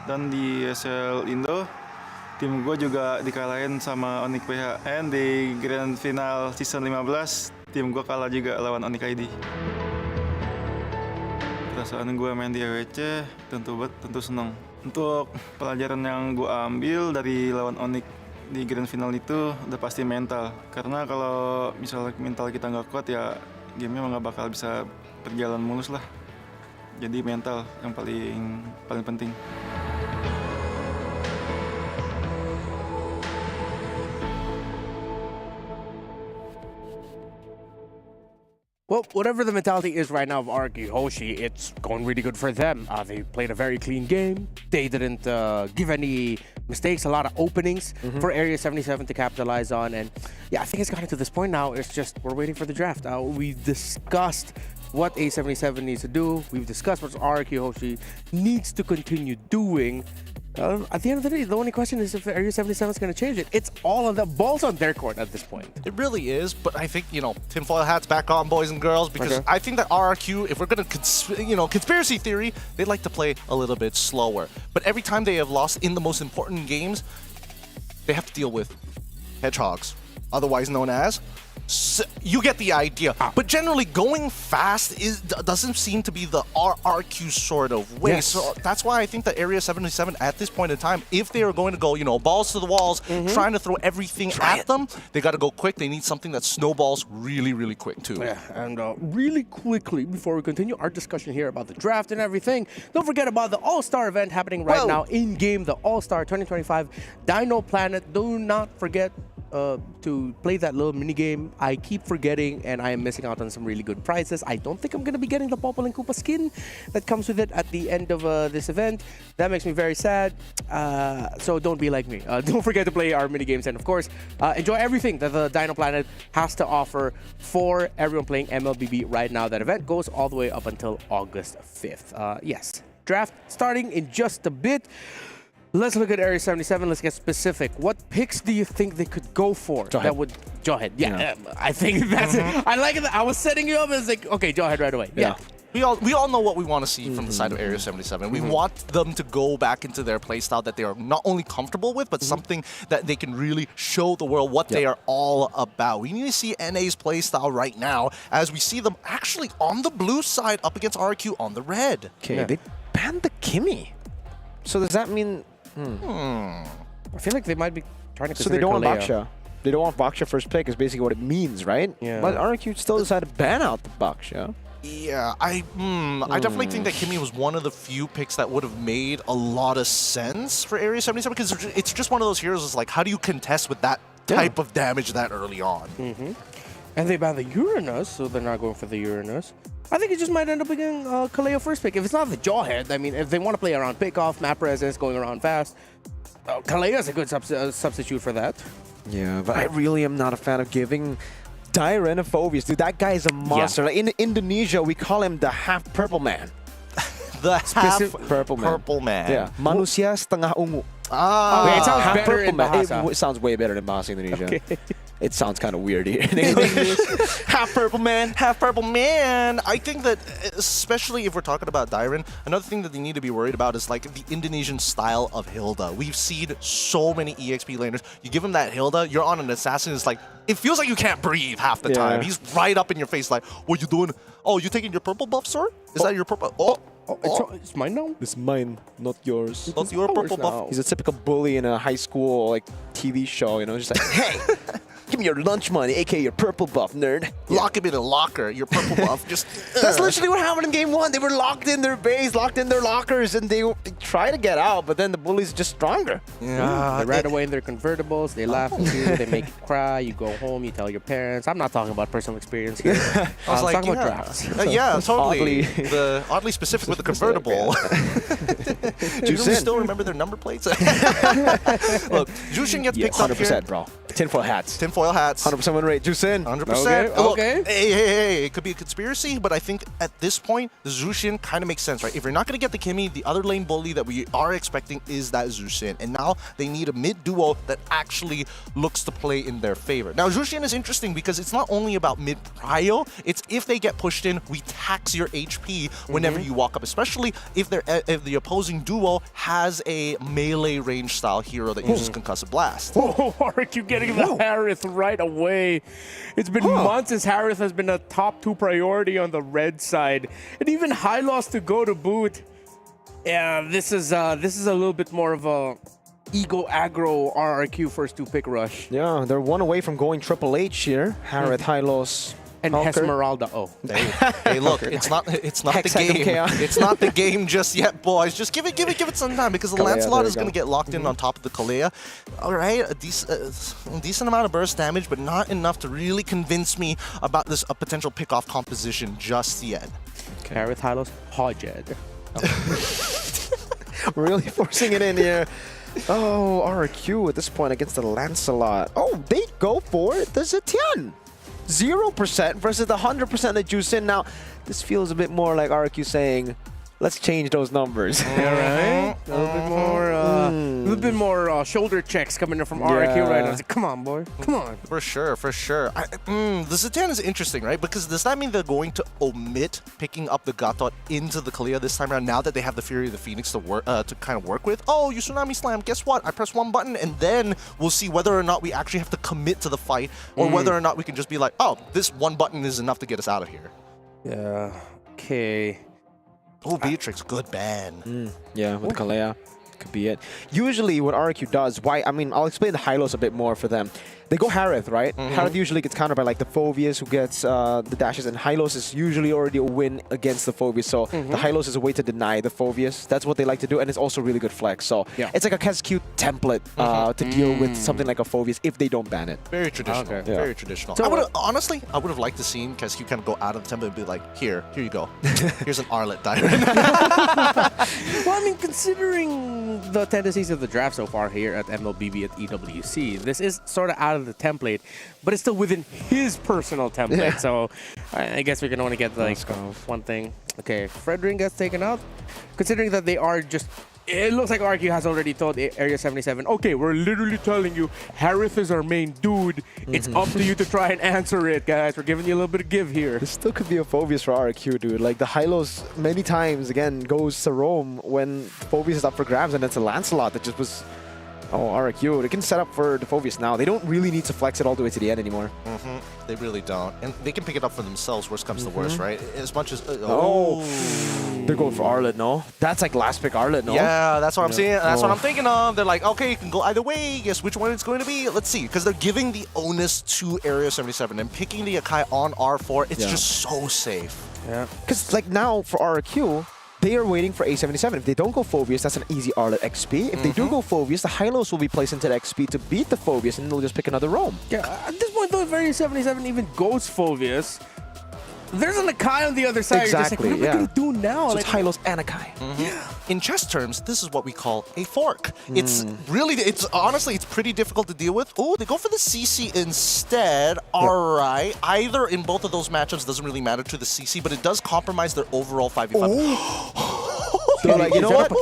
Dan di SL Indo, tim gue juga dikalahin sama Onyx PH. And di Grand Final Season 15, tim gue kalah juga lawan Onyx ID. perasaan gue main di EWC tentu senang. Untuk pelajaran yang gue ambil dari lawan Onyx di grand final itu udah pasti mental. Karena kalau misalnya mental kita nggak kuat ya gamenya nggak bakal bisa berjalan mulus lah. Jadi mental yang paling penting. Well, whatever the mentality is right now of RQ Hoshi, it's going really good for them. They played a very clean game. They didn't give any mistakes, a lot of openings for Area 77 to capitalize on. And yeah, I think it's gotten to this point now. It's just we're waiting for the draft. We've discussed what A77 needs to do. We've discussed what RQ Hoshi needs to continue doing. At the end of the day, the only question is if Area 77 is going to change it. It's all on the balls on their court at this point. It really is, but I think, tinfoil hats back on, boys and girls, because I think that RRQ, if we're going to, conspiracy theory, they like to play a little bit slower. But every time they have lost in the most important games, they have to deal with hedgehogs, otherwise known as. So you get the idea. But generally, going fast doesn't seem to be the RRQ sort of way. Yes. So that's why I think that Area 77 at this point in time, if they are going to go, balls to the walls, trying to throw everything at them, they got to go quick. They need something that snowballs really, really quick too. Yeah, and really quickly, before we continue our discussion here about the draft and everything, don't forget about the All-Star event happening right now in-game, the All-Star 2025 Dino Planet. Do not forget to play that little mini game. I keep forgetting and I am missing out on some really good prizes. I don't think I'm going to be getting the Popol and Koopa skin that comes with it at the end of this event. That makes me very sad. So don't be like me. Don't forget to play our mini games, and of course, enjoy everything that the Dino Planet has to offer for everyone playing MLBB right now. That event goes all the way up until August 5th. Yes, draft starting in just a bit. Let's look at Area 77. Let's get specific. What picks do you think they could go for? Jawhead. That would Jawhead. Yeah, I think that's it. I like it. I was setting you up as like, okay, Jawhead right away. Yeah. We all know what we want to see from the side of Area 77. We want them to go back into their playstyle that they are not only comfortable with, but something that they can really show the world what they are all about. We need to see NA's playstyle right now as we see them actually on the blue side up against RQ on the red. Okay, they banned the Kimmy. So does that mean... I feel like they might be trying to consider So they don't want Kalea. Baksha. They don't want Baksha first pick is basically what it means, right? Yeah. But RQ still decided to ban out the Baksha. Yeah, I definitely think that Kimmy was one of the few picks that would have made a lot of sense for Area 77 because it's just one of those heroes. It's like, how do you contest with that type of damage that early on? And they ban the Uranus, so they're not going for the Uranus. I think it just might end up being Kaleo first pick. If it's not the Jawhead, I mean, if they want to play around pickoff, map presence, going around fast, Kaleo is a good substitute for that. Yeah, but I really am not a fan of giving Dyren a Phobius. Dude, that guy is a monster. Like in Indonesia, we call him the half purple man. The half purple man. Yeah. Manusia setengah ungu. Okay, it sounds half better purple in man. Bahasa. It sounds way better in Bahasa Indonesia. Okay. It sounds kind of weird here in English. Half purple man. Half purple man. I think that, especially if we're talking about Dyren, another thing that they need to be worried about is like the Indonesian style of Hilda. We've seen so many EXP laners. You give him that Hilda, you're on an assassin. It's like, it feels like you can't breathe half the time. He's right up in your face like, what you doing? Oh, you taking your purple buff, sir? Is that your purple? It's mine now? It's mine, not yours. Not your purple buff. He's a typical bully in a high school like TV show, just like, hey, give me your lunch money, aka your purple buff, nerd. Lock him in a locker, your purple buff. Just That's literally what happened in game 1. They were locked in their base, locked in their lockers, and they try to get out, but then the bully's just stronger. Yeah, they ride away in their convertibles, they laugh at you, they make you cry, you go home, you tell your parents. I'm not talking about personal experience here. I was talking about drafts. Yeah, totally. Oddly specific with the convertible. Do you still remember their number plates? Look, Jushin gets picked up 100%, here. bro. Tinfoil hats. Tinfoil hats. 100% win rate. Jushin. 100%. Okay. Look, hey. It could be a conspiracy, but I think at this point, the Jushin kind of makes sense, right? If you're not going to get the Kimmy, the other lane bully that we are expecting is that Jushin. And now they need a mid duo that actually looks to play in their favor. Now, Jushin is interesting because it's not only about mid prio, it's if they get pushed in, we tax your HP whenever you walk up, especially if the opposing duo has a melee range style hero that uses concussive blast. Oh, are you getting the Harith right away. It's been months since Harith has been a top 2 priority on the red side. And even Hylos to go to boot. Yeah, this is a little bit more of a ego aggro RRQ first 2 pick rush. Yeah, they're 1 away from going Triple H here. Harith, Hylos, and Esmeralda. Oh, hey, look, it's not the game. It's not the game just yet, boys. Just give it some time because the Kalea, Lancelot is going to get locked in on top of the Kalea. All right, a decent amount of burst damage, but not enough to really convince me about this potential pick-off composition just yet. Okay. Harith, Hylos, Hodged. Really forcing it in here. Oh, RRQ at this point against the Lancelot. Oh, they go for it. The Zetian. 0% versus the 100% that juice in. Now, this feels a bit more like RRQ saying, let's change those numbers. Yeah, right? A little bit more shoulder checks coming in from RRQ right now. Like, come on, boy. Come on. For sure, for sure. The Zetian is interesting, right? Because does that mean they're going to omit picking up the Gatot into the Kalea this time around now that they have the Fury of the Phoenix to work to kind of work with? Oh, you Tsunami Slam. Guess what? I press 1 button and then we'll see whether or not we actually have to commit to the fight or whether or not we can just be like, oh, this 1 button is enough to get us out of here. Yeah. Okay. Oh, Beatrix, good ban. Yeah, with Kalea. Could be it. Usually what RRQ does, I'll explain the Hylos a bit more for them. They go Harith, right? Harith usually gets countered by like the Phoveus who gets the dashes, and Hylos is usually already a win against the Phoveus. So the Hylos is a way to deny the Phoveus. That's what they like to do, and it's also really good flex. So it's like a KESQ template to deal with something like a Phoveus if they don't ban it. Very traditional. Okay. Very traditional. So honestly, I would have liked to see KESQ kind of go out of the template and be like, here you go. Here's an Arlet Diamond. Well, I mean, considering the tendencies of the draft so far here at MLBB at EWC, this is sort of out of the template, but it's still within his personal template. Yeah. So I guess we can only get like one thing. Okay, Fredrin gets taken out. Considering that they are just, it looks like RQ has already told Area 77, okay, we're literally telling you Harith is our main dude. It's up to you to try and answer it, guys. We're giving you a little bit of give here. This still could be a Phoveus for RQ, dude. Like the Hylos many times, again, goes to Rome when Phoveus is up for grabs, and it's a Lancelot that just was... Oh, RQ, they can set up for the Phoveus now. They don't really need to flex it all the way to the end anymore. They really don't. And they can pick it up for themselves, worst comes to worst, right? As much as... They're going for Arlet, no? That's like last pick Arlet, no? Yeah, that's what I'm saying. That's what I'm thinking of. They're like, okay, you can go either way. Guess which one it's going to be? Let's see. Because they're giving the onus to Area 77 and picking the Akai on R4. It's just so safe. Yeah. Because like now for RQ, they are waiting for A77. If they don't go Phoveus, that's an easy Arlet XP. If they do go Phoveus, the Hylos will be placed into the XP to beat the Phoveus, and they'll just pick another Rome. Yeah, at this point though, if Area 77 even goes Phoveus, there's an Akai on the other side. Exactly, You're just like, what are we going to do now? So like, it's Hylos and Akai. Yeah. In chess terms, this is what we call a fork. It's really, honestly, it's pretty difficult to deal with. Oh, they go for the CC instead. All right. Either in both of those matchups doesn't really matter to the CC, but it does compromise their overall 5v5. So like, you know what?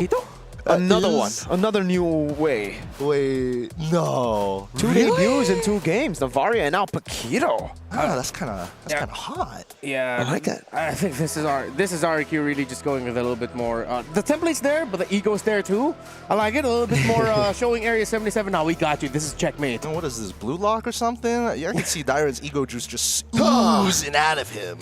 Another one. Another new way. Wait, no. 2 debuts in 2 games. Navaria and now Paquito. That's kind of hot. Yeah, I like that. I think this is RQ really just going with a little bit more. The template's there, but the ego's there too. I like it a little bit more. Showing Area 77. Now we got you. This is checkmate. And what is this, blue lock or something? Yeah, I can see Dyron's ego juice just oozing out of him.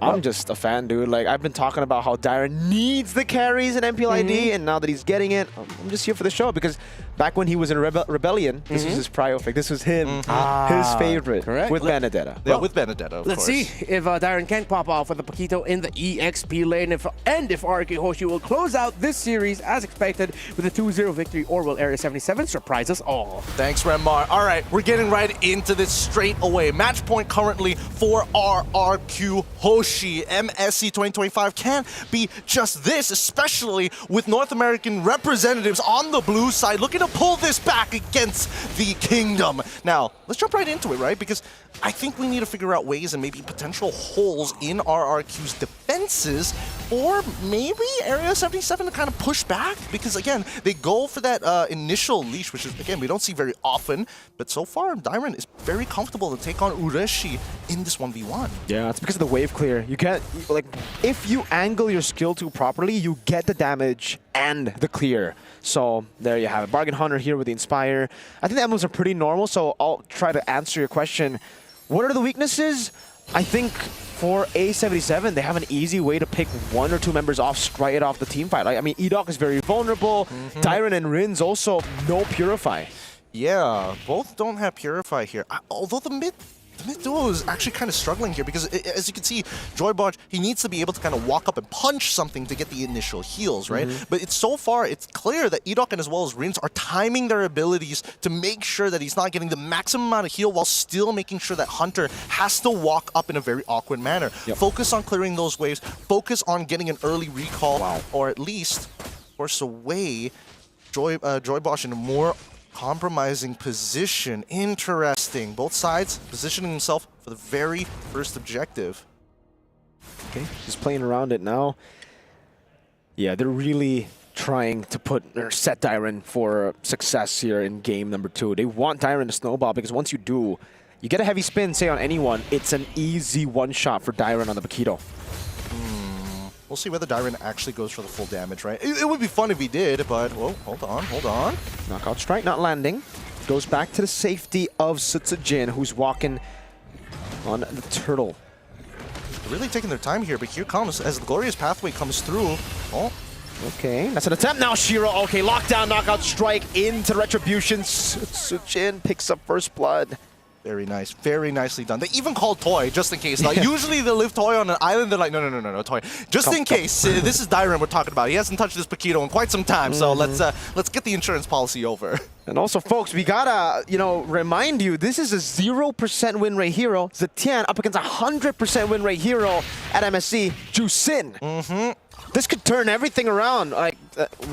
I'm just a fan, dude. Like I've been talking about how Dyron needs the carries in MPLID, and now that he's getting it, I'm just here for the show because back when he was in Rebellion, this was his prio pick. This was him, his favorite, with Benedetta. Yeah, with Benedetta, of Let's see if Dyron can pop off with the Paquito in the EXP lane, if RK Hoshi will close out this series as expected with a 2-0 victory, or will Area 77 surprise us all? Thanks, Renmar. All right, we're getting right into this straight away. Match point currently for RRQ Hoshi. MSC 2025 can't be just this, especially with North American representatives on the blue side looking to pull this back against the Kingdom. Now, let's jump right into it, right? Because I think we need to figure out ways and maybe potential holes in RRQ's defenses, or maybe Area 77 to kind of push back, because again, they go for that initial leash, which is, again, we don't see very often, but so far, Dyron is very comfortable to take on Ureshi in this 1v1. Yeah, it's because of the wave clear. You get, like, if you angle your skill 2 properly, you get the damage and the clear. So there you have it. Bargain Hunter here with the Inspire. I think the emblems are pretty normal, so I'll try to answer your question. What are the weaknesses? I think for A77, they have an easy way to pick 1 or 2 members off straight off the team fight. I mean, Edok is very vulnerable. Tyron and Rin's also no Purify. Yeah, both don't have Purify here. Although the mid duo is actually kind of struggling here because, as you can see, Joybot, he needs to be able to kind of walk up and punch something to get the initial heals, right? But so far, it's clear that Edok and as well as Rins are timing their abilities to make sure that he's not getting the maximum amount of heal while still making sure that Hunter has to walk up in a very awkward manner. Focus on clearing those waves, focus on getting an early recall, or at least force away Joybot in a more compromising position. Interesting. Both sides positioning himself for the very first objective. Okay, just playing around it now. Yeah, they're really trying to set Dyron for success here in game number 2. They want Dyron to snowball because once you do, you get a heavy spin, say on anyone, it's an easy one-shot for Dyron on the Bakito. We'll see whether Dyron actually goes for the full damage, right? It would be fun if he did, but whoa, hold on. Knockout strike not landing. Goes back to the safety of Sutsujin, who's walking on the turtle. Really taking their time here, but here comes, as the Glorious Pathway comes through. Oh. Okay, that's an attempt now, Shiro. Okay, lockdown, knockout strike into the Retribution. Sutsujin picks up first blood. Very nice. Very nicely done. They even called Toy, just in case. Like, usually they leave Toy on an island. They're like, no, Toy. Just in case. This is Dyron we're talking about. He hasn't touched this Paquito in quite some time, so let's get the insurance policy over. And also, folks, we gotta, remind you, this is a 0% win rate hero. Zetian up against a 100% win rate hero at MSC, Jusin. This could turn everything around, like,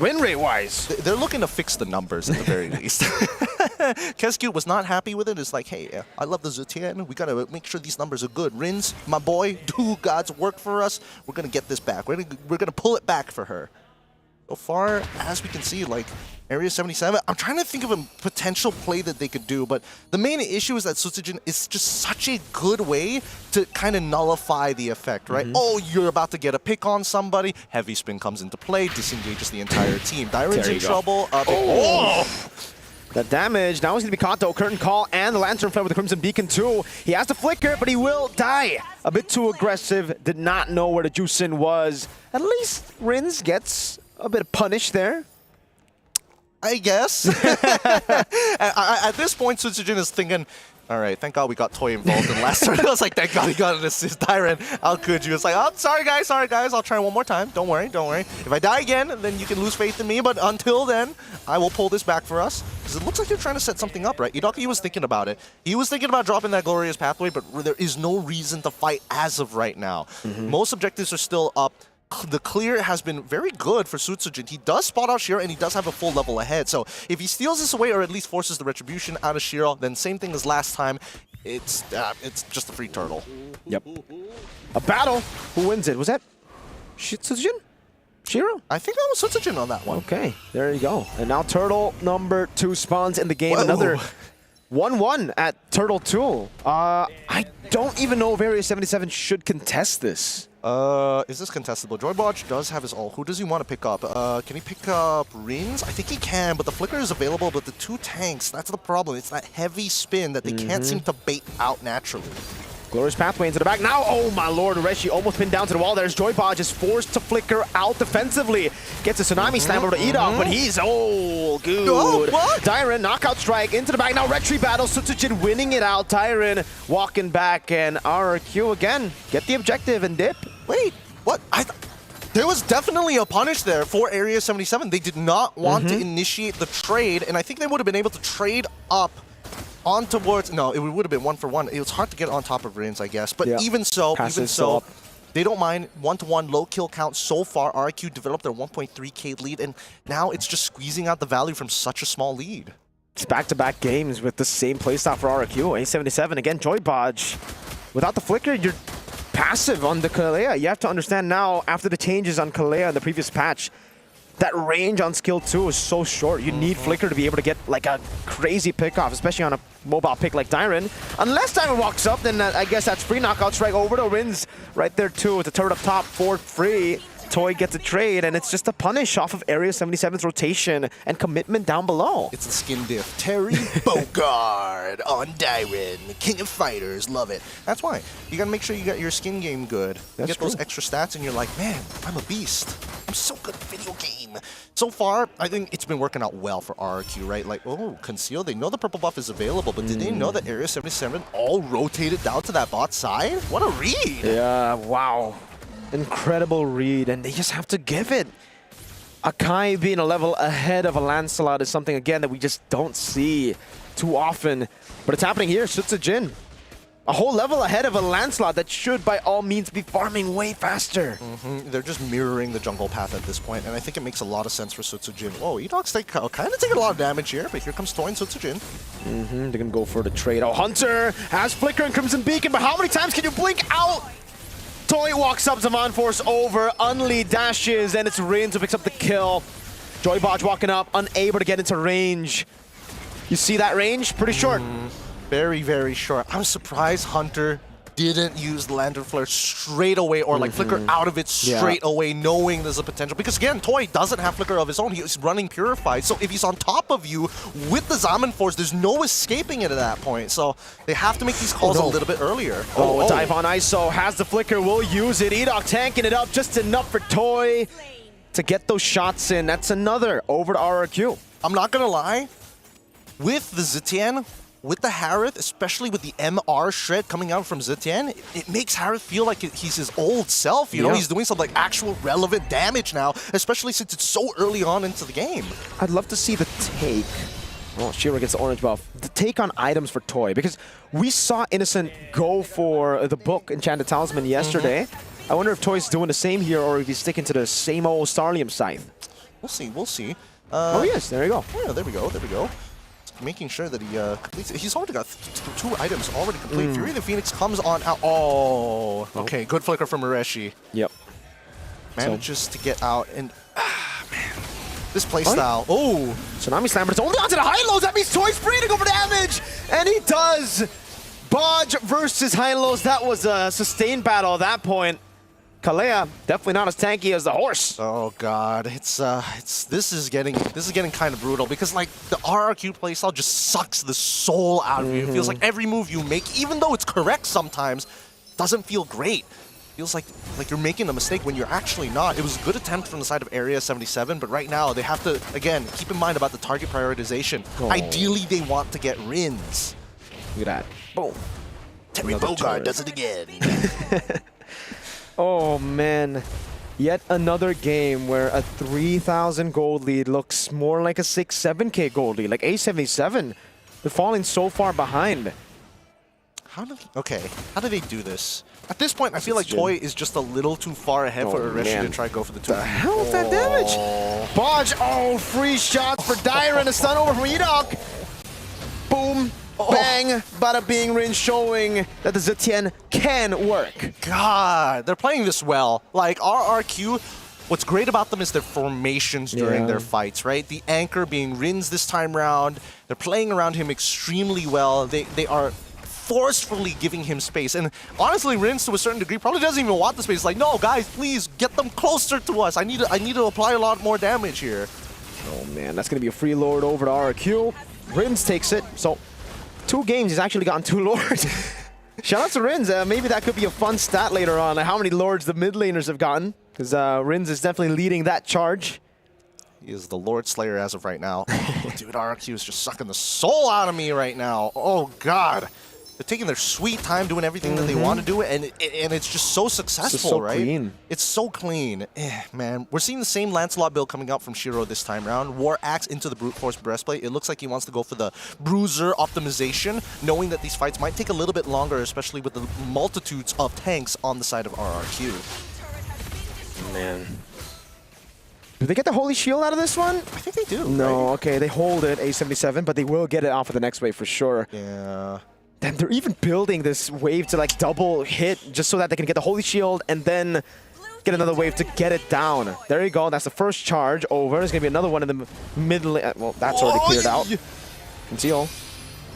win rate-wise. They're looking to fix the numbers, at the very least. Kescue was not happy with it. It's like, hey, I love the Zetian. We gotta make sure these numbers are good. Rins, my boy, do God's work for us. We're gonna get this back. We're gonna pull it back for her. So far, as we can see, like, Area 77, I'm trying to think of a potential play that they could do, but the main issue is that Sutsujin is just such a good way to kind of nullify the effect, right? Oh, you're about to get a pick on somebody, heavy spin comes into play, disengages the entire team. Dyron's in trouble. The damage, now he's going to be caught though. Curtain Call and the Lantern Flare with the Crimson Beacon too. He has to flicker, but he will die. A bit too aggressive, did not know where the Jusin was. At least Rins gets a bit of punish there. I guess. At this point, Sutsujin is thinking, all right, thank God we got Toy involved in last turn. I was like, thank God he got an assist. Dyron, how could you? It's like, oh, sorry guys, I'll try one more time. Don't worry. If I die again, then you can lose faith in me, but until then, I will pull this back for us. Because it looks like you're trying to set something up, right? Idaki was thinking about it. He was thinking about dropping that Glorious Pathway, but there is no reason to fight as of right now. Most objectives are still up. The clear has been very good for Sutsujin. He does spot out Shiro and he does have a full level ahead. So if he steals this away or at least forces the Retribution out of Shiro, then same thing as last time. It's just a free turtle. Yep. A battle. Who wins it? Was that Sutsujin? Shiro? I think that was Sutsujin on that one. Okay, there you go. And now turtle number 2 spawns in the game. Whoa. Another 1-1 at turtle 2. I don't even know if Area 77 should contest this. Is this contestable? Joybotch does have his ult. Who does he want to pick up? Can he pick up Rins? I think he can, but the flicker is available, but the 2 tanks, that's the problem. It's that heavy spin that they can't seem to bait out naturally. Glorious Pathway into the back. Now, oh my lord, Reshi almost pinned down to the wall. There's Joybotch is forced to flicker out defensively. Gets a Tsunami Slam over to Edok, but he's, good. Oh, what? Dyron, knockout strike into the back. Now, Retri battle. Sutsujin winning it out. Dyron walking back, and RRQ again. Get the objective and dip. Wait, what? There was definitely a punish there for Area 77. They did not want to initiate the trade, and I think they would have been able to trade up on towards, no, it would have been 1-for-1. It was hard to get on top of Rins, I guess. But even so, they don't mind 1-to-1 low kill count so far. RQ developed their 1.3k lead, and now it's just squeezing out the value from such a small lead. It's back-to-back games with the same playstyle for RQ. A77 again, Joybotch. Without the flicker, you're passive on the Kalea. You have to understand now, after the changes on Kalea in the previous patch, that range on skill 2 is so short. You need Flicker to be able to get like a crazy pick off, especially on a mobile pick like Dyron. Unless Dyron walks up, then I guess that's free knockout strike over to Rins right there too with the turret up top for free. Toy gets a trade, and it's just a punish off of Area 77's rotation and commitment down below. It's a skin diff. Terry Bogard on Dyren, the king of fighters. Love it. That's why. You got to make sure you got your skin game good. You get those extra stats, and you're like, man, I'm a beast. I'm so good at video game. So far, I think it's been working out well for RRQ, right? Like, oh, Conceal, they know the purple buff is available, but did they know that Area 77 all rotated down to that bot side? What a read! Yeah, wow. Incredible read, and they just have to give it. Akai being a level ahead of a Lancelot is something, again, that we just don't see too often. But it's happening here, Sutsujin. A whole level ahead of a Lancelot that should, by all means, be farming way faster. They're just mirroring the jungle path at this point, and I think it makes a lot of sense for Sutsujin. Whoa, Edog's kind of taking a lot of damage here, but here comes Toy and Sutsujin. They're going to go for the trade. Oh, Hunter has Flicker and Crimson Beacon, but how many times can you blink out? Toy walks up, Zaman Force over, Unli dashes, and it's Rins who picks up the kill. Joybodge walking up, unable to get into range. You see that range? Pretty short. Very, very short. I'm surprised Hunter didn't use the Lantern Flare straight away or like flicker out of it straight away, knowing there's a potential. Because again, Toy doesn't have flicker of his own. He's running Purified. So if he's on top of you with the Zaman Force, there's no escaping it at that point. So they have to make these calls a little bit earlier. Dive on ISO, has the flicker, will use it. Edog tanking it up, just enough for Toy to get those shots in. That's another over to RRQ. I'm not gonna lie, with the Zitian, with the Harith, especially with the MR shred coming out from Zitian, it makes Harith feel like he's his old self. You know, he's doing some like actual relevant damage now, especially since it's so early on into the game. I'd love to see the take. Oh, Shiro gets the orange buff. The take on items for Toy, because we saw Innocent go for the book Enchanted Talisman yesterday. I wonder if Toy's doing the same here, or if he's sticking to the same old Starlium Scythe. We'll see, we'll see. Oh yes, there you go. Yeah, there we go, there we go. Making sure that he completes it. He's already got two items already complete. Fury the Phoenix comes on out. Oh, okay, good flicker from Ureshi. Yep. Manages to get out, and man, this playstyle. Oh, Tsunami Slam, but it's only onto the high lows. That means Toy's free to go for damage, and he does. Bodge versus high lows. That was a sustained battle at that point. Kalea definitely not as tanky as the horse. Oh god, this is getting kind of brutal because like the RRQ playstyle just sucks the soul out of you. It feels like every move you make, even though it's correct sometimes, doesn't feel great. Feels like you're making a mistake when you're actually not. It was a good attempt from the side of Area 77, but right now they have to again keep in mind about the target prioritization. Ideally, they want to get Rins. Look at that. Boom. Terry Bogard does it again. Oh man, yet another game where a 3,000 gold lead looks more like a 6-7K gold lead. Like A77, they're falling so far behind. How do they do this? At this point, I feel like Toy is just a little too far ahead for Ureshi to try to go for the 2. The hell is that damage? Bodge, free shots for Dyren, a stun over from Edog. Boom. Bang! Bada Bing Rin showing that the Zetian can work. God, they're playing this well. Like RRQ, what's great about them is their formations during their fights, right? The anchor being Rins this time round. They're playing around him extremely well. They are forcefully giving him space. And honestly, Rins to a certain degree probably doesn't even want the space. Like, no, guys, please get them closer to us. I need to apply a lot more damage here. Oh man, that's gonna be a free lord over to RRQ. Rins takes it. So 2 games, he's actually gotten 2 lords. Shout out to Rins. Maybe that could be a fun stat later on, like how many lords the mid laners have gotten, because Rins is definitely leading that charge. He is the Lord Slayer as of right now. Oh, dude, RRQ is just sucking the soul out of me right now. Oh, God. They're taking their sweet time doing everything that they want to do, and it's just so successful, so right? Clean. It's so clean. Man, we're seeing the same Lancelot build coming out from Shiro this time around. War Axe into the Brute Force Breastplate. It looks like he wants to go for the Bruiser optimization, knowing that these fights might take a little bit longer, especially with the multitudes of tanks on the side of RRQ. Man. Do they get the Holy Shield out of this one? I think they do. No, right? okay, they hold it, A77, but they will get it off of the next wave for sure. Yeah. Damn, they're even building this wave to like double hit just so that they can get the Holy Shield and then get another wave to get it down. There you go. That's the first charge over. There's going to be another one in the mid lane. Well, that's already cleared out. Conceal.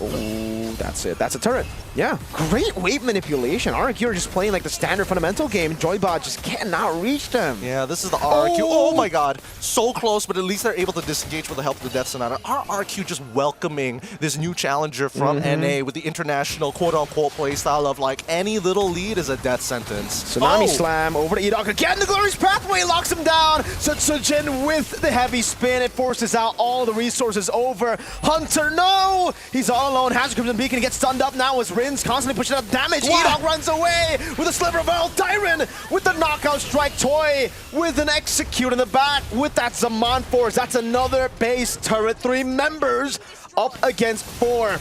Oh, that's it. That's a turret. Yeah, great wave manipulation. RRQ are just playing like the standard fundamental game. Joybot just cannot reach them. Yeah, this is the RRQ. Oh my god. So close, but at least they're able to disengage with the help of the Death Sonata. RRQ just welcoming this new challenger from NA with the international quote-unquote playstyle of like any little lead is a death sentence. Tsunami Slam over to Edok again. The Glorious Pathway locks him down. Sutsujin with the heavy spin. It forces out all the resources over. Hunter, no! He's all alone. Has Crimson Beacon. He gets stunned up now as Rin's constantly pushing out damage. Edok runs away with a sliver of Earl. Dyron with the knockout strike. Toy with an execute in the back with that Zaman Force. That's another base turret. 3 members up against 4.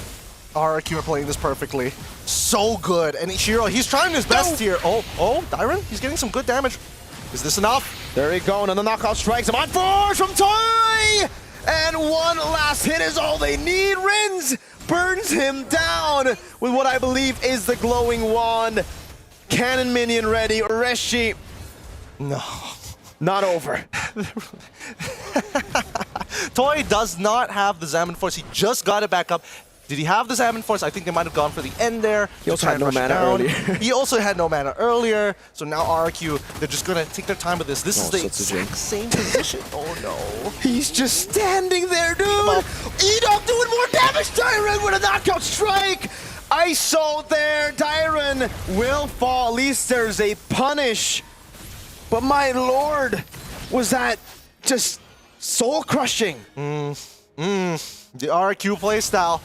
RRQ are playing this perfectly. So good. And Shiro, he's trying his best here. Oh, Dyron, he's getting some good damage. Is this enough? There we go. Another knockout strike. Zaman Force from Toy! And one last hit is all they need. Rins burns him down with what I believe is the glowing wand. Cannon minion ready. Reshi. No. Not over. Toy does not have the Zaman Force. He just got it back up. Did he have the Zaman Force? I think they might have gone for the end there. He also had no mana earlier. He also had no mana earlier. So now RRQ, they're just going to take their time with this. This is the exact same position. Oh no. He's just standing there, dude. Edok doing more damage. Dyron with a knockout strike. ISO there. Dyron will fall. At least there's a punish. But my lord, was that just soul crushing? The RRQ playstyle.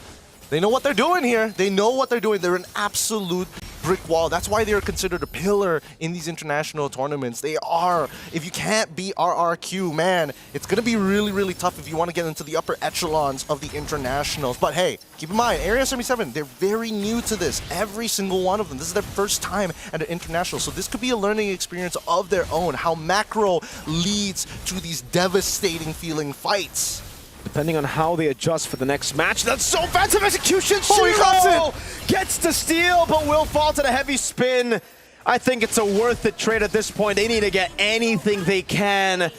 They know what they're doing here. They know what they're doing. They're an absolute brick wall. That's why they're considered a pillar in these international tournaments. They are. If you can't beat RRQ, man, it's going to be really, really tough if you want to get into the upper echelons of the internationals. But hey, keep in mind, Area 77, they're very new to this. Every single one of them. This is their first time at an international. So this could be a learning experience of their own. How macro leads to these devastating feeling fights. Depending on how they adjust for the next match. That's so offensive execution. Shiro gets to steal, but will fall to the heavy spin. I think it's a worth it trade at this point. They need to get anything they can.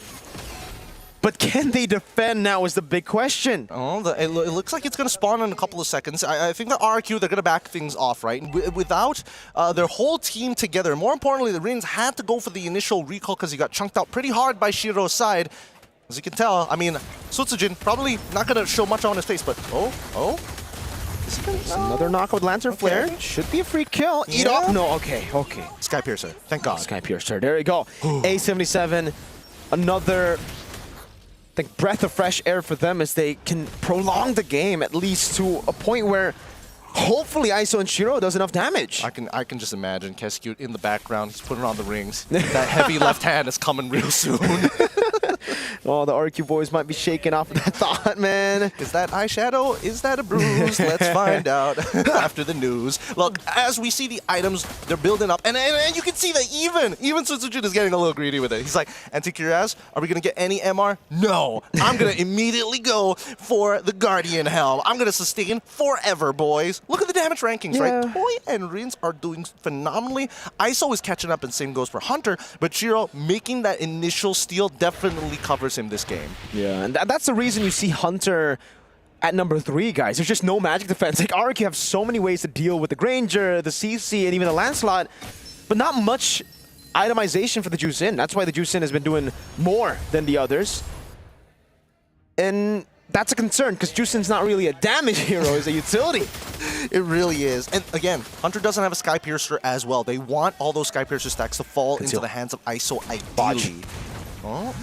But can they defend now is the big question. Oh, it looks like it's going to spawn in a couple of seconds. I think the RRQ, they're going to back things off, right? Without their whole team together. More importantly, the Rins had to go for the initial recall because he got chunked out pretty hard by Shiro's side. As you can tell, I mean, Sutsujin probably not going to show much on his face, but another knockout with Lancer Flare. Should be a free kill. Edok. No, okay. Sky Piercer, thank God. Sky Piercer, there you go. A77, another, I think, breath of fresh air for them as they can prolong the game at least to a point where hopefully ISO and Shiro does enough damage. I can just imagine Keskute in the background. He's putting on the rings. That heavy left hand is coming real soon. Oh, the RQ boys might be shaking off that thought, man. Is that eyeshadow? Is that a bruise? Let's find out after the news. Look, as we see the items, they're building up. And you can see that even Sutsujin is getting a little greedy with it. He's like, Anti-Curaz, are we going to get any MR? No. I'm going to immediately go for the Guardian Helm. I'm going to sustain forever, boys. Look at the damage rankings, right? Toy and Rins are doing phenomenally. ISO is catching up, and same goes for Hunter. But Shiro making that initial steal definitely covers him this game. Yeah, and that's the reason you see Hunter at number 3, guys. There's just no magic defense. Like, RRQ have so many ways to deal with the Granger, the CC, and even the Lancelot, but not much itemization for the Juicin. That's why the Juicin has been doing more than the others. And that's a concern, because Juicin's not really a damage hero, he's a utility. It really is. And again, Hunter doesn't have a Sky Piercer as well. They want all those Sky Piercer stacks to fall into the hands of ISO ideally. Oh.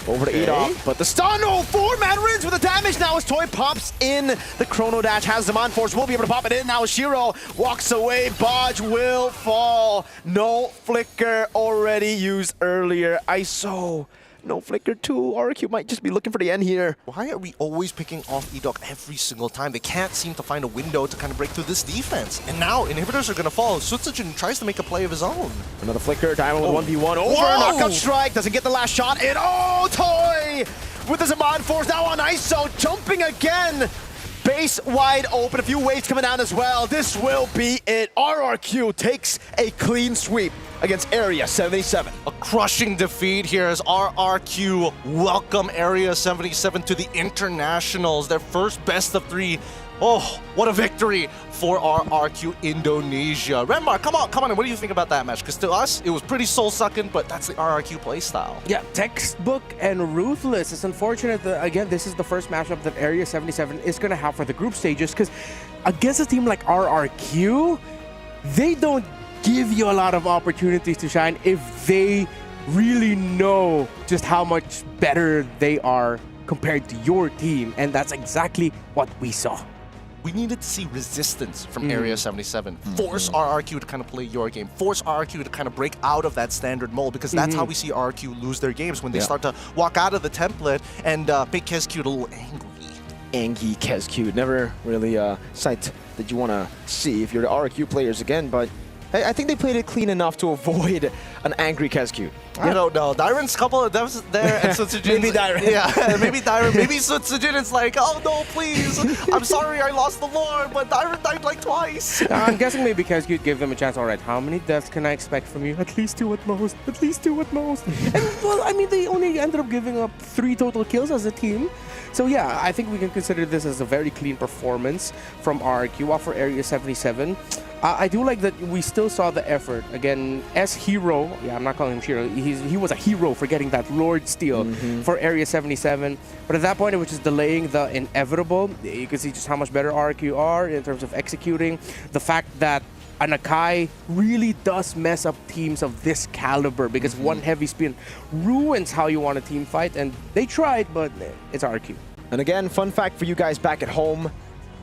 Over to Edok, but the stun, 4-man Rins with the damage now as Toy pops in. The Chrono Dash has Zaman Force, will be able to pop it in now as Shiro walks away. Bodge will fall. No flicker already used earlier. ISO, no flicker too. RQ might just be looking for the end here. Why are we always picking off Edok every single time? They can't seem to find a window to kind of break through this defense. And now inhibitors are going to fall. Sutsujin tries to make a play of his own. Another flicker, Diamond with 1v1 over. Knockout strike, doesn't get the last shot in. Oh, Toy with the Zaman Force now on ISO, jumping again. Base wide open, a few waves coming down as well. This will be it. RRQ takes a clean sweep against Area 77. A crushing defeat here as RRQ welcome Area 77 to the internationals. Their first best of 3 Oh, what a victory for RRQ Indonesia. Renmar, come on. What do you think about that match? Because to us, it was pretty soul-sucking, but that's the RRQ playstyle. Yeah, textbook and ruthless. It's unfortunate that, again, this is the first matchup that Area 77 is going to have for the group stages, because against a team like RRQ, they don't give you a lot of opportunities to shine if they really know just how much better they are compared to your team, and that's exactly what we saw. We needed to see resistance from Area 77. Force RRQ to kind of play your game. Force RRQ to kind of break out of that standard mold, because that's how we see RRQ lose their games, when they start to walk out of the template and make KezQ a little angry. Angry KezQ, never really a sight that you want to see if you're the RRQ players again, but I think they played it clean enough to avoid an angry KezQ. I don't know. Dyron's couple of devs there, and Sutsujin. Maybe Dyron. Yeah, maybe Dyron. Maybe Sutsujin is like, oh no, please. I'm sorry I lost the Lord, but Dyron died like twice. I'm guessing maybe KezQ gave them a chance. All right, how many deaths can I expect from you? At least 2 at most. At least 2 at most. And, well, I mean, they only ended up giving up 3 total kills as a team. So yeah, I think we can consider this as a very clean performance from RRQ for Area 77. I do like that we still saw the effort. Again, as hero, yeah, I'm not calling him hero, he was a hero for getting that Lord steal for Area 77. But at that point, it was just delaying the inevitable. You can see just how much better RRQ are in terms of executing. The fact that Anakai really does mess up teams of this caliber, because one heavy spin ruins how you want a team fight, and they tried, but it's RRQ. And again, fun fact for you guys back at home,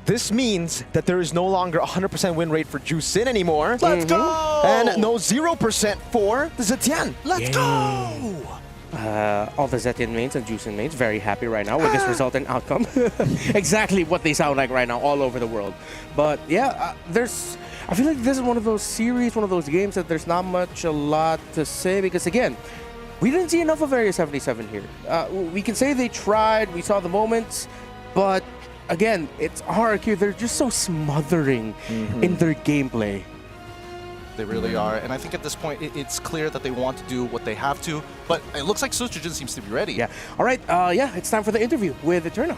this means that there is no longer 100% win rate for Jusin anymore. Let's go! And no 0% for the Zetian. Let's go! All the Zetian mains and Jusin mains very happy right now with this result and outcome. Exactly what they sound like right now all over the world. But yeah, I feel like this is one of those series, one of those games that there's not much a lot to say, because again, we didn't see enough of Area 77 here. We can say they tried, we saw the moments, but again, it's RRQ. They're just so smothering in their gameplay. They really are. And I think at this point, it's clear that they want to do what they have to. But it looks like Sutsujin seems to be ready. Yeah. All right. Yeah, it's time for the interview with Eterna.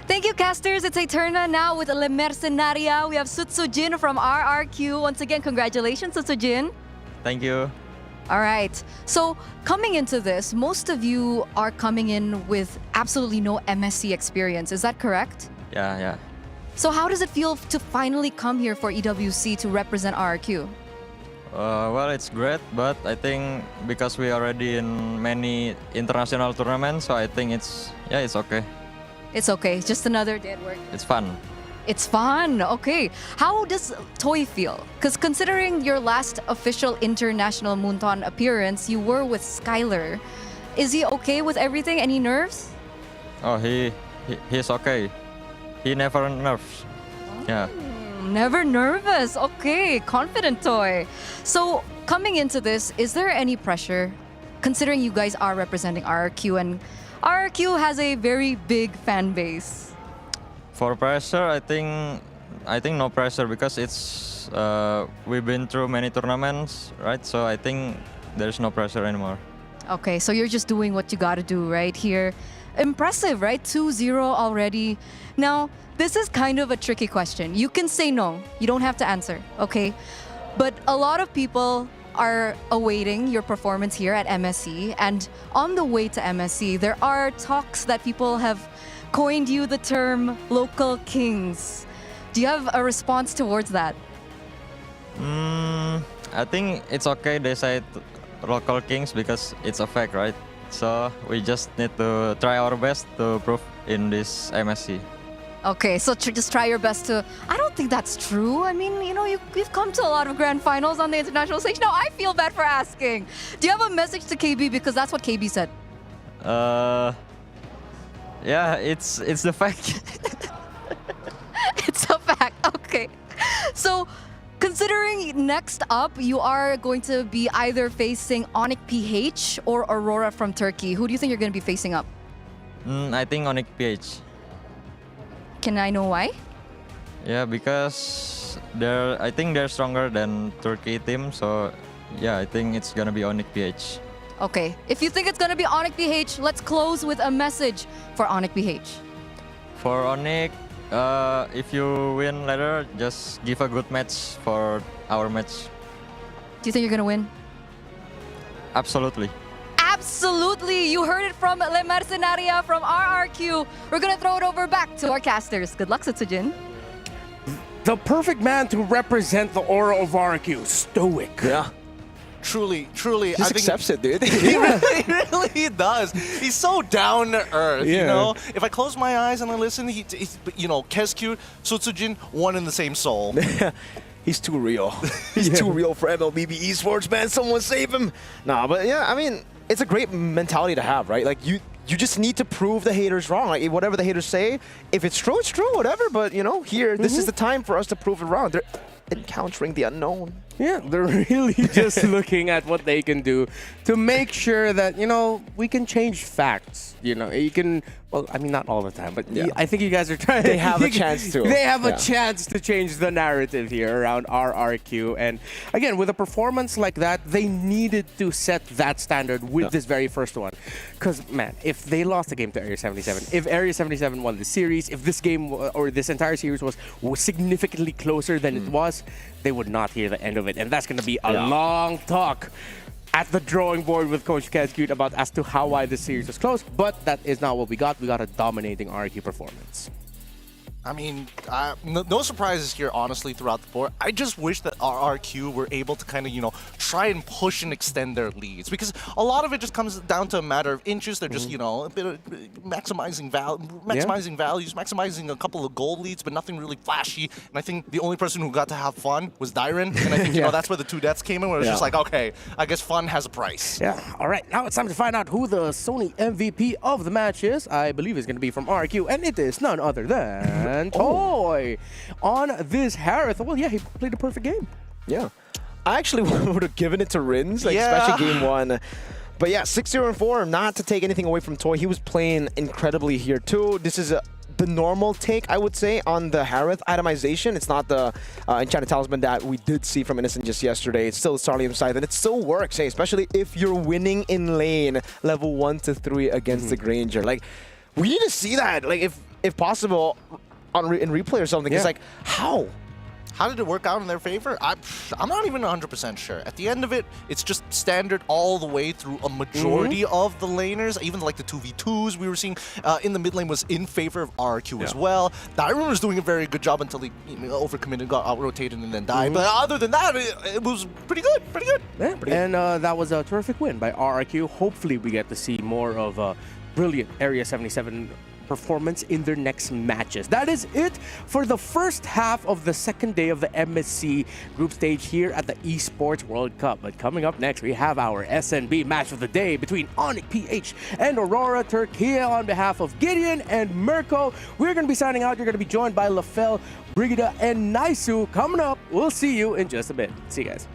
Thank you, casters. It's Eterna now with Le Mercenaria. We have Sutsujin from RRQ. Once again, congratulations, Sutsujin. Thank you. All right. So coming into this, most of you are coming in with absolutely no MSC experience. Is that correct? Yeah. So how does it feel to finally come here for EWC to represent RRQ? Well, it's great, but I think because we already in many international tournaments, so I think it's okay. It's okay. It's just another day at work. It's fun. It's fun. Okay. How does Toy feel? Because considering your last official international Moonton appearance, you were with Skylar. Is he okay with everything? Any nerves? Oh, he's okay. He never nerves. Yeah. Never nervous. Okay. Confident Toy. So coming into this, is there any pressure? Considering you guys are representing RRQ, and RRQ has a very big fan base. For pressure, I think no pressure, because it's we've been through many tournaments, right? So I think there's no pressure anymore. Okay, so you're just doing what you got to do right here. Impressive, right? 2-0 already. Now, this is kind of a tricky question. You can say no. You don't have to answer, okay? But a lot of people are awaiting your performance here at MSC, and on the way to MSC, there are talks that people have coined you the term local kings. Do you have a response towards that? I think it's okay they say local kings, because it's a fact, right? So we just need to try our best to prove in this MSC. Okay, so just try your best to... I don't think that's true. I mean, you know, you've come to a lot of grand finals on the international stage. No, I feel bad for asking. Do you have a message to KB? Because that's what KB said. Yeah, it's the fact. It's a fact. Okay. So, considering next up, you are going to be either facing Onyx PH or Aurora from Turkey. Who do you think you're going to be facing up? I think Onyx PH. Can I know why? Yeah, because I think they're stronger than Turkey team. So, yeah, I think it's gonna be Onyx PH. Okay. If you think it's going to be Onyx PH, let's close with a message for Onyx PH. For Onyx, if you win later, just give a good match for our match. Do you think you're going to win? Absolutely. Absolutely. You heard it from Le Mercenaria from RRQ. We're going to throw it over back to our casters. Good luck, Setsujin. The perfect man to represent the aura of RRQ. Stoic. Yeah. Truly, He just accepts it, dude. He really does. He's so down to earth, you know? If I close my eyes and I listen, he's you know, Keskyut, Setsujin, one in the same soul. He's too real. He's too real for MLBB Esports, man. Someone save him. Nah, but yeah, I mean, it's a great mentality to have, right? Like, you just need to prove the haters wrong. Like, whatever the haters say, if it's true, whatever. But, you know, here, this is the time for us to prove it wrong. They're encountering the unknown. Yeah, they're really just looking at what they can do to make sure that, you know, we can change facts. You know, you can, well, I mean, not all the time, but I think you guys are trying. They have a chance to. They have a chance to change the narrative here around RRQ. And again, with a performance like that, they needed to set that standard with this very first one. Because, man, if they lost the game to Area 77, if Area 77 won the series, if this game or this entire series was significantly closer than it was, they would not hear the end of it. And that's going to be a long talk at the drawing board with Coach Keskyut about as to why this series was close. But that is not what we got. We got a dominating RRQ performance. I mean, no surprises here, honestly, throughout the board. I just wish that RRQ were able to kind of, you know, try and push and extend their leads. Because a lot of it just comes down to a matter of inches. They're just, you know, a bit of maximizing values, maximizing a couple of gold leads, but nothing really flashy. And I think the only person who got to have fun was Dyron. And I think, you know, that's where the 2 deaths came in, where it was just like, okay, I guess fun has a price. Yeah, all right. Now it's time to find out who the Sony MVP of the match is. I believe it's going to be from RRQ, and it is none other than... And Toy on this Harith. Well, yeah, he played a perfect game. Yeah. I actually would have given it to Rins, like, especially game 1. But yeah, 6-0-4, not to take anything away from Toy. He was playing incredibly here too. This is the normal take, I would say, on the Harith itemization. It's not the Enchanted Talisman that we did see from Innocent just yesterday. It's still Starlium Scythe, and it still works, hey, especially if you're winning in lane level 1 to 3 against the Granger. Like, we need to see that, like, if possible, in replay or something. It's like, how? How did it work out in their favor? I'm not even 100% sure. At the end of it, it's just standard all the way through a majority of the laners. Even like the 2v2s we were seeing in the mid lane was in favor of RRQ as well. Dyron was doing a very good job until he overcommitted, got out-rotated, and then died. But other than that, it was pretty good, Yeah, and that was a terrific win by RRQ. Hopefully we get to see more of a brilliant Area 77 performance in their next matches. That is it for the first half of the second day of the MSC group stage here at the Esports World Cup. But coming up next, we have our SNB match of the day between Onyx PH and Aurora Turquia on behalf of Gideon and Mirko. We're going to be signing out. You're going to be joined by Lafel, Brigida, and Naisu. Coming up, we'll see you in just a bit. See you guys.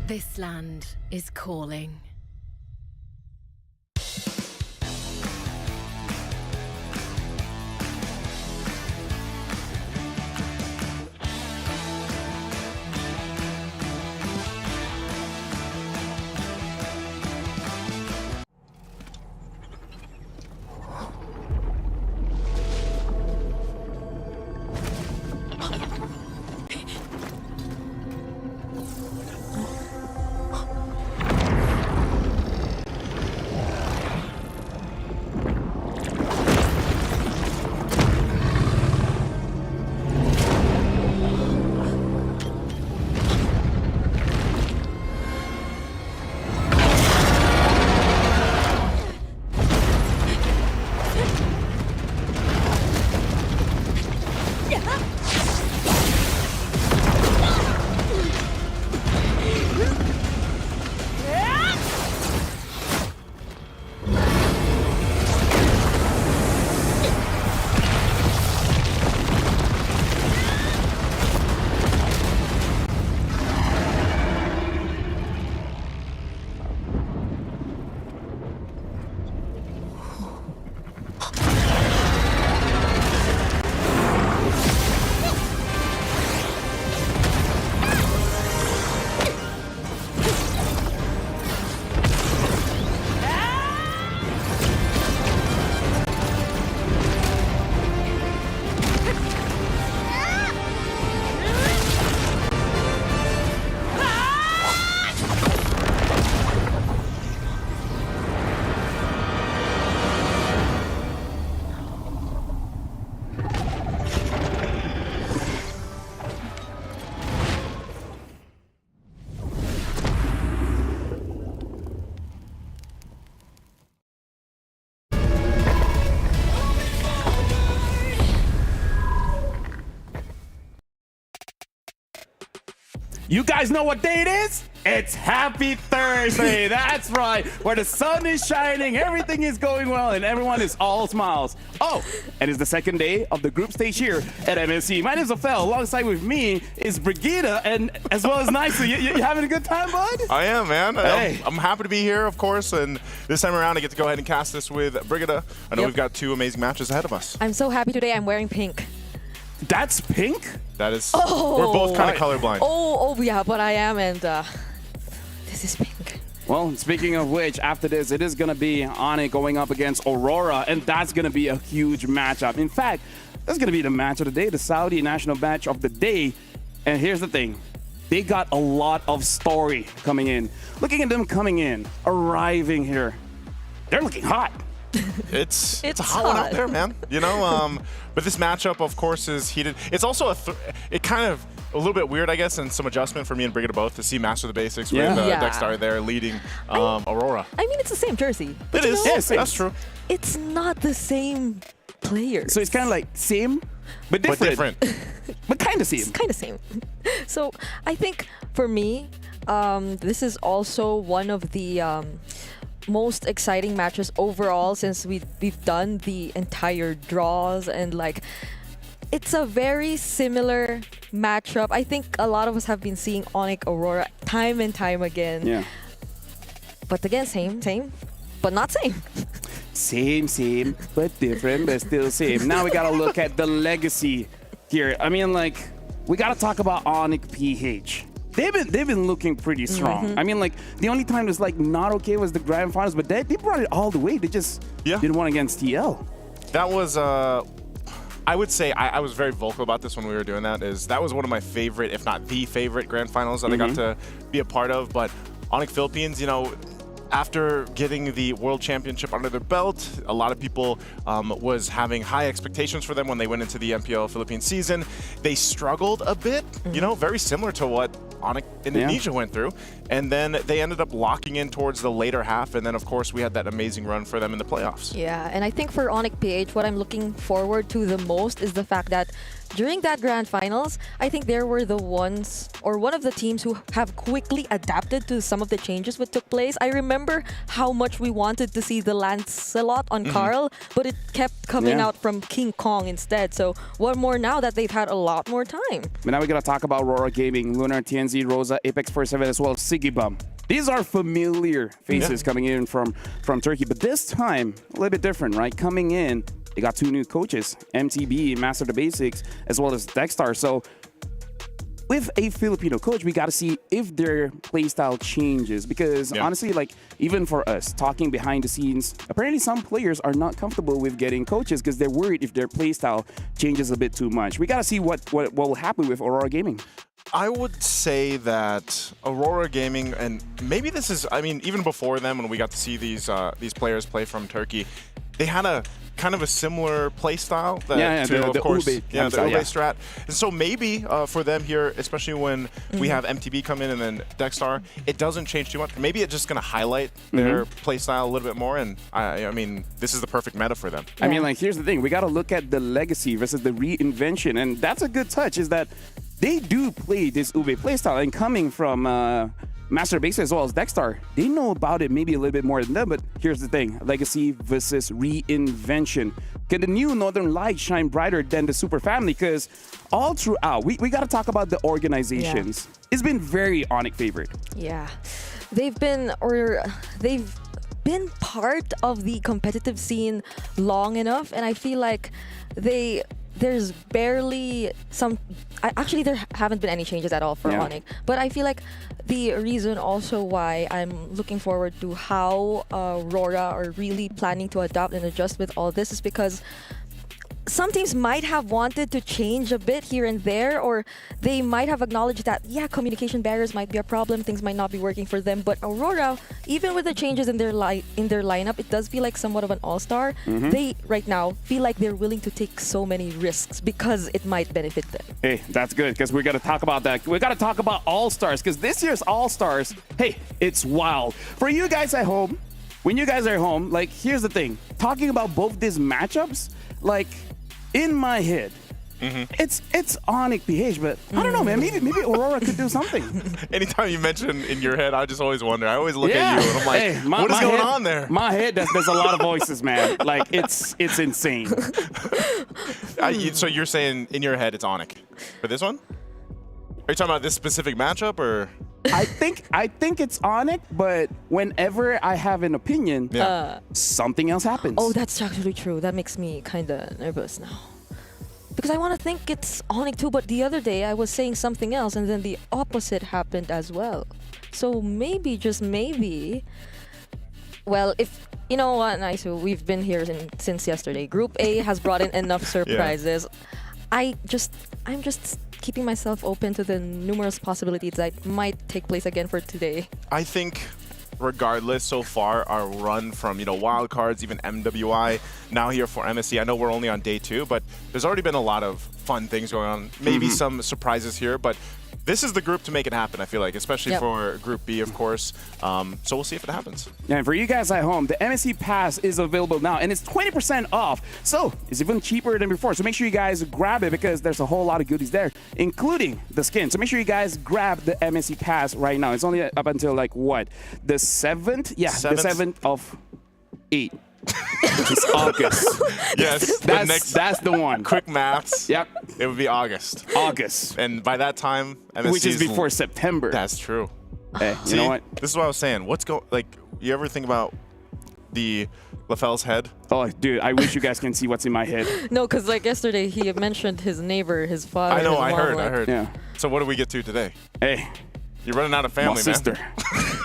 This land is calling. You guys know what day it is? It's Happy Thursday. That's right. Where the sun is shining, everything is going well, and everyone is all smiles. Oh, and it's the second day of the group stage here at MSC. My name is Ophel. Alongside with me is Brigida, and as well as Naisu. You having a good time, bud? I am, man. Hey. I'm happy to be here, of course, and this time around I get to go ahead and cast this with Brigida. I know we've got two amazing matches ahead of us. I'm so happy today. I'm wearing pink. That's pink? That is. Oh. We're both kind of colorblind. Oh, yeah, but I am, and this is pink. Well, speaking of which, after this, it is going to be Onyx going up against Aurora, and that's going to be a huge matchup. In fact, that's going to be the match of the day, the Saudi national match of the day. And here's the thing. They got a lot of story coming in. Looking at them coming in, arriving here, they're looking hot. It's a hot one out there, man. You know, but this matchup, of course, is heated. It's also it kind of a little bit weird, I guess, and some adjustment for me and Brigida both to see Master of the Basics with Dexter there leading Aurora. I mean, it's the same jersey. It is. Yes, that's true. It's not the same players. So it's kind of like same, but different. But kind of same. It's kind of same. So I think for me, this is also one of the most exciting matches overall since we've done the entire draws, and like it's a very similar matchup. I think a lot of us have been seeing Onyx Aurora time and time again. Yeah. But again, same, but not same. Same, but different, but still same. Now we gotta look at the legacy here. I mean, like, we got to talk about Onyx PH. They've been looking pretty strong. I mean, like, the only time it's like not okay was the grand finals, but they brought it all the way. They just didn't win against TL. That was I would say I was very vocal about this when we were doing that. That was one of my favorite, if not the favorite, grand finals that I got to be a part of. But Onyx Philippines, you know, after getting the World Championship under their belt, a lot of people was having high expectations for them when they went into the MPL Philippines season. They struggled a bit, you know, very similar to what Onyx Indonesia went through. And then they ended up locking in towards the later half. And then, of course, we had that amazing run for them in the playoffs. Yeah, and I think for Onyx PH, what I'm looking forward to the most is the fact that during that grand finals, I think there were the ones or one of the teams who have quickly adapted to some of the changes that took place. I remember how much we wanted to see the Lancelot on Carl, but it kept coming out from King Kong instead. So what more now that they've had a lot more time? But now we're going to talk about Aurora Gaming, Lunar, TNZ, Rosa, Apex 47, as well as Sigibum. These are familiar faces coming in from Turkey, but this time a little bit different, right? Coming in, they got two new coaches, MTB, Master of the Basics, as well as Dexstar. So with a Filipino coach, we got to see if their playstyle changes. Because honestly, like, even for us, talking behind the scenes, apparently some players are not comfortable with getting coaches because they're worried if their playstyle changes a bit too much. We got to see what will happen with Aurora Gaming. I would say that Aurora Gaming, and maybe this is, I mean, even before them, when we got to see these players play from Turkey, they had a kind of a similar play style to, of course, the Ube strat. And so maybe for them here, especially when we have MTB come in and then Dexstar, it doesn't change too much. Maybe it's just going to highlight their play style a little bit more. And I mean, this is the perfect meta for them. I mean, like, here's the thing. We got to look at the legacy versus the reinvention. And that's a good touch, is that they do play this Ube playstyle, and coming from Master Base as well as Dexstar, they know about it maybe a little bit more than them. But here's the thing: legacy versus reinvention. Can the new Northern Light shine brighter than the Super Family? Because all throughout, we got to talk about the organizations. It's been very Onyx favorite. Yeah, they've been part of the competitive scene long enough, and I feel like there's barely some. Actually, there haven't been any changes at all for Onyx. But I feel like the reason also why I'm looking forward to how Aurora are really planning to adapt and adjust with all this is because some teams might have wanted to change a bit here and there, or they might have acknowledged that, communication barriers might be a problem, things might not be working for them. But Aurora, even with the changes in their lineup, it does feel like somewhat of an all-star. They, right now, feel like they're willing to take so many risks because it might benefit them. Hey, that's good, because we're going to talk about that. We got to talk about all-stars, because this year's all-stars, hey, it's wild. For you guys at home, when you guys are home, like, here's the thing. Talking about both these matchups, like, in my head, it's Onyx PH, but I don't know, man. Maybe Aurora could do something. Anytime you mention in your head, I just always wonder. I always look at you and I'm like, hey, what is going on there? My head, there's a lot of voices, man. Like, it's insane. So you're saying in your head it's Onyx for this one? Are you talking about this specific matchup, or? I think it's Onyx, but whenever I have an opinion, something else happens. Oh, that's actually true. That makes me kind of nervous now. Because I want to think it's Onyx too, but the other day I was saying something else, and then the opposite happened as well. So maybe, just maybe, well, if, you know what, nice, we've been here since yesterday. Group A has brought in enough surprises. I'm just keeping myself open to the numerous possibilities that might take place again for today. I think regardless, so far, our run from, wild cards, even MWI, now here for MSC, I know we're only on day 2, but there's already been a lot of fun things going on. Maybe some surprises here, but this is the group to make it happen, I feel like, especially for Group B, of course. So we'll see if it happens. Yeah, and for you guys at home, the MSC Pass is available now, and it's 20% off. So it's even cheaper than before. So make sure you guys grab it, because there's a whole lot of goodies there, including the skin. So make sure you guys grab the MSC Pass right now. It's only up until, like, what? The 7th? Yeah, the 7th of 8. Which is August. Yes, that's the one. Quick maths. Yep. It would be August. And by that time, MSC which is before September. That's true. Hey, See, you know what? This is what I was saying. You ever think about the LaFell's head? Oh, dude, I wish you guys can see what's in my head. No, because like yesterday he mentioned his neighbor, his father. I know, his I mom, heard, like- I heard. Yeah. So what do we get to today? Hey. You're running out of family, My sister.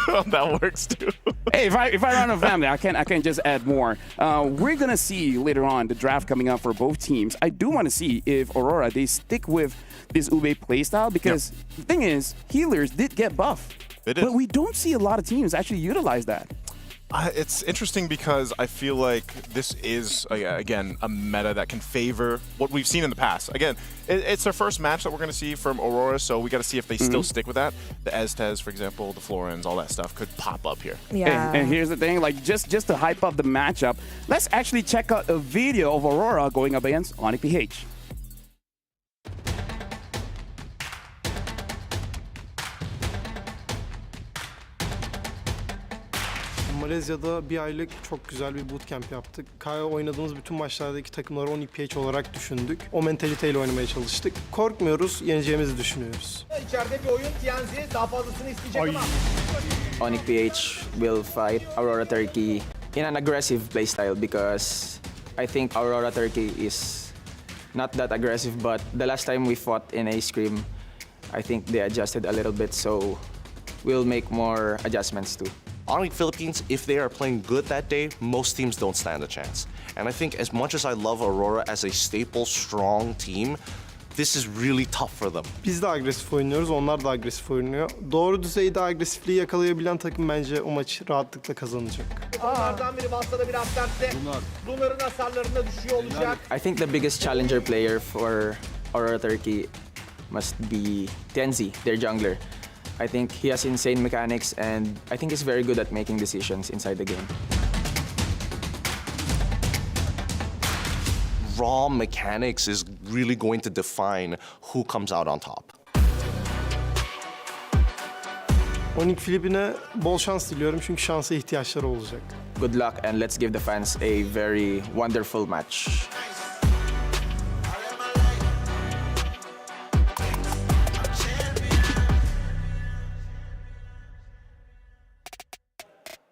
Well, that works too. Hey, if I run out of family, I can just add more. We're gonna see later on the draft coming up for both teams. I do want to see if Aurora they stick with this Ube playstyle because the thing is, healers did get buff. They did. But we don't see a lot of teams actually utilize that. It's interesting because I feel like this is, again, a meta that can favor what we've seen in the past. Again, it's their first match that we're going to see from Aurora, so we got to see if they still stick with that. The Estes, for example, the Florins, all that stuff could pop up here. Yeah. And here's the thing, like just to hype up the matchup, let's actually check out a video of Aurora going up against Onyx PH. Malezya'da bir aylık çok güzel bir bootcamp yaptık. Kaya oynadığımız bütün maçlardaki takımları 10 PH olarak düşündük. O mentaliteyle oynamaya çalıştık. Korkmuyoruz, yeneceğimizi düşünüyoruz. İçeride bir oyun TNZ daha fazlasını isteyecek ama. Onyx PH will fight Aurora Turkey in an aggressive playstyle because I think Aurora Turkey is not that aggressive, but the last time we fought in a scrim, I think they adjusted a little bit, so we'll make more adjustments too. Onyx Philippines, if they are playing good that day, most teams don't stand a chance. And I think as much as I love Aurora as a staple, strong team, this is really tough for them. Biz de agresif oynuyoruz, onlar da agresif oynuyor. Doğru düzeyde agresifliği yakalayabilen takım bence o maçı rahatlıkla kazanacak. Onlardan biri Basta'da biraz sertte. Bunların hasarlarına düşüyor olacak. I think the biggest challenger player for Aurora Turkey must be Tenzi, their jungler. I think he has insane mechanics and I think he's very good at making decisions inside the game. Raw mechanics is really going to define who comes out on top. Onyx Filipin'e bol şans diliyorum çünkü şansa ihtiyaçları olacak. Good luck and let's give the fans a very wonderful match.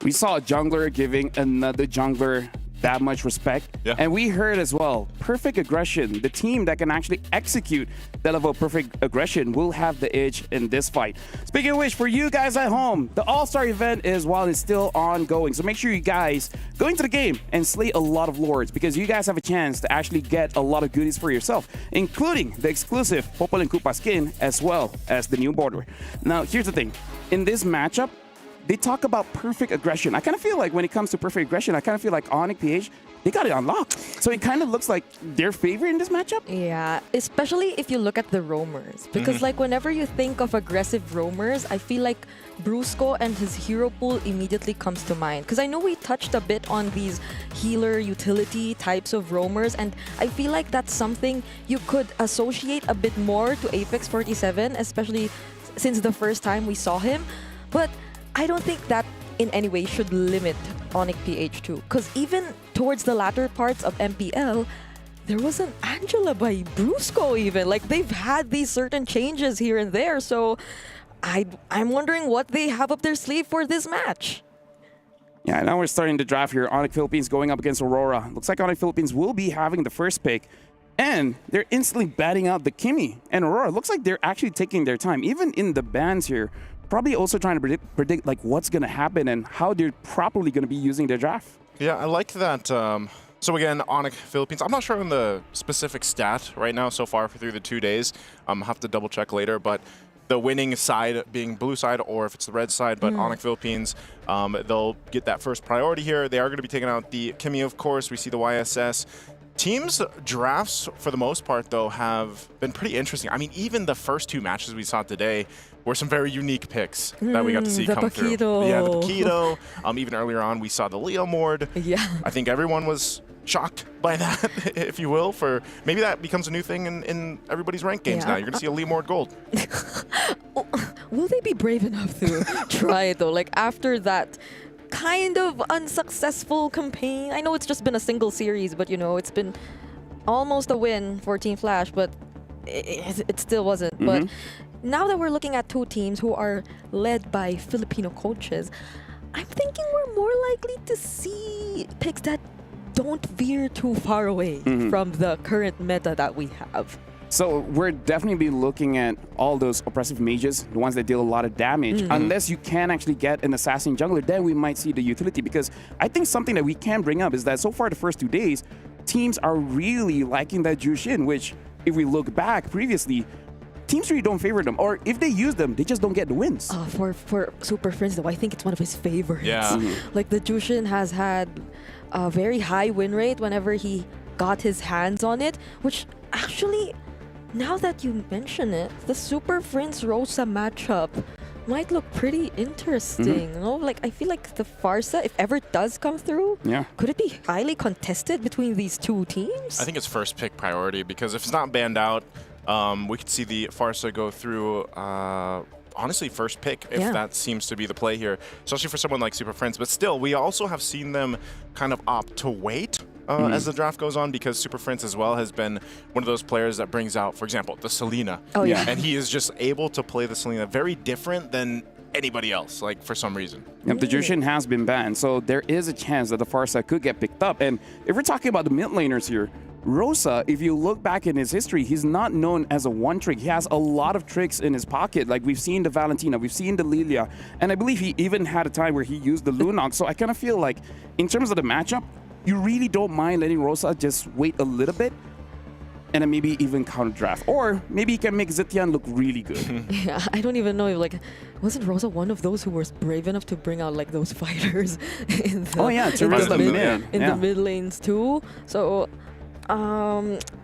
We saw a jungler giving another jungler that much respect. Yeah. And we heard as well, perfect aggression, the team that can actually execute that level of perfect aggression will have the edge in this fight. Speaking of which, for you guys at home, the All-Star event is still ongoing. So make sure you guys go into the game and slay a lot of lords because you guys have a chance to actually get a lot of goodies for yourself, including the exclusive Popol and Koopa skin as well as the new border. Now, here's the thing. In this matchup, they talk about perfect aggression. I kind of feel like when it comes to perfect aggression, I kind of feel like Onyx PH, they got it unlocked. So it kind of looks like their favorite in this matchup. Yeah, especially if you look at the roamers. Because like whenever you think of aggressive roamers, I feel like Brusco and his hero pool immediately comes to mind. Because I know we touched a bit on these healer utility types of roamers, and I feel like that's something you could associate a bit more to Apex 47, especially since the first time we saw him. But I don't think that in any way should limit Onyx PH too. Because even towards the latter parts of MPL, there was an Angela by Brusco even. Like they've had these certain changes here and there. So I'm wondering what they have up their sleeve for this match. Yeah, now we're starting to draft here. Onyx Philippines going up against Aurora. Looks like Onyx Philippines will be having the first pick. And they're instantly batting out the Kimmy. And Aurora, looks like they're actually taking their time. Even in the bans here, probably also trying to predict like what's going to happen and how they're properly going to be using their draft. Yeah, I like that. So again, Onyx Philippines, I'm not sure on the specific stat right now so far through the 2 days. I'll have to double check later, but the winning side being blue side or if it's the red side, but Onyx Philippines, they'll get that first priority here. They are going to be taking out the Kimmy, of course. We see the YSS. Teams' drafts, for the most part, though, have been pretty interesting. I mean, even the first two matches we saw today were some very unique picks that we got to see come through. Yeah, the Paquito. Even earlier on, we saw the Leo Mord. Yeah. I think everyone was shocked by that, if you will. For maybe that becomes a new thing in everybody's ranked games now. You're going to see a Leo Mord gold. Will they be brave enough to try it, though? Like, after that kind of unsuccessful campaign. I know it's just been a single series, but you know, it's been almost a win for Team Flash, but it still wasn't. But now that we're looking at two teams who are led by Filipino coaches, I'm thinking we're more likely to see picks that don't veer too far away from the current meta that we have. So we're definitely be looking at all those oppressive mages, the ones that deal a lot of damage. Unless you can actually get an assassin jungler, then we might see the utility. Because I think something that we can bring up is that so far the first 2 days, teams are really liking that Jushin, which if we look back previously, teams really don't favor them. Or if they use them, they just don't get the wins. For Super Friends, though, I think it's one of his favorites. Yeah. Like the Jushin has had a very high win rate whenever he got his hands on it, which actually, now that you mention it, the Super Friends Rosa matchup might look pretty interesting. You know, like I feel like the Pharsa, if ever it does come through, could it be highly contested between these two teams? I think it's first pick priority because if it's not banned out, we could see the Pharsa go through. Honestly, first pick if that seems to be the play here, especially for someone like Super Friends. But still, we also have seen them kind of opt to wait as the draft goes on because Super Friends as well has been one of those players that brings out, for example, the Selena. And he is just able to play the Selena very different than anybody else, like for some reason. Yep, the Jushin has been banned, so there is a chance that the Pharsa could get picked up. And if we're talking about the mid laners here, Rosa, if you look back in his history, he's not known as a one-trick. He has a lot of tricks in his pocket. Like we've seen the Valentina, we've seen the Lilia, and I believe he even had a time where he used the Lunox. So I kind of feel like in terms of the matchup, you really don't mind letting Rosa just wait a little bit and then maybe even counter draft. Or maybe he can make Zetian look really good. Yeah, I don't even know if like, wasn't Rosa one of those who was brave enough to bring out like those fighters in the, in the mid lanes too? So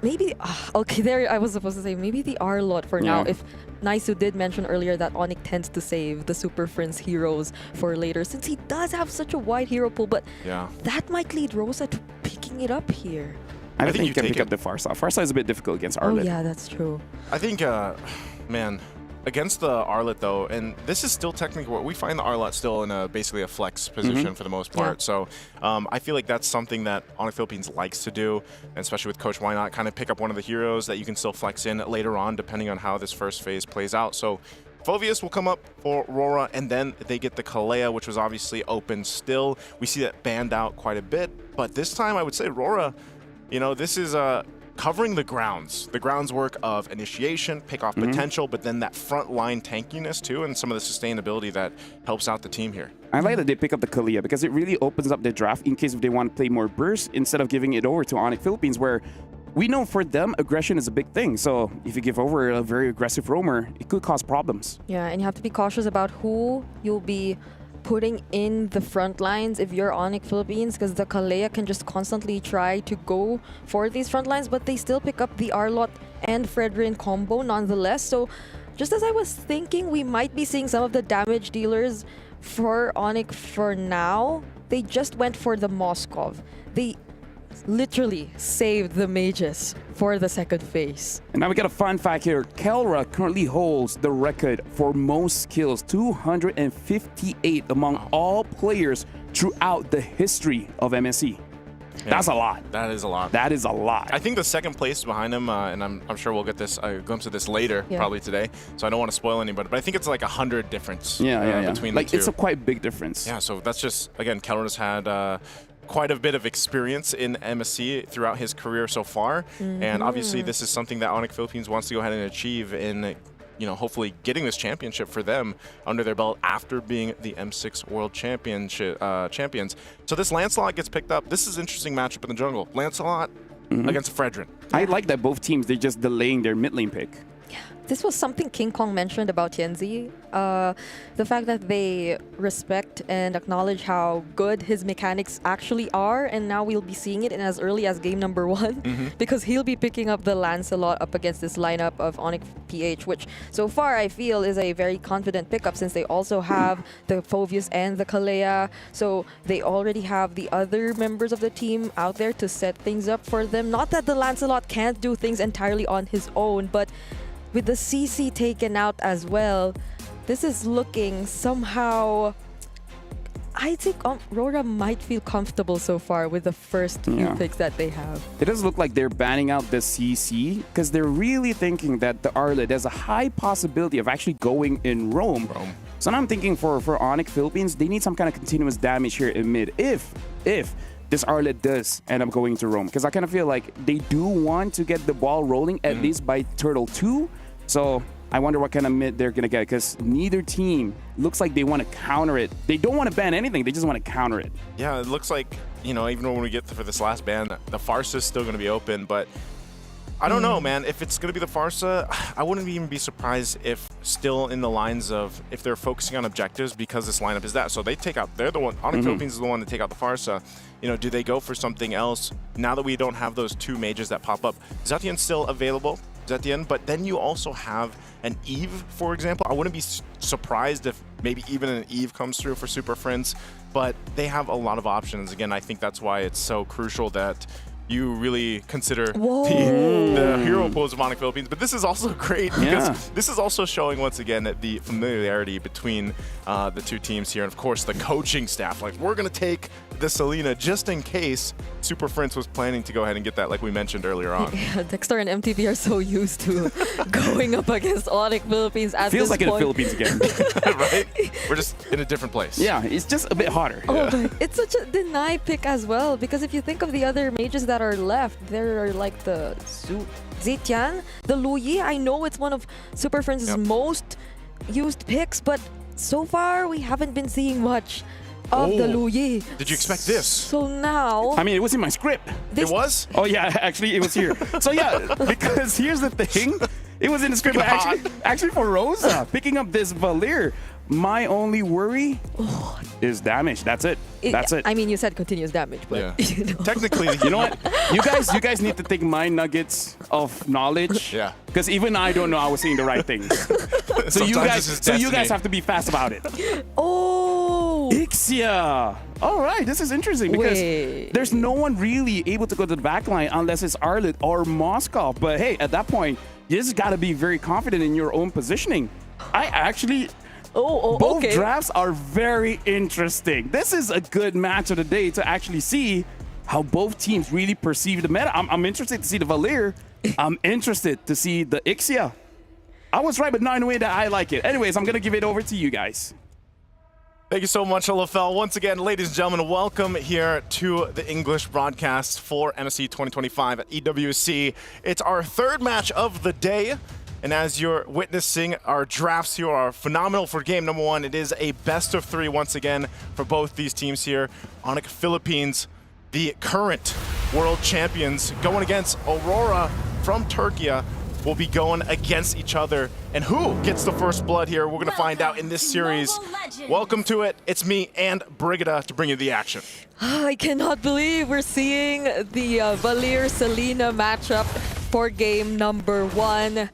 maybe, okay, there I was supposed to say maybe the R-Lot for now. If Naisu did mention earlier that Onyx tends to save the Super Friends heroes for later since he does have such a wide hero pool, but that might lead Rosa to picking it up here. I think you can pick up the Pharsa. Pharsa is a bit difficult against Arlet. Oh yeah, that's true. I think, man, against the Arlet though, and this is still technically what we find the Arlet still in basically a flex position for the most part. So I feel like that's something that Onyx Philippines likes to do, and especially with Coach Why Not, kind of pick up one of the heroes that you can still flex in later on depending on how this first phase plays out. So Phoveus will come up for Aurora, and then they get the Kalea, which was obviously open still. We see that banned out quite a bit, but this time I would say Aurora, you know, this is covering the groundswork of initiation, pick-off potential, but then that front line tankiness too, and some of the sustainability that helps out the team here. I like that they pick up the Kalea because it really opens up their draft in case if they want to play more burst instead of giving it over to Onyx Philippines, where we know for them aggression is a big thing. So if you give over a very aggressive roamer, it could cause problems. Yeah, and you have to be cautious about who you'll be putting in the front lines if you're Onyx Philippines, because the Kalea can just constantly try to go for these front lines, but they still pick up the R-Lot and Fredrin combo nonetheless. So just as I was thinking, we might be seeing some of the damage dealers for Onyx for now. They just went for the Moskov. They literally saved the mages for the second phase. And now we got a fun fact here. Kelra currently holds the record for most kills, 258 among all players throughout the history of MSC. That's a lot. That is a lot. That is a lot. I think the second place behind him, and I'm sure we'll get this a glimpse of this later, probably today. So I don't want to spoil anybody, but I think it's like 100 difference between the two. It's a quite big difference. Yeah, so that's just, again, Kelra's had quite a bit of experience in MSC throughout his career so far, and obviously this is something that Onyx Philippines wants to go ahead and achieve in, you know, hopefully getting this championship for them under their belt after being the M6 World Championship champions. So this Lancelot gets picked up. This is an interesting matchup in the jungle. Lancelot against Fredrin. I like that both teams, they're just delaying their mid lane pick. This was something King Kong mentioned about Tianzi. The fact that they respect and acknowledge how good his mechanics actually are, and now we'll be seeing it in as early as game number 1 because he'll be picking up the Lancelot up against this lineup of Onyx PH, which so far I feel is a very confident pickup since they also have the Phoveus and the Kalea, so they already have the other members of the team out there to set things up for them. Not that the Lancelot can't do things entirely on his own, but with the CC taken out as well, this is looking somehow... I think Aurora might feel comfortable so far with the first few picks that they have. It does look like they're banning out the CC because they're really thinking that the Arlet has a high possibility of actually going in Rome. So now I'm thinking for Onyx Philippines, they need some kind of continuous damage here in mid. If this Arlet does end up going to Rome, because I kind of feel like they do want to get the ball rolling at least by Turtle 2. So I wonder what kind of mid they're going to get, because neither team looks like they want to counter it. They don't want to ban anything. They just want to counter it. Yeah, it looks like, you know, even when we get for this last ban, the Farsa is still going to be open, but I don't know, man. If it's going to be the Farsa, I wouldn't even be surprised if still in the lines of if they're focusing on objectives, because this lineup is that. So they take out, they're the one, Onyx Philippines is the one to take out the Farsa. You know, do they go for something else now that we don't have those two mages that pop up? Zetian's still available, Zetian, but then you also have an Eve, for example. I wouldn't be surprised if maybe even an Eve comes through for Super Friends, but they have a lot of options. Again, I think that's why it's so crucial that you really consider the hero pools of Onyx Philippines. But this is also great because this is also showing once again the familiarity between the two teams here. And of course, the coaching staff. Like, we're going to take the Selena just in case Super Friends was planning to go ahead and get that, like we mentioned earlier on. Yeah, Dexter and MTV are so used to going up against Onyx Philippines at Feels this like point. in the Philippines again. Right? We're just in a different place. Yeah, it's just a bit hotter. Oh, but it's such a deny pick as well, because if you think of the other mages that are left, there are like the Zetian, the Luyi. I know it's one of Super Friends' most used picks, but so far we haven't been seeing much of the Luyi. Did you expect this? So now... I mean, it was in my script. It was? Oh, yeah, actually, it was here. So, yeah, because here's the thing. It was in the script. But actually, for Rosa, picking up this Valir, my only worry is damage. That's it. That's it. I mean, you said continuous damage, but you know. Technically, you know what? You guys need to take my nuggets of knowledge. Yeah. Because even I don't know I was saying the right things. so you guys have to be fast about it. Oh, Ixia. All right, this is interesting because there's no one really able to go to the back line unless it's Arlet or Moskov. But hey, at that point, you just got to be very confident in your own positioning. I actually... Both drafts are very interesting. This is a good match of the day to actually see how both teams really perceive the meta. I'm interested to see the Valir. I'm interested to see the Ixia. I was right, but not in a way that I like it. Anyways, I'm going to give it over to you guys. Thank you so much, LaFell. Once again, ladies and gentlemen, welcome here to the English broadcast for MSC 2025 at EWC. It's our third match of the day. And as you're witnessing, our drafts here are phenomenal for game number one. It is a best of three once again for both these teams here. Onyx Philippines, the current world champions, going against Aurora from Turkey, will be going against each other. And who gets the first blood here, we're going to find out in this series. Welcome to it. It's me and Brigida to bring you the action. I cannot believe we're seeing the Valir-Selena matchup for game number one.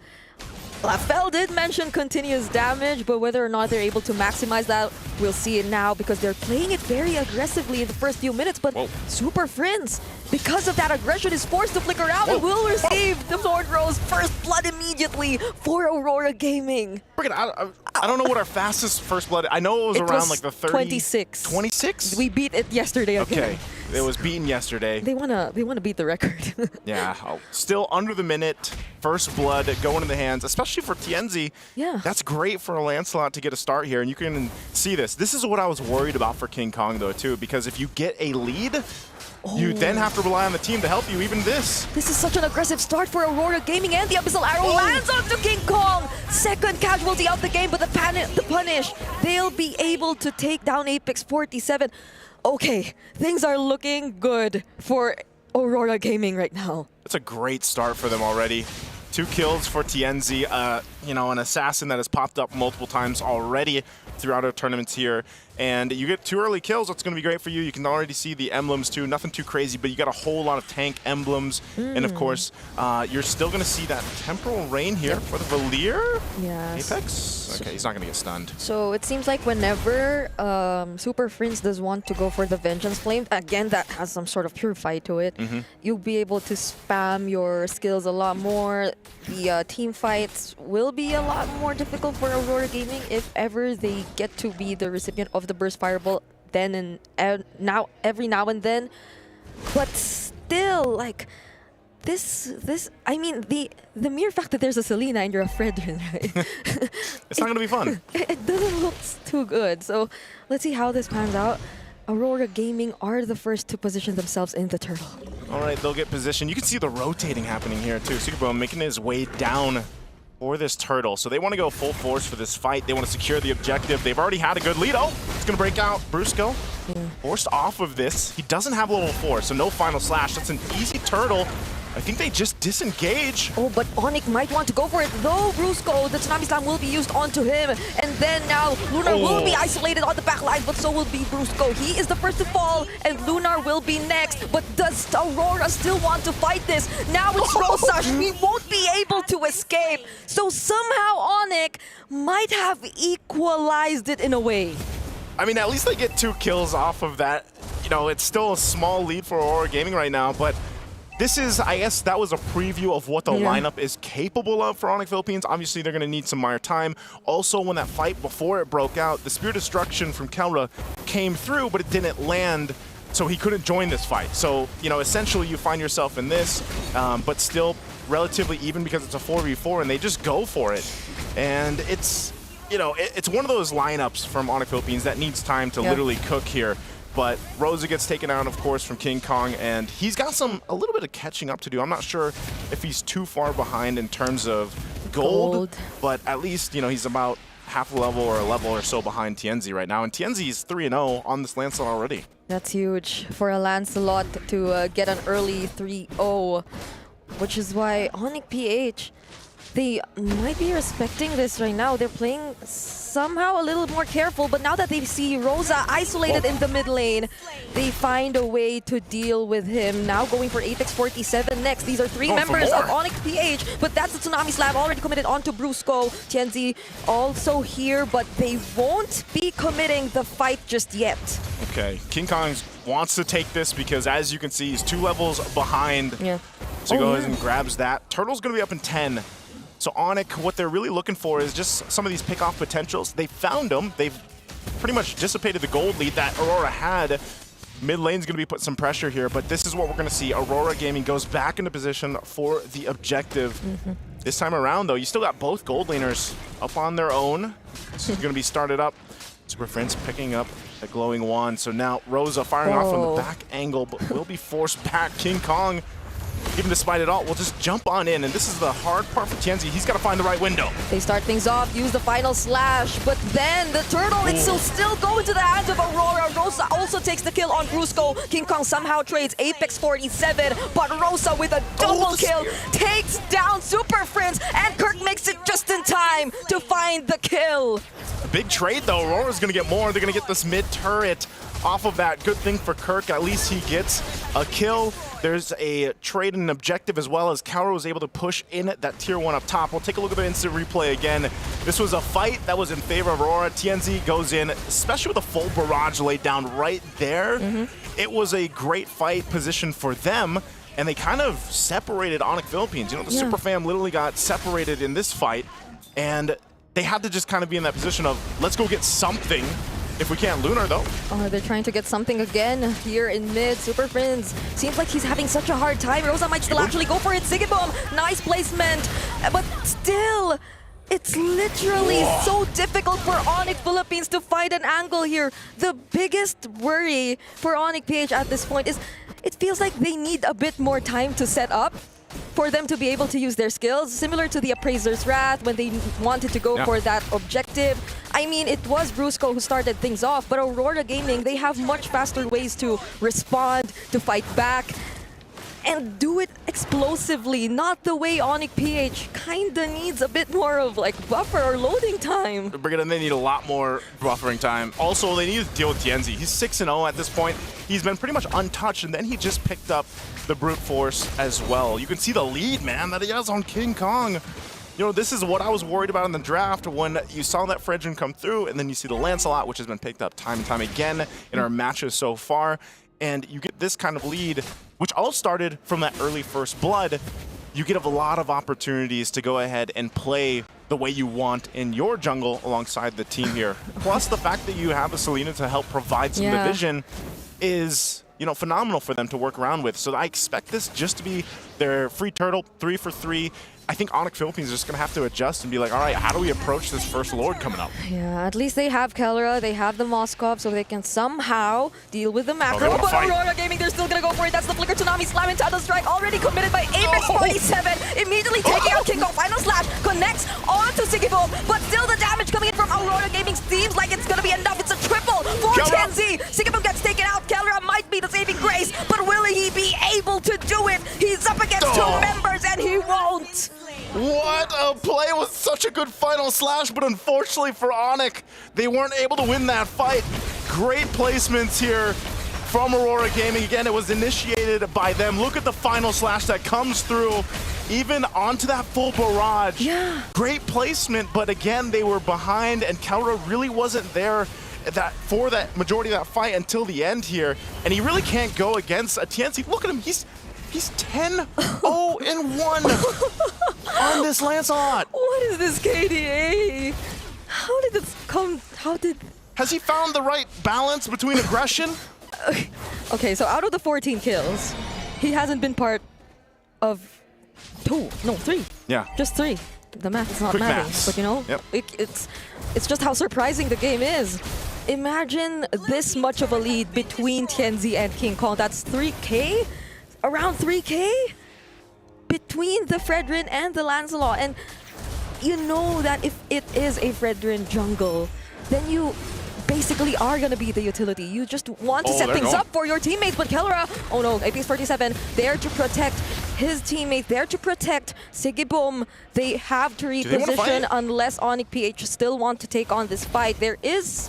LaFell did mention continuous damage, but whether or not they're able to maximize that, we'll see it now because they're playing it very aggressively in the first few minutes. But Super Friends, because of that aggression, is forced to flicker out and will receive the Sword Rose first blood immediately for Aurora Gaming. I don't know what our fastest first blood. I know it was around like the 30. 26. 26? We beat it yesterday again. Okay, it was beaten yesterday. They wanna beat the record. Yeah, still under the minute. First blood going in the hands, especially for Tienzi. Yeah. That's great for Lancelot to get a start here, and you can see this. This is what I was worried about for King Kong, though, too, because if you get a lead, you then have to rely on the team to help you, even this. This is such an aggressive start for Aurora Gaming, and the Abyssal Arrow lands onto King Kong. Second casualty out the game, but the punish. They'll be able to take down Apex 47. Okay, things are looking good for Aurora Gaming right now. It's a great start for them already. 2 kills for Tienzi, you know, an assassin that has popped up multiple times already throughout our tournaments here. And you get 2 early kills, that's going to be great for you. You can already see the emblems too, nothing too crazy, but you got a whole lot of tank emblems. And of course, you're still going to see that Temporal Rain here for the Valir. Yes. Apex? Okay, he's not going to get stunned. So it seems like whenever Super Friends does want to go for the Vengeance Flame, again, that has some sort of purify to it, you'll be able to spam your skills a lot more. The team fights will be a lot more difficult for Aurora Gaming if ever they get to be the recipient of the Burst Fireball then and now, every now and then. But still, like, I mean, the mere fact that there's a Selena and you're a Fredrin, right? It's not going to be fun. It doesn't look too good. So let's see how this pans out. Aurora Gaming are the first to position themselves in the turtle. All right, they'll get positioned. You can see the rotating happening here too. Superbone making his way down for this turtle. So they want to go full force for this fight. They want to secure the objective. They've already had a good lead. Oh, it's going to break out. Brusco forced off of this. He doesn't have level 4, so no final slash. That's an easy turtle. I think they just disengage. Oh, but Onyx might want to go for it, though. Brusco, the Tsunami Slam will be used onto him. And then now Lunar will be isolated on the back line, but so will be Brusco. He is the first to fall, and Lunar will be next. But does Aurora still want to fight this? Now it's Rosa. She won't be able to escape. So somehow Onyx might have equalized it in a way. I mean, at least they get 2 kills off of that. You know, it's still a small lead for Aurora Gaming right now, but this is, I guess, that was a preview of what the lineup is capable of for Onyx Philippines. Obviously, they're going to need some more time. Also, when that fight before it broke out, the Spear Destruction from Kelra came through, but it didn't land, so he couldn't join this fight. So, you know, essentially, you find yourself in this, but still relatively even because it's a 4v4, and they just go for it. And it's, you know, it's one of those lineups from Onyx Philippines that needs time to literally cook here. But Rosa gets taken out, of course, from King Kong, and he's got a little bit of catching up to do. I'm not sure if he's too far behind in terms of gold. But at least, you know, he's about half a level or a level or so behind Tienzi right now. And Tienzi's 3-0 on this Lancelot already. That's huge for a Lancelot to get an early 3-0, which is why Onyx PH, they might be respecting this right now. They're playing somehow a little more careful, but now that they see Rosa isolated in the mid lane, they find a way to deal with him. Now going for Apex 47 next. These are 3 members of Onyx PH, but that's the Tsunami Slam already committed onto Brusco. Tienzi also here, but they won't be committing the fight just yet. Okay, King Kong wants to take this because, as you can see, he's 2 levels behind. So he goes and grabs that. Turtle's going to be up in 10. So Onyx, what they're really looking for is just some of these pick-off potentials. They found them. They've pretty much dissipated the gold lead that Aurora had. Mid lane's going to be put some pressure here, but this is what we're going to see. Aurora Gaming goes back into position for the objective. This time around, though, you still got both gold laners up on their own. This is going to be started up. Super Friends picking up a glowing wand. So now Rosa firing off from the back angle, but will be forced back. King Kong, even despite it all, we'll just jump on in, and this is the hard part for Tienzi. He's got to find the right window. They start things off, use the final slash, but then the turtle, it's still going to the hands of Aurora. Rosa also takes the kill on Brusco. King Kong somehow trades Apex 47, but Rosa with a double kill takes down Super Friends, and Kirk makes it just in time to find the kill. A big trade, though. Aurora's going to get more. They're going to get this mid turret off of that. Good thing for Kirk. At least he gets a kill. There's a trade and an objective as well, as Kaoru was able to push in that tier 1 up top. We'll take a look at the instant replay again. This was a fight that was in favor of Aurora. Tienzi goes in, especially with a full barrage laid down right there. It was a great fight position for them, and they kind of separated Onyx Philippines. You know, the Super Fam literally got separated in this fight, and they had to just kind of be in that position of, let's go get something. If we can't, Lunar, though. Oh, they're trying to get something again here in mid. Super Friends seems like he's having such a hard time. Rosa might still actually go for it. Sigibom, nice placement. But still, it's literally so difficult for Onyx Philippines to find an angle here. The biggest worry for Onyx PH at this point is it feels like they need a bit more time to set up for them to be able to use their skills, similar to the Appraiser's Wrath when they wanted to go for that objective. I mean, it was Brusco who started things off, but Aurora Gaming, they have much faster ways to respond, to fight back, and do it explosively, not the way Onyx PH kinda needs a bit more of like buffer or loading time. Brigade, they need a lot more buffering time. Also, they need to deal with Tienzi. He's 6-0 at this point. He's been pretty much untouched, and then he just picked up the brute force as well. You can see the lead, man, that he has on King Kong. You know, this is what I was worried about in the draft when you saw that Fredrin come through, and then you see the Lancelot, which has been picked up time and time again in our matches so far. And you get this kind of lead, which all started from that early first blood. You get a lot of opportunities to go ahead and play the way you want in your jungle alongside the team here. Plus, the fact that you have a Selena to help provide some division is phenomenal for them to work around with. So I expect this just to be their free turtle, 3 for 3. I think Onyx Philippines is just going to have to adjust and be like, all right, how do we approach this first Lord coming up? Yeah, at least they have Kelra, they have the Moskov, so they can somehow deal with the macro. Oh, but Aurora Gaming, they're still gonna go for it. That's the Flicker Tsunami Slam into the strike, already committed by Apex 47. Immediately taking out King Kong. Final slash connects onto Siggyboom, but still the damage coming in from Aurora Gaming seems like it's gonna be enough. It's a triple for TNZ. Siggyboom gets taken out. Kelra might be the saving grace, but will he be able to do it? He's up against two members and he won't. What a play with such a good final slash, but unfortunately for Onyx, they weren't able to win that fight. Great placements here from Aurora Gaming. Again, it was initiated by them. Look at the final slash that comes through, even onto that full barrage. Yeah. Great placement, but again, they were behind, and Kelra really wasn't there for that majority of that fight until the end here, and he really can't go against a TNC. Look at him, he's 10-0-1 on this Lancelot. What is this KDA? How did this come? Has he found the right balance between aggression? Okay, so out of the 14 kills, he hasn't been part of 3. Yeah. Just 3. The math is not Quick mathing, maths. but you know, Yep. it's just how surprising the game is. Imagine this much of a lead between Tianzi and King Kong. That's 3K? Around 3K? Between the Fredrin and the Lancelot. And you know that if it is a Fredrin jungle, then you basically are going to be the utility. You just want to set things up for your teammates. But Kelra, oh no, Apex 47, there to protect his teammate, there to protect Siggyboom. They have to reposition unless Onyx PH still want to take on this fight. There is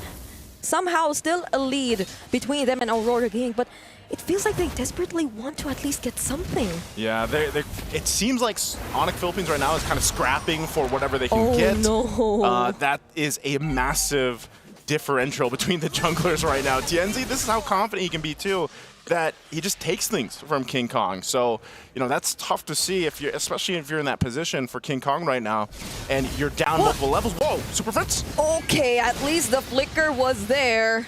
somehow still a lead between them and Aurora Gaming, but it feels like they desperately want to at least get something. Yeah, it seems like Onyx Philippines right now is kind of scrapping for whatever they can get. No. That is a massive differential between the junglers right now. Tienzi, this is how confident he can be too, that he just takes things from King Kong. So, that's tough to see especially if you're in that position for King Kong right now and you're down multiple levels. Whoa, Super Fritz. Okay, at least the flicker was there.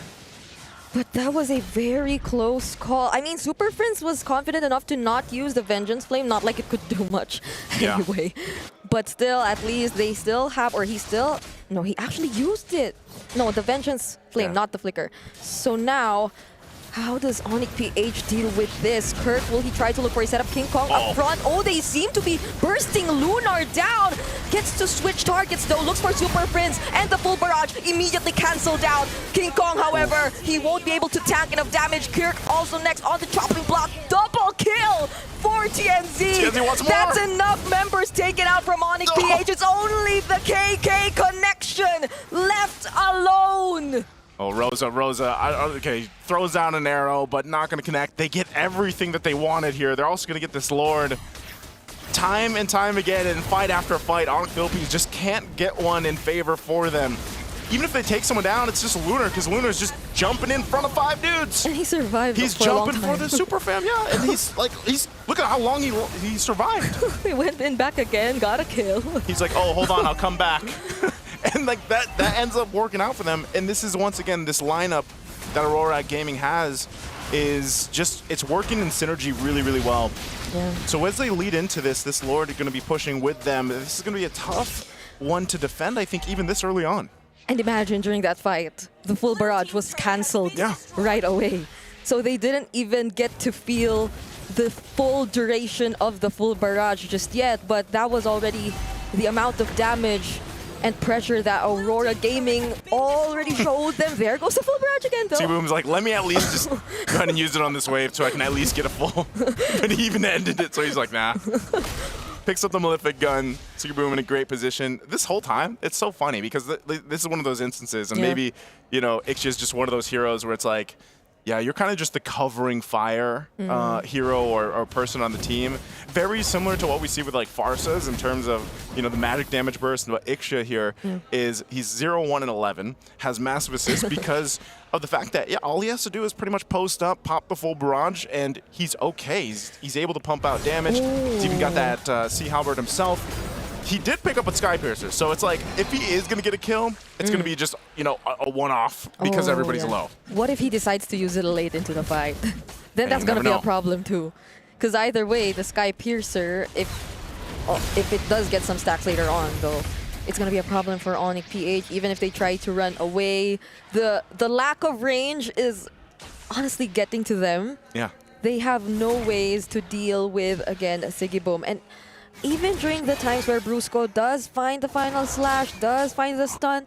But that was a very close call. I mean, Super Prince was confident enough to not use the Vengeance Flame, not like it could do much anyway. But still, at least they still have, or he actually used it. No, the Vengeance Flame, not the Flicker. So now, how does Onyx PH deal with this? Kirk, will he try to look for a setup? King Kong up front. Oh, they seem to be bursting Lunar down. Gets to switch targets though, looks for Super Prince, and the full barrage immediately cancelled out. King Kong, however, he won't be able to tank enough damage. Kirk also next on the chopping block. Double kill for TNZ. TNZ wants more. That's enough members taken out from Onyx PH. It's only the KK connection left alone. Oh, Rosa, okay, throws down an arrow, but not going to connect. They get everything that they wanted here. They're also going to get this Lord. Time and time again, in fight after fight, Onyx Philippines just can't get one in favor for them. Even if they take someone down, it's just Lunar, because Lunar's just jumping in front of 5 dudes. And he survived. He's jumping for the super fam, yeah. And he's look at how long he survived. He went in back again, got a kill. He's like, oh, hold on, I'll come back. And that ends up working out for them. And this is once again this lineup that Aurora Gaming has is just, it's working in synergy really, really well. Yeah. So as they lead into this Lord is going to be pushing with them. This is going to be a tough one to defend, I think, even this early on. And imagine during that fight, the full barrage was cancelled right away. So they didn't even get to feel the full duration of the full barrage just yet, but that was already the amount of damage and pressure that Aurora Gaming already showed them. There goes the full barrage again, though. T-Boom's like, let me at least just go ahead and use it on this wave so I can at least get a full. But he even ended it, so he's like, nah. Picks up the Malefic gun. T-Boom in a great position. This whole time, it's so funny because this is one of those instances, and maybe, Ixia is just one of those heroes where it's like, yeah, you're kind of just the covering fire hero or person on the team. Very similar to what we see with like Farsas in terms of, the magic damage burst. And what Ixia here is he's 0, 1, and 11, has massive assist because of the fact that, all he has to do is pretty much post up, pop the full barrage, and he's okay. He's able to pump out damage. He's even got that Sea Halberd himself. He did pick up with Sky Piercer, so it's like, if he is going to get a kill, it's going to be just, a one-off because everybody's low. What if he decides to use it late into the fight? then that's you going to never be a know. problem too. Because either way, the Sky Piercer, if it does get some stacks later on, though, it's going to be a problem for Onyx PH, even if they try to run away. The lack of range is honestly getting to them. Yeah. They have no ways to deal with, again, Sigiboom. And even during the times where Brusco does find the final slash, does find the stun,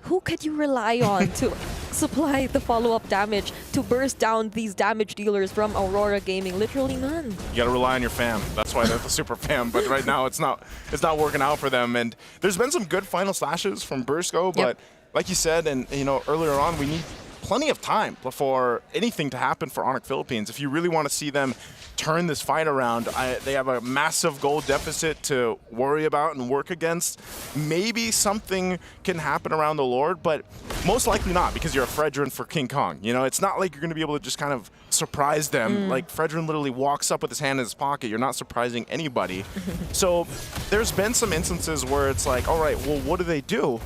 who could you rely on to supply the follow-up damage to burst down these damage dealers from Aurora Gaming? Literally none. You got to rely on your fam. That's why they're the super fam. But right now, it's not working out for them. And there's been some good final slashes from Bursco, but like you said, and earlier on, we need plenty of time before anything to happen for Onyx Philippines. If you really want to see them turn this fight around, they have a massive goal deficit to worry about and work against. Maybe something can happen around the Lord, but most likely not, because you're a Fredrin for King Kong. It's not like you're going to be able to just kind of surprise them. Like Fredrin literally walks up with his hand in his pocket. You're not surprising anybody. So there's been some instances where it's like, all right, well, what do they do?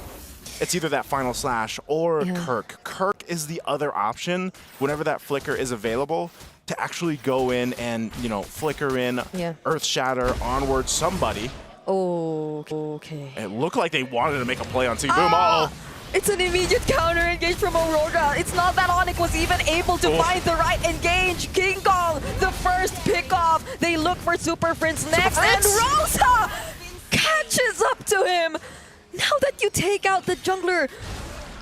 It's either that final slash or Kirk. Kirk is the other option whenever that flicker is available to actually go in and, flicker in, Earth Shatter, onward somebody. Oh, okay. It looked like they wanted to make a play on Sigiboom. Uh-oh. It's an immediate counter engage from Aurora. It's not that Onyx was even able to find the right engage. King Kong, the first pick-off. They look for Super Prince next, and Rosa catches up to him. Now that you take out the jungler,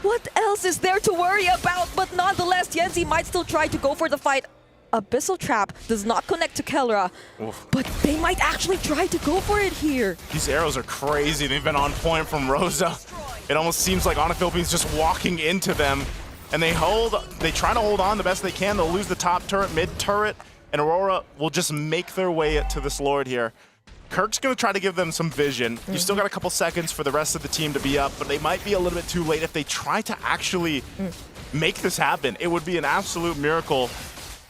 what else is there to worry about? But nonetheless, Yenzi might still try to go for the fight. Abyssal Trap does not connect to Kelra, but they might actually try to go for it here. These arrows are crazy. They've been on point from Rosa. It almost seems like Onyx Philippines just walking into them, and they try to hold on the best they can. They'll lose the top turret, mid turret, and Aurora will just make their way to this Lord here. Kirk's going to try to give them some vision. You still got a couple seconds for the rest of the team to be up, but they might be a little bit too late if they try to actually make this happen. It would be an absolute miracle.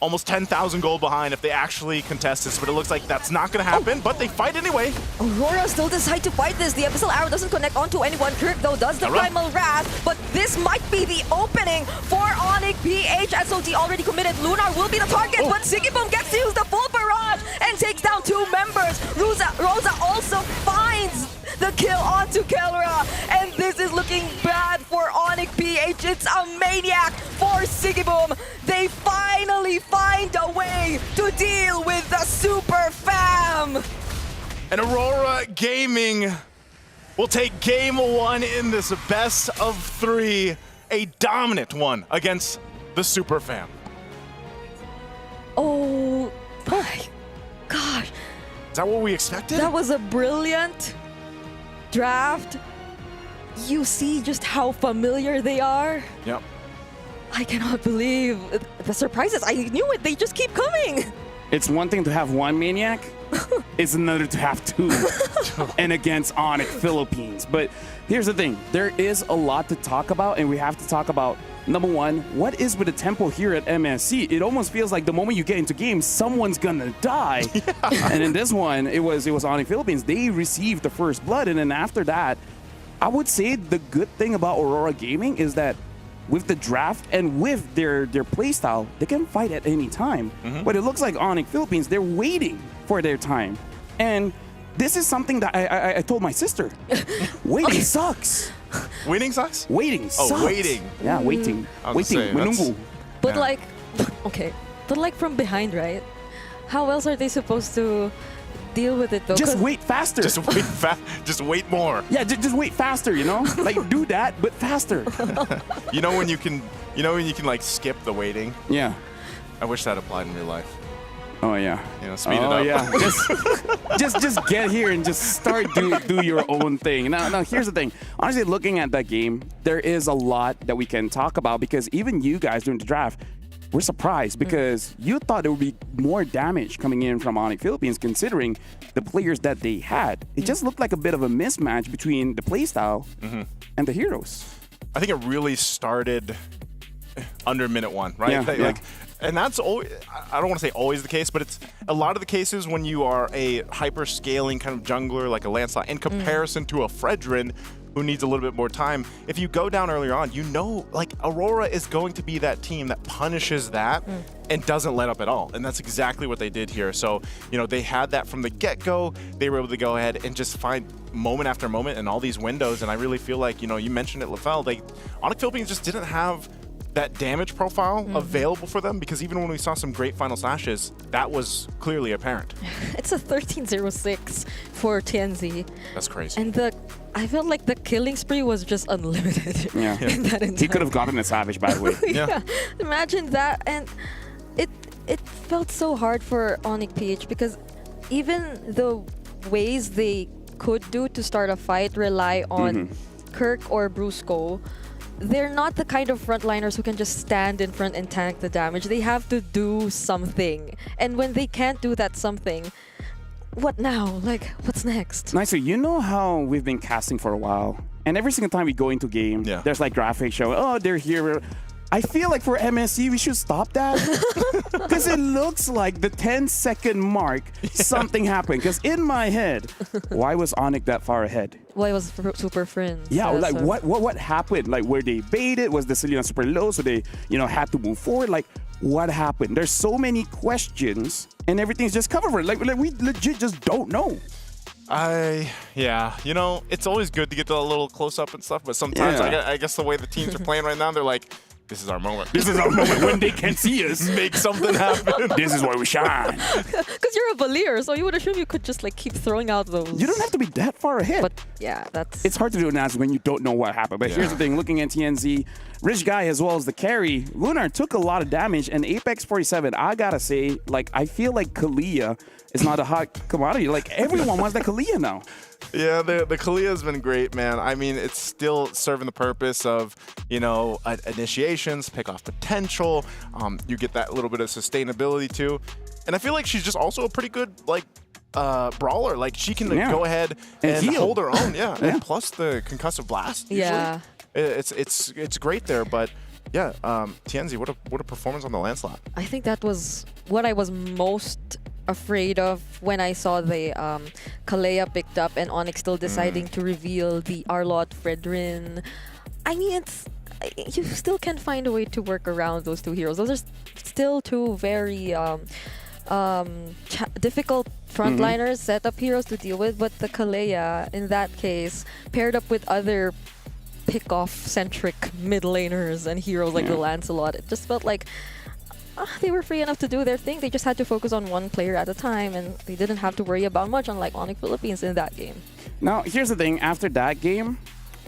Almost 10,000 gold behind if they actually contest this, but it looks like that's not going to happen, but they fight anyway. Aurora still decide to fight this. The Abyssal Arrow doesn't connect onto anyone. Kirk, though, does the Primal Wrath, but this might be the opening for Onyx PH. SOT already committed. Lunar will be the target, but Sigiboom gets to use the full barrage and takes down 2 members. Rosa also finds the kill onto Kelra, and this is looking bad for Onyx PH. It's a maniac for Sigiboom. They finally find a way to deal with the Super Fam. And Aurora Gaming will take game 1 in this best of 3, a dominant one against the Super Fam. Oh my gosh. Is that what we expected? That was a brilliant draft. You see just how familiar they are. Yep. I cannot believe the surprises. I knew it. They just keep coming. It's one thing to have one maniac. It's another to have 2. And against Onyx Philippines. But here's the thing. There is a lot to talk about, and we have to talk about, number one, what is with the tempo here at MSC? It almost feels like the moment you get into games, someone's gonna die. And in this one, it was Onyx Philippines. They received the first blood, and then after that, I would say the good thing about Aurora Gaming is that with the draft and with their playstyle, they can fight at any time. But it looks like Onyx Philippines, they're waiting for their time. And this is something that I told my sister. Waiting sucks. Waiting sucks? Waiting sucks. Oh, waiting. Yeah, waiting. Waiting. Menunggu. But like, okay. But like from behind, right? How else are they supposed to deal with it though? Just wait faster. Just wait more. Yeah, just wait faster, Like do that, but faster. You know when you can like skip the waiting? Yeah. I wish that applied in real life. Oh yeah. Speed it up. Yeah. just get here and just start do your own thing. Now here's the thing. Honestly, looking at that game, there is a lot that we can talk about because even you guys during the draft, we're surprised because you thought there would be more damage coming in from Onyx Philippines considering the players that they had. It just looked like a bit of a mismatch between the playstyle and the heroes. I think it really started under minute 1, right? Yeah, and that's always, I don't want to say always the case, but it's a lot of the cases when you are a hyper-scaling kind of jungler like a Lancelot in comparison to a Fredrin, who needs a little bit more time. If you go down earlier on, you know, like Aurora is going to be that team that punishes that and doesn't let up at all. And that's exactly what they did here. So, you know, they had that from the get-go. They were able to go ahead and just find moment after moment in all these windows. And I really feel like, you know, you mentioned it, Lefel, Onyx Philippines just didn't have that damage profile available for them, because even when we saw some great final slashes, that was clearly apparent. It's a 13-06 for TNZ. That's crazy. And I felt like the killing spree was just unlimited. Yeah. in that entire He could have gotten a Savage, by the way. yeah. Imagine that. And it felt so hard for Onyx PH, because even the ways they could do to start a fight rely on Kirk or Brusco, they're not the kind of frontliners who can just stand in front and tank the damage. They have to do something. And when they can't do that something, what now? Like, what's next? Nicer, you know how we've been casting for a while, and every single time we go into game, there's like graphics showing, oh, they're here. I feel like for MSC, we should stop that. Because it looks like the 10-second mark, something happened. Because in my head, why was Onyx that far ahead? Well, it was super friends. Yeah, like what happened? Like, were they baited? Was the Selena super low, so they, you know, had to move forward? Like, what happened? There's so many questions, and everything's just covered. Like we legit just don't know. Yeah, you know, it's always good to get a little close up and stuff, but sometimes I guess the way the teams are playing right now, they're like, this is our moment. This is our moment when they can see us. Make something happen. This is where we shine. Because you're a Valier, so you would assume you could just like keep throwing out those. You don't have to be that far ahead. But yeah, that's... It's hard to do analysis when you don't know what happened. But here's the thing, looking at TNZ, Rich Guy as well as the carry, Lunar took a lot of damage, and Apex 47, I gotta say, like, I feel like Kalia is not a hot commodity. Like, everyone wants that Kalia now. Yeah, the Kalia has been great, man. I mean, it's still serving the purpose of, you know, initiations, pick off potential. You get that little bit of sustainability too. And I feel like she's just also a pretty good, like, brawler. Like, she can go ahead and hold her own. Yeah. And plus the concussive blast. Usually. It's great there, but yeah, TNZ, what a performance on the Lancelot. I think that was what I was most afraid of when I saw the Kalea picked up and Onyx still deciding to reveal the Arlott Fredrin. I mean, you still can find a way to work around those two heroes. Those are still two very difficult frontliners, setup heroes to deal with, but the Kalea, in that case, paired up with other pick-off-centric mid laners and heroes like the Lancelot, it just felt like they were free enough to do their thing. They just had to focus on one player at a time, and they didn't have to worry about much, unlike Onyx Philippines in that game. Now, here's the thing. After that game,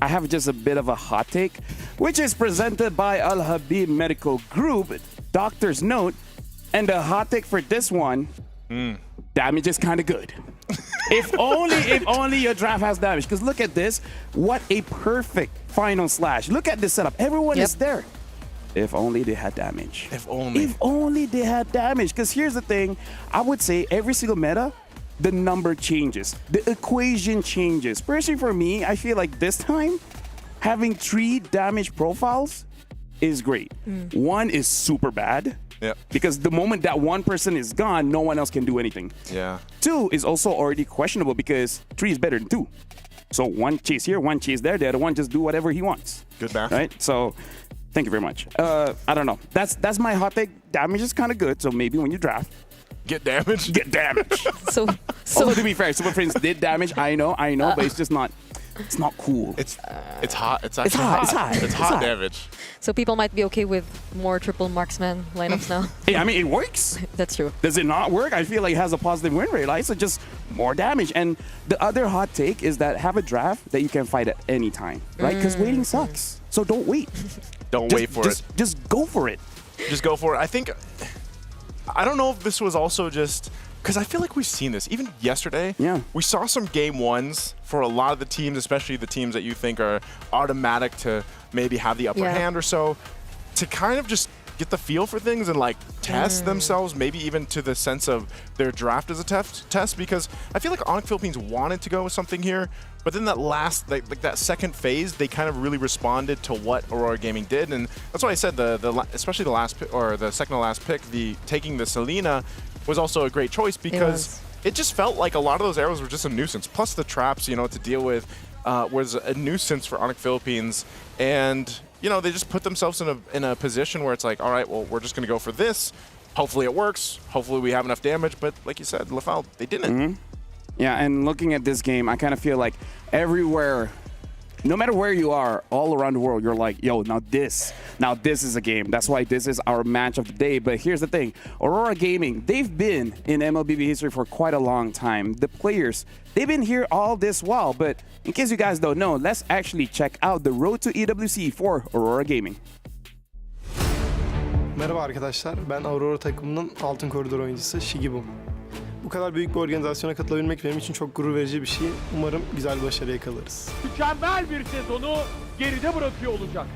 I have just a bit of a hot take, which is presented by Al Habib Medical Group, Doctor's Note, and the hot take for this one, damage is kind of good. if only your draft has damage. Because look at this. What a perfect final slash. Look at this setup. Everyone is there. If only they had damage. If only. If only they had damage. Because here's the thing. I would say every single meta, the number changes. The equation changes. Personally for me, I feel like this time, having 3 damage profiles is great. 1 is super bad. Yep. Because the moment that one person is gone, no one else can do anything. Yeah. 2 is also already questionable because 3 is better than 2. So 1 chase here, 1 chase there, the other one just do whatever he wants. Good math. Right? So thank you very much. I don't know. That's my hot take. Damage is kind of good, so maybe when you draft, get damage. Get damage. so although to be fair, Super Friends did damage. I know, but it's just not. It's not cool. It's hot. It's actually hot. It's hot damage. So people might be okay with more triple marksman lineups now. Hey, I mean, it works. That's true. Does it not work? I feel like it has a positive win rate, right? So just more damage. And the other hot take is that have a draft that you can fight at any time, right? Because waiting sucks. So don't wait. Don't wait for it. Just go for it. Just go for it. I don't know if this was also just because I feel like we've seen this even yesterday. Yeah, we saw some game 1s for a lot of the teams, especially the teams that you think are automatic to maybe have the upper hand or so, to kind of just get the feel for things and like test themselves, maybe even to the sense of their draft as a test. Because I feel like Onyx Philippines wanted to go with something here, but then that last, like that second phase, they kind of really responded to what Aurora Gaming did, and that's why I said especially the last pick, or the second to last pick, taking the Selena was also a great choice because it just felt like a lot of those arrows were just a nuisance. Plus the traps, you know, to deal with. was a nuisance for Onyx Philippines, and you know, they just put themselves in a position where it's like, all right, well, we're just going to go for this. Hopefully it works. Hopefully we have enough damage. But like you said, Lafal, they didn't. Yeah, and looking at this game, I kind of feel like everywhere, no matter where you are, all around the world, you're like, yo, now this is a game. That's why this is our match of the day. But here's the thing. Aurora Gaming, they've been in MLBB history for quite a long time. The players, they've been here all this while. But in case you guys don't know, let's actually check out the road to EWC for Aurora Gaming. Merhaba arkadaşlar, ben Aurora takımının altın koridor oyuncusu Shigibum. Bu kadar büyük bir organizasyona katılabilmek benim için çok gurur verici bir şey. Umarım güzel bir başarı yakalarız. Mükemmel bir sezonu geride bırakıyor olacak.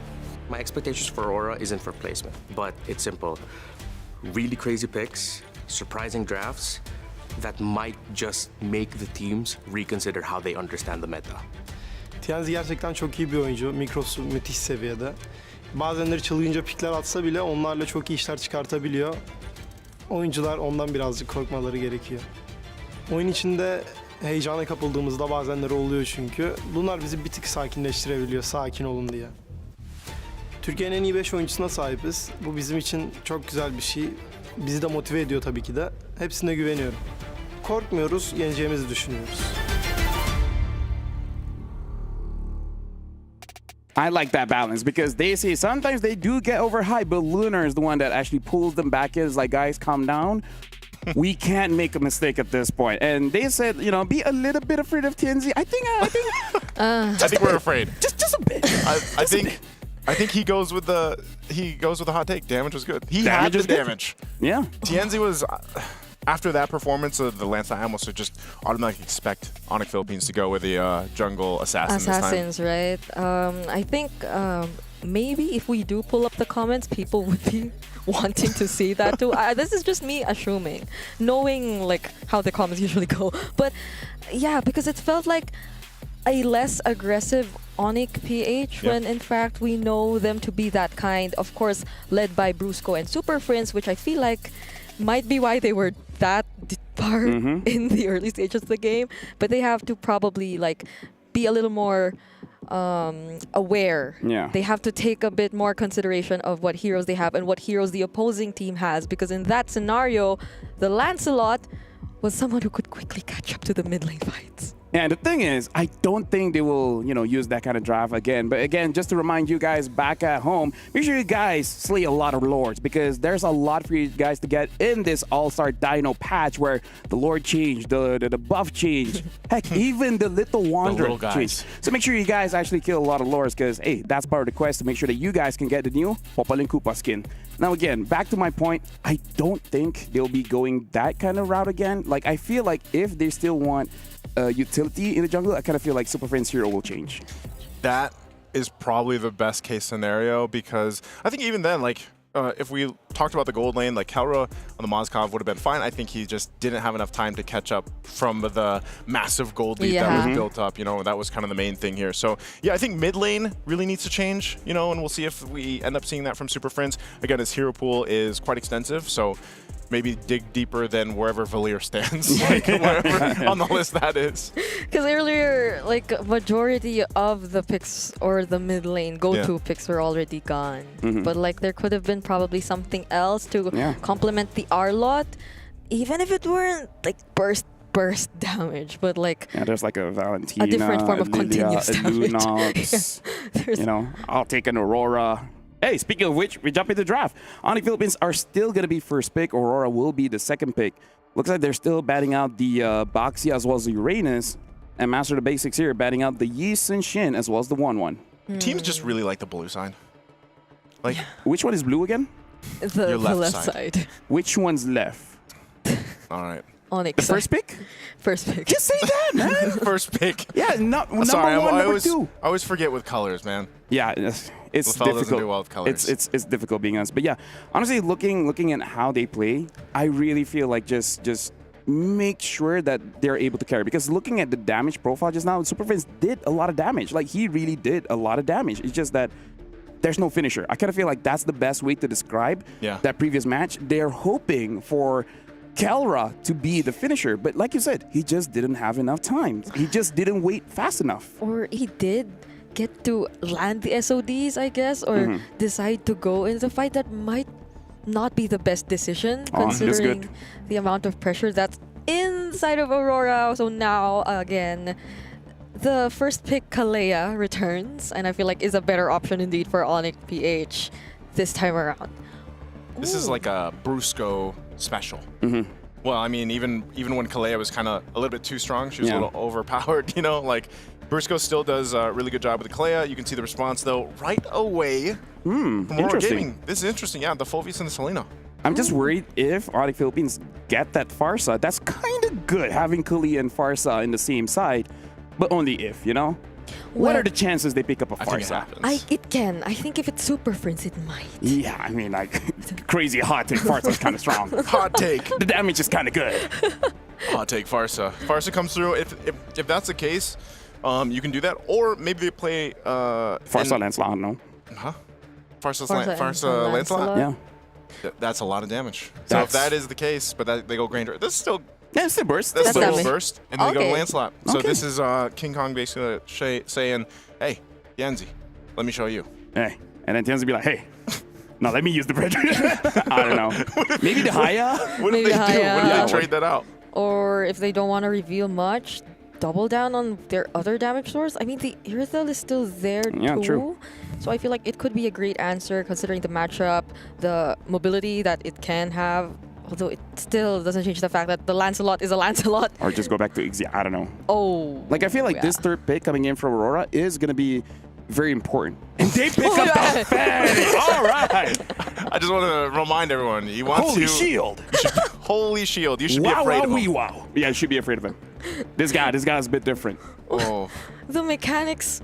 My expectations for Aurora isn't for placement, but it's simple. Really crazy picks, surprising drafts that might just make the teams reconsider how they understand the meta. Tienzi gerçekten çok iyi bir oyuncu. Mikrosu müthiş seviyede. Bazenleri çılgınca pikler atsa bile onlarla çok iyi işler çıkartabiliyor. Oyuncular ondan birazcık korkmaları gerekiyor. Oyun içinde heyecana kapıldığımızda bazenleri oluyor çünkü. Bunlar bizi bir tık sakinleştirebiliyor, sakin olun diye. Türkiye'nin en iyi 5 oyuncusuna sahibiz. Bu bizim için çok güzel bir şey. Bizi de motive ediyor tabii ki de. Hepsine güveniyorum. Korkmuyoruz, yeneceğimizi düşünüyoruz. I like that balance because they say sometimes they do get overhyped, but Lunar is the one that actually pulls them back in. It's like, guys, calm down. We can't make a mistake at this point. And they said, you know, be a little bit afraid of Tienzi. I think we're afraid. Just a bit. I think he goes with the hot take. Damage was good. He had the damage. Yeah. Tienzi was. After that performance of the Lance, I almost just automatically expect Onyx Philippines to go with the jungle assassin Assassins, this time. right? I think maybe if we do pull up the comments, people would be wanting to see that too. This is just me assuming, knowing like how the comments usually go. But yeah, because it felt like a less aggressive Onyx PH when in fact we know them to be that kind. Of course, led by Brusco and Super Friends, which I feel like might be why they were that far in the early stages of the game, but they have to probably like be a little more aware. Yeah. They have to take a bit more consideration of what heroes they have and what heroes the opposing team has, because in that scenario, the Lancelot was someone who could quickly catch up to the mid lane fights. And the thing is, I don't think they will, you know, use that kind of draft again. But again, just to remind you guys back at home, make sure you guys slay a lot of lords because there's a lot for you guys to get in this All-Star Dino patch where the lord changed, the buff changed, heck, even the little wanderer changed. So make sure you guys actually kill a lot of lords because, hey, that's part of the quest to make sure that you guys can get the new Popaling Koopa skin. Now again, back to my point, I don't think they'll be going that kind of route again. Like, I feel like if they still want utility in the jungle, I kind of feel like Super Friends hero will change. That is probably the best case scenario because I think even then, like, if we talked about the gold lane, like Kalra on the Mozkov would have been fine. I think he just didn't have enough time to catch up from the massive gold lead that was built up. You know, that was kind of the main thing here. So yeah, I think mid lane really needs to change, you know, and we'll see if we end up seeing that from Super Friends. Again, his hero pool is quite extensive, so maybe dig deeper than wherever Valir stands, like wherever on the list that is. Because earlier, like, majority of the picks or the mid lane go-to picks were already gone. But like, there could have been probably something else to complement the Arlot, even if it weren't like burst damage, but like there's like a Valentina, a different form of continuous damage. Lunox, you know, I'll take an Aurora. Hey, speaking of which, we jump into the draft. Onyx Philippines are still going to be first pick. Aurora will be the second pick. Looks like they're still batting out the Baxi as well as the Uranus. And Master of the Basics here, batting out the Yi Sun Shin as well as the 1-1. Teams just really like the blue side. Like, which one is blue again? The left side. Which one's left? All right. Onyx. The first pick? First pick. Just say that, man. First pick. Yeah, number one, I two. I always forget with colors, man. Yeah, it's Lafel difficult. doesn't do well with colors. It's difficult being honest. But yeah, honestly, looking at how they play, I really feel like just make sure that they're able to carry. Because looking at the damage profile just now, Super Friends did a lot of damage. Like, he really did a lot of damage. It's just that there's no finisher. I kind of feel like that's the best way to describe that previous match. They're hoping for Kelra to be the finisher. But like you said, he just didn't have enough time. He just didn't wait fast enough. Or he did get to land the SODs, I guess, or decide to go into the fight. That might not be the best decision, considering the amount of pressure that's inside of Aurora. So now, again, the first pick, Kalea, returns, and I feel like is a better option indeed for Onyx PH this time around. This is like a Brusco special. Well, I mean, even when Kalea was kind of a little bit too strong, she was a little overpowered, you know, like Brusco still does a really good job with the Kalea. You can see the response, though, right away from Aurora Gaming. This is interesting, yeah, the Fulvius and the Selena. I'm just worried if Onyx Philippines get that Farsa. That's kind of good, having Kalea and Farsa in the same side, but only if, you know? What are the chances they pick up a Farsa? It can. I think if it's Super Friends, it might. Yeah, I mean, like, crazy hot take. Farsa's kind of strong. Hot take. The damage is kind of good. Hot take, Farsa. Farsa comes through. If that's the case, you can do that. Or maybe they play... Farsa Lancelot, no? Huh? Farsa Lancelot? Yeah. That's a lot of damage. So if that is the case, but they go Granger. This is still... Yeah, it's a burst. That's still a burst. And then they go to Lancelot. So this is King Kong basically saying, hey, Yanzi, let me show you. Hey. And then Tianzi be like, hey, now let me use the pressure. I don't know. Maybe the Haya? What do they do? What do they trade that out? Or if they don't want to reveal much, double down on their other damage source. I mean, the Irithyll is still there too. True. So I feel like it could be a great answer considering the matchup, the mobility that it can have. Although it still doesn't change the fact that the Lancelot is a Lancelot. Or just go back to Ixia. I don't know. Oh. Like, I feel like this third pick coming in for Aurora is going to be very important. And they pick up the Fanny. All right. I just want to remind everyone. You want Holy Shield. Holy Shield. You should be Wow, afraid of wow, him. wow. Yeah, you should be afraid of him. This guy's a bit different. Oh. The mechanics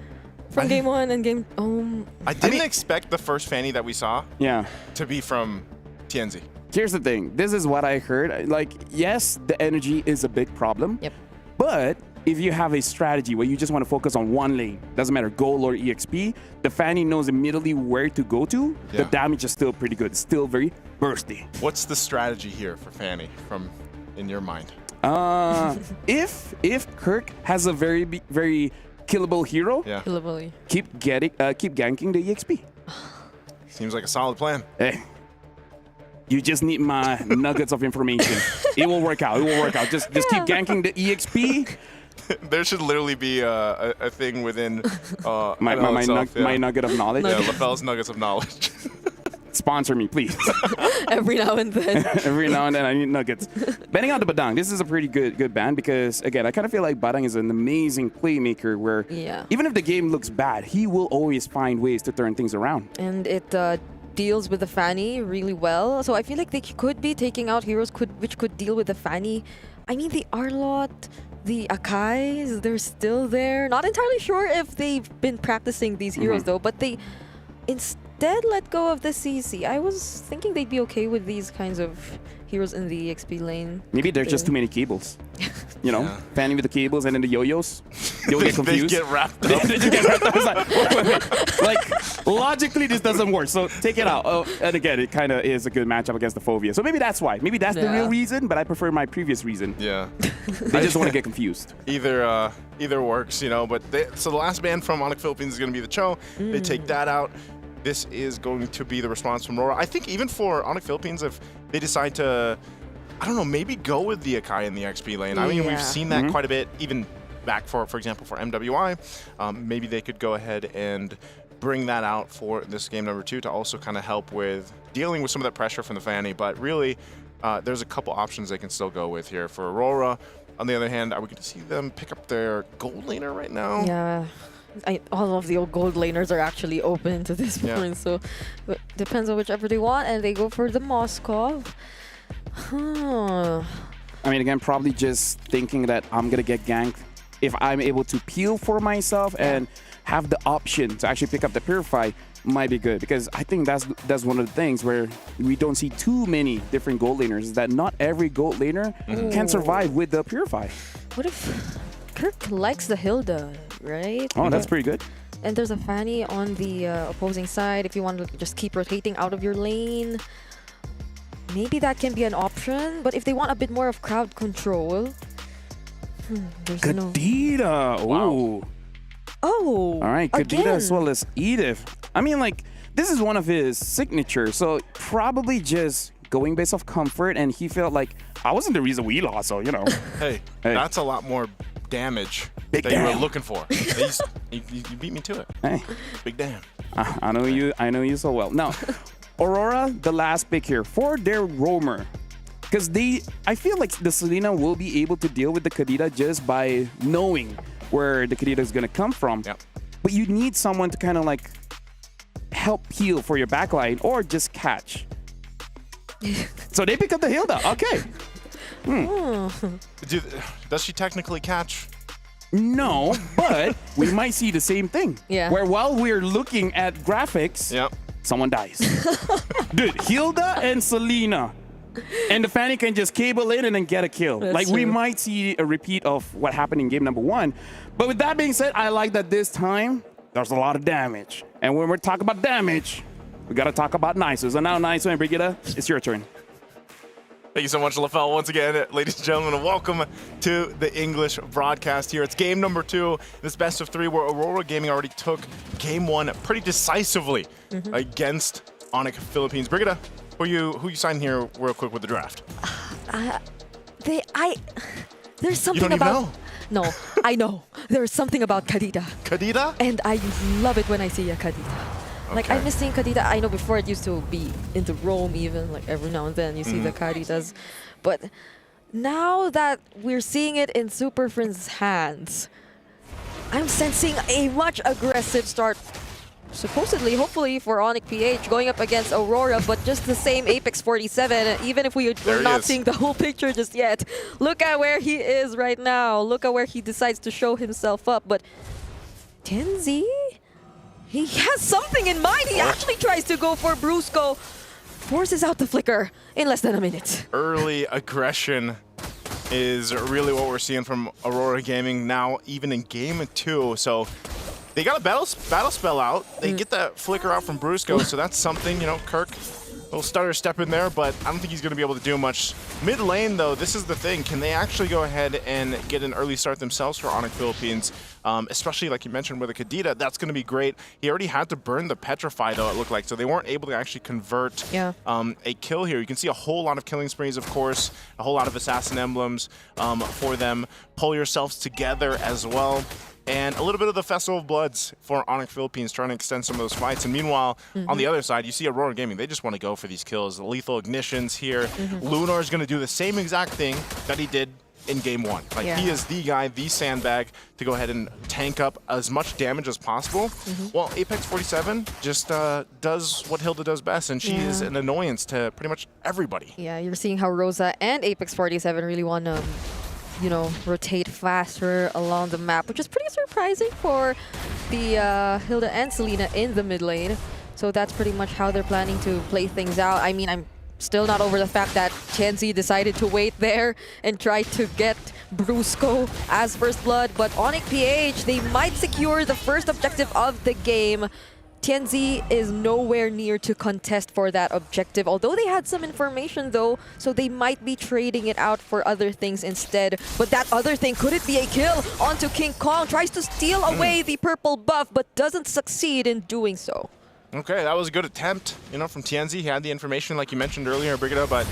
from game one and game... I didn't expect the first Fanny that we saw to be from TNZ. Here's the thing. This is what I heard. Like, yes, the energy is a big problem. Yep. But if you have a strategy where you just want to focus on one lane, doesn't matter, goal or EXP, the Fanny knows immediately where to go to. The damage is still pretty good. It's still very bursty. What's the strategy here for Fanny in your mind? If Kirk has a very killable hero, keep ganking the EXP. Seems like a solid plan. Hey. You just need my nuggets of information. It will work out. It will work out. Just keep ganking the EXP. There should literally be a thing within my nugget of knowledge. Yeah, LaFell's nuggets of knowledge. Sponsor me, please. Every now and then. Every now and then I need nuggets. Betting out the Badang. This is a pretty good ban because, again, I kind of feel like Badang is an amazing playmaker where even if the game looks bad, he will always find ways to turn things around. And it deals with the Fanny really well. So I feel like they could be taking out heroes which could deal with the Fanny. I mean, the Arlot, the Akais, they're still there. Not entirely sure if they've been practicing these heroes though, but they instead let go of the CC. I was thinking they'd be okay with these kinds of heroes in the XP lane. Maybe there's just too many cables. You know, Fanny with the cables and then the yo-yos. You'll get confused. They get wrapped up. They just get wrapped up. It's like, wait. Like, logically, this doesn't work. So take it out. Oh, and again, it kind of is a good matchup against the Phobia. So maybe that's why. Maybe that's the real reason, but I prefer my previous reason. Yeah. They just want to get confused. Either works, you know. But so the last ban from Onyx Philippines is going to be the Cho. They take that out. This is going to be the response from Aurora. I think even for Onyx Philippines, if they decide to, I don't know, maybe go with the Akai in the XP lane. I mean, we've seen that quite a bit, even back for example, for MWI. Maybe they could go ahead and bring that out for this game number 2 to also kind of help with dealing with some of that pressure from the Fanny. But really, there's a couple options they can still go with here for Aurora. On the other hand, are we going to see them pick up their gold laner right now? Yeah. All of the old gold laners are actually open to this point, so it depends on whichever they want, and they go for the Moskov. I mean, again, probably just thinking that I'm going to get ganked. If I'm able to peel for myself and have the option to actually pick up the Purify, might be good, because I think that's one of the things where we don't see too many different gold laners, is that not every gold laner can survive with the Purify. What if Kirk likes the Hilda, right? Oh, that's pretty good. And there's a Fanny on the opposing side if you want to just keep rotating out of your lane. maybe that can be an option. But if they want a bit more of crowd control, there's no... Kadita. Ooh. Oh. All right, Kadita again. as well as Edith. I mean, like, this is one of his signatures, so probably just going based off comfort, and he felt like, I wasn't the reason we lost, so, you know. Hey, that's a lot more damage that you were looking for. You beat me to it. Hey. Big damn. I know you so well. Now, Aurora, the last pick here for their roamer. Because I feel like the Selena will be able to deal with the Kadita just by knowing where the Kadita is going to come from. Yep. But you need someone to kind of like help heal for your backline or just catch. So they pick up the Hilda. Okay. Does she technically catch? No, but we might see the same thing. Yeah. Where while we're looking at graphics, someone dies. Dude, Hilda and Selena. And the Fanny can just cable in and then get a kill. That's like, we true. might see a repeat of what happened in game number 1. But with that being said, I like that this time, there's a lot of damage. And when we're talking about damage, we got to talk about Niso. So now, Niso and Brigitte, it's your turn. Thank you so much, LaFell. Once again, ladies and gentlemen, and welcome to the English broadcast here. It's game number 2, this best of 3, where Aurora Gaming already took game 1 pretty decisively against Onyx Philippines. Brigitte, who you signed here real quick with the draft? There's something you don't about... even know? No, I know. There's something about Kadita. Kadita? And I love it when I see a Kadita. Like, I miss seeing Kadita. I know before it used to be in the Rome even, like every now and then you see the Kaditas. But now that we're seeing it in Super Friends' hands, I'm sensing a much aggressive start, supposedly, hopefully, for Onyx PH going up against Aurora, but just the same Apex 47, even if we're not seeing the whole picture just yet. Look at where he is right now. Look at where he decides to show himself up. But Tianzi, he has something in mind. He actually tries to go for Brusco. Forces out the flicker in less than a minute. Early aggression is really what we're seeing from Aurora Gaming now, even in game 2. So they got a battle spell out. They get that flicker out from Brusco, so that's something, you know, Kirk, a little stutter step in there, but I don't think he's going to be able to do much. Mid lane, though, this is the thing. Can they actually go ahead and get an early start themselves for Onyx Philippines? Especially, like you mentioned, with a Kadita, that's going to be great. He already had to burn the Petrify, though, it looked like, so they weren't able to actually convert a kill here. You can see a whole lot of killing sprees, of course, a whole lot of assassin emblems for them. Pull yourselves together as well. And a little bit of the Festival of Bloods for Onyx Philippines, trying to extend some of those fights. And meanwhile, on the other side, you see Aurora Gaming. They just want to go for these kills. The lethal ignitions here. Lunar is going to do the same exact thing that he did in game 1. Like, he is the guy, the sandbag, to go ahead and tank up as much damage as possible. Well, Apex 47 just does what Hilda does best, and she is an annoyance to pretty much everybody. Yeah, you're seeing how Rosa and Apex 47 really want to, you know, rotate faster along the map, which is pretty surprising for the Hilda and Selena in the mid lane. So that's pretty much how they're planning to play things out. I mean, I'm still not over the fact that Tianzi decided to wait there and try to get Brusco as first blood, but Onyx PH, they might secure the first objective of the game. Tianzi is nowhere near to contest for that objective, although they had some information though, so they might be trading it out for other things instead. But that other thing, could it be a kill onto King Kong? Tries to steal away the purple buff, but doesn't succeed in doing so. Okay, that was a good attempt, you know, from Tianzi. He had the information, like you mentioned earlier, Brigitte, but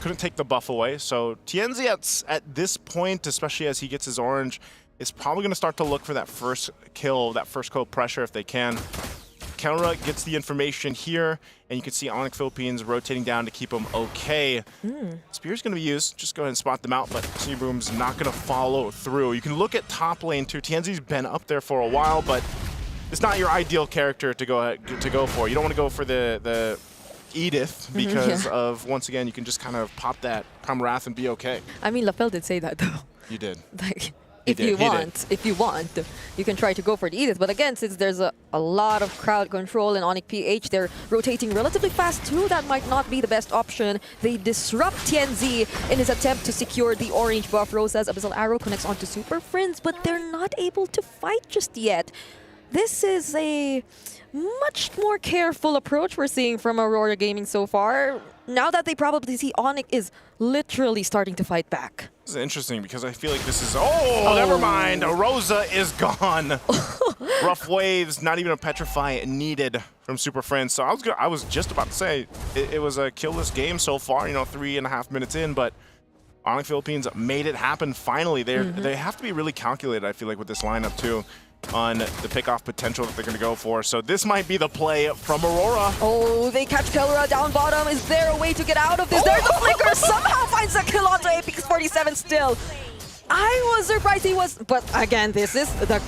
couldn't take the buff away. So Tianzi at this point, especially as he gets his orange, is probably going to start to look for that first kill, that first kill pressure if they can. Kelra gets the information here, and you can see Onyx Philippines rotating down to keep him okay. Spear's going to be used. Just go ahead and spot them out, but Boom's not going to follow through. You can look at top lane too. Tianzi's been up there for a while, but it's not your ideal character to go for. You don't want to go for the Edith because of, once again, you can just kind of pop that Prime Wrath and be okay. I mean, LaFell did say that though. You did. Like, if you want, you can try to go for the Edith. But again, since there's a lot of crowd control in Onyx PH, they're rotating relatively fast too. That might not be the best option. They disrupt Tianzi in his attempt to secure the orange buff. Rosa's Abyssal Arrow connects onto Super Friends, but they're not able to fight just yet. This is a much more careful approach we're seeing from Aurora Gaming so far. now that they probably see Onyx is literally starting to fight back. This is interesting because I feel like this is... Oh, never mind. Rosa is gone. Rough waves, not even a petrify needed from Super Friends. So I was just about to say it was a killless game so far, 3.5 minutes in, but Onyx Philippines made it happen finally. They have to be really calculated, I feel like, with this lineup too, on the pickoff potential that they're going to go for. So this might be the play from Aurora. Oh, they catch Kelra down bottom. Is there a way to get out of this? There's the flicker. Somehow finds a kill onto Apex 47 still. I was surprised he was, but again, this is the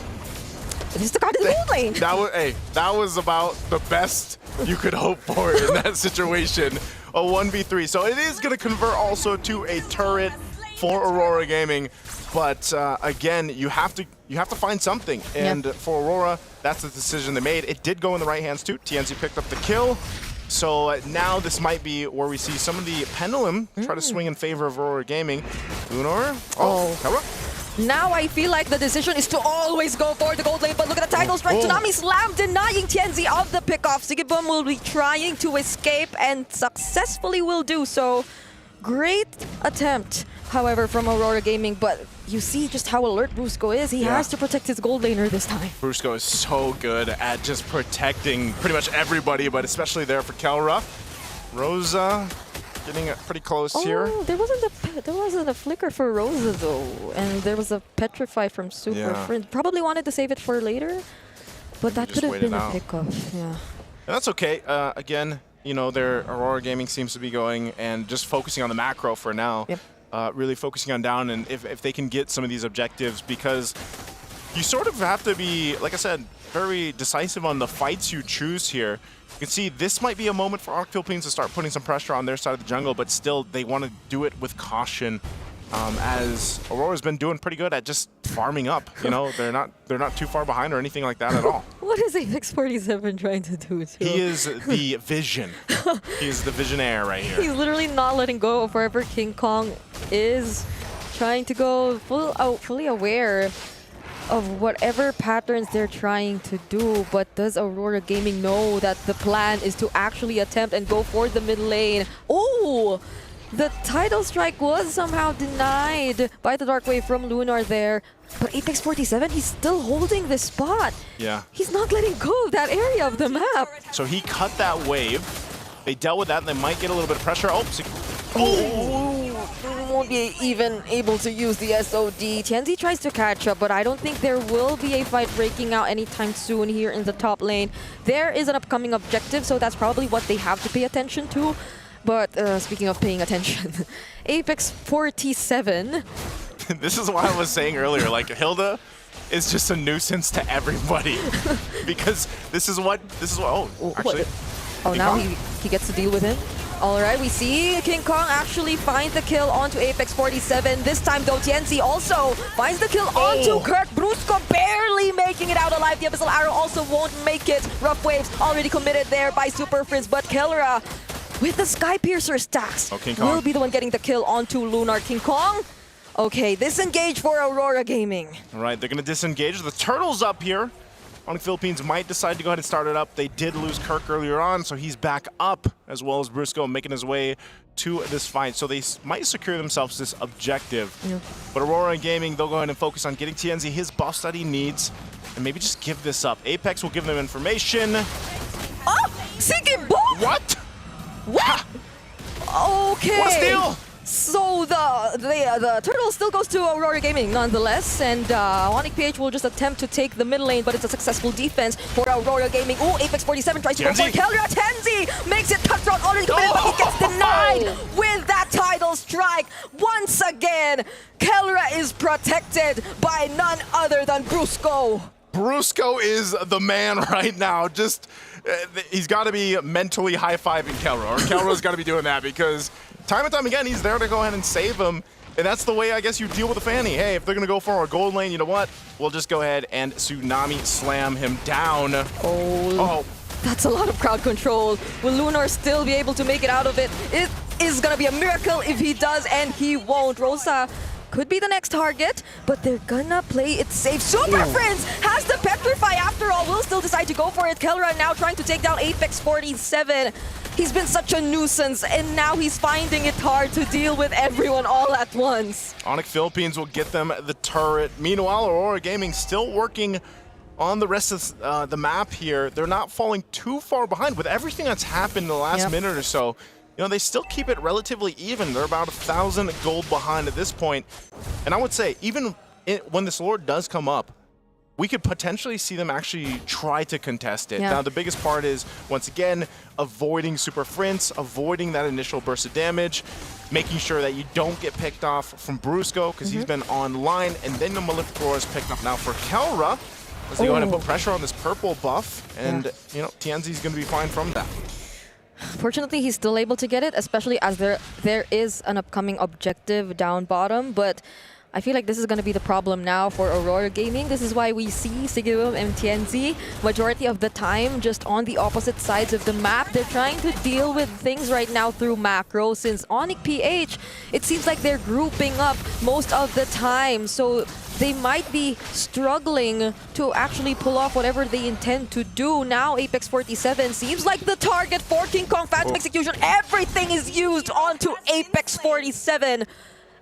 card in the gold lane. That was about the best you could hope for in that situation. A 1v3. So it is going to convert also to a turret for Aurora Gaming. But again, you have to find something. And for Aurora, that's the decision they made. It did go in the right hands too. TNZ picked up the kill. So now this might be where we see some of the pendulum try to swing in favor of Aurora Gaming. Lunar. Kelra. Now I feel like the decision is to always go for the gold lane, but look at the title strike. Tsunami Slam denying TNZ of the pickoff. Sigibum will be trying to escape and successfully will do so. Great attempt, however, from Aurora Gaming, but you see just how alert Brusco is. He has to protect his gold laner this time. Brusco is so good at just protecting pretty much everybody, but especially there for Kelra. Rosa getting pretty close here. There wasn't a flicker for Rosa though, and there was a petrify from Super Friend. Probably wanted to save it for later, but that could have been a pickup. Yeah. That's okay. Again, their Aurora Gaming seems to be going and just focusing on the macro for now. Really focusing on down, and if they can get some of these objectives, because you sort of have to be, like I said, very decisive on the fights you choose here. You can see this might be a moment for Onyx Philippines to start putting some pressure on their side of the jungle, but still they want to do it with caution, as Aurora's been doing pretty good at just farming up. They're not too far behind or anything like that at all. What is Apex 47 trying to do too? He is the vision. He is the visionaire right here. He's literally not letting go of wherever King Kong is, trying to go fully aware of whatever patterns they're trying to do. But does Aurora Gaming know that the plan is to actually attempt and go for the mid lane? Oh! The title strike was somehow denied by the Dark Wave from Lunar there. But Apex 47, he's still holding this spot. Yeah. He's not letting go of that area of the map. So he cut that wave. They dealt with that, and they might get a little bit of pressure. Won't be even able to use the SOD. TNZ tries to catch up, but I don't think there will be a fight breaking out anytime soon here in the top lane. There is an upcoming objective, so that's probably what they have to pay attention to. But speaking of paying attention, Apex 47. This is why I was saying earlier, like, Hilda is just a nuisance to everybody. Because this is what, actually. Now he gets to deal with him. All right, we see King Kong actually finds the kill onto Apex 47. This time, though, TNZ also finds the kill onto Kurt. Brusco barely making it out alive. The Abyssal Arrow also won't make it. Rough Waves already committed there by Super Frizz, but Kelra with the Sky Piercer stacks will be the one getting the kill onto Lunar. King Kong. Okay, disengage for Aurora Gaming. All right, they're going to disengage. The Turtle's up here. Onyx Philippines might decide to go ahead and start it up. They did lose Kirk earlier on, so he's back up, as well as Brusco making his way to this fight. So they might secure themselves this objective. But Aurora Gaming, they'll go ahead and focus on getting TNZ his buff that he needs, and maybe just give this up. Apex will give them information. Oh! Sigibum! What? What? Okay. What a steal! So the turtle still goes to Aurora Gaming nonetheless, and Onyx PH will just attempt to take the mid lane, but it's a successful defense for Aurora Gaming. Oh, Apex 47 tries to go for Kelra. TNZ makes it cutthroat, already committed, but he gets denied with that title strike. Once again, Kelra is protected by none other than Brusco. Brusco is the man right now. Just, he's got to be mentally high-fiving Kelra, or Kelra's got to be doing that, because time and time again, he's there to go ahead and save him. And that's the way, I guess, you deal with a Fanny. Hey, if they're going to go for a gold lane, you know what? We'll just go ahead and Tsunami Slam him down. Oh. That's a lot of crowd control. Will Lunar still be able to make it out of it? It is going to be a miracle if he does, and he won't. Rosa could be the next target, but they're gonna play it safe. Super Prince has the Petrify after all, will still decide to go for it. Kelra now trying to take down Apex 47. He's been such a nuisance, and now he's finding it hard to deal with everyone all at once. Onyx Philippines will get them the turret. Meanwhile, Aurora Gaming still working on the rest of the map here. They're not falling too far behind with everything that's happened in the last minute or so. You know, they still keep it relatively even. They're about 1,000 gold behind at this point. And I would say, even when this Lord does come up, we could potentially see them actually try to contest it. Now, the biggest part is, once again, avoiding Super Prince, avoiding that initial burst of damage, making sure that you don't get picked off from Brusco, because he's been online, and then the Malefic Roar is picked up. Now for Kelra, as they go ahead and put pressure on this purple buff, and you know, Tianzi's going to be fine from that. Fortunately, he's still able to get it, especially as there is an upcoming objective down bottom, but I feel like this is going to be the problem now for Aurora Gaming. This is why we see Sigibum and Tianzi majority of the time just on the opposite sides of the map. They're trying to deal with things right now through macro, since Onyx PH, it seems like they're grouping up most of the time, so they might be struggling to actually pull off whatever they intend to do. Now Apex 47 seems like the target for King Kong Phantom Execution. Everything is used onto Apex 47.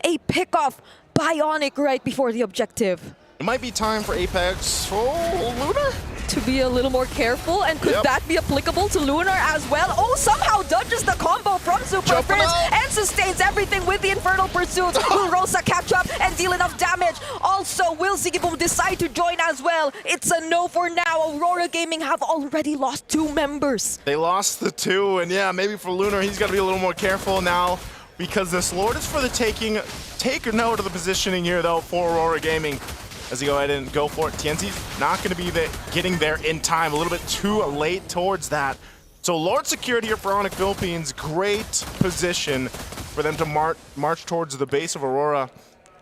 A pickoff by Onyx right before the objective. It might be time for Apex. Oh, Lunar? To be a little more careful, and could that be applicable to Lunar as well? Oh, somehow dodges the combo from Super Prince and sustains everything with the Infernal Pursuit. Will Rosa catch up and deal enough damage? Also, will Sigibum decide to join as well? It's a no for now. Aurora Gaming have already lost 2 members. They lost the 2, and yeah, maybe for Lunar, he's got to be a little more careful now, because this Lord is for the taking. Take a note of the positioning here, though, for Aurora Gaming. As they go ahead and go for it. Tianzi's not going to be getting there in time. A little bit too late towards that. So Lord secured here for Onyx Philippines. Great position for them to march towards the base of Aurora.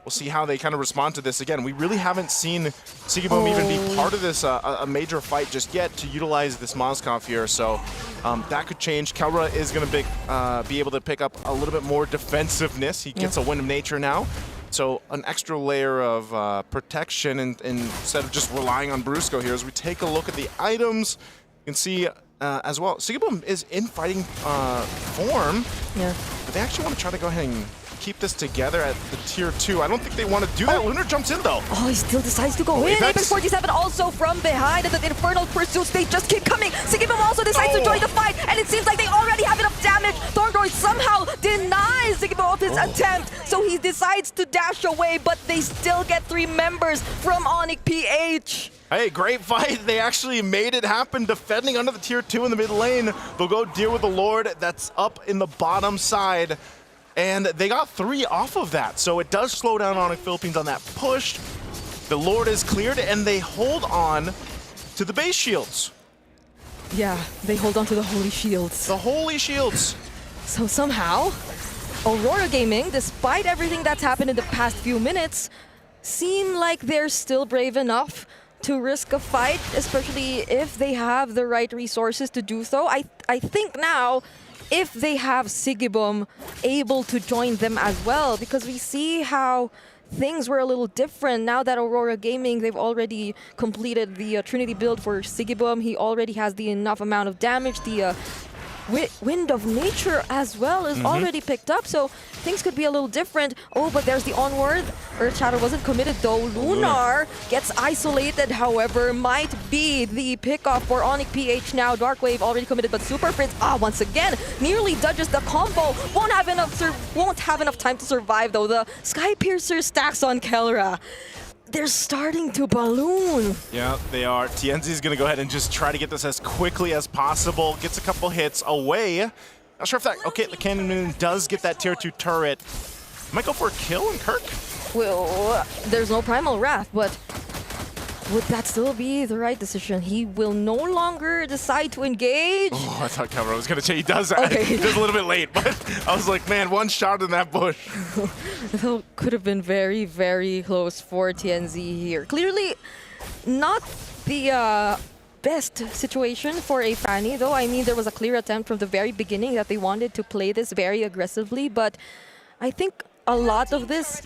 We'll see how they kind of respond to this. Again, we really haven't seen Sigibum even be part of this a major fight just yet to utilize this Moskov here. So that could change. Kelra is going to be able to pick up a little bit more defensive-ness. He gets a Wind of Nature now. So an extra layer of protection instead of just relying on Brusco here. As we take a look at the items, you can see as well, Sigibum is in fighting form. But they actually want to try to go ahead and keep this together at the tier 2. I don't think they want to do that. Lunar jumps in though. Oh, he still decides to go in. Apex 47 also from behind, and the Infernal Pursuits, they just keep coming. Sigibum also decides to join the fight, and it seems like they already have enough damage. Thorndroid somehow denies Sigibum of his attempt, so he decides to dash away, but they still get 3 members from Onyx PH. Hey, great fight. They actually made it happen, defending under the tier 2 in the mid lane. They'll go deal with the Lord that's up in the bottom side. And they got 3 off of that, so it does slow down Onyx Philippines on that push. The Lord is cleared, and they hold on to the base shields. Yeah, they hold on to the Holy Shields. The Holy Shields. So somehow, Aurora Gaming, despite everything that's happened in the past few minutes, seem like they're still brave enough to risk a fight, especially if they have the right resources to do so. I think now, if they have Sigibum able to join them as well, because we see how things were a little different now that Aurora Gaming, they've already completed the Trinity build for Sigibum. He already has the enough amount of damage. The Wind of Nature as well is already picked up, so things could be a little different. Oh, but there's the onward. Earth Shatter wasn't committed though. Lunar gets isolated, however, might be the pickoff for Onyx PH now. Darkwave already committed, but Super Prince, once again, nearly dodges the combo. Won't have enough time to survive though. The Sky Piercer stacks on Kelra. They're starting to balloon. Yeah, they are. Tianzi's going to go ahead and just try to get this as quickly as possible. Gets a couple hits away. Not sure if that... Okay, the Cannon does get that tier 2 turret. Might go for a kill in Kirk. Well, there's no Primal Wrath, but would that still be the right decision? He will no longer decide to engage. Oh, I thought Kelra was going to say he does that. Okay. Just a little bit late, but I was like, man, one shot in that bush. That could have been very, very close for TNZ here. Clearly not the best situation for a Fanny, though. I mean, there was a clear attempt from the very beginning that they wanted to play this very aggressively, but I think a lot of this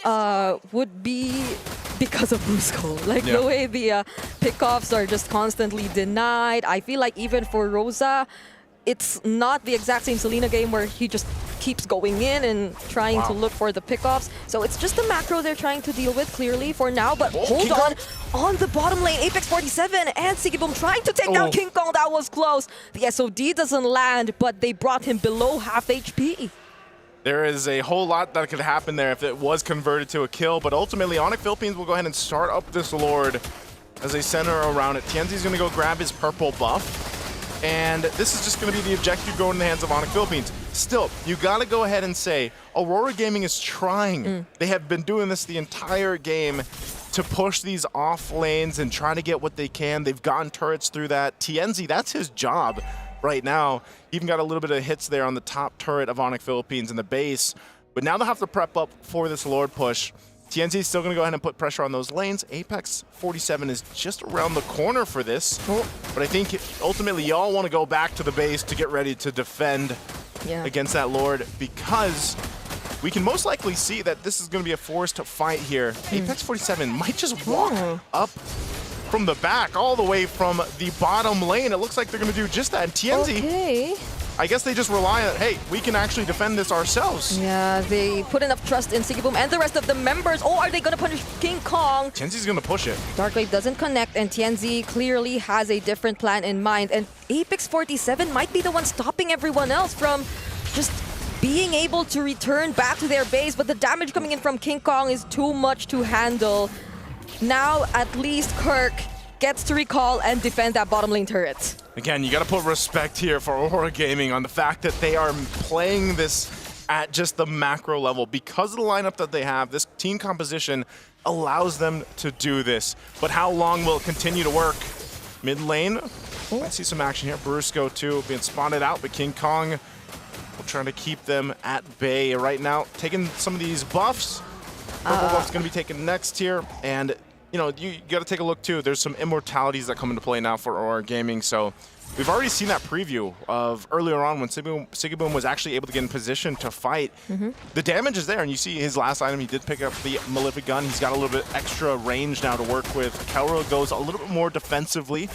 would be because of Brusco. Like the way the pickoffs are just constantly denied. I feel like even for Rosa, it's not the exact same Selena game where he just keeps going in and trying to look for the pickoffs. So it's just the macro they're trying to deal with clearly for now. But hold on the bottom lane, Apex 47 and Sigibum trying to take down King Kong. That was close. The SOD doesn't land, but they brought him below half HP. There is a whole lot that could happen there if it was converted to a kill, but ultimately Onyx Philippines will go ahead and start up this Lord as they center around it. Tienzi's going to go grab his purple buff. And this is just going to be the objective going in the hands of Onyx Philippines. Still, you got to go ahead and say, Aurora Gaming is trying. They have been doing this the entire game to push these off lanes and try to get what they can. They've gotten turrets through that. Tienzi, that's his job right now. Even got a little bit of hits there on the top turret of Onyx Philippines in the base. But now they'll have to prep up for this Lord push. Tienzi is still going to go ahead and put pressure on those lanes. Apex 47 is just around the corner for this. But I think ultimately y'all want to go back to the base to get ready to defend against that Lord, because we can most likely see that this is going to be a forced fight here. Apex 47 might just walk up from the back all the way from the bottom lane. It looks like they're going to do just that. And Tienzi, I guess they just rely on, hey, we can actually defend this ourselves. Yeah, they put enough trust in Sigibum and the rest of the members. Oh, are they going to punish King Kong? Tienzi's going to push it. Darkwave doesn't connect, and Tienzi clearly has a different plan in mind. And Apex 47 might be the one stopping everyone else from just being able to return back to their base. But the damage coming in from King Kong is too much to handle. Now, at least Kirk gets to recall and defend that bottom lane turret. Again, you got to put respect here for Aurora Gaming on the fact that they are playing this at just the macro level. Because of the lineup that they have, this team composition allows them to do this. But how long will it continue to work? Mid lane, I see some action here. Brusco too being spotted out, but King Kong will try to keep them at bay right now. Taking some of these buffs. Purple buff's going to be taken next here. And you know, you got to take a look too. There's some immortalities that come into play now for Aurora Gaming. So we've already seen that preview of earlier on when Sigibum was actually able to get in position to fight. The damage is there, and you see his last item, he did pick up the Malefic gun. He's got a little bit extra range now to work with. Kelro goes a little bit more defensively,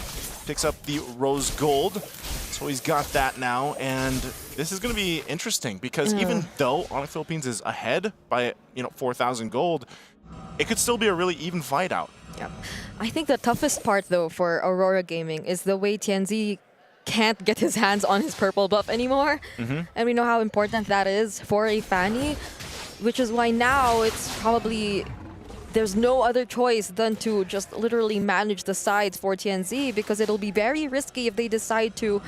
picks up the Rose Gold. So he's got that now, and this is going to be interesting because even though Onyx Philippines is ahead by 4,000 gold, it could still be a really even fight out. Yeah, I think the toughest part though for Aurora Gaming is the way Tienzi can't get his hands on his purple buff anymore. And we know how important that is for a Fanny, which is why now it's probably, there's no other choice than to just literally manage the sides for Tienzi, because it'll be very risky if they decide to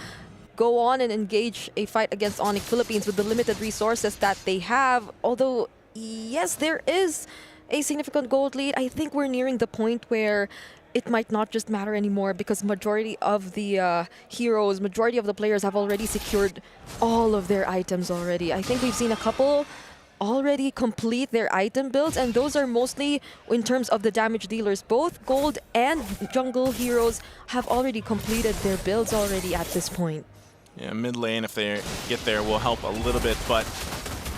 go on and engage a fight against Onyx Philippines with the limited resources that they have. Although, yes, there is a significant gold lead. I think we're nearing the point where it might not just matter anymore, because majority of the heroes, majority of the players have already secured all of their items already. I think we've seen a couple already complete their item builds, and those are mostly in terms of the damage dealers. Both gold and jungle heroes have already completed their builds already at this point. Yeah, mid lane, if they get there, will help a little bit, but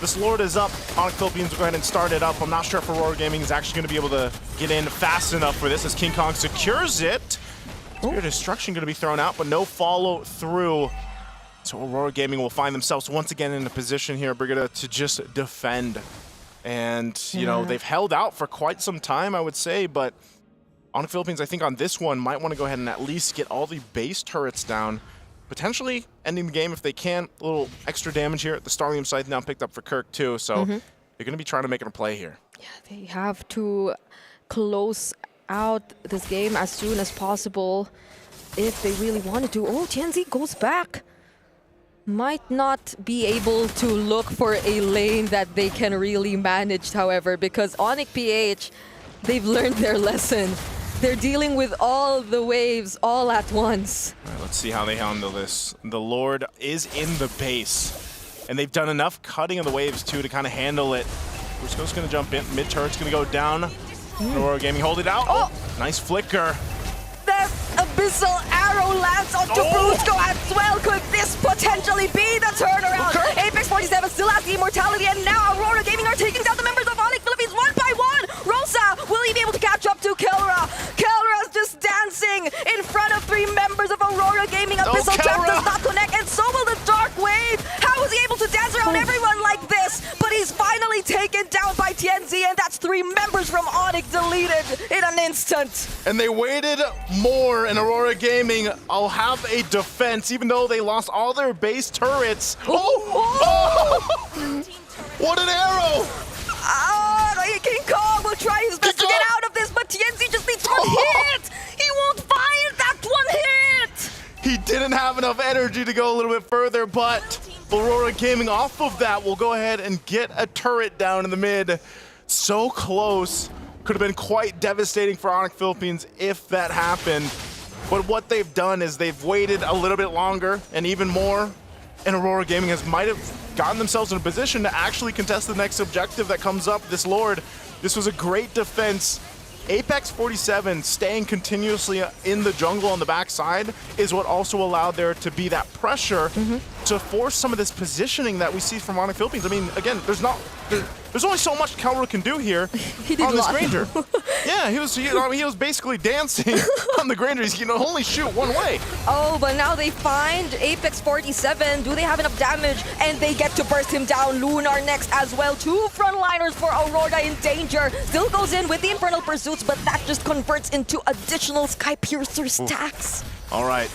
this Lord is up. Onyx Philippines will go ahead and start it up. I'm not sure if Aurora Gaming is actually going to be able to get in fast enough for this as King Kong secures it. Spear Destruction going to be thrown out, but no follow through. So Aurora Gaming will find themselves once again in a position here, Brigida, to just defend. And, you know, they've held out for quite some time, I would say, but Onyx Philippines, I think on this one, might want to go ahead and at least get all the base turrets down. Potentially ending the game if they can. A little extra damage here at the Starlium side now picked up for Kirk too, so they're going to be trying to make it a play here. Yeah, they have to close out this game as soon as possible if they really wanted to. Oh, Tienzi goes back. Might not be able to look for a lane that they can really manage, however, because Onyx PH, they've learned their lesson. They're dealing with all the waves all at once. All right, let's see how they handle this. The Lord is in the base, and they've done enough cutting of the waves too to kind of handle it. Brusco's going to jump in. Mid turret's going to go down. Aurora Gaming hold it out. Oh, nice flicker. That abyssal arrow lands onto Brusco as well. Could this potentially be the turnaround? Apex 47 still has the immortality, and now Aurora Gaming are taking down the members of Onyx Philippines one by one. Missile Trap does not connect, and so will the Dark Wave. How is he able to dance around everyone like this? But he's finally taken down by Tianzi, and that's 3 members from Onyx deleted in an instant. And they waited more, and Aurora Gaming will have a defense, even though they lost all their base turrets. What an arrow! King Kong will try his best to get out of this, but Tianzi just needs 1 hit! He won't find that 1 hit! He didn't have enough energy to go a little bit further, but Aurora Gaming off of that will go ahead and get a turret down in the mid. So close. Could have been quite devastating for Onyx Philippines if that happened. But what they've done is they've waited a little bit longer and even more, and Aurora Gaming might have gotten themselves in a position to actually contest the next objective that comes up, this Lord. This was a great defense. Apex 47 staying continuously in the jungle on the backside is what also allowed there to be that pressure to force some of this positioning that we see from Onyx Philippines. I mean, again, there's only so much Kelra can do here on this Granger. Yeah, he was basically dancing on the Granger. He can only shoot one way. Oh, but now they find Apex 47. Do they have enough damage? And they get to burst him down. Lunar next as well. 2 frontliners for Aurora in danger. Still goes in with the Infernal Pursuits, but that just converts into additional Sky Piercer stacks. All right.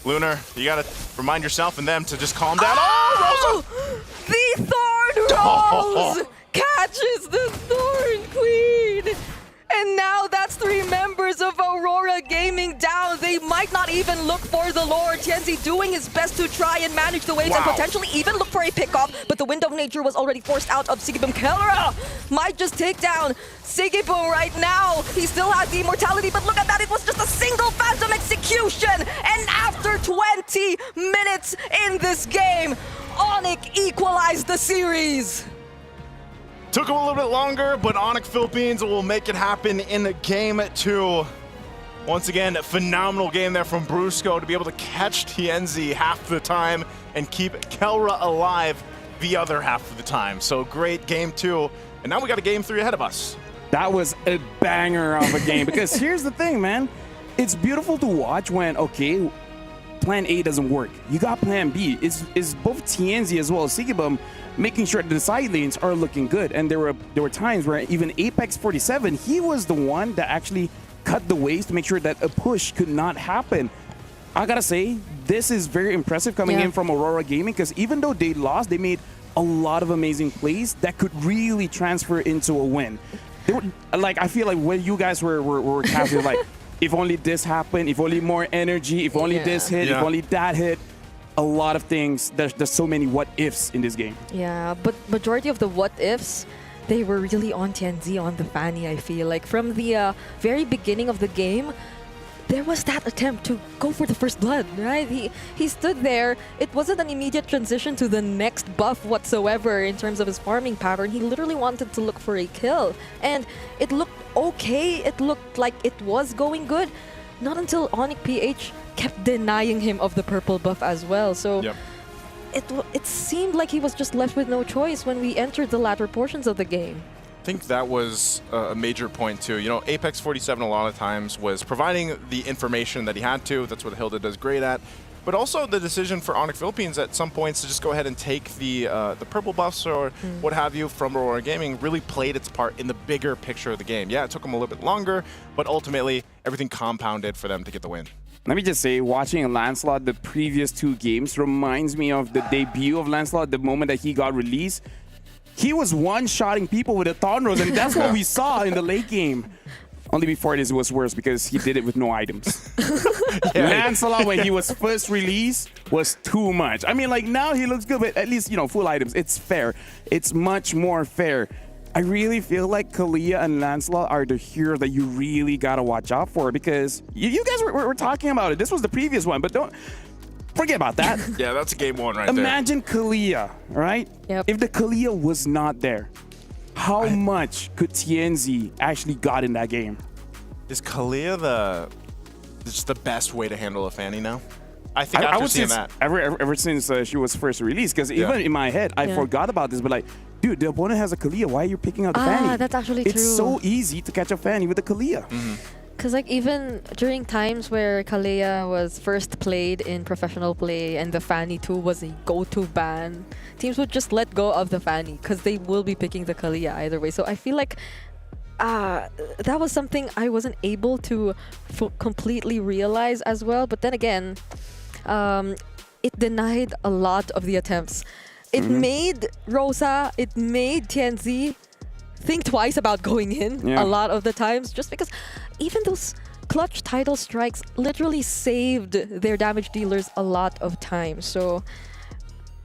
Lunar, you gotta remind yourself and them to just calm down. Oh, Rosa! The Thorn Rose catches the Thorn Queen! And now that's 3 members of Aurora Gaming down. They might not even look for the Lord. Tianzi doing his best to try and manage the waves and potentially even look for a pickoff. But the Wind of Nature was already forced out of Sigibum. Kelra might just take down Sigibum right now. He still has the immortality, but look at that. It was just a single Phantom execution. And after 20 minutes in this game, Onyx equalized the series. Took him a little bit longer, but Onyx Philippines will make it happen in game 2. Once again, a phenomenal game there from Brusco to be able to catch Tianzi half the time and keep Kelra alive the other half of the time. So great game 2. And now we got a game 3 ahead of us. That was a banger of a game because here's the thing, man. It's beautiful to watch when, okay, plan A doesn't work. You got plan B. It's both Tianzi as well as Sigibum making sure the side lanes are looking good. And there were times where even Apex 47, he was the one that actually cut the waves to make sure that a push could not happen. I gotta say, this is very impressive coming in from Aurora Gaming because even though they lost, they made a lot of amazing plays that could really transfer into a win. They were, like, I feel like when you guys were casting, like, if only this happened, if only more energy, if only this hit, if only that hit. A lot of things. There's so many what ifs in this game. Yeah, but majority of the what ifs, they were really on Tianzi, on the Fanny, I feel. Like from the very beginning of the game, there was that attempt to go for the first blood, right? He stood there. It wasn't an immediate transition to the next buff whatsoever in terms of his farming pattern. He literally wanted to look for a kill. And it looked okay. It looked like it was going good. Not until Onyx PH kept denying him of the purple buff as well. So it seemed like he was just left with no choice when we entered the latter portions of the game. I think that was a major point too. You know, Apex 47 a lot of times was providing the information that he had to. That's what Hilda does great at. But also the decision for Onyx Philippines at some points to just go ahead and take the purple buffs or what have you from Aurora Gaming really played its part in the bigger picture of the game. Yeah, it took them a little bit longer, but ultimately everything compounded for them to get the win. Let me just say, watching Lancelot the previous 2 games reminds me of the debut of Lancelot, the moment that he got released. He was one-shotting people with a Thorn Rose, and that's what we saw in the late game. Only before this was worse because he did it with no items. Lancelot, when he was first released, was too much. I mean, like, now he looks good, but at least, you know, full items. It's fair. It's much more fair. I really feel like Kalia and Lancelot are the heroes that you really gotta watch out for because you guys were talking about it. This was the previous one, but don't forget about that. Yeah, that's game 1 right there. Imagine Kalia, right? If the Kalia was not there, how much could Tianzi actually got in that game? Is Kalia just the best way to handle a Fanny now? I think after seeing that. Ever since she was first released, because even in my head, I forgot about this, but like, dude, the opponent has a Kalia. Why are you picking out the Fanny? That's actually true. It's so easy to catch a Fanny with a Kalia. Because like even during times where Kalea was first played in professional play and the Fanny 2 was a go-to ban, teams would just let go of the Fanny because they will be picking the Kalea either way. So I feel like that was something I wasn't able to completely realize as well. But then again, it denied a lot of the attempts. It made Rosa, it made Tianzi think twice about going in a lot of the times, just because even those clutch title strikes literally saved their damage dealers a lot of times. So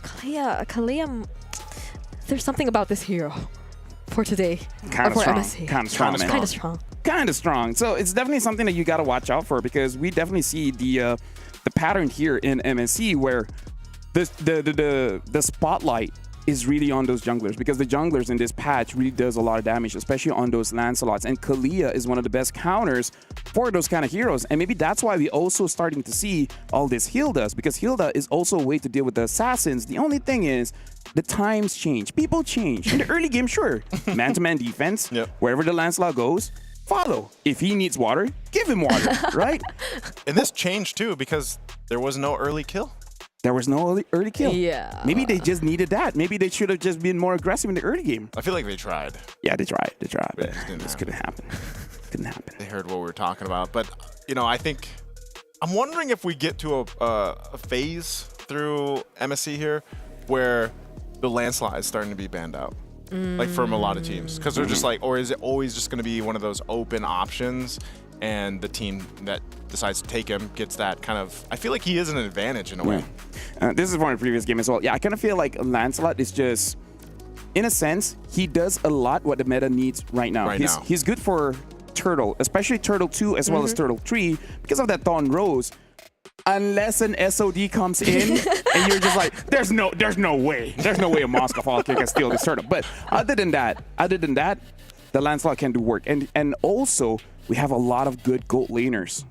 Kalea, there's something about this hero for today. Kind of strong. MSC. Kind of strong, man. Kind of strong. Kind of strong. So it's definitely something that you got to watch out for, because we definitely see the pattern here in MSC where the spotlight is really on those junglers, because the junglers in this patch really does a lot of damage, especially on those Lancelots. And Kalea is one of the best counters for those kind of heroes. And maybe that's why we also starting to see all this Hildas, because Hilda is also a way to deal with the assassins. The only thing is the times change. People change. In the early game, sure, man-to-man defense, wherever the Lancelot goes, follow. If he needs water, give him water, right? And this changed too, because there was no early kill. There was no early kill. Yeah. Maybe they just needed that. Maybe they should have just been more aggressive in the early game. I feel like they tried. Yeah, they tried. But But this couldn't happen. Couldn't happen. They heard what we were talking about. But, you know, I think, I'm wondering if we get to a phase through MSC here where the Lancelot is starting to be banned out. Like from a lot of teams. Because they're just like, or is it always just going to be one of those open options, and the team that decides to take him gets that kind of, I feel like he is an advantage in a way. This is from a previous game as well. Yeah, I kind of feel like Lancelot is just, in a sense, he does a lot what the meta needs right now. He's good for Turtle, especially Turtle 2 as well as Turtle 3, because of that Thorn Rose. Unless an SOD comes in and you're just like, there's no way a Moscow Fall can steal this turtle. But other than that, the Lancelot can do work. And also, we have a lot of good gold laners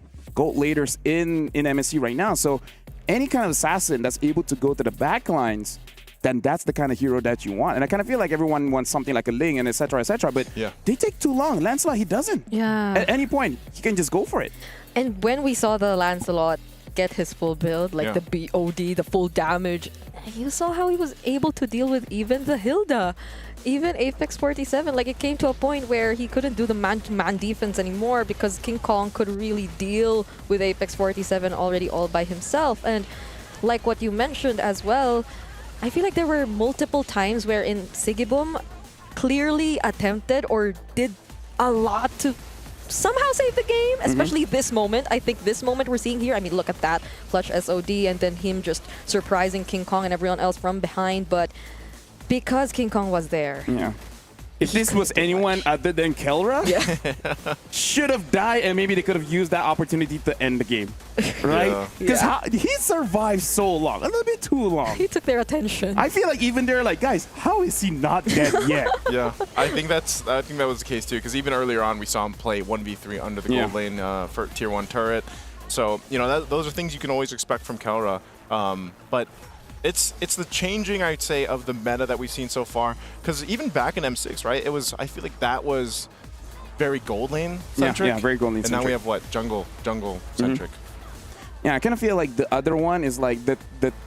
in MSC right now. So any kind of assassin that's able to go to the back lines, then that's the kind of hero that you want. And I kind of feel like everyone wants something like a Ling and etc. but they take too long. Lancelot, he doesn't. Yeah. At any point, he can just go for it. And when we saw the Lancelot get his full build, like the BOD, the full damage, you saw how he was able to deal with even the Hilda, even Apex 47. Like, it came to a point where he couldn't do the man-to-man defense anymore because King Kong could really deal with Apex 47 already all by himself. And like what you mentioned as well, I feel like there were multiple times wherein Sigibum clearly attempted or did a lot to somehow save the game, especially this moment. I think this moment we're seeing here, I mean, look at that clutch SOD and then him just surprising King Kong and everyone else from behind. But because King Kong was there, if this was anyone other than Kelra, should have died, and maybe they could have used that opportunity to end the game, right? Because he survived so long, a little bit too long. He took their attention. I feel like even they're like, guys, how is he not dead yet? I think that was the case too, because even earlier on we saw him play 1v3 under the gold lane for tier 1 turret. So, you know, those are things you can always expect from Kelra. But it's the changing, I'd say, of the meta that we've seen so far. Because even back in M6, right, I feel like that was very gold lane centric. Yeah, very gold lane centric. And now we have what? Jungle centric. Yeah, I kind of feel like the other one is like the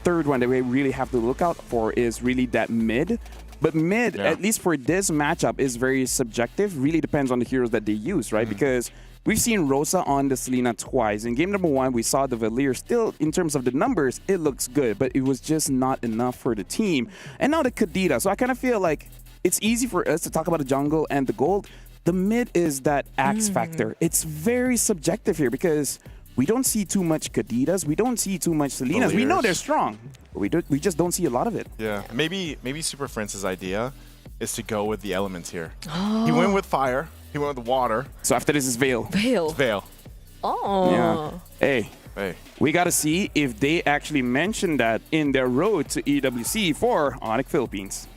third one that we really have to look out for is really that mid. But mid, at least for this matchup, is very subjective. Really depends on the heroes that they use, right? Because we've seen Rosa on the Selena twice. In game number 1, we saw the Valir. Still, in terms of the numbers, it looks good, but it was just not enough for the team. And now the Kadita. So I kind of feel like it's easy for us to talk about the jungle and the gold. The mid is that X factor. It's very subjective here because we don't see too much Kaditas. We don't see too much Selenas. We know they're strong, but we just don't see a lot of it. Yeah, maybe Super Prince's idea is to go with the elements here. He went with fire. He went with water. So after this is Veil. Veil. Oh. Yeah. Hey. We got to see if they actually mention that in their road to EWC for Onyx Philippines.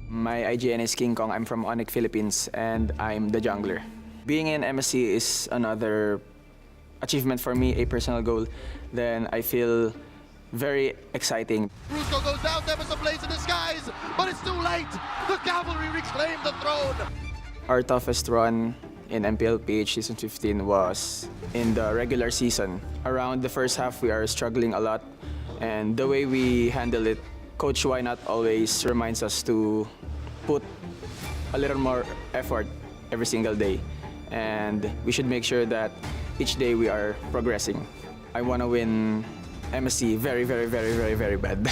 My IGN is King Kong. I'm from Onyx Philippines, and I'm the jungler. Being in MSC is another achievement for me, a personal goal. Then I feel very exciting. Brusco goes down, there was a blaze in the skies, but it's too late. The cavalry reclaim the throne. Our toughest run in MPLPH Season 15 was in the regular season. Around the first half, we are struggling a lot. And the way we handle it, Coach Why Not always reminds us to put a little more effort every single day. And we should make sure that each day we are progressing. I want to win MSC very, very, very, very, very bad.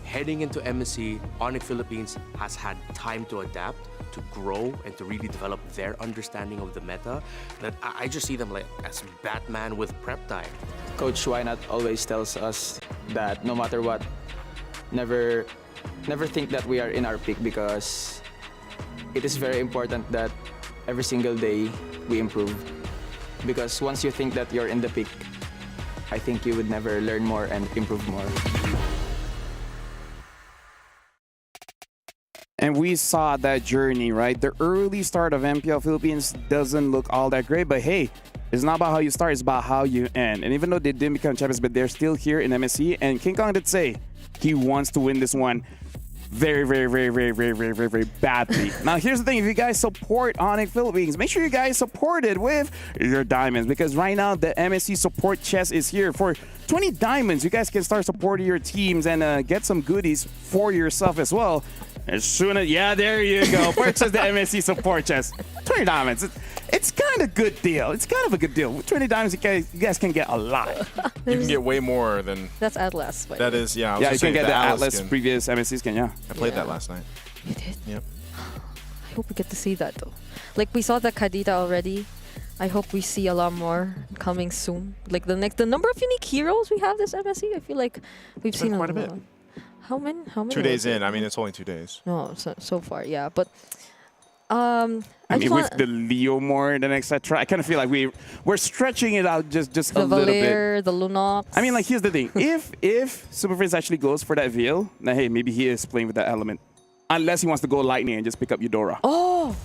Heading into MSC, Onyx Philippines has had time to adapt, to grow, and to really develop their understanding of the meta. That I just see them like as Batman with prep time. Coach Why Not always tells us that no matter what, never think that we are in our peak, because it is very important that every single day we improve. Because once you think that you're in the peak, I think you would never learn more and improve more. And we saw that journey, right? The early start of MPL Philippines doesn't look all that great, but hey, it's not about how you start, it's about how you end. And even though they didn't become champions, but they're still here in MSC, and King Kong did say he wants to win this one very, very, very, very, very, very, very, very badly. Now, here's the thing. If you guys support Onyx Philippines, make sure you guys support it with your diamonds, because right now the MSC support chest is here. For 20 diamonds, you guys can start supporting your teams and get some goodies for yourself as well. As soon as, yeah, there you go. Purchase the MSC support chest. 20 diamonds. It's kind of a good deal. It's kind of a good deal. With 20 diamonds, you guys can get a lot. You can get way more than... That's Atlas. That is, yeah. Yeah, you can get the Atlas previous MSC skin, yeah. I played that last night. You did? Yep. I hope we get to see that, though. Like, we saw the Kadita already. I hope we see a lot more coming soon. Like, the number of unique heroes we have this MSC, I feel like we've seen quite a bit. How many? 2 days in. I mean, it's only 2 days. No, so far, yeah. But I mean, with the Leo Mord and etc., I kind of feel like we're stretching it out just a little bit. The Lunox. I mean, like, here's the thing. if Super Prince actually goes for that veil, then hey, maybe he is playing with that element. Unless he wants to go Lightning and just pick up Eudora. Oh!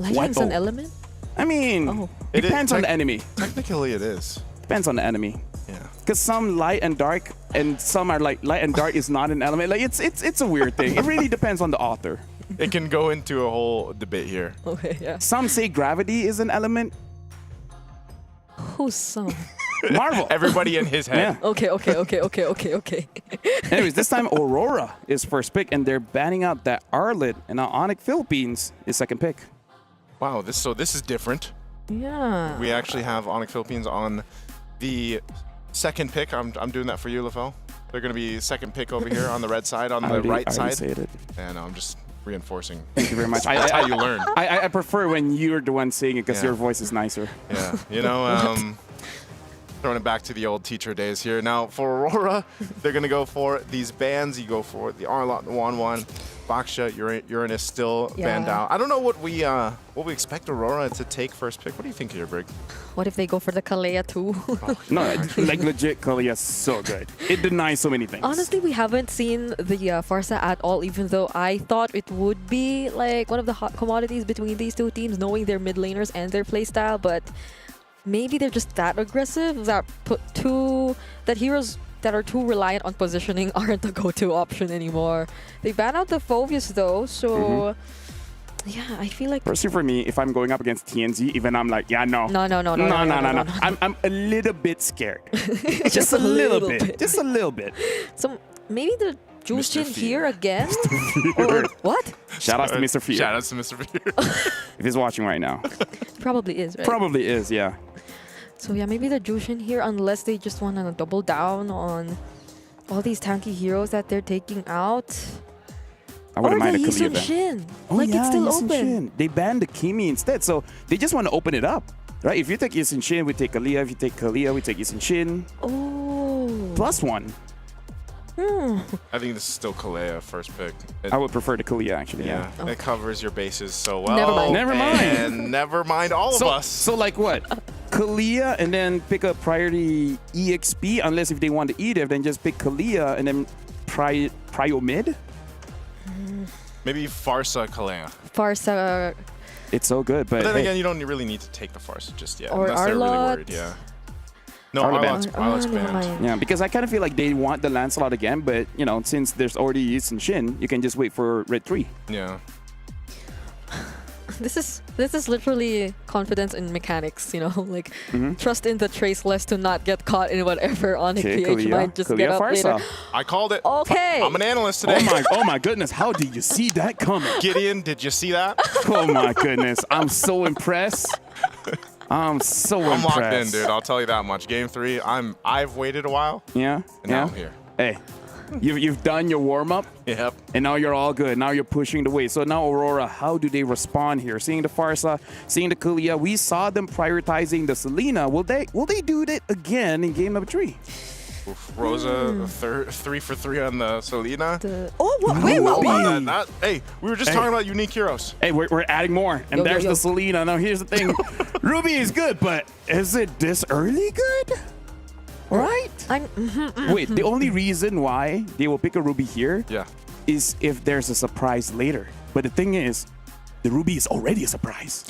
Lightning's an element? I mean, depends on the enemy. Technically, it is. Depends on the enemy. Yeah. Because some light and dark, and some are like light and dark is not an element. Like, it's a weird thing. It really depends on the author. It can go into a whole debate here. Okay, yeah. Some say gravity is an element. Who's some? Marvel. Everybody in his head. Yeah. Okay. Anyways, this time Aurora is first pick, and they're banning out that Arlet, and now Onyx Philippines is second pick. Wow, this is different. Yeah. We actually have Onyx Philippines on the second pick. I'm doing that for you, LaFell. They're going to be second pick over here on the red side, on the right side. And I'm just reinforcing. Thank you very much. That's how you learn. I prefer when you're the one saying it, because your voice is nicer. Yeah, you know, throwing it back to the old teacher days here. Now, for Aurora, they're going to go for these bans. You go for the Arlot, the 1-1. Baksha, Uranus still banned out. I don't know what we expect Aurora to take first pick. What do you think here, Brig? What if they go for the Kalea too? No, like legit, Kalea is so good. It denies so many things. Honestly, we haven't seen the Farsa at all, even though I thought it would be like one of the hot commodities between these two teams, knowing their mid laners and their playstyle, but maybe they're just that aggressive that heroes that are too reliant on positioning aren't the go-to option anymore. They ban out the Phoveus though, so yeah, I feel like... Personally for me, if I'm going up against TNZ, even I'm like, yeah, no. No. I'm a little bit scared. Just a little bit. Just a little bit. So maybe the Jushin here again? Or what? Shout out to Mr. Fear. Shout out to Mr. Fear. If he's watching right now. Probably is, right? Probably is, yeah. So yeah, maybe the Jushin here, unless they just want to double down on all these tanky heroes that they're taking out. I wouldn't mind a Or the Kalia Yisun ban. Shin. Oh, Like, yeah, it's still Yisun open. Shin. They banned the Kimi instead, so they just want to open it up. Right? If you take Yisun Shin, we take Kalia. If you take Kalia, we take Yisun Shin. Oh. +1. I think this is still Kalea first pick. I would prefer the Kalia, actually. Yeah. It covers your bases so well. Never mind. And never mind all of us. So like what? Kalia and then pick up priority EXP, unless if they want to eat it, then just pick Kalia and then prio mid? Maybe Farsa Kalea. Farsa. It's so good, but then hey. again, you don't really need to take the Farsa just yet. Or unless they're really Arlot. worried, yeah. No, Arlot's Arlot's never banned. mind. Yeah, because I kind of feel like they want the Lancelot again, but you know, since there's already Yisun Shin, you can just wait for Red 3. Yeah. this is literally confidence in mechanics, you know, like trust in the traceless to not get caught in whatever Onyx PH might just get up later. I called it. Okay. I'm an analyst today. Oh my goodness, how did you see that coming? Gideon, did you see that? Oh my goodness, I'm so impressed. I'm impressed. Locked in, dude. I'll tell you that much. Game 3, I've waited a while. Yeah. And now I'm here. Hey, you've done your warm-up. Yep. And now you're all good. Now you're pushing the weight. So now Aurora, how do they respond here? Seeing the Farsa, seeing the Kalia, we saw them prioritizing the Selena. Will they do that again in game number 3? Oof, Rosa, 3 for 3 on the Selena. Wait, what? Hey, we were just talking about unique heroes. Hey, we're adding more. And there's the Selena. Now, here's the thing. Ruby is good, but is it this early good? Right? Wait, the only reason why they will pick a Ruby here is if there's a surprise later. But the thing is, the Ruby is already a surprise.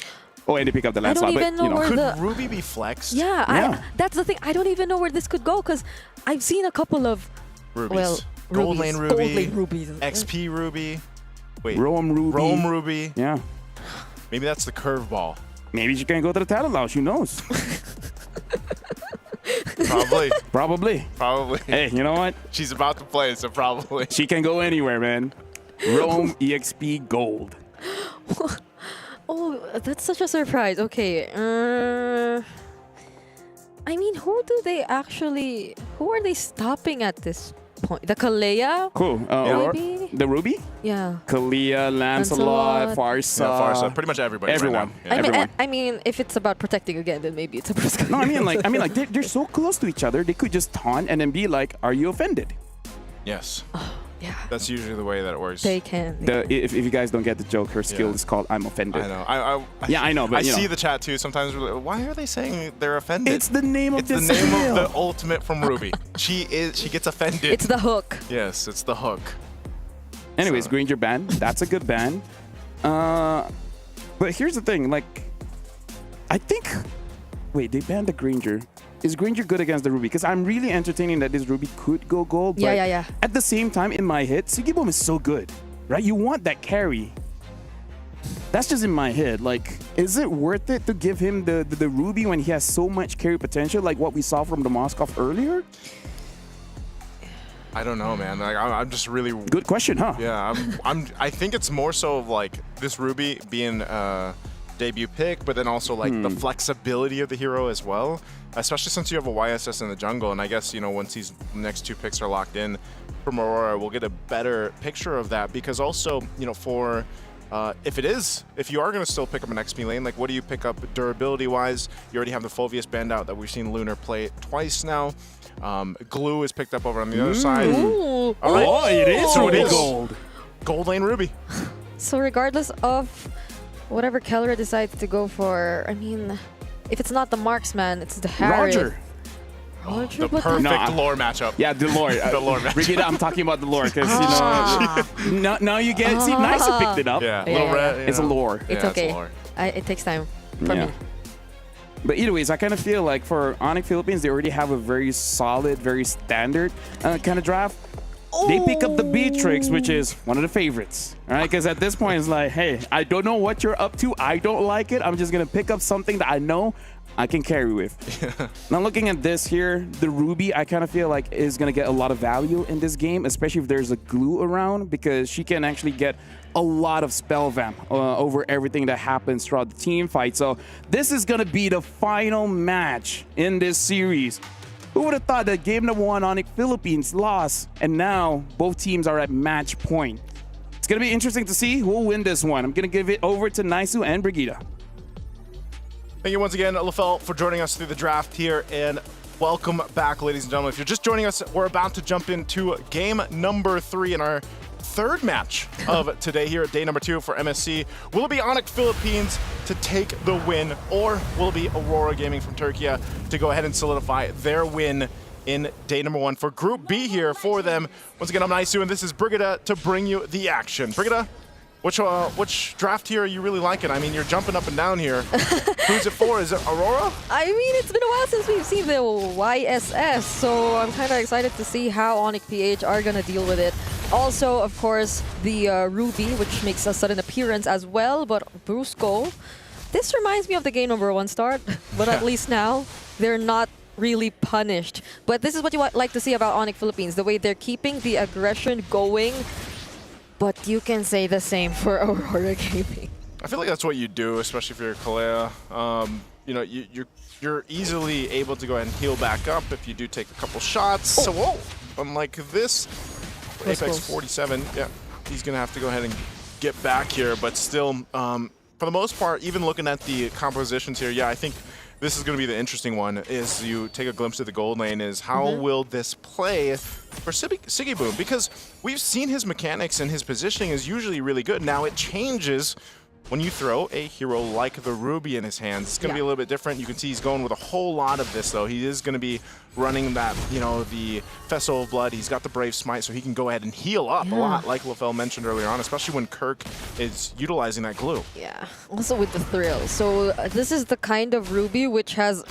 Oh, and they pick up the last slot. I don't even know where Could Ruby be flexed? Yeah, that's the thing. I don't even know where this could go because I've seen a couple of Rubies. Gold Lane Rubies. XP Ruby. Wait. Rome Ruby. Yeah. Maybe that's the curveball. Maybe she can go to the talent lounge. Who knows? Probably. Hey, you know what? She's about to play, so probably. She can go anywhere, man. Rome EXP Gold. Oh, that's such a surprise. Okay. I mean, who are they stopping at this point? The Kalea? Cool. Maybe? The Ruby? Yeah. Kalia, Lancelot, Farsa. Yeah, Farsa. Pretty much everybody. Everyone. Right now. Everyone. I mean, if it's about protecting again, then maybe it's a Bruce. No, I mean, like they're so close to each other. They could just taunt and then be like, "Are you offended?" Yes. Yeah. That's usually the way that it works. They can. If you guys don't get the joke, her skill is called "I'm offended." I know. I know, but I see the chat too. Sometimes we're like, why are they saying they're offended? It's the name of the It's the name of the ultimate from Ruby. She gets offended. It's the hook. Yes, it's the hook. Anyways, Granger ban. That's a good ban. But here's the thing. Like, I think. Wait, they banned the Granger. Is Granger good against the Ruby? Because I'm really entertaining that this Ruby could go gold. But Yeah. At the same time, in my head, Sigibom is so good, right? You want that carry. That's just in my head. Like, is it worth it to give him the Ruby when he has so much carry potential, like what we saw from the Moskov earlier? I don't know, man. Like, I'm just really good question, huh? Yeah, I think it's more so of like this Ruby being debut pick, but then also like the flexibility of the hero as well. Especially since you have a YSS in the jungle, and I guess, you know, once these next 2 picks are locked in from Aurora, we'll get a better picture of that. Because also, you know, for if you are going to still pick up an XP lane, like what do you pick up durability-wise? You already have the Fulvius band out that we've seen Lunar play twice now. Glue is picked up over on the other side. Ooh. All right. Oh, it is so it is gold. Gold lane Ruby. So regardless of whatever Keller decides to go for, I mean, if it's not the marksman, it's the Harriet. Roger. The perfect lore matchup. Yeah, the lore. The lore matchup. Brigida, I'm talking about the lore because, you know, now you get, see, Nisa picked it up. Yeah, little red. It's a lore. It's okay. It takes time for me. But either ways, I kind of feel like for Onyx Philippines, they already have a very solid, very standard kind of draft. They pick up the Beatrix, which is one of the favorites, all right? Because at this point, it's like, hey, I don't know what you're up to. I don't like it. I'm just going to pick up something that I know I can carry with. Now, looking at this here, the Ruby, I kind of feel like is going to get a lot of value in this game, especially if there's a glue around, because she can actually get a lot of spell vamp over everything that happens throughout the team fight. So this is going to be the final match in this series. Who would have thought that game number 1, Onyx Philippines lost, and now both teams are at match point. It's going to be interesting to see who will win this one. I'm going to give it over to Naisu and Brigida. Thank you once again, Lafel, for joining us through the draft here, and welcome back, ladies and gentlemen. If you're just joining us, we're about to jump into game number 3 in our third match of today here at day number 2 for MSC. Will it be Onyx Philippines to take the win, or will it be Aurora Gaming from Turkey to go ahead and solidify their win in day number 1 for Group B here for them? Once again, I'm Naisu, and this is Brigida to bring you the action. Brigida, which draft here are you really liking? I mean, you're jumping up and down here. Who's it for? Is it Aurora? I mean, it's been a while since we've seen the YSS, so I'm kind of excited to see how Onyx PH are going to deal with it. Also, of course, the Ruby, which makes a sudden appearance as well. But Brusco, this reminds me of the game number 1 start. But at least now, they're not really punished. But this is what you like to see about Onyx Philippines, the way they're keeping the aggression going. But you can say the same for Aurora Gaming. I feel like that's what you do, especially if you're Kalea. You know, you're easily able to go ahead and heal back up if you do take a couple shots. So, whoa, unlike this, Apex 47, yeah, he's going to have to go ahead and get back here. But still, for the most part, even looking at the compositions here, yeah, I think this is going to be the interesting one, is you take a glimpse of the gold lane, is how will this play for Sigiboom? Because we've seen his mechanics and his positioning is usually really good. Now it changes when you throw a hero like the Ruby in his hands. It's going to be a little bit different. You can see he's going with a whole lot of this, though. He is going to be running that, you know, the Festival of Blood. He's got the Brave Smite, so he can go ahead and heal up a lot, like LaFell mentioned earlier on, especially when Kirk is utilizing that glue. Yeah, also with the thrill. So this is the kind of Ruby which has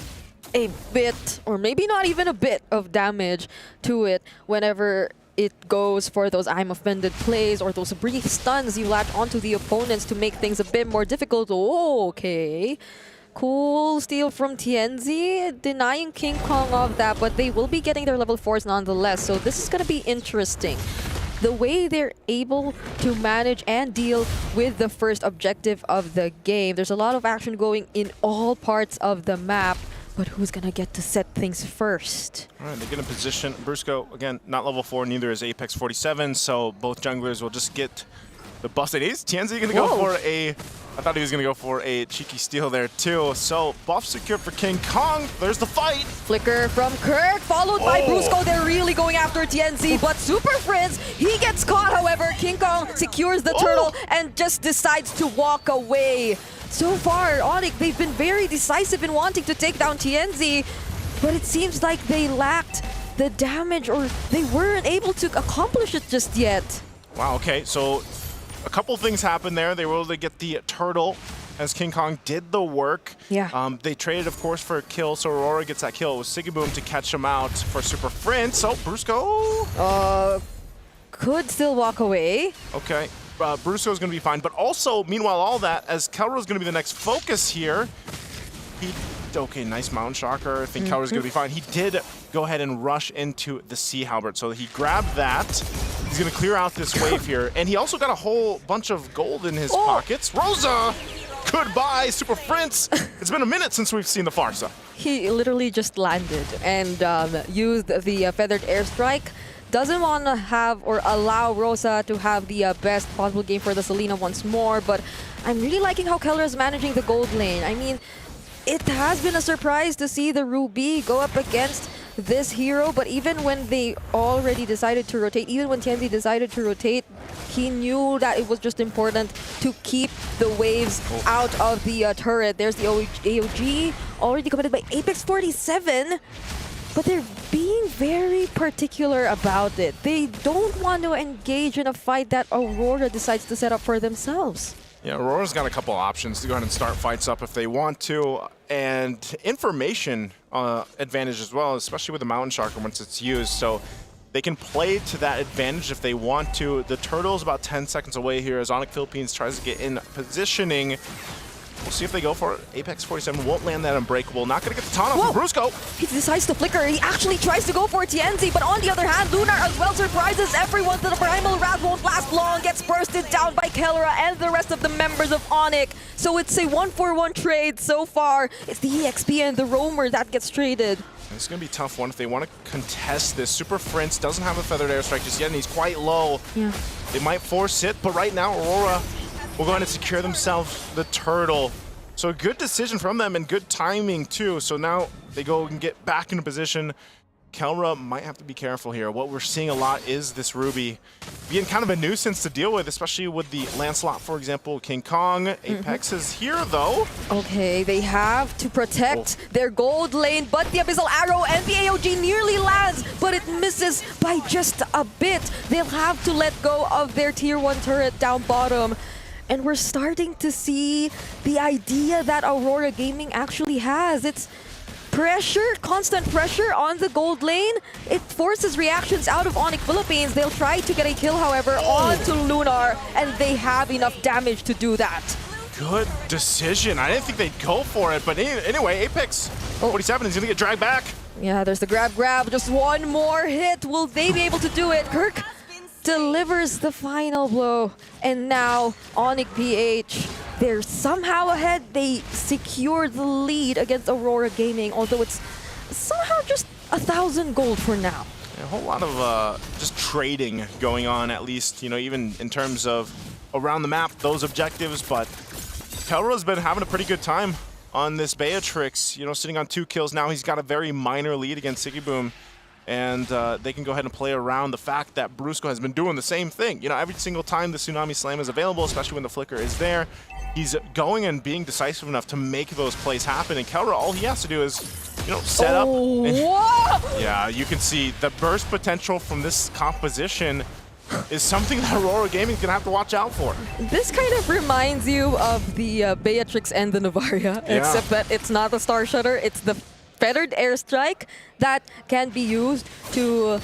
a bit, or maybe not even a bit, of damage to it whenever it goes for those I'm offended plays or those brief stuns you latch onto the opponents to make things a bit more difficult. Oh, okay. Cool steal from TNZ, denying King Kong of that, but they will be getting their level 4s nonetheless, so this is going to be interesting. The way they're able to manage and deal with the first objective of the game. There's a lot of action going in all parts of the map. But who's going to get to set things first? All right, they're going to position Brusco, again, not level 4, neither is Apex 47, so both junglers will just get the busted ace. TNZ going to go for I thought he was going to go for a cheeky steal there too. So buff secured for King Kong. There's the fight. Flicker from Kirk, followed by Brusco. They're really going after TNZ, but Super Friends, he gets caught, however. King Kong secures the turtle and just decides to walk away. So far, Onyx, they've been very decisive in wanting to take down TNZ, but it seems like they lacked the damage, or they weren't able to accomplish it just yet. Wow, okay, so a couple things happened there. They were able to get the turtle as King Kong did the work. Yeah. They traded, of course, for a kill, so Aurora gets that kill. It was Sigiboom to catch him out for Super Friends. So Brusco could still walk away. Okay. Brusco is going to be fine, but also, meanwhile, all that, as Kelra is going to be the next focus here, okay, nice Mountain Shocker. I think Kelra's going to be fine. He did go ahead and rush into the Sea Halberd, so he grabbed that. He's going to clear out this wave here, and he also got a whole bunch of gold in his pockets. Rosa! Goodbye, Super Prince! It's been a minute since we've seen the Farsa. He literally just landed and used the feathered airstrike. Doesn't want to have or allow Rosa to have the best possible game for the Selena once more, but I'm really liking how Keller is managing the gold lane. I mean, it has been a surprise to see the Ruby go up against this hero, but even when they already decided to rotate, even when TNZ decided to rotate, he knew that it was just important to keep the waves out of the turret. There's the AOG already committed by Apex 47. But they're being very particular about it. They don't want to engage in a fight that Aurora decides to set up for themselves. Yeah, Aurora's got a couple options to go ahead and start fights up if they want to, and information advantage as well, especially with the Mountain Shocker once it's used. So they can play to that advantage if they want to. The turtle's about 10 seconds away here as Onyx Philippines tries to get in positioning. We'll see if they go for it. Apex 47 won't land that Unbreakable. Not going to get the taunt off from Brusco. He decides to flicker. He actually tries to go for TNZ, but on the other hand, Lunar as well surprises everyone. The Primal Wrath won't last long. Gets bursted down by Kellera and the rest of the members of Onyx. So it's a 1-for-1 trade so far. It's the EXP and the Roamer that gets traded. It's going to be a tough one if they want to contest this. Super Prince doesn't have a Feathered Airstrike just yet, and he's quite low. Yeah. They might force it, but right now, Aurora will go ahead and secure themselves the turtle. So a good decision from them and good timing too. So now they go and get back into position. Kelra might have to be careful here. What we're seeing a lot is this Ruby being kind of a nuisance to deal with, especially with the Lancelot, for example, King Kong. Apex is here though. Okay, they have to protect their gold lane, but the Abyssal Arrow and the AOG nearly lands, but it misses by just a bit. They'll have to let go of their tier 1 turret down bottom. And we're starting to see the idea that Aurora Gaming actually has. It's pressure, constant pressure on the gold lane. It forces reactions out of Onyx Philippines. They'll try to get a kill, however, onto Lunar, and they have enough damage to do that. Good decision. I didn't think they'd go for it, but anyway, Apex 47 is going to get dragged back. Yeah, there's the grab. Just one more hit. Will they be able to do it? Kirk delivers the final blow. And now, Onyx PH, they're somehow ahead. They secured the lead against Aurora Gaming, although it's somehow just 1,000 gold for now. A whole lot of just trading going on, at least, even in terms of around the map, those objectives, but Kelra's been having a pretty good time on this Beatrix, sitting on 2 kills now. He's got a very minor lead against Sigiboom, and they can go ahead and play around the fact that Brusco has been doing the same thing. Every single time the Tsunami Slam is available, especially when the Flicker is there, he's going and being decisive enough to make those plays happen. And Kelra, all he has to do is, set up. And, yeah, you can see the burst potential from this composition is something that Aurora Gaming is going to have to watch out for. This kind of reminds you of the Beatrix and the Novaria, except that it's not the Star Shutter, it's the feathered airstrike that can be used to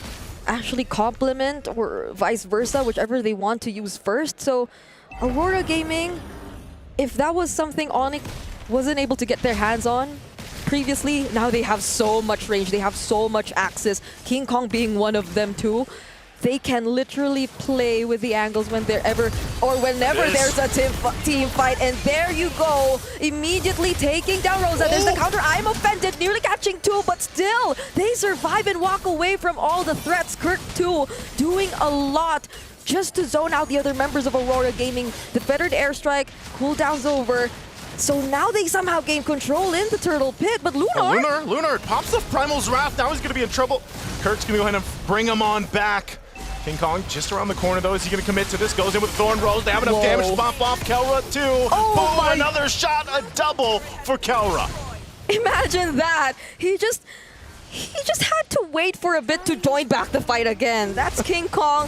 actually complement or vice versa, whichever they want to use first. So Aurora Gaming, if that was something Onyx wasn't able to get their hands on previously, now they have so much range, they have so much access, King Kong being one of them too. They can literally play with the angles whenever there's a team fight. And there you go, immediately taking down Rosa. There's the counter. I'm offended, nearly catching 2, but still, they survive and walk away from all the threats. Kirk too, doing a lot just to zone out the other members of Aurora Gaming. The feathered airstrike, cooldown's over. So now they somehow gain control in the Turtle Pit, but Lunar... Lunar pops the Primal's Wrath. Now he's going to be in trouble. Kirk's going to go ahead and bring him on back. King Kong just around the corner, though. Is he going to commit to this? Goes in with Thorn Rose. They have enough damage to bump off Kelra, too. Boom, another shot, a double for Kelra. Imagine that. He just had to wait for a bit to join back the fight again. That's King Kong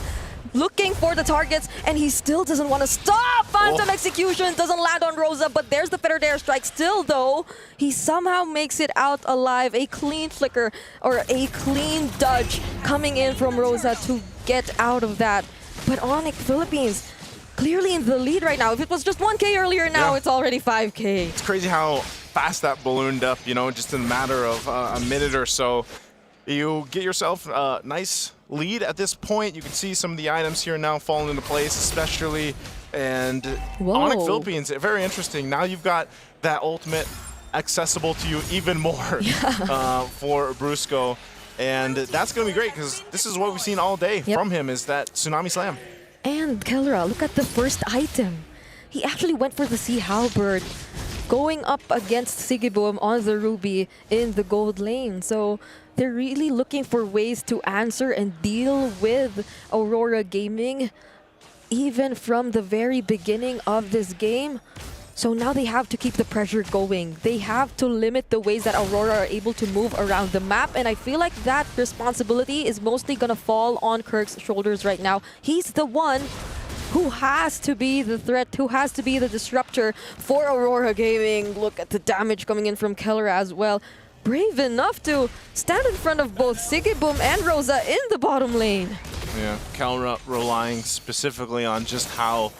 looking for the targets, and he still doesn't want to stop. Phantom Execution doesn't land on Rosa, but there's the feathered airstrike. Still, though, he somehow makes it out alive. A clean flicker or a clean dodge coming in from Rosa to get out of that. But Onyx Philippines clearly in the lead right now. If it was just 1K earlier, now it's already 5K. It's crazy how fast that ballooned up, just in a matter of a minute or so. You get yourself a nice lead at this point. You can see some of the items here now falling into place, especially, and Onyx Philippines, very interesting. Now you've got that ultimate accessible to you even more for Brusco, and that's going to be great because this is what we've seen all day from him, is that Tsunami Slam. And Kelra, look at the first item. He actually went for the Sea Halberd, going up against Sigiboom on the Ruby in the gold lane. So they're really looking for ways to answer and deal with Aurora Gaming, even from the very beginning of this game. So now they have to keep the pressure going. They have to limit the ways that Aurora are able to move around the map. And I feel like that responsibility is mostly going to fall on Kirk's shoulders right now. He's the one who has to be the threat, who has to be the disruptor for Aurora Gaming. Look at the damage coming in from Kelra as well. Brave enough to stand in front of both Sigiboom and Rosa in the bottom lane. Yeah, Kelra relying specifically on just how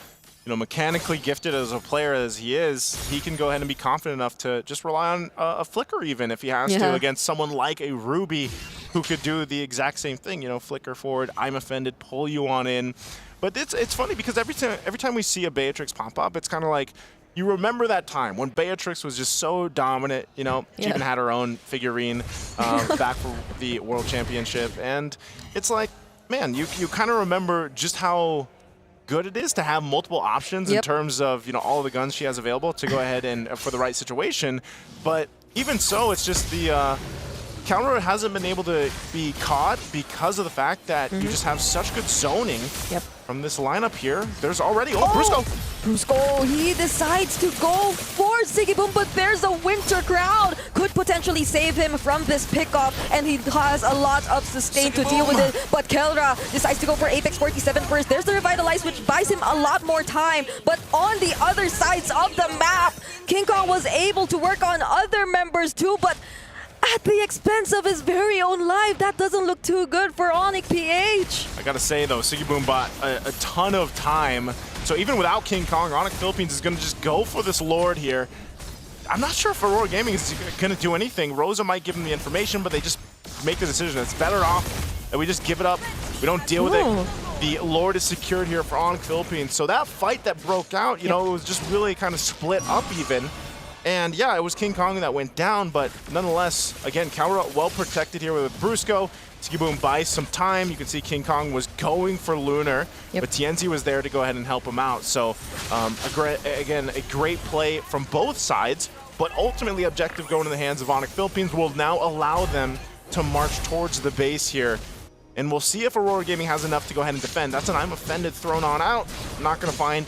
mechanically gifted as a player as he is, he can go ahead and be confident enough to just rely on a flicker even if he has to against someone like a Ruby who could do the exact same thing, flicker forward, I'm offended, pull you on in. But it's funny because every time we see a Beatrix pop up, it's kind of like, you remember that time when Beatrix was just so dominant, she even had her own figurine back for the World Championship. And it's like, man, you kind of remember just how good it is to have multiple options in terms of, all the guns she has available to go ahead and for the right situation. But even so, it's just the counter hasn't been able to be caught because of the fact that you just have such good zoning from this lineup here. There's already Brusco. Brusco, he decides to go for Sigiboom, but there's a Winter Crown. Could potentially save him from this pickoff, and he has a lot of sustain to deal with it. But Kelra decides to go for Apex 47 first. There's the Revitalize, which buys him a lot more time. But on the other sides of the map, King Kong was able to work on other members too, but at the expense of his very own life. That doesn't look too good for Onyx PH. I gotta say though, Sigiboom bought a ton of time. So even without King Kong, Onyx Philippines is gonna just go for this Lord here. I'm not sure if Aurora Gaming is gonna do anything. Rosa might give them the information, but they just make the decision. It's better off that we just give it up. We don't deal with it. The Lord is secured here for Onyx Philippines. So that fight that broke out, you know, it was just really kind of split up even. And yeah, it was King Kong that went down, but nonetheless, again, Kaura well protected here with Brusco. Sigiboom buys some time. You can see King Kong was going for Lunar, but Tienzi was there to go ahead and help him out. So again, a great play from both sides, but ultimately objective going in the hands of Onyx Philippines will now allow them to march towards the base here. And we'll see if Aurora Gaming has enough to go ahead and defend. That's an I'm offended thrown on out. Not going to find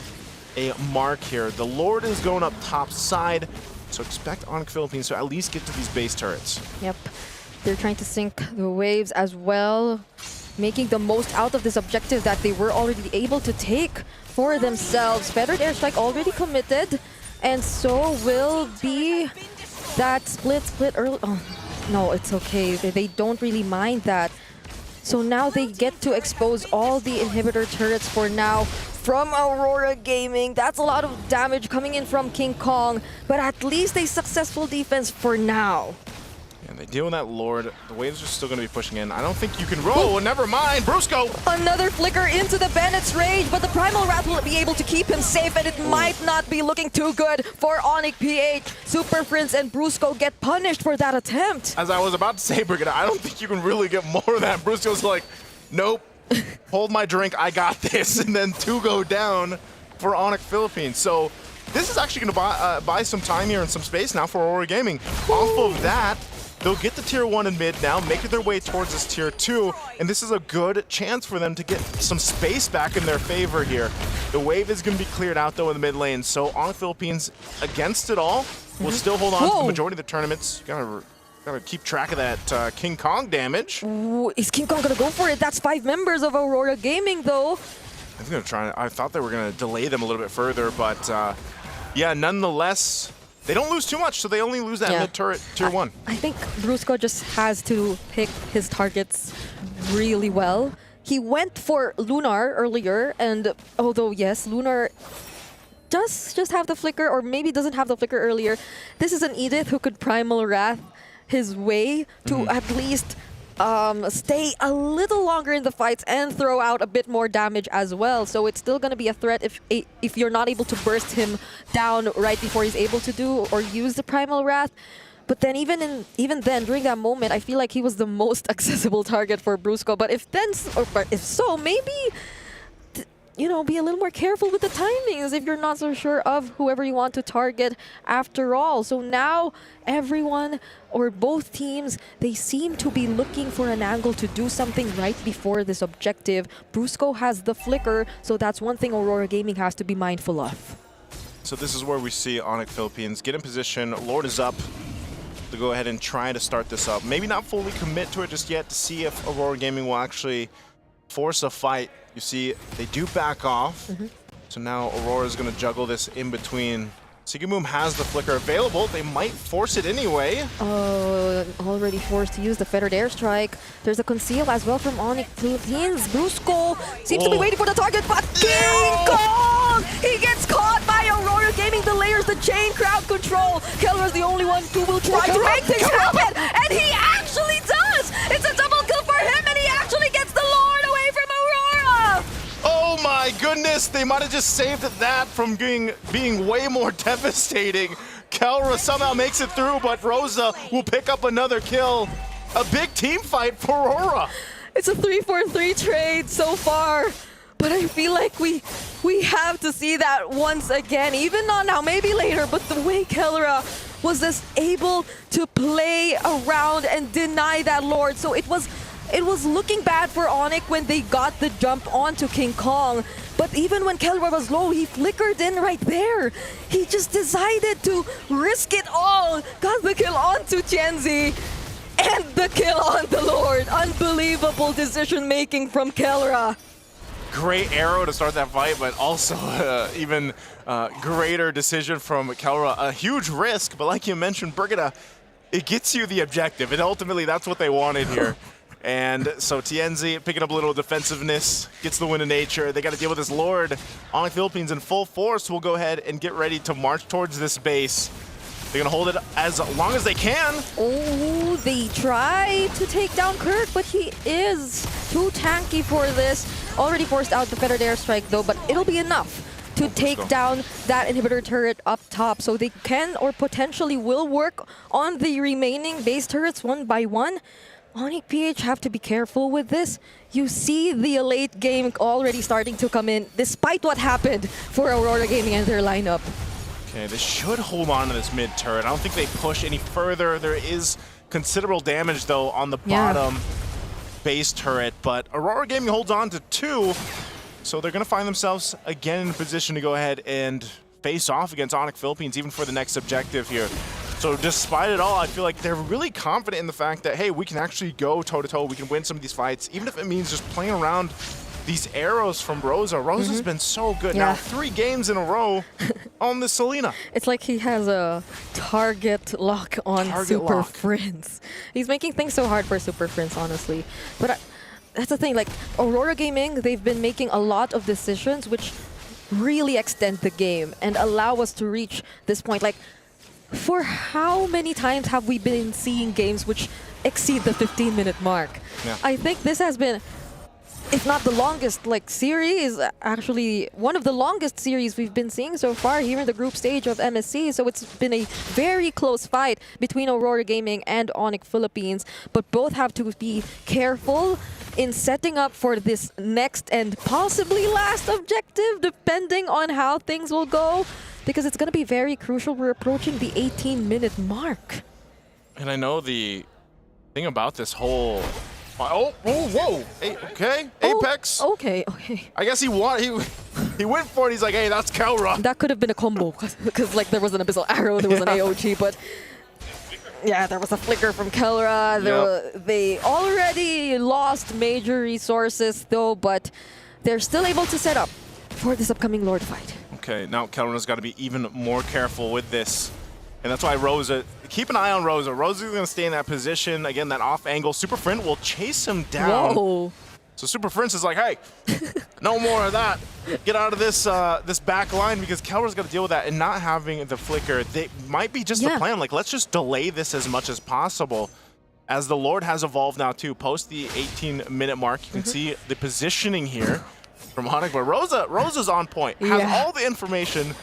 a mark here. The Lord is going up top side, so expect Onyx Philippines to at least get to these base turrets. Yep. They're trying to sink the waves as well, making the most out of this objective that they were already able to take for themselves. Feathered Airstrike already committed, and so will be that split early. Oh, no, it's okay. They don't really mind that. So now they get to expose all the inhibitor turrets for now from Aurora Gaming. That's a lot of damage coming in from King Kong, but at least a successful defense for now. And they deal with that Lord. The waves are still going to be pushing in. I don't think you can roll. Never mind. Brusco. Another flicker into the Bandit's Rage, but the Primal Wrath will be able to keep him safe, and it might not be looking too good for Onyx PH. Super Prince and Brusco get punished for that attempt. As I was about to say, Brigida, I don't think you can really get more of that. Brusco's like, nope. Hold my drink. I got this. And then 2 go down for Onyx Philippines. So this is actually going to buy some time here and some space now for Aurora Gaming. Off of that, they'll get the tier 1 in mid now, make their way towards this tier 2, and this is a good chance for them to get some space back in their favor here. The wave is going to be cleared out though in the mid lane, so Onyx Philippines against it all will still hold on to the majority of the tournaments. Gotta keep track of that King Kong damage. Ooh, is King Kong gonna go for it? That's 5 members of Aurora Gaming though. I think they're trying. I thought they were gonna delay them a little bit further, but yeah, nonetheless. They don't lose too much, so they only lose that mid-turret tier 1. I think Brusco just has to pick his targets really well. He went for Lunar earlier, and although, yes, Lunar does just have the flicker, or maybe doesn't have the flicker earlier, this is an Edith who could Primal Wrath his way to at least stay a little longer in the fights and throw out a bit more damage as well. So it's still going to be a threat if you're not able to burst him down right before he's able to do or use the Primal Wrath. But then even then, during that moment, I feel like he was the most accessible target for Brusco. But if so, maybe you know, be a little more careful with the timings if you're not so sure of whoever you want to target after all. So now everyone or both teams, they seem to be looking for an angle to do something right before this objective. Brusco has the flicker, so that's one thing Aurora Gaming has to be mindful of. So this is where we see Onyx Philippines get in position. Lord is up to go ahead and try to start this up. Maybe not fully commit to it just yet to see if Aurora Gaming will actually force a fight. You see, they do back off. So now Aurora is going to juggle this in between. Sigiboom has the flicker available. They might force it anyway. Already forced to use the Feathered Airstrike. There's a conceal as well from Onyx Philippines. Brusco seems to be waiting for the target, but King Kong! He gets caught by Aurora Gaming. The layers, the chain, crowd control. Keller's the only one who will try to make things happen, and he actually does! It's a double kill for him, and he actually gets the Lord away from Aurora! Oh my goodness, they might have just saved that from being way more devastating. Kelra somehow makes it through, but Rosa will pick up another kill. A big team fight for Aurora. It's a 3-4-3 trade so far, but I feel like we have to see that once again, even not now, maybe later, but the way Kelra was just able to play around and deny that Lord. So it was looking bad for Onyx when they got the jump onto King Kong. But even when Kelra was low, he flickered in right there. He just decided to risk it all. Got the kill onto Tienzi and the kill on the Lord. Unbelievable decision making from Kelra. Great arrow to start that fight, but also even greater decision from Kelra. A huge risk, but like you mentioned, Brigida, it gets you the objective, and ultimately that's what they wanted here. And so TNZ picking up a little defensiveness, gets the win of nature. They got to deal with this Lord. Onyx Philippines in full force will go ahead and get ready to march towards this base. They're going to hold it as long as they can. Oh, they try to take down Kirk, but he is too tanky for this. Already forced out the feathered airstrike though, but it'll be enough to take down that inhibitor turret up top. So they can or potentially will work on the remaining base turrets one by one. Onyx PH have to be careful with this. You see the late game already starting to come in, despite what happened for Aurora Gaming and their lineup. Okay, they should hold on to this mid turret. I don't think they push any further. There is considerable damage, though, on the bottom base turret, but Aurora Gaming holds on to 2, so they're going to find themselves again in a position to go ahead and face off against Onyx Philippines, even for the next objective here. So despite it all, I feel like they're really confident in the fact that, hey, we can actually go toe-to-toe, we can win some of these fights, even if it means just playing around these arrows from Rosa. Rosa's been so good. Now 3 games in a row on the Selena. It's like he has a target lock on Super Friends. He's making things so hard for Super Friends, honestly. But that's the thing, like Aurora Gaming, they've been making a lot of decisions which really extend the game and allow us to reach this point. Like, for how many times have we been seeing games which exceed the 15-minute mark? I think this has been, if not the longest series, actually one of the longest series we've been seeing so far here in the group stage of MSC. So it's been a very close fight between Aurora Gaming and Onyx Philippines, but both have to be careful in setting up for this next and possibly last objective, depending on how things will go, because it's going to be very crucial. We're approaching the 18-minute mark. And I know the thing about this whole... Oh, whoa. Hey, okay, Apex. Okay. I guess he went for it. He's like, hey, that's Kelra. That could have been a combo because like there was an Abyssal Arrow, there was an AOG, but yeah, there was a flicker from Kelra. They already lost major resources though, but they're still able to set up for this upcoming Lord fight. Okay, now Kelra's got to be even more careful with this. And that's why Rosa, keep an eye on Rosa. Rosa's going to stay in that position. Again, that off angle. Super Friend will chase him down. Whoa. So Super Friend is like, hey, no more of that. Get out of this this back line, because Kelra's got to deal with that, and not having the flicker. They might be just the plan. Like, let's just delay this as much as possible. As the Lord has evolved now too, post the 18-minute mark. You can see the positioning here from Onyx, but Rosa's on point. Has all the information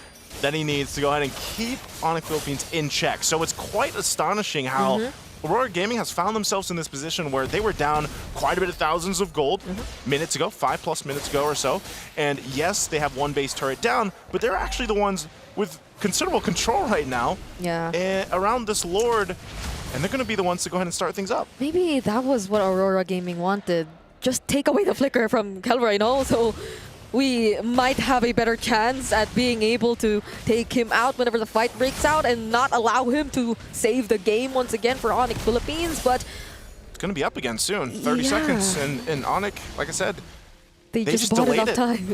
that he needs to go ahead and keep Onyx Philippines in check. So it's quite astonishing how Aurora Gaming has found themselves in this position where they were down quite a bit of thousands of gold minutes ago, 5+ minutes ago or so. And yes, they have 1 base turret down, but they're actually the ones with considerable control right now around this Lord. And they're going to be the ones to go ahead and start things up. Maybe that was what Aurora Gaming wanted. Just take away the flicker from Kelra, you know? So we might have a better chance at being able to take him out whenever the fight breaks out and not allow him to save the game once again for Onyx Philippines, but it's going to be up again soon. 30 seconds, and Onyx, like I said, they just bought delayed enough time.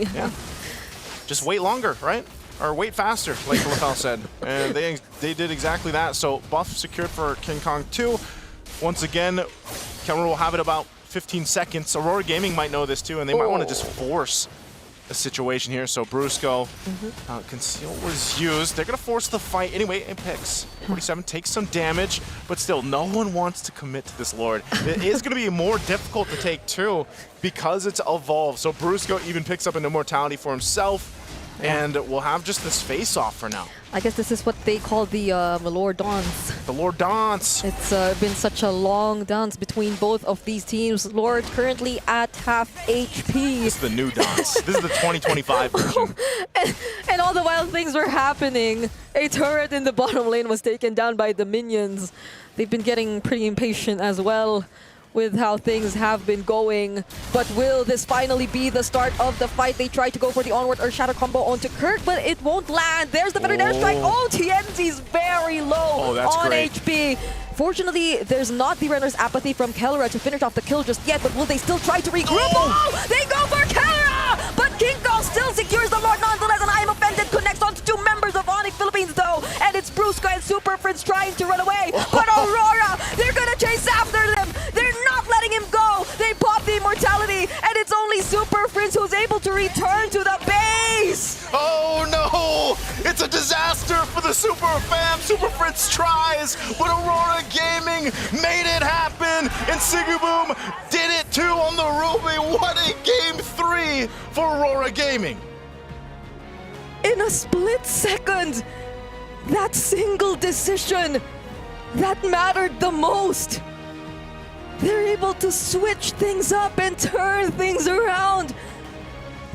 Just wait longer, right? Or wait faster, like LaFell said. And they did exactly that. So buff secured for King Kong 2. Once again, Cameron will have it about 15 seconds. Aurora Gaming might know this too, and they might want to just force a situation here. So Brusco, Conceal was used. They're going to force the fight. Anyway, Apex 47 takes some damage, but still, no one wants to commit to this Lord. It is going to be more difficult to take too because it's evolved. So Brusco even picks up an immortality for himself, and we'll have just this face-off for now. I guess this is what they call the Lord Dance. The Lord Dance. It's been such a long dance between both of these teams. Lord currently at half HP. This is the new dance. This is the 2025 version. And all the while things were happening, a turret in the bottom lane was taken down by the minions. They've been getting pretty impatient as well with how things have been going. But will this finally be the start of the fight? They try to go for the onward or shadow combo onto Kirk, but it won't land. There's the better airstrike. Oh, TNZ's very low on HP. Fortunately, there's not the runner's apathy from Kelra to finish off the kill just yet, but will they still try to regroup? Oh, they go for Kelra! But King Kong still secures the Lord nonetheless, and I am offended connects onto 2 members of Onyx Philippines though, and it's Brusco and Super Friends trying to run away, but Aurora return to the base! Oh no! It's a disaster for the Super Fam. Super Fritz tries, but Aurora Gaming made it happen, and Sigiboom did it too on the Ruby. What a game 3 for Aurora Gaming. In a split second, that single decision that mattered the most. They're able to switch things up and turn things around.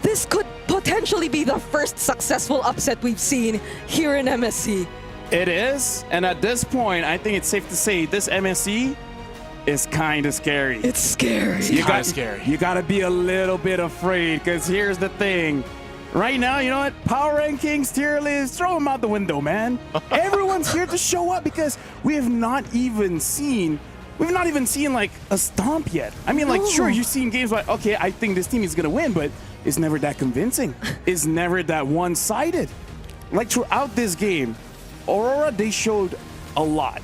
This could potentially be the first successful upset we've seen here in MSC. It is, and at this point, I think it's safe to say this MSC is kind of scary. It's scary. Scary. You got to be a little bit afraid, because here's the thing. Right now, you know what? Power rankings, tier lists, throw them out the window, man. Everyone's here to show up because we have not even seen like a stomp yet. I mean, like, sure, you've seen games like, okay, I think this team is gonna win, but it's never that convincing. It's never that one-sided. Like, throughout this game, Aurora, they showed a lot.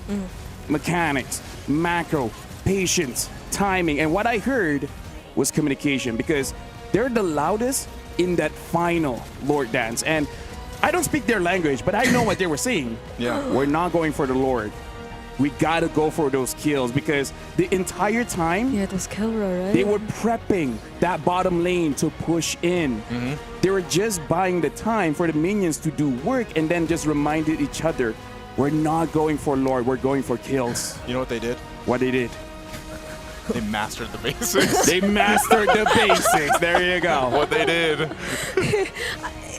Mechanics, macro, patience, timing, and what I heard was communication, because they're the loudest in that final Lord dance. And I don't speak their language, but I know what they were saying. Yeah. We're not going for the Lord. We gotta go for those kills, because the entire time, Yeah, it was Kelra, right? they were prepping that bottom lane to push in. They were just buying the time for the minions to do work, and then just reminded each other, we're not going for Lord, we're going for kills. You know what they did? What they did? They mastered the basics. They mastered the basics. There you go. What they did.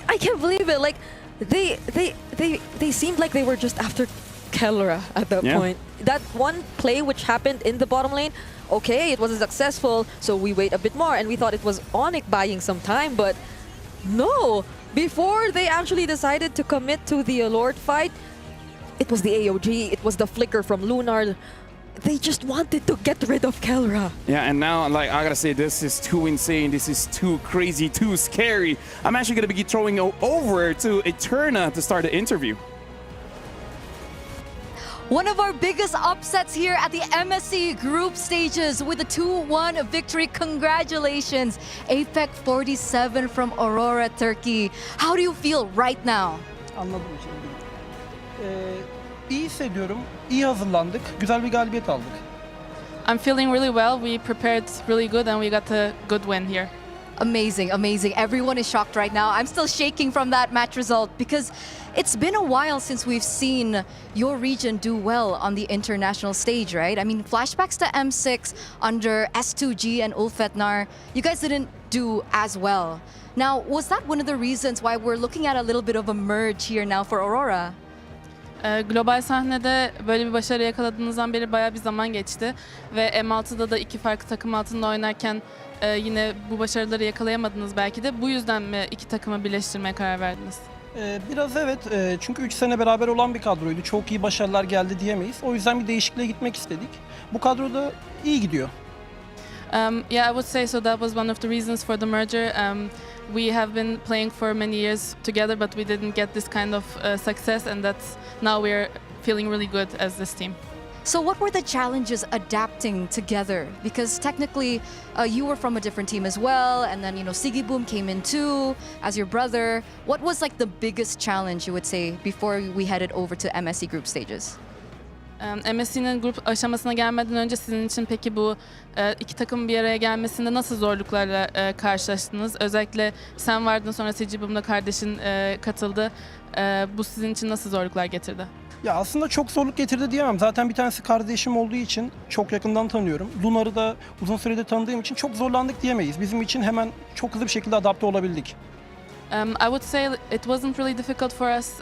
I can't believe it. Like, they seemed like they were just after Kelra at that point. That one play which happened in the bottom lane, okay, it wasn't successful, so we wait a bit more, and we thought it was Onyx buying some time, but no. Before they actually decided to commit to the Lord fight, it was the AOG, it was the flicker from Lunar. They just wanted to get rid of Kelra. Yeah, and now, like, I gotta say, this is too insane. This is too crazy, too scary. I'm actually gonna be throwing over to Eterna to start the interview. One of our biggest upsets here at the MSC group stages with a 2-1 victory. Congratulations, APEC 47 from Aurora, Turkey. How do you feel right now? Anladım şimdi. İyi hissediyorum. İyi hazırlandık. Güzel bir galibiyet aldık. I'm feeling really well. We prepared really good and we got a good win here. Amazing, amazing. Everyone is shocked right now. I'm still shaking from that match result because it's been a while since we've seen your region do well on the international stage, right? I mean, flashbacks to M6 under S2G and Ulfetnar, you guys didn't do as well. Now, was that one of the reasons why we're looking at a little bit of a merge here now for Aurora? Global sahnede böyle bir başarı yakaladığınızdan beri bayağı bir zaman geçti ve M6'da da iki farklı takım altında oynarken yine bu başarıları yakalayamadınız belki de. Bu yüzden mi iki takımı birleştirmeye karar verdiniz? Biraz evet. Çünkü 3 sene beraber olan bir kadroydu. Çok iyi başarılar geldi diyemeyiz. O yüzden bir değişikliğe gitmek istedik. Bu kadro da iyi gidiyor. Yeah, I would say so. That was one of the reasons for the merger. We have been playing for many years together, but we didn't get this kind of success, and that's now we're feeling really good as this team. So what were the challenges adapting together? Because technically you were from a different team as well, and then, you know, Sigiboom came in too as your brother. What was like the biggest challenge, you would say, before we headed over to MSC group stages? MSC'nin grup aşamasına gelmeden önce sizin için peki bu iki takımın bir araya gelmesinde nasıl zorluklarla karşılaştınız? Özellikle sen vardın, sonra Sigiboom'da kardeşin katıldı. Bu sizin için nasıl zorluklar getirdi? Ya aslında çok zorluk getirdi diyemem. Zaten bir tanesi kardeşim olduğu için çok yakından tanıyorum. Lunar'ı da uzun süredir tanıdığım için çok zorlandık diyemeyiz. Bizim için hemen çok hızlı bir şekilde adapte olabildik. I would say it wasn't really difficult for us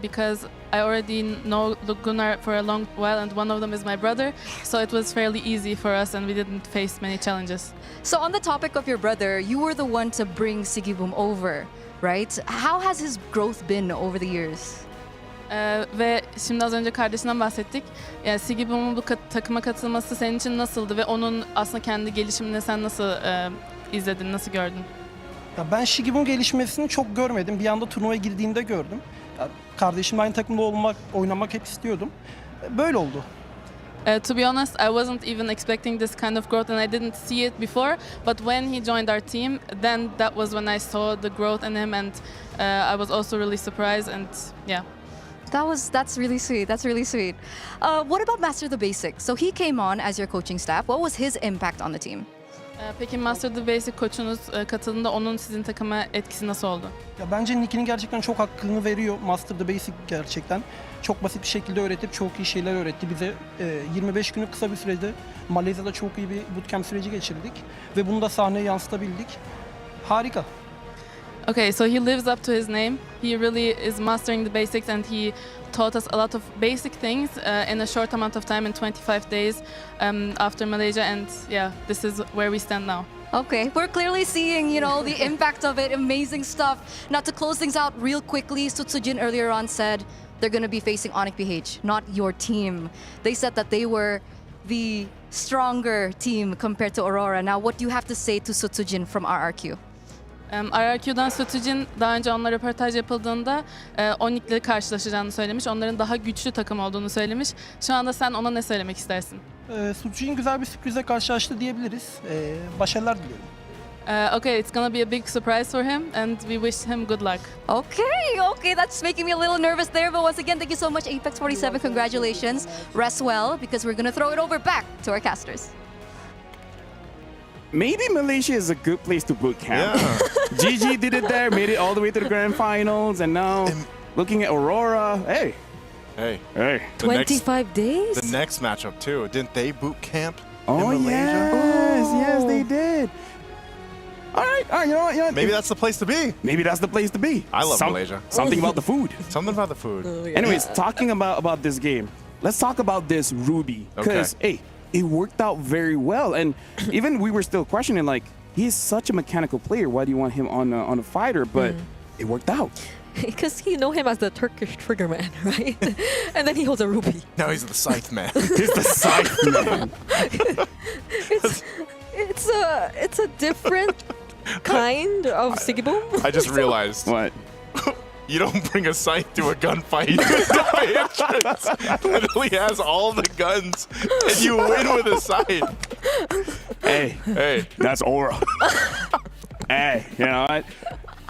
because I already know Gunnar for a long while, and one of them is my brother, so it was fairly easy for us and we didn't face many challenges. So on the topic of your brother, you were the one to bring Sigiboom over, right? How has his growth been over the years? Ve şimdi az önce kardeşinden bahsettik. Yani Sigiboom'un bu takıma katılması senin için nasıldı ve onun aslında kendi gelişimini sen nasıl izledin, nasıl gördün? Ya ben Sigiboom gelişmesini çok görmedim. Bir anda turnuvaya girdiğinde gördüm. Ya kardeşimle aynı takımda oynamak hep istiyordum. Böyle oldu. To be honest, I wasn't even expecting this kind of growth, and I didn't see it before. But when he joined our team, then that was when I saw the growth in him, and I was also really surprised. And yeah. That's really sweet. That's really sweet. What about Master the Basics? So he came on as your coaching staff. What was his impact on the team? Peki Master the Basic koçunuz katıldığında onun sizin takıma etkisi nasıl oldu? Ya bence Nicky'nin gerçekten çok hakkını veriyor. Master the Basic gerçekten. Çok basit bir şekilde öğretip çok iyi şeyler öğretti bize. 25 günlük kısa bir sürede Malezya'da çok iyi bir bootcamp süreci geçirdik. Ve bunu da sahneye yansıtabildik. Harika. Okay, so he lives up to his name. He really is mastering the basics, and he taught us a lot of basic things in a short amount of time, in 25 days after Malaysia. And yeah, this is where we stand now. Okay, we're clearly seeing, the impact of it. Amazing stuff. Now, to close things out real quickly, Sutsujin earlier on said they're going to be facing Onyx PH, not your team. They said that they were the stronger team compared to Aurora. Now, what do you have to say to Sutsujin from RRQ? RRQ'dan Sutsujin daha önce onunla röportaj yapıldığında Onyx'le karşılaşacağını söylemiş. Onların daha güçlü takım olduğunu söylemiş. Şu anda sen ona ne söylemek istersin? Sutsujin güzel bir sürprize karşılaştı diyebiliriz. Başarılar diliyorum. Okay, it's gonna be a big surprise for him, and we wish him good luck. Okay, that's making me a little nervous there. But once again, thank you so much, Apex 47. Congratulations. Rest well, because we're gonna throw it over back to our casters. Maybe Malaysia is a good place to boot camp. Yeah. GG did it there, made it all the way to the grand finals, and now looking at Aurora, hey. 25 days? The next matchup too. Didn't they boot camp in Malaysia? Yes, they did. All right, you know what? Maybe that's the place to be. Maybe that's the place to be. I love Malaysia. Something about the food. Something about the food. Anyways, talking about this game, let's talk about this Ruby. Because, hey, it worked out very well. And even we were still questioning, like, he's such a mechanical player. Why do you want him on a fighter? But it worked out. Because you know him as the Turkish trigger man, right? And then he holds a ruby. Now he's the scythe man. He's the scythe man. It's a different kind of Sigiboom. I just realized. What? You don't bring a scythe to a gunfight. Literally has all the guns, and you win with a scythe. Hey, that's Aura. Hey, you know what?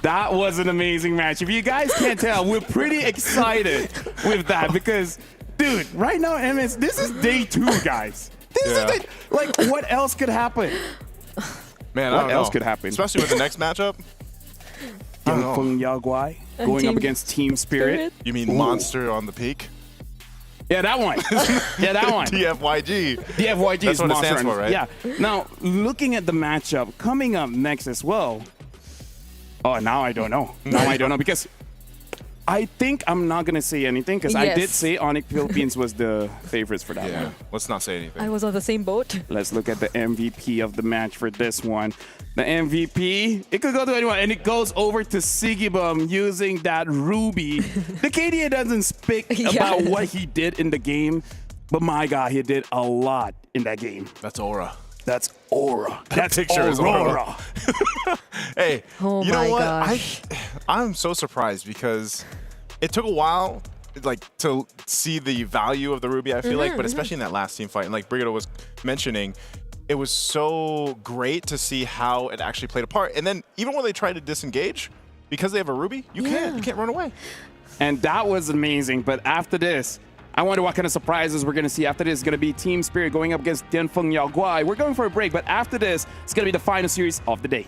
That was an amazing match. If you guys can't tell, we're pretty excited with that because, dude, right now, MS, this is day 2, guys. This is like, what else could happen? Man, what else could happen? Especially with the next matchup. Tianfeng Yaguai going up against Team Spirit. You mean Monster on the Peak? Yeah, that one. Yeah, that one. DFYG. DFYG That's is what it Monster stands for, right? Yeah. Now, looking at the matchup coming up next as well. Oh, now I don't know. Now I don't know because I think I'm not going to say anything because I did say Onyx Philippines was the favorites for that one. Let's not say anything. I was on the same boat. Let's look at the MVP of the match for this one. The MVP, it could go to anyone, and it goes over to Sigibum using that Ruby. The KDA doesn't speak about what he did in the game, but my God, he did a lot in that game. That's Aura. That's Aura. That picture is Aura. Hey, you know what? I'm so surprised because it took a while, like, to see the value of the Ruby, I feel like, but especially in that last team fight, and like Brigitte was mentioning, it was so great to see how it actually played a part. And then even when they tried to disengage, because they have a Ruby, you can't run away. And that was amazing. But after this, I wonder what kind of surprises we're going to see. After this, it's going to be Team Spirit going up against Tianfeng Yaguai. We're going for a break, but after this, it's going to be the final series of the day.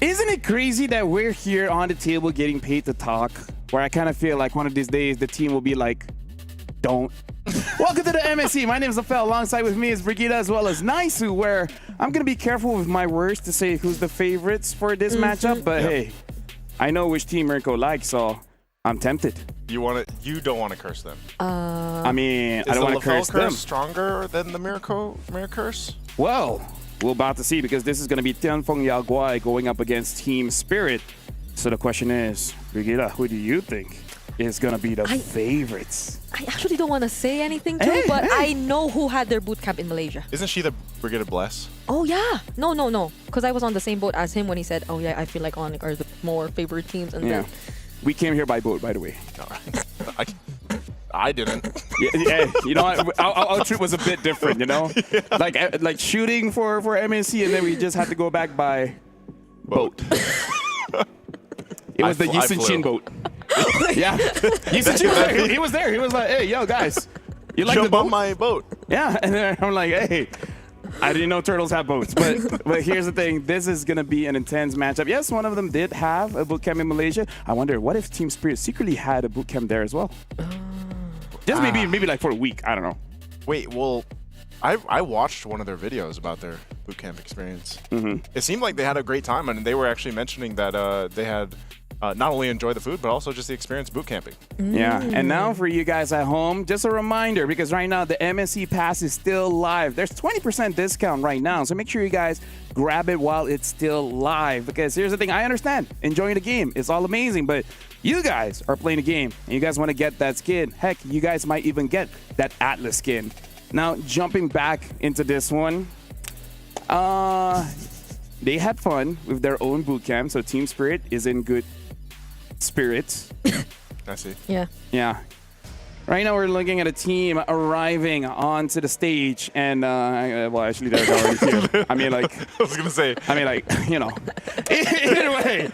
Isn't it crazy that we're here on the table getting paid to talk? Where I kind of feel like one of these days the team will be like, don't. Welcome to the MSC. My name is Afel. Alongside with me is Brigida as well as Naisu, where I'm going to be careful with my words to say who's the favorites for this matchup. But hey, I know which team Mirko likes, so I'm tempted. You don't want to curse them. I mean, I don't want to curse them. Is stronger than the Mirror curse? Well, we're about to see because this is going to be Tianfeng Yaguai going up against Team Spirit. So the question is, Brigida, who do you think is going to be the favorites? I actually don't want to say anything to it, but I know who had their boot camp in Malaysia. Isn't she the Brigida Bless? Oh, yeah. No. Because I was on the same boat as him when he said, oh, yeah, I feel like Onyx are the more favorite teams. And then we came here by boat, by the way. I didn't. Yeah, you know, our trip was a bit different, you know? Like shooting for MSC, and then we just had to go back by boat. It was the Yisun Chin boat. Yeah. Yisun Chin, he was there. He was like, hey, yo, guys, you like the boat? On my boat. Yeah, and then I'm like, hey, I didn't know turtles have boats. But here's the thing. This is going to be an intense matchup. Yes, one of them did have a boot camp in Malaysia. I wonder, what if Team Spirit secretly had a boot camp there as well? Just maybe like for a week. I don't know. Wait, well, I watched one of their videos about their boot camp experience. It seemed like they had a great time, and they were actually mentioning that they had not only enjoyed the food, but also just the experience boot camping. Yeah, and now for you guys at home, just a reminder, because right now the MSC Pass is still live. There's 20% discount right now, so make sure you guys grab it while it's still live. Because here's the thing, I understand, enjoying the game is all amazing, but you guys are playing a game, and you guys want to get that skin. Heck, you guys might even get that Atlas skin. Now, jumping back into this one, they had fun with their own boot camp, so Team Spirit is in good spirits. I see. Yeah. Yeah. Right now, we're looking at a team arriving onto the stage, and well, actually, they're already here. I mean, like, I was gonna say. I mean, like, you know. Either way,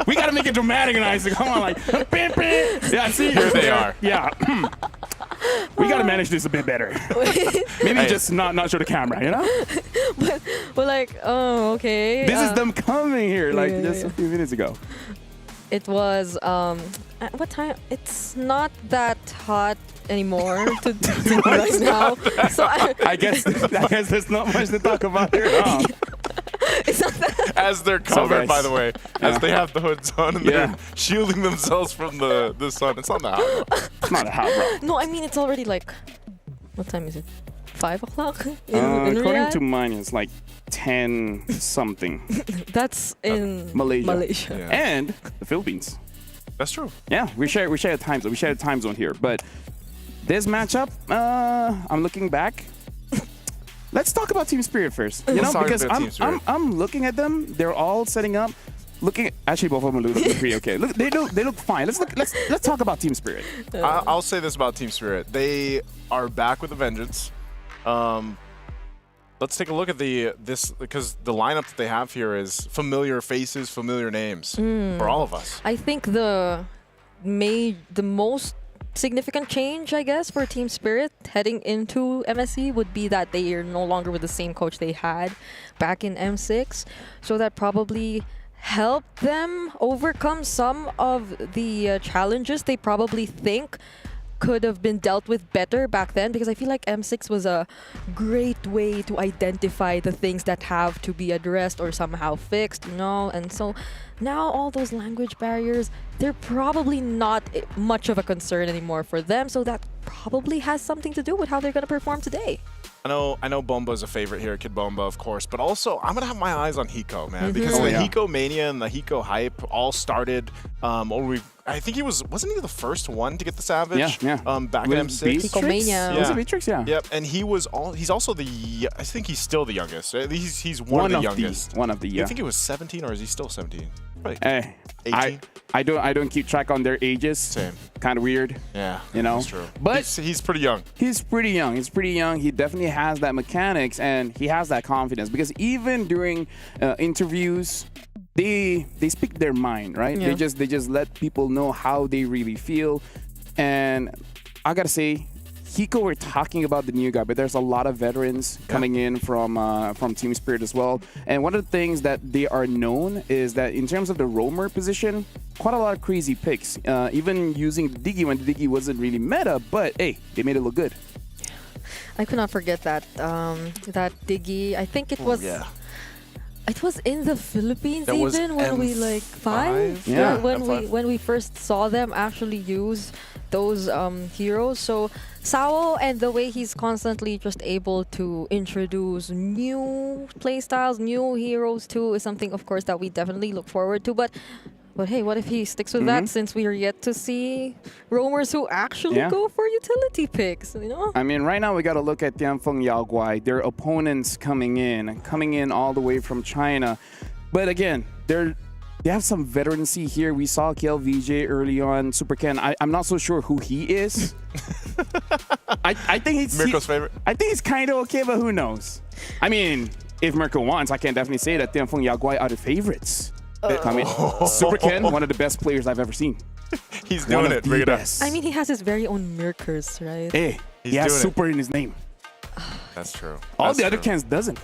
we gotta make it dramatic and nice. Come on, like, yeah. See, here they are. Yeah. We gotta manage this a bit better. Maybe just not show the camera, you know. But like, oh, okay. This is them coming here, like just a few minutes ago. It was at what time? It's not that hot anymore to right now. So I guess there's not much to talk about here. No. It's not that. As they're covered, by the way, as they have the hoods on and they're shielding themselves from the sun. It's not that hot, bro. It's not that hot, bro. No, I mean it's already like, what time is it? 5 o'clock in According Riyadh? to mine, it's like 10 something. That's in Malaysia. Yeah. And the Philippines. That's true. Yeah, we share a time zone. We share a time zone here. But this matchup, I'm looking back. Let's talk about Team Spirit first. You know, because I'm looking at them. They're all setting up. Actually, both of them look pretty okay. Look, they look fine. Let's talk about Team Spirit. I'll say this about Team Spirit: they are back with a vengeance. Let's take a look at this because the lineup that they have here is familiar faces, familiar names for all of us. I think the most significant change, I guess, for Team Spirit heading into MSC would be that they are no longer with the same coach they had back in M6. So that probably helped them overcome some of the challenges they probably think could have been dealt with better back then, because I feel like M6 was a great way to identify the things that have to be addressed or somehow fixed, you know. And so now all those language barriers, they're probably not much of a concern anymore for them, so that probably has something to do with how they're going to perform today. I know Bomba's a favorite here, Kid Bomba, of course, but also I'm gonna have my eyes on Hiko, man, because the Hiko mania and the Hiko hype all started. I think wasn't he the first one to get the Savage? Yeah. Back in M6. Hiko mania. Was it Beatrix? Yeah. Yep, and he's also I think he's still the youngest. He's one of the youngest. One of the I think he was 17, or is he still 17? Probably Hey, 18. I don't keep track on their ages. Same. Kind of weird. Yeah, you know. that's true. But he's pretty young. He's pretty young. He definitely has that mechanics and he has that confidence, because even during interviews, they speak their mind, right? Yeah. They just let people know how they really feel. And I gotta say, Hiko, we're talking about the new guy, but there's a lot of veterans coming in from Team Spirit as well. And one of the things that they are known is that in terms of the roamer position, quite a lot of crazy picks. Even using the Diggy when the Diggy wasn't really meta, but hey, they made it look good. I could not forget that Diggy. I think it was. Yeah. It was in the Philippines That was even when we like five. Yeah. When we first saw them actually use those heroes. So Sao, and the way he's constantly just able to introduce new playstyles, new heroes too, is something, of course, that we definitely look forward to. But hey, what if he sticks with that, since we are yet to see roamers who actually go for utility picks, you know? I mean, right now we got to look at Tianfeng Yaoguai, their opponents coming in all the way from China. But again, they have some veterancy here. We saw KLVJ early on, Super Ken. I'm not so sure who he is. I think he's Mirko's favorite. I think he's kind of okay, but who knows? I mean, if Mirko wants, I can definitely say that Tianfeng Yaoguai are the favorites. I mean, Super Ken, one of the best players I've ever seen. He's doing it. Bring it up. I mean, he has his very own Mirkers, right? Hey, he has Super in his name. That's true. All the other Kens doesn't.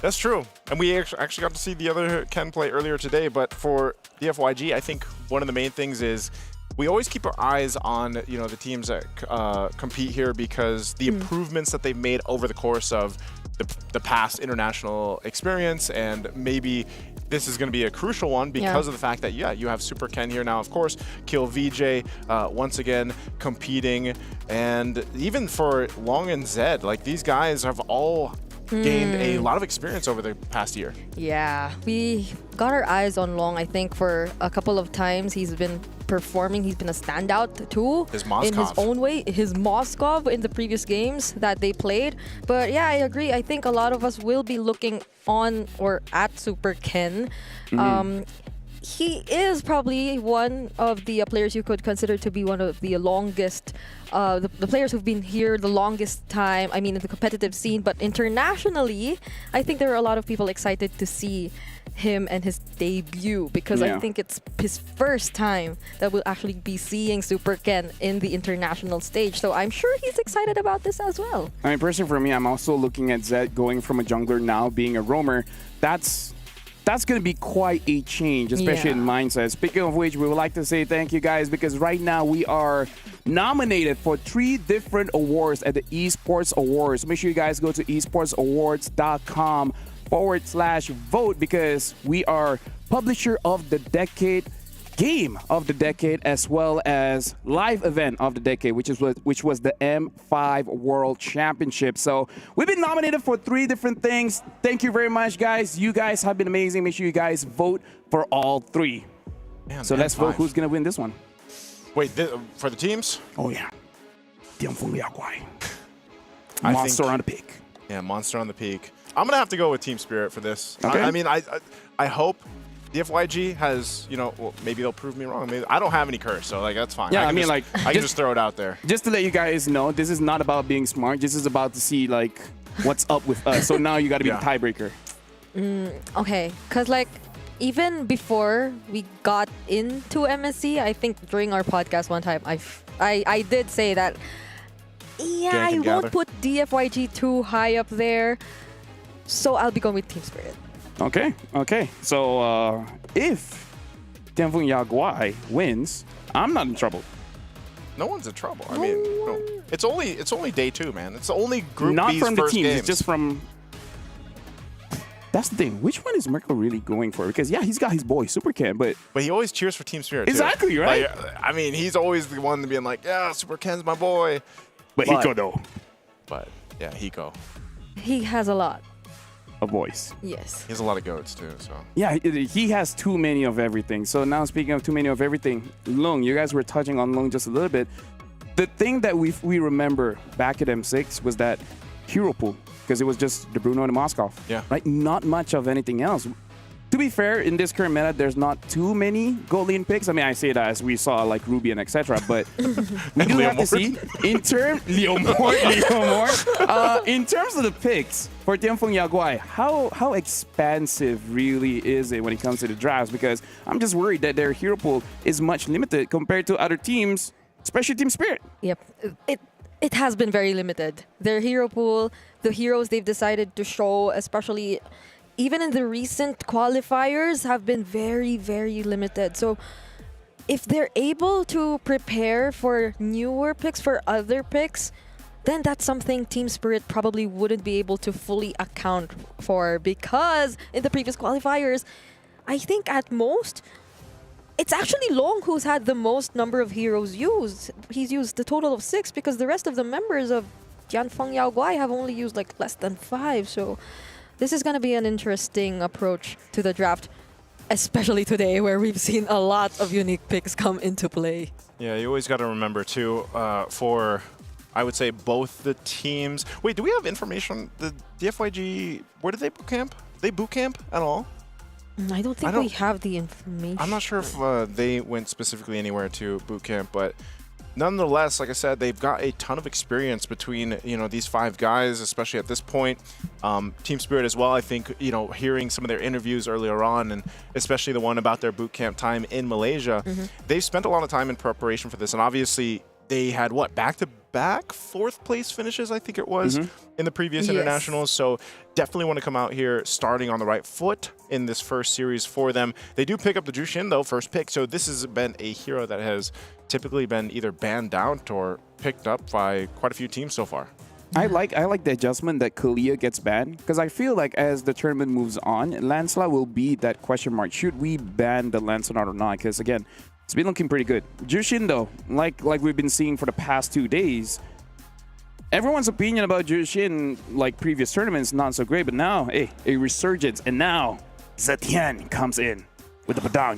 That's true. And we actually got to see the other Ken play earlier today. But for the FYG, I think one of the main things is we always keep our eyes on the teams that compete here, because the improvements that they've made over the course of the past international experience, and maybe this is going to be a crucial one because of the fact that you have Super Ken here now, of course, Kill VJ once again competing, and even for Long and Zed, like these guys have all gained a lot of experience over the past year. Yeah, we got our eyes on Long, I think, for a couple of times. He's been performing. He's been a standout too in his own way. His Moskov in the previous games that they played. But yeah, I agree. I think a lot of us will be looking on or at Super Ken. He is probably one of the players you could consider to be one of the longest, the players who've been here the longest time, I mean, in the competitive scene. But internationally, I think there are a lot of people excited to see him and his debut, because I think it's his first time that we'll actually be seeing Super Ken in the international stage. So I'm sure he's excited about this as well. I mean, personally for me, I'm also looking at Zed going from a jungler now being a roamer. That's going to be quite a change, especially in mindset. Speaking of which, we would like to say thank you guys, because right now we are nominated for 3 different awards at the Esports Awards. Make sure you guys go to esportsawards.com/vote, because we are Publisher of the Decade, game of the decade as well as live event of the decade, which was the M5 World Championship. So we've been nominated for 3 different things. Thank you very much, guys. You guys have been amazing. Make sure you guys vote for all 3. Man, so let's vote who's gonna win this one. Wait, for the teams? Oh yeah, Tianfeng I Monster think- on the peak. Yeah, Monster on the peak. I'm gonna have to go with Team Spirit for this. Okay. I mean, I hope DFYG has, well, maybe they'll prove me wrong. Maybe, I don't have any curse, so like that's fine. Yeah, I mean, just, like, I can just throw it out there. Just to let you guys know, this is not about being smart. This is about to see like what's up with us. So now you got to be the tiebreaker. Okay, because like even before we got into MSC, I think during our podcast one time, I did say that, yeah, I won't put DFYG too high up there. So I'll be going with Team Spirit. Okay. So if Tianfeng Yaguai wins, I'm not in trouble. No one's in trouble. I mean, no. It's only day 2, man. It's only Group Not B's from the first teams, games. it's just from. That's the thing. Which one is Merkel really going for? Because yeah, he's got his boy Super Ken, but he always cheers for Team Spirit. Exactly, too. right? Like, I mean, he's always the one being like, yeah, Super Ken's my boy. But Hiko though. But yeah, Hiko. He has a lot. A voice. Yes. He has a lot of goats too. So Yeah, he has too many of everything. So now speaking of too many of everything, Lung, you guys were touching on Lung just a little bit. The thing that we remember back at M6 was that hero pool, because it was just the Bruno and the Moskov. Yeah. Right? Not much of anything else. To be fair, in this current meta, there's not too many gold lane picks. I mean, I say that as we saw like Ruby and etc. But we do have to see in terms in terms of the picks for Tianfeng Yaguai, how expansive really is it when it comes to the drafts? Because I'm just worried that their hero pool is much limited compared to other teams, especially Team Spirit. Yep. It has been very limited. Their hero pool, the heroes they've decided to show, especially even in the recent qualifiers, have been very, very limited. So if they're able to prepare for newer picks, for other picks, then that's something Team Spirit probably wouldn't be able to fully account for, because in the previous qualifiers, I think at most, it's actually Long who's had the most number of heroes used. He's used a total of 6, because the rest of the members of Tianfeng Yaguai have only used like less than 5. So this is going to be an interesting approach to the draft, especially today where we've seen a lot of unique picks come into play. yeah, you always got to remember too, for I would say both the teams. Wait, do we have information? The DFYG, where did they boot camp? Did they boot camp at all? I don't think we have the information. I'm not sure if they went specifically anywhere to boot camp, but nonetheless, like I said, they've got a ton of experience between these 5 guys, especially at this point. Team Spirit as well. I think hearing some of their interviews earlier on, and especially the one about their boot camp time in Malaysia, they've spent a lot of time in preparation for this, and obviously they had back-to-back 4th place finishes, I think it was, in the previous internationals. So definitely want to come out here starting on the right foot in this first series for them. They do pick up the Jushin though, first pick. So this has been a hero that has typically been either banned out or picked up by quite a few teams so far. I like the adjustment that Kalia gets banned, because I feel like as the tournament moves on, Lancelot will be that question mark. Should we ban the Lancelot or not? Because again, it's been looking pretty good. Jushin though, like we've been seeing for the past 2 days, everyone's opinion about Jushin, like previous tournaments, not so great. But now, hey, a resurgence, and now Zetian comes in with the Padang.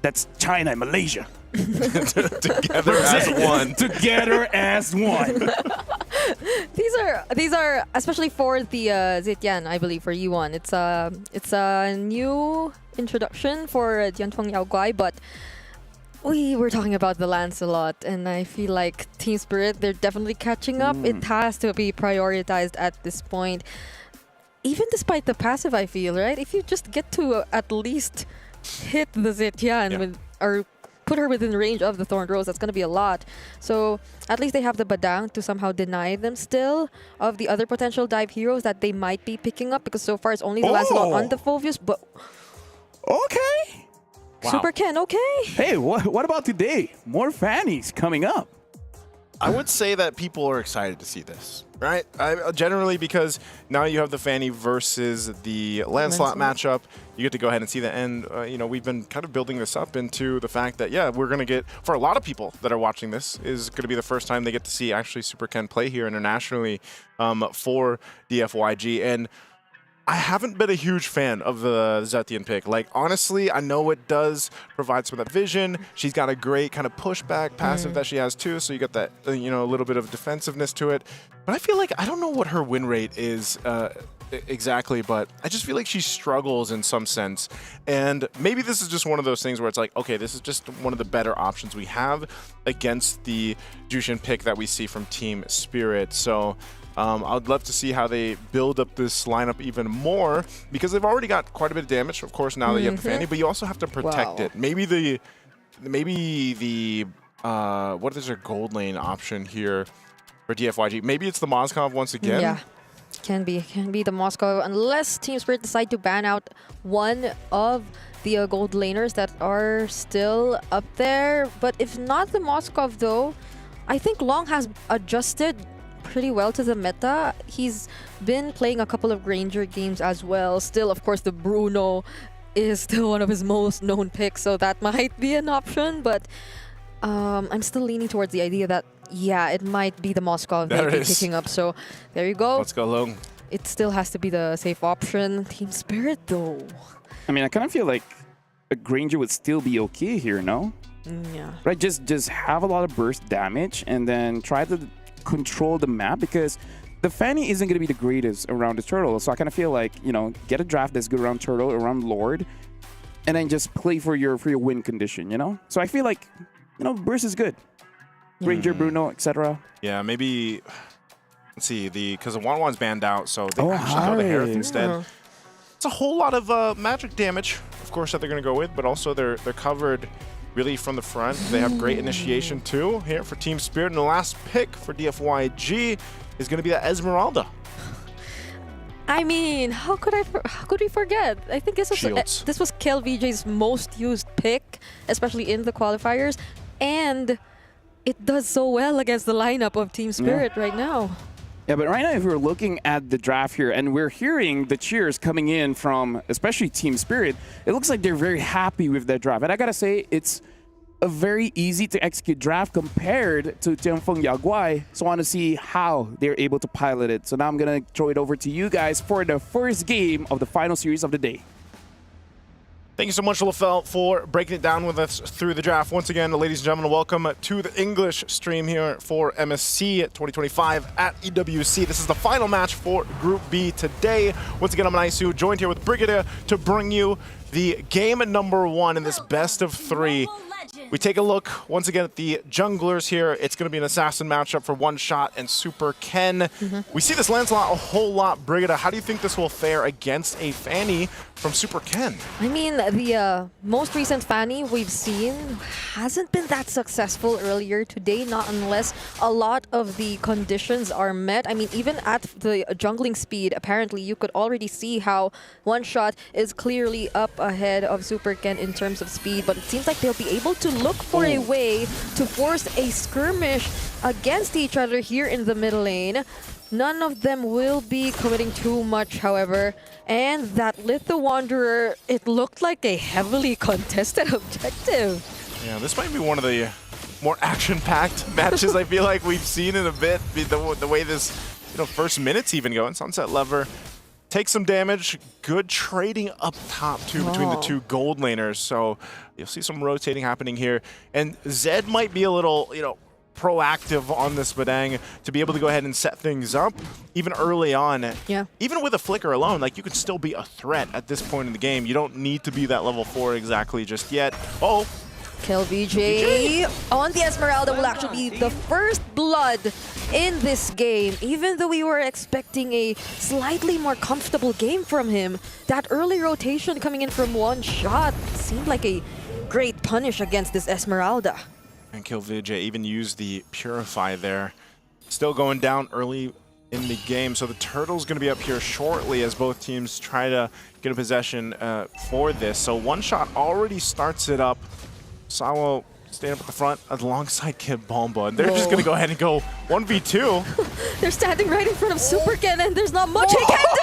That's China and Malaysia. Together as one. Together as one. These are especially for the Zetian, I believe, for E1. It's a new introduction for Tianfeng Yaguai, but we were talking about the Lancelot, and I feel like Team Spirit, they're definitely catching up. It has to be prioritized at this point. Even despite the passive, I feel, right? If you just get to at least hit the Zetian or put her within range of the Thorned Rose, that's going to be a lot. So at least they have the Badang to somehow deny them still of the other potential dive heroes that they might be picking up, because so far it's only the Lancelot on the Fulvius, but... Okay. Wow. Super Ken, okay. Hey, what about today? More fannies coming up. I would say that people are excited to see this, right? Generally, because now you have the Fanny versus the Lancelot matchup. You get to go ahead and see that. And, you know, we've been kind of building this up into the fact that, yeah, we're going to get, for a lot of people that are watching this, is going to be the first time they get to see actually Super Ken play here internationally for DFYG. And I haven't been a huge fan of the Zetian pick. Like, honestly, I know it does provide some of that vision. She's got a great kind of pushback passive that she has too, so you got that, you know, a little bit of defensiveness to it. But I feel like, I don't know what her win rate is exactly, but I just feel like she struggles in some sense. And maybe this is just one of those things where it's like, okay, this is just one of the better options we have against the Jushin pick that we see from Team Spirit. So I would love to see how they build up this lineup even more, because they've already got quite a bit of damage, of course, now that you have the Fanny, but you also have to protect it. Maybe the what is their gold lane option here for DFYG? Maybe it's the Moskov once again. Yeah, can be the Moskov, unless Team Spirit decide to ban out one of the gold laners that are still up there. But if not the Moskov though, I think Long has adjusted pretty well to the meta. He's been playing a couple of Granger games as well. Still, of course, the Bruno is still one of his most known picks, so that might be an option. But I'm still leaning towards the idea that, yeah, it might be the Moskov that be picking up. So there you go. Let's go, Long. It still has to be the safe option. Team Spirit, though. I mean, I kind of feel like a Granger would still be okay here, no? Yeah. Right, just have a lot of burst damage and then try to control the map, because the Fanny isn't going to be the greatest around the turtle. So I kind of feel like, you know, get a draft that's good around turtle, around Lord, and then just play for your win condition, you know? So I feel like, you know, burst is good. Ranger, Bruno, etc. Yeah, maybe, let's see, because the Wanwan's banned out, so they actually go the Harith instead. It's a whole lot of magic damage, of course, that they're going to go with, but also they're covered really from the front. They have great initiation too here for Team Spirit. And the last pick for DFYG is going to be that Esmeralda. I mean, how could we forget? I think this was KLVJ's most used pick, especially in the qualifiers, and it does so well against the lineup of Team Spirit right now. Yeah, but right now, if we're looking at the draft here and we're hearing the cheers coming in from especially Team Spirit, it looks like they're very happy with that draft. And I gotta say, it's a very easy to execute draft compared to Tianfeng Yaguai. So I want to see how they're able to pilot it. So now I'm gonna throw it over to you guys for the first game of the final series of the day. Thank you so much, LaFell, for breaking it down with us through the draft. Once again, ladies and gentlemen, welcome to the English stream here for MSC 2025 at EWC. This is the final match for Group B today. Once again, I'm Naisu, joined here with Brigadier to bring you the game number 1 in this best of 3. We take a look once again at the junglers here. It's going to be an assassin matchup for One Shot and Super Ken. We see this Lancelot a whole lot. Brigada, how do you think this will fare against a Fanny from Super Ken? I mean, the most recent Fanny we've seen hasn't been that successful earlier today, not unless a lot of the conditions are met. I mean, even at the jungling speed, apparently you could already see how One Shot is clearly up ahead of Super Ken in terms of speed, but it seems like they'll be able to look for a way to force a skirmish against each other here in the middle lane. None of them will be committing too much, however. And that Litho Wanderer, it looked like a heavily contested objective. Yeah, this might be one of the more action-packed matches I feel like we've seen in a bit. The way this first minutes even go. And Sunset Lover takes some damage. Good trading up top too between the two gold laners. So you'll see some rotating happening here. And Zed might be a little, proactive on this Badang to be able to go ahead and set things up even early on. Yeah. Even with a flicker alone, like, you can still be a threat at this point in the game. You don't need to be that level 4 exactly just yet. Oh, KLVJ on the Esmeralda will actually be the first blood in this game. Even though we were expecting a slightly more comfortable game from him, that early rotation coming in from One Shot seemed like a great punish against this Esmeralda. And KLVJ even used the Purify there. Still going down early in the game, so the Turtle's going to be up here shortly as both teams try to get a possession for this. So One Shot already starts it up. Sawo Staying up at the front alongside Kid Bomba. And they're just going to go ahead and go 1v2. They're standing right in front of Super Ken, and there's not much he can do!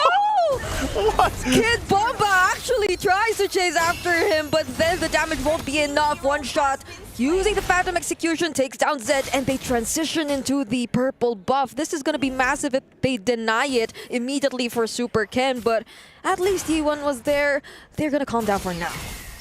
What? Kid Bomba actually tries to chase after him, but then the damage won't be enough. One shot using the Phantom Execution takes down Zed, and they transition into the purple buff. This is going to be massive if they deny it immediately for Super Ken, but at least E1 was there. They're going to calm down for now.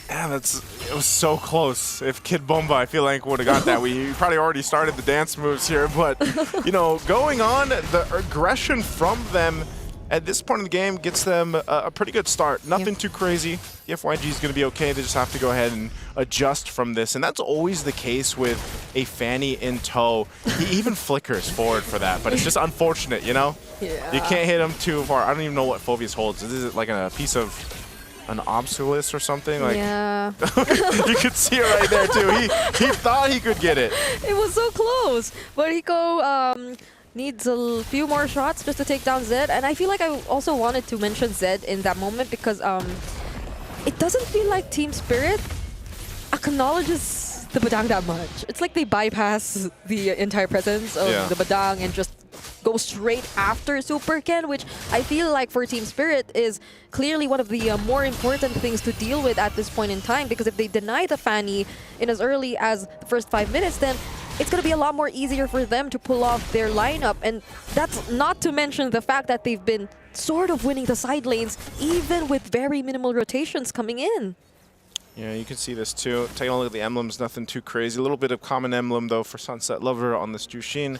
Yeah, it was so close. If Kid Bomba, I feel like, would have got that, we probably already started the dance moves here. But, you know, going on, the aggression from them at this point in the game gets them a pretty good start. Nothing too crazy. The FYG is going to be okay. They just have to go ahead and adjust from this. And that's always the case with a Fanny in tow. He even flickers forward for that, but it's just unfortunate, you know? Yeah. You can't hit him too far. I don't even know what Phoveus holds. Is it like a piece of an obsolete or something? Like, yeah. You could see it right there, too. He thought he could get it. It was so close. But Hiko needs a few more shots just to take down Zed. And I feel like I also wanted to mention Zed in that moment because it doesn't feel like Team Spirit acknowledges the Badang that much. It's like they bypass the entire presence of the Badang and just go straight after Super Ken, which I feel like for Team Spirit is clearly one of the more important things to deal with at this point in time, because if they deny the Fanny in as early as the first 5 minutes, then it's going to be a lot more easier for them to pull off their lineup. And that's not to mention the fact that they've been sort of winning the side lanes, even with very minimal rotations coming in. Yeah, you can see this too. Taking a look at the emblems, nothing too crazy. A little bit of common emblem though for Sunset Lover on this Jushin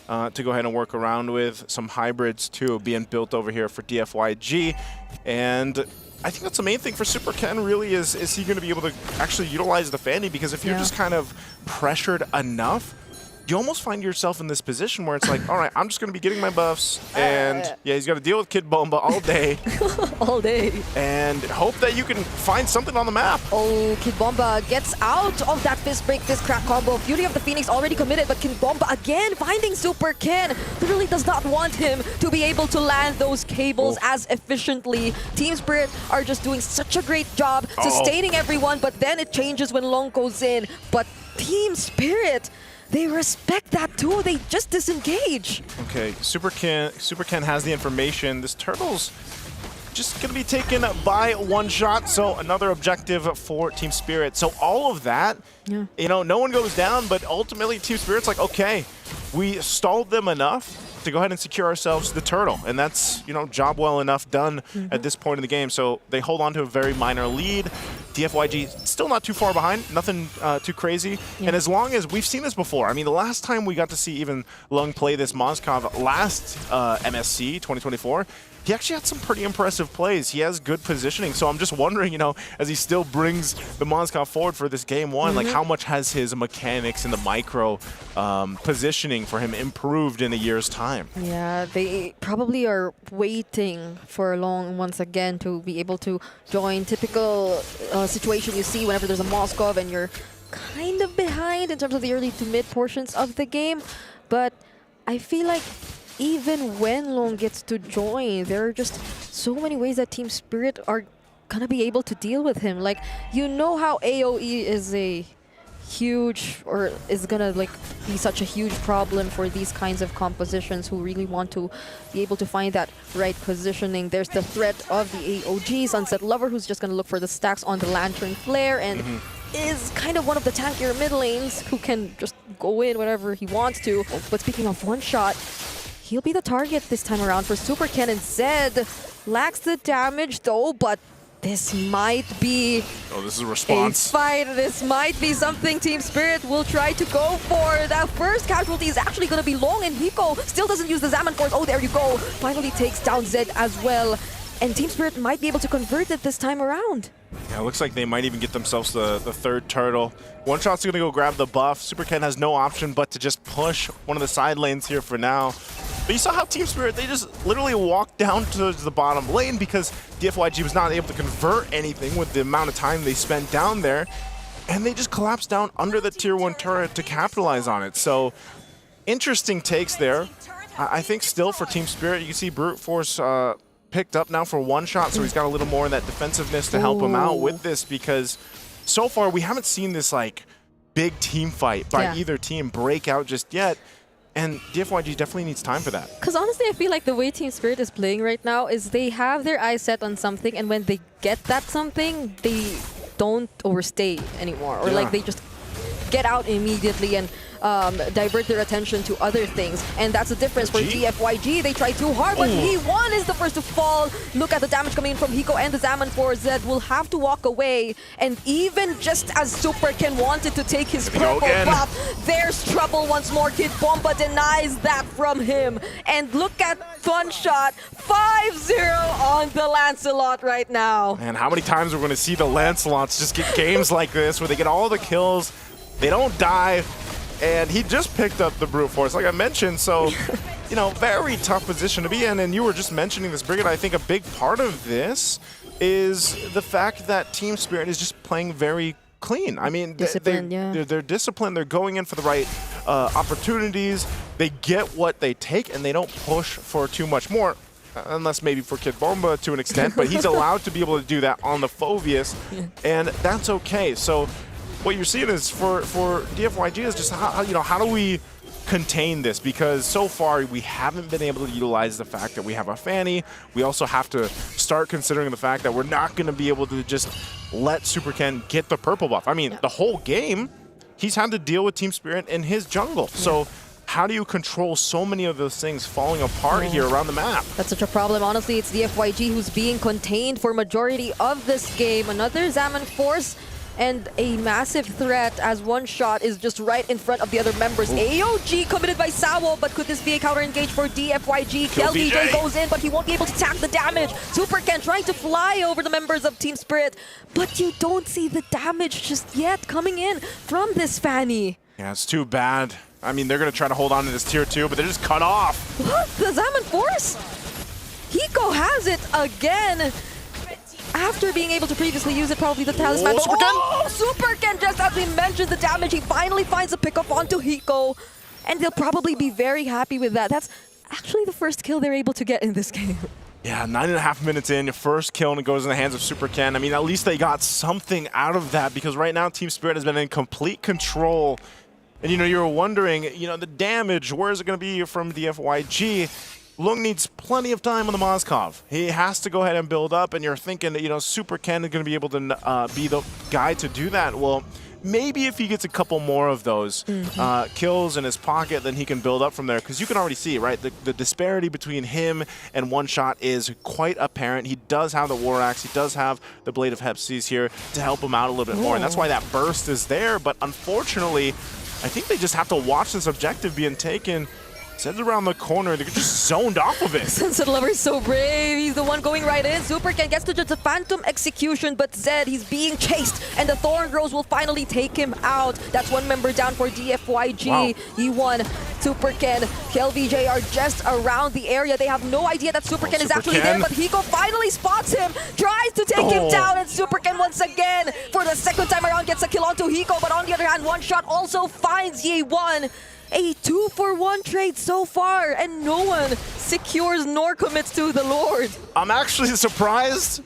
to go ahead and work around with. Some hybrids too being built over here for DFYG. And I think that's the main thing for Super Ken really is he going to be able to actually utilize the Fanny? Because if you're just kind of pressured enough, you almost find yourself in this position where it's like, all right, I'm just going to be getting my buffs, and yeah, he's got to deal with Kid Bomba all day. All day. And hope that you can find something on the map. Oh, Kid Bomba gets out of that fist break, fist crack combo. Fury of the Phoenix already committed, but Kid Bomba again finding Super Ken. Literally does not want him to be able to land those cables as efficiently. Team Spirit are just doing such a great job sustaining everyone, but then it changes when Long goes in. But Team Spirit, they respect that too. They just disengage. Okay, Super Ken has the information. This turtle's just going to be taken by one shot. So another objective for Team Spirit. So all of that, you know, no one goes down, but ultimately Team Spirit's like, okay, we stalled them enough to go ahead and secure ourselves the turtle. And that's, you know, job well enough done at this point in the game. So they hold on to a very minor lead. DFYG still not too far behind, nothing too crazy. And as long as we've seen this before, I mean, the last time we got to see even Lung play this Moskov last MSC 2024, he actually had some pretty impressive plays. He has good positioning. So I'm just wondering, you know, as he still brings the Moskov forward for this game one, like how much has his mechanics and the micro positioning for him improved in a year's time? Yeah, they probably are waiting for Long once again to be able to join. Typical situation you see whenever there's a Moskov and you're kind of behind in terms of the early to mid portions of the game. But I feel like even when Long gets to join, there are just so many ways that Team Spirit are gonna be able to deal with him. Like, you know how AoE is a huge, or is gonna like be such a huge problem for these kinds of compositions who really want to be able to find that right positioning. There's the threat of the AOG, Sunset Lover, who's just gonna look for the stacks on the Lantern Flare and is kind of one of the tankier mid lanes who can just go in whenever he wants to. But speaking of one shot, he'll be the target this time around for Super Ken, and Zed lacks the damage though, but this might be this is a response. A fight. This might be something Team Spirit will try to go for. That first casualty is actually going to be Long, and Hiko still doesn't use the Zaman Force. Oh, there you go. Finally takes down Zed as well. And Team Spirit might be able to convert it this time around. Yeah, it looks like they might even get themselves the third turtle. One shot's going to go grab the buff. Super Ken has no option but to just push one of the side lanes here for now. But you saw how Team Spirit, they just literally walked down to the bottom lane because DFYG was not able to convert anything with the amount of time they spent down there. And they just collapsed down under the tier 1 turret to capitalize on it. So interesting takes there. I think still for Team Spirit, you can see Brute Force picked up now for one shot, so he's got a little more of that defensiveness to help him out with this, because so far we haven't seen this like big team fight by Yeah. either team break out just yet. And DFYG definitely needs time for that. Because honestly, I feel like the way Team Spirit is playing right now is they have their eyes set on something, and when they get that something, they don't overstay anymore. Or like they just get out immediately and divert their attention to other things. And that's the difference for DFYG. They try too hard, but He1 is the first to fall. Look at the damage coming in from Hiko and the Zaman 4Z will have to walk away. And even just as Superkin wanted to take his purple buff, there's trouble once more. Kid Bomba denies that from him. And look at One Shot, 5-0 on the Lancelot right now. And how many times we're going to see the Lancelots just get games like this where they get all the kills, they don't die, and he just picked up the Brute Force, like I mentioned. So, you know, very tough position to be in. And you were just mentioning this, Brigid. I think a big part of this is the fact that Team Spirit is just playing very clean. I mean, they're disciplined. They're going in for the right opportunities. They get what they take, and they don't push for too much more. Unless maybe for Kid Bomba to an extent, but he's allowed to be able to do that on the Phoveus, and that's okay. So what you're seeing is for DFYG is just how do we contain this, because so far we haven't been able to utilize the fact that we have a Fanny. We also have to start considering the fact that we're not going to be able to just let Superken get the purple buff. I mean, the whole game he's had to deal with Team Spirit in his jungle. So how do you control so many of those things falling apart here around the map? That's such a problem. Honestly, it's DFYG who's being contained for majority of this game. Another Zaman Force and a massive threat as One Shot is just right in front of the other members. AOG committed by Sawo, but could this be a counter engage for DFYG? KLVJ goes in, but he won't be able to tank the damage. Superken trying to fly over the members of Team Spirit, but you don't see the damage just yet coming in from this Fanny. Yeah, it's too bad. I mean, they're going to try to hold on to this tier 2, but they're just cut off. What? The Zaman Force? Hiko has it again. After being able to previously use it, probably the talisman. Superken, just as we mentioned the damage, he finally finds a pickup onto Hiko. And they'll probably be very happy with that. That's actually the first kill they're able to get in this game. Yeah, 9.5 minutes in, your first kill, and it goes in the hands of Superken. I mean, at least they got something out of that, because right now Team Spirit has been in complete control. And, you know, you're wondering, you know, the damage, where is it going to be from DFYG? Lung needs plenty of time on the Moskov. He has to go ahead and build up, and you're thinking that, you know, Superken is going to be able to be the guy to do that. Well, maybe if he gets a couple more of those kills in his pocket, then he can build up from there. Because you can already see, right, the disparity between him and One Shot is quite apparent. He does have the War Axe. He does have the Blade of Hepsies here to help him out a little bit more. And that's why that burst is there. But unfortunately, I think they just have to watch this objective being taken. Zed's around the corner. They're just zoned off of it. Sunset Lover is so brave. He's the one going right in. Superken gets to just a phantom execution, but Zed, he's being chased, and the Thorn Rose will finally take him out. That's one member down for DFYG. Wow. He won. Superken, KLVJ are just around the area. They have no idea that Superken is actually there, but Hiko finally spots him, tries to take him down, and Superken once again, for the second time around, gets a kill onto Hiko, but on the other hand, One Shot also finds Ye1. A 2-for-1 trade so far, and no one secures nor commits to the Lord. I'm actually surprised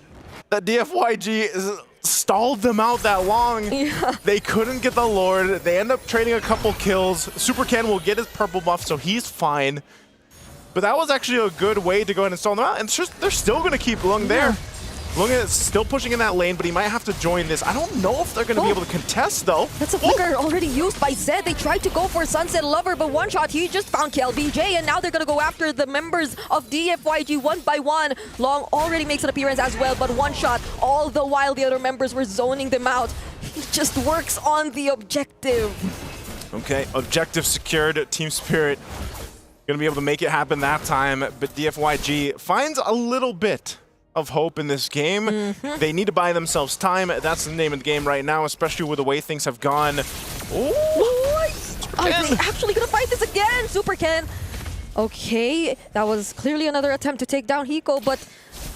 that DFYG stalled them out that long. Yeah. They couldn't get the Lord. They end up trading a couple kills. Superken will get his purple buff, so he's fine. But that was actually a good way to go ahead and stall them out. And they're still going to keep Lung there. Lung is still pushing in that lane, but he might have to join this. I don't know if they're going to be able to contest, though. That's a flicker already used by Zed. They tried to go for Sunset Lover, but One Shot, he just found KLVJ, and now they're going to go after the members of DFYG one by one. Long already makes an appearance as well, but One Shot, all the while the other members were zoning them out. He just works on the objective. Okay, objective secured. Team Spirit going to be able to make it happen that time, but DFYG finds a little bit of hope in this game. They need to buy themselves time. That's the name of the game right now, especially with the way things have gone. Are they actually gonna fight this again? Superken. Okay, that was clearly another attempt to take down Hiko, but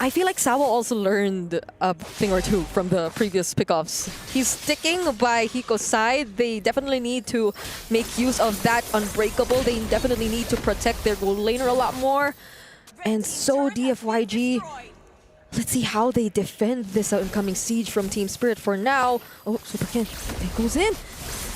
I feel like Sawa also learned a thing or two from the previous pickoffs. He's sticking by Hiko's side. They definitely need to make use of that unbreakable. They definitely need to protect their gold laner a lot more. And so DFYG, let's see how they defend this incoming siege from Team Spirit for now. Oh, Superken, it goes in.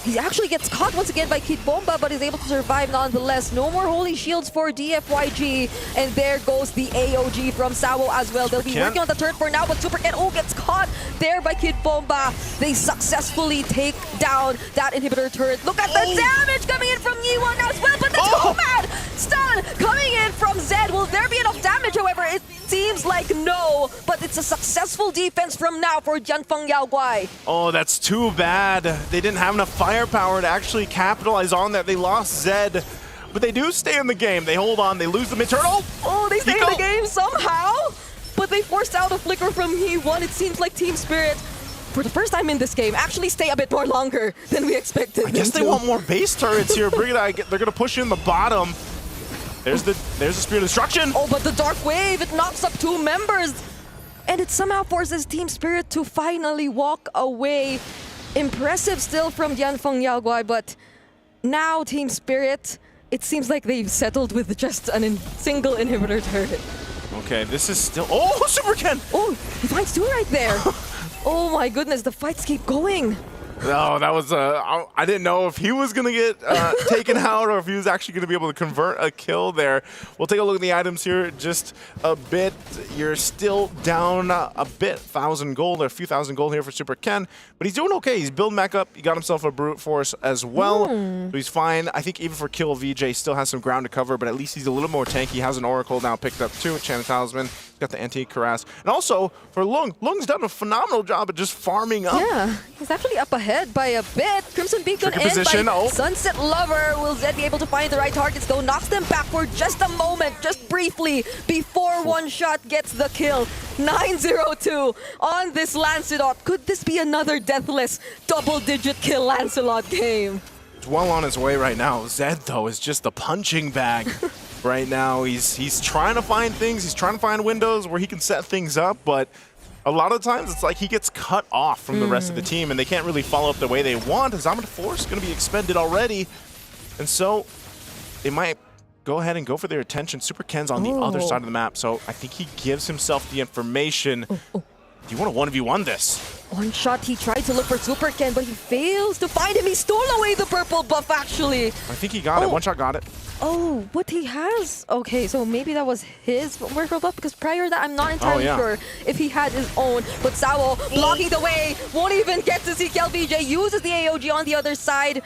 He actually gets caught once again by Kid Bomba, but is able to survive nonetheless. No more Holy Shields for DFYG. And there goes the AOG from Sawo as well. They'll be working on the turret for now, but Super Ken gets caught there by Kid Bomba. They successfully take down that inhibitor turret. Look at the damage coming in from Yi1 as well, but the Nomad stun coming in from Zed. Will there be enough damage? However, it seems like no, but it's a successful defense from now for Jianfeng Yaoguai. Oh, that's too bad. They didn't have enough firepower to actually capitalize on that. They lost Zed, but they do stay in the game. They hold on. They lose the mid-turn. Oh, they stay in the game somehow, but they forced out a flicker from Yi1. It seems like Team Spirit, for the first time in this game, actually stay a bit more longer than we expected. I guess they want more base turrets here. Brigade, they're going to push in the bottom. There's the Spirit of Destruction. Oh, but the Dark Wave, it knocks up 2 members. And it somehow forces Team Spirit to finally walk away. Impressive still from Jianfeng Yaoguai, but now Team Spirit, it seems like they've settled with just a single inhibitor turret. Okay, this is still... Oh, Super Ken! Oh, he finds 2 right there. Oh my goodness, the fights keep going. No, that was I didn't know if he was going to get taken out or if he was actually going to be able to convert a kill there. We'll take a look at the items here just a bit. You're still down a bit, 1,000 gold, or a few thousand gold here for Super Ken, but he's doing okay. He's building back up. He got himself a Brute Force as well, so he's fine. I think even for Kill, VJ still has some ground to cover, but at least he's a little more tanky. He has an Oracle now picked up too, Enchanted Talisman. Got the anti-Cuirass. And also, for Lung, Lung's done a phenomenal job at just farming up. Yeah, he's actually up ahead by a bit. Crimson Beacon in position. by Sunset Lover. Will Zed be able to find the right targets though? Knocks them back for just a moment, just briefly, before one shot gets the kill. 9-0-2 on this Lancelot. Could this be another deathless double-digit kill Lancelot game? It's well on his way right now. Zed, though, is just a punching bag. Right now, he's trying to find things. He's trying to find windows where he can set things up, but a lot of times it's like he gets cut off from the rest of the team, and they can't really follow up the way they want. His Omnic Force is going to be expended already, and so they might go ahead and go for their attention. Super Ken's on the other side of the map, so I think he gives himself the information. Do you want to 1v1 this? One shot, he tried to look for Super Ken, but he fails to find him. He stole away the purple buff, actually. I think he got it. One shot got it. Oh, but he has... Okay, so maybe that was his purple buff, because prior to that, I'm not entirely sure if he had his own. But Sawo blocking the way, won't even get to see KelVJ, uses the AOG on the other side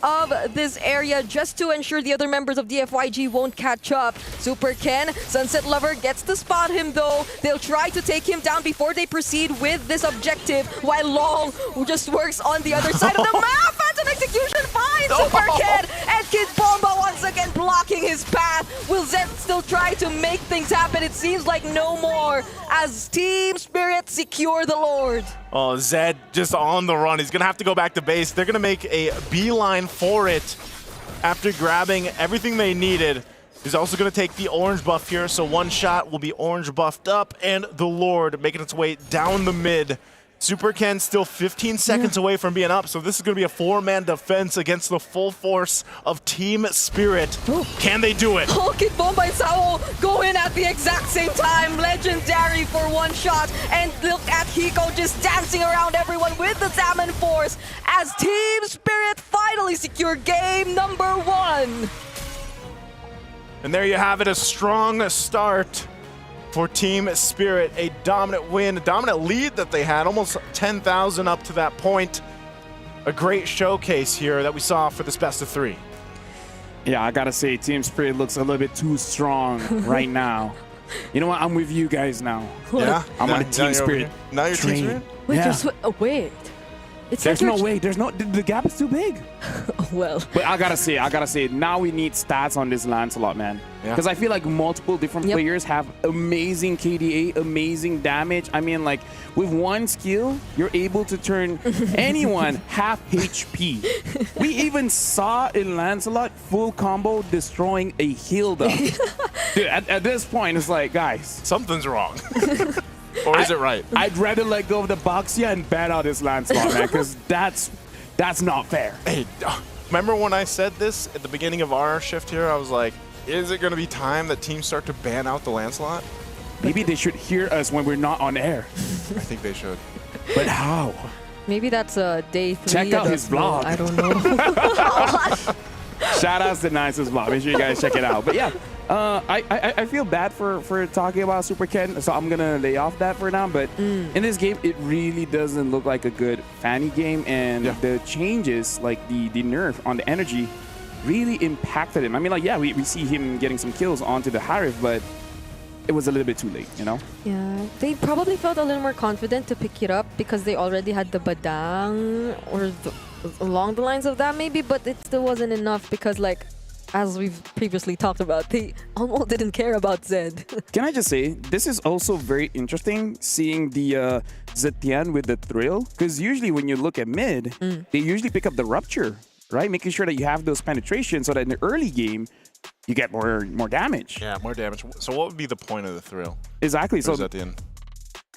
of this area just to ensure the other members of DFYG won't catch up. Super Ken, Sunset Lover gets to spot him though. They'll try to take him down before they proceed with this objective, while Long just works on the other side of the map. Phantom Execution finds Super Ken, and Kid Bomba once again blocking his path. Will Zed still try to make things happen? It seems like no more, as Team Spirit secure the Lord. Oh, Zed just on the run. He's going to have to go back to base. They're going to make a beeline for it after grabbing everything they needed. He's also going to take the orange buff here, so one shot will be orange buffed up, and the Lord making its way down the mid. Super Ken still 15 seconds away from being up, so this is going to be a 4-man defense against the full force of Team Spirit. Can they do it? Oh, Kid Bomba and Sawo go in at the exact same time. Legendary for one shot. And look at Hiko just dancing around everyone with the Salmon Force as Team Spirit finally secure game number 1. And there you have it, a strong start for Team Spirit. A dominant win, a dominant lead that they had, almost 10,000 up to that point. A great showcase here that we saw for this best of 3. Yeah, I gotta say, Team Spirit looks a little bit too strong right now. You know what? I'm with you guys now. Yeah? I'm on a Team Spirit. Now you're Team Spirit? Wait, Yeah. wait. It's There's like no way. There's no. The gap is too big. Well. But I gotta say, now we need stats on this Lancelot, man. Because I feel like multiple different players have amazing KDA, amazing damage. I mean, like, with one skill, you're able to turn anyone half HP. We even saw in Lancelot full combo destroying a Hilda. Dude, at this point, it's like, guys. Something's wrong. Or is it right? I'd rather let go of the Boxia and ban out this Lancelot, man, because that's not fair. Hey, remember when I said this at the beginning of our shift here? I was like, is it going to be time that teams start to ban out the Lancelot? Maybe they should hear us when we're not on air. I think they should. But how? Maybe that's day 3. Check out his vlog. I don't know. Shout outs to Nice's vlog. Make sure you guys check it out. But yeah, I feel bad for talking about Super Ken, so I'm gonna lay off that for now. But in this game, it really doesn't look like a good Fanny game, and the changes, like the nerf on the energy, really impacted him. I mean, like, yeah, we see him getting some kills onto the Harif, but it was a little bit too late, you know? Yeah, they probably felt a little more confident to pick it up because they already had the Badang or along the lines of that maybe, but it still wasn't enough because, like, as we've previously talked about, they almost didn't care about Zed. Can I just say, this is also very interesting seeing the Zetian with the Thrill, because usually when you look at mid, they usually pick up the Rupture, right? Making sure that you have those penetrations so that in the early game, you get more damage. Yeah, more damage. So what would be the point of the Thrill? Exactly. So at the end?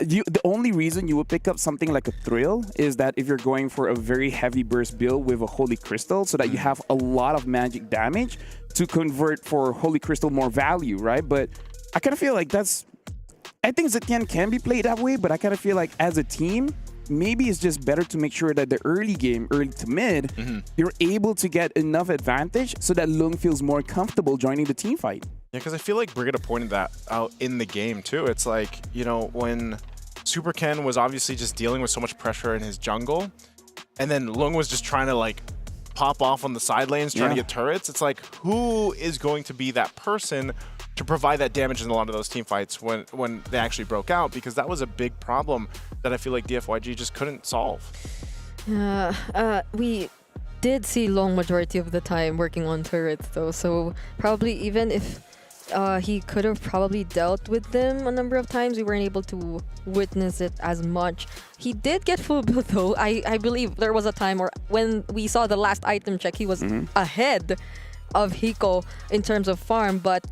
The only reason you would pick up something like a Thrill is that if you're going for a very heavy burst build with a Holy Crystal, so that you have a lot of magic damage to convert for Holy Crystal more value, right? But I kind of feel like I think Zetian can be played that way, but I kind of feel like as a team, maybe it's just better to make sure that the early game, early to mid, you're able to get enough advantage so that Lung feels more comfortable joining the team fight. Yeah, because I feel like Brigida pointed that out in the game too. It's like, you know, when Super Ken was obviously just dealing with so much pressure in his jungle, and then Lung was just trying to like pop off on the side lanes, trying to get turrets. It's like, who is going to be that person to provide that damage in a lot of those team fights when they actually broke out? Because that was a big problem that I feel like DFYG just couldn't solve. We did see Long majority of the time working on turrets though, so probably even if he could have probably dealt with them a number of times, we weren't able to witness it as much. He did get full build though. I believe there was a time when we saw the last item check, he was ahead of Hiko in terms of farm, but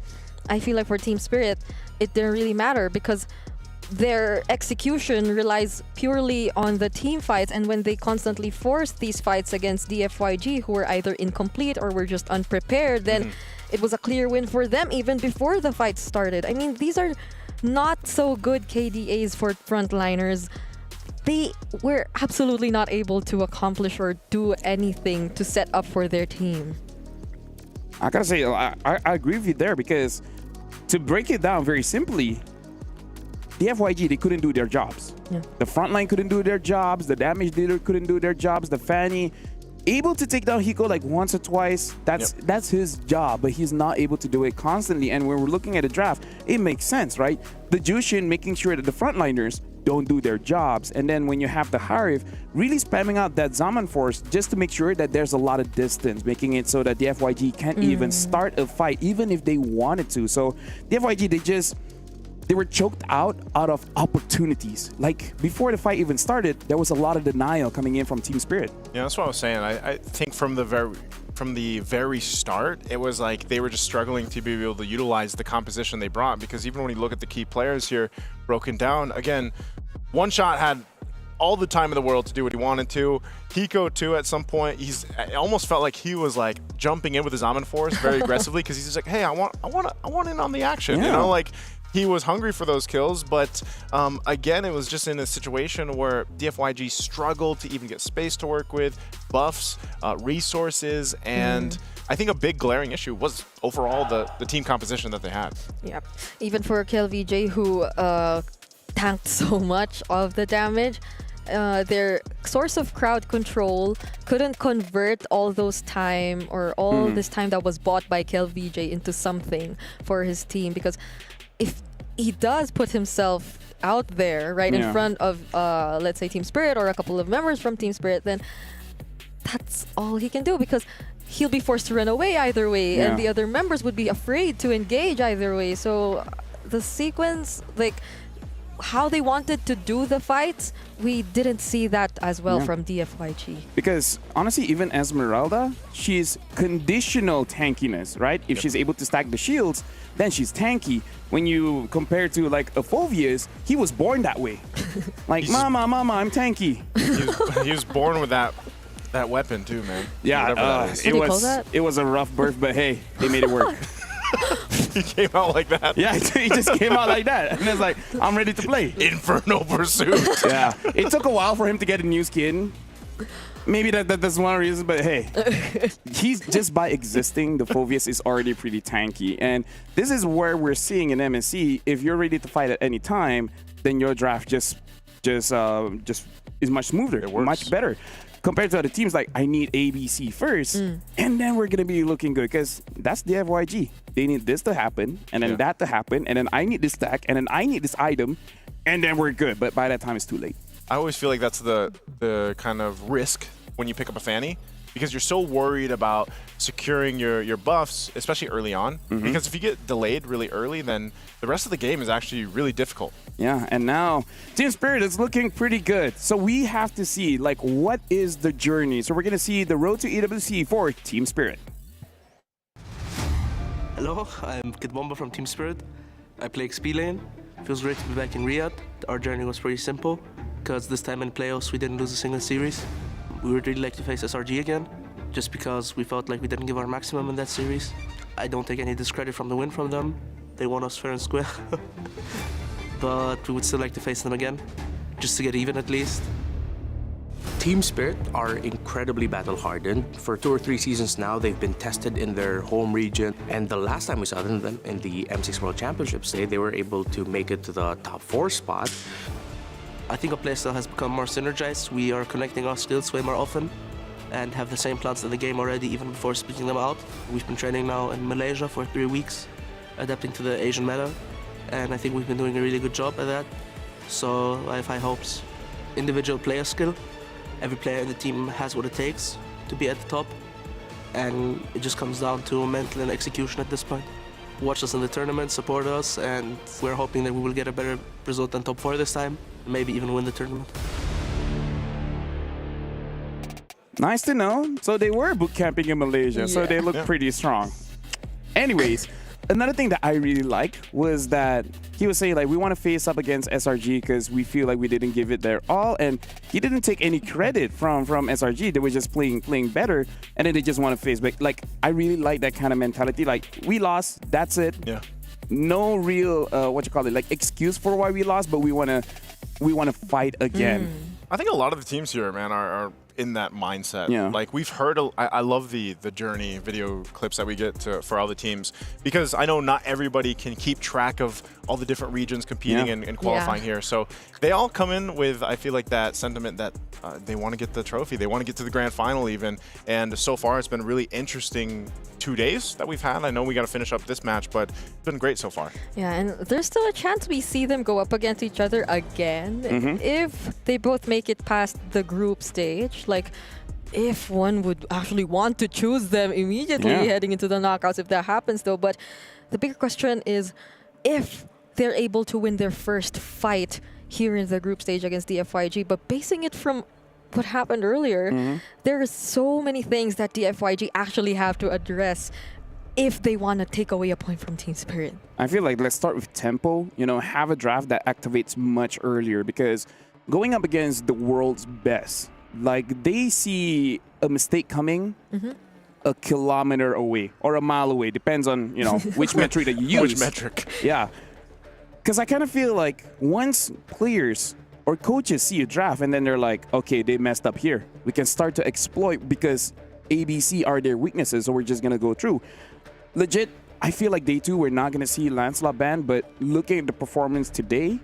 I feel like for Team Spirit, it didn't really matter because their execution relies purely on the team fights, and when they constantly forced these fights against DFYG, who were either incomplete or were just unprepared, then it was a clear win for them even before the fight started. I mean, these are not so good KDAs for frontliners. They were absolutely not able to accomplish or do anything to set up for their team. I gotta say, I agree with you there, because to break it down very simply, the FYG, they couldn't do their jobs. The frontline couldn't do their jobs, the damage dealer couldn't do their jobs, the Fanny, able to take down Hiko like once or twice, that's his job, but he's not able to do it constantly. And when we're looking at a draft, it makes sense, right? The Jushin making sure that the frontliners don't do their jobs, and then when you have the Harif really spamming out that Zaman Force just to make sure that there's a lot of distance, making it so that the FYG can't even start a fight even if they wanted to. So the FYG, they were choked out of opportunities. Like before the fight even started, there was a lot of denial coming in from Team Spirit. Yeah, that's what I was saying. I think from the very start, it was like they were just struggling to be able to utilize the composition they brought, because even when you look at the key players here broken down, again, One Shot had all the time in the world to do what he wanted to. Hiko too, at some point, it almost felt like he was like jumping in with his Amen Force very aggressively, because he's just like, hey, I want in on the action, you know, like he was hungry for those kills. But again, it was just in a situation where DFYG struggled to even get space to work with, buffs, resources, and I think a big glaring issue was overall the team composition that they had. Yeah, even for KLVJ, who tanked so much of the damage, their source of crowd control couldn't convert all those time or all this time that was bought by KLVJ into something for his team, because if he does put himself out there right in front of let's say Team Spirit or a couple of members from Team Spirit, then that's all he can do, because he'll be forced to run away either way, and the other members would be afraid to engage either way. So the sequence, like how they wanted to do the fights, we didn't see that as well from DFYG. Because honestly, even Esmeralda, she's conditional tankiness, right? If she's able to stack the shields, then she's tanky. When you compare to like a Phoveus, he was born that way. Like, mama, I'm tanky. He was born with that weapon too, man. Yeah, it was a rough birth, but hey, they made it work. He came out like that. Yeah, he just came out like that. And it's like, I'm ready to play. Infernal Pursuit. Yeah. It took a while for him to get a new skin. Maybe that's one reason, but hey, he's just by existing, the Phoveus is already pretty tanky. And this is where we're seeing in MSC, if you're ready to fight at any time, then your draft just is much smoother, much better. Compared to other teams, like, I need ABC first, and then we're going to be looking good, because that's the FYG. They need this to happen, and then that to happen, and then I need this stack, and then I need this item, and then we're good. But by that time, it's too late. I always feel like that's the kind of risk when you pick up a Fanny, because you're so worried about securing your buffs, especially early on. Because if you get delayed really early, then the rest of the game is actually really difficult. Yeah, and now Team Spirit is looking pretty good. So we have to see, like, what is the journey? So we're going to see the road to EWC for Team Spirit. Hello, I'm Kid Bomba from Team Spirit. I play XP lane. Feels great to be back in Riyadh. Our journey was pretty simple, because this time in playoffs we didn't lose a single series. We would really like to face SRG again, just because we felt like we didn't give our maximum in that series. I don't take any discredit from the win from them. They won us fair and square. But we would still like to face them again, just to get even at least. Team Spirit are incredibly battle-hardened. For 2 or 3 seasons now, they've been tested in their home region. And the last time we saw them in the M6 World Championship, they were able to make it to the top 4 spot. I think our playstyle has become more synergized. We are connecting our skills way more often and have the same plans in the game already, even before speaking them out. We've been training now in Malaysia for 3 weeks, adapting to the Asian meta, and I think we've been doing a really good job at that. So I have high hopes. Individual player skill. Every player in the team has what it takes to be at the top, and it just comes down to mental and execution at this point. Watch us in the tournament, support us, and we're hoping that we will get a better result than top 4 this time, maybe even win the tournament. Nice to know. So they were boot camping in Malaysia, so they look pretty strong. Anyways, another thing that I really liked was that he was saying, like, we want to face up against SRG because we feel like we didn't give it their all, and he didn't take any credit from SRG. They were just playing better, and then they just want to face back. Like, I really like that kind of mentality. Like, we lost, that's it. Yeah. No real like excuse for why we lost, but we want to fight again. I think a lot of the teams here, man, are in that mindset. Yeah. Like, we've heard, I love the journey video clips that we get for all the teams, because I know not everybody can keep track of all the different regions competing and qualifying here. So they all come in with, I feel like, that sentiment that they want to get the trophy. They want to get to the grand final even. And so far, it's been a really interesting 2 days that we've had. I know we got to finish up this match, but it's been great so far. Yeah, and there's still a chance we see them go up against each other again if they both make it past the group stage. Like, if one would actually want to choose them immediately heading into the knockouts, if that happens though. But the bigger question is if they're able to win their first fight here in the group stage against the FYG, but basing it from what happened earlier, there are so many things that the FYG actually have to address if they want to take away a point from Team Spirit. I feel like let's start with tempo. You know, have a draft that activates much earlier, because going up against the world's best, like, they see a mistake coming a kilometer away or a mile away, depends on, you know, which metric that you use. Which metric? Yeah. Because I kind of feel like once players or coaches see a draft and then they're like, okay, they messed up here, we can start to exploit because ABC are their weaknesses, so we're just going to go through. Legit, I feel like day 2, we're not going to see Lancelot banned, but looking at the performance today,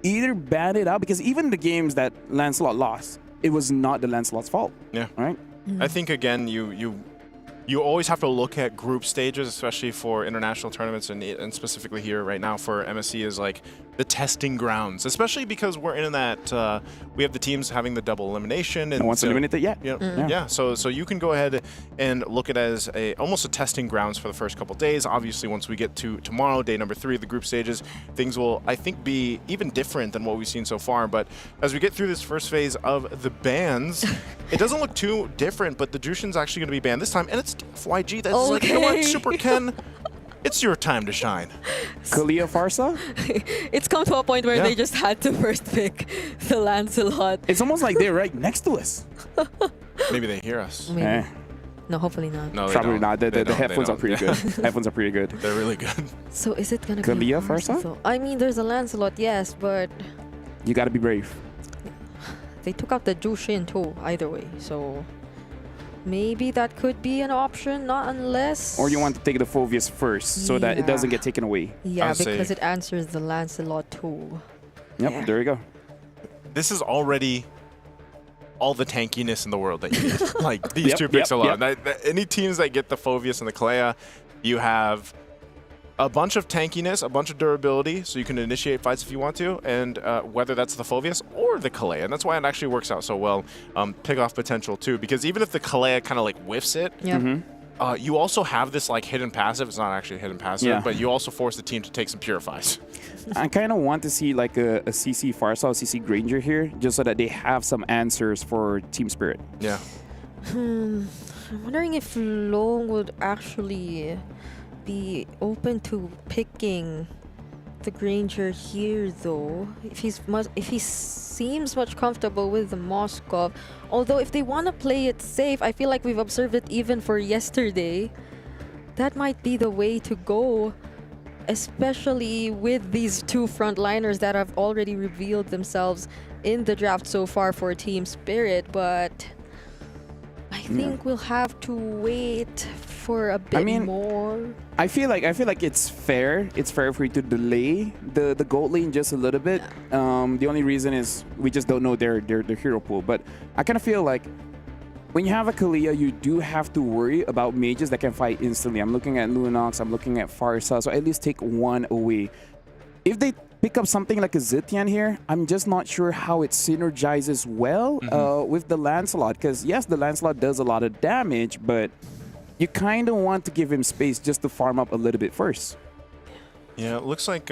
either ban it out, because even the games that Lancelot lost, it was not the Lancelot's fault. Yeah. Right? I think, again, you always have to look at group stages, especially for international tournaments, and specifically here right now for MSC, is like the testing grounds, especially because we're in that we have the teams having the double elimination, and no one's eliminated yet. Yeah. So you can go ahead and look at it as almost a testing grounds for the first couple days. Obviously, once we get to tomorrow, day number 3 of the group stages, things will, I think, be even different than what we've seen so far. But as we get through this first phase of the bans, it doesn't look too different, but the Jushin's actually going to be banned this time, and it's FYG that's like, you know what, Super Ken, it's your time to shine. Kalia Farsa? It's come to a point where they just had to first pick the Lancelot. It's almost like they're right next to us. Maybe they hear us. No, hopefully not. No, they Probably don't. not. The They don't, headphones they are pretty don't. good. Headphones are pretty good. They're really good. So is it gonna Kalia be first Marcy, off? though? I mean, there's a Lancelot, yes, but You got to be brave. they took out the Jushin too. Either way, so maybe that could be an option. Not unless. Or you want to take the Phoveus first so that it doesn't get taken away. Yeah, because it answers the Lancelot too. Yep, there you go. This is already all the tankiness in the world that you need. Like, these two picks alone. Any teams that get the Phoveus and the Kalea, you have a bunch of tankiness, a bunch of durability, so you can initiate fights if you want to, and whether that's the Phoveus or the Kalea. And that's why it actually works out so well. Pick-off potential, too, because even if the Kalea kind of, like, whiffs it, you also have this, like, hidden passive. It's not actually a hidden passive, but you also force the team to take some purifies. I kind of want to see like a CC Farsa, CC Granger here, just so that they have some answers for Team Spirit. Yeah. I'm wondering if Long would actually be open to picking the Granger here, though. If he seems much comfortable with the Moskov. Although if they want to play it safe, I feel like we've observed it even for yesterday. That might be the way to go. Especially with these two frontliners that have already revealed themselves in the draft so far for Team Spirit, but I think we'll have to wait for a bit more. I feel like it's fair. It's fair for you to delay the gold lane just a little bit. The only reason is we just don't know their hero pool. But I kind of feel like when you have a Kalea, you do have to worry about mages that can fight instantly. I'm looking at Lunox, I'm looking at Farsa, so at least take one away. If they pick up something like a Zitian here, I'm just not sure how it synergizes well with the Lancelot. Because yes, the Lancelot does a lot of damage, but you kind of want to give him space just to farm up a little bit first. Yeah, it looks like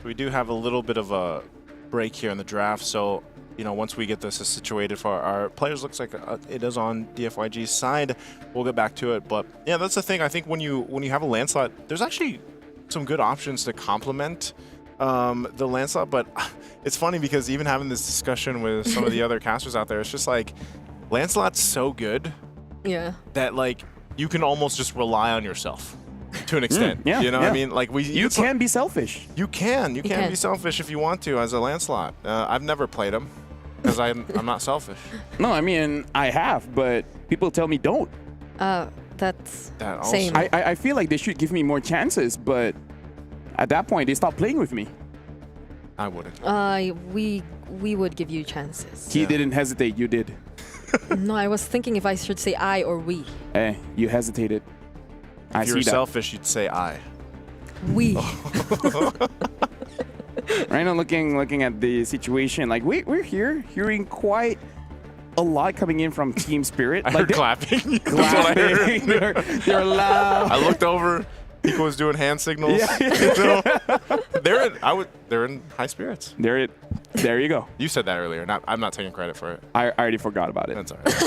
we do have a little bit of a break here in the draft, so you know, once we get this situated for our players, looks like it is on DFYG's side. We'll get back to it, but yeah, that's the thing. I think when you have a Lancelot, there's actually some good options to complement the Lancelot. But it's funny because even having this discussion with some of the other casters out there, it's just like Lancelot's so good, that like you can almost just rely on yourself to an extent. You know what I mean? Like you can be selfish. You can be selfish if you want to as a Lancelot. I've never played him. Because I'm not selfish. No, I mean, I have, but people tell me don't. That's same. I feel like they should give me more chances, but at that point, they stop playing with me. I wouldn't. We would give you chances. He didn't hesitate, you did. No, I was thinking if I should say I or we. Hey, you hesitated. If you were selfish, you'd say I. We. Right now, looking at the situation, like we're hearing quite a lot coming in from Team Spirit. I heard clapping. That's what I heard. They're loud. I looked over. Pico was doing hand signals. Yeah. They're in high spirits. There you go. You said that earlier. I'm not taking credit for it. I already forgot about it. That's all right.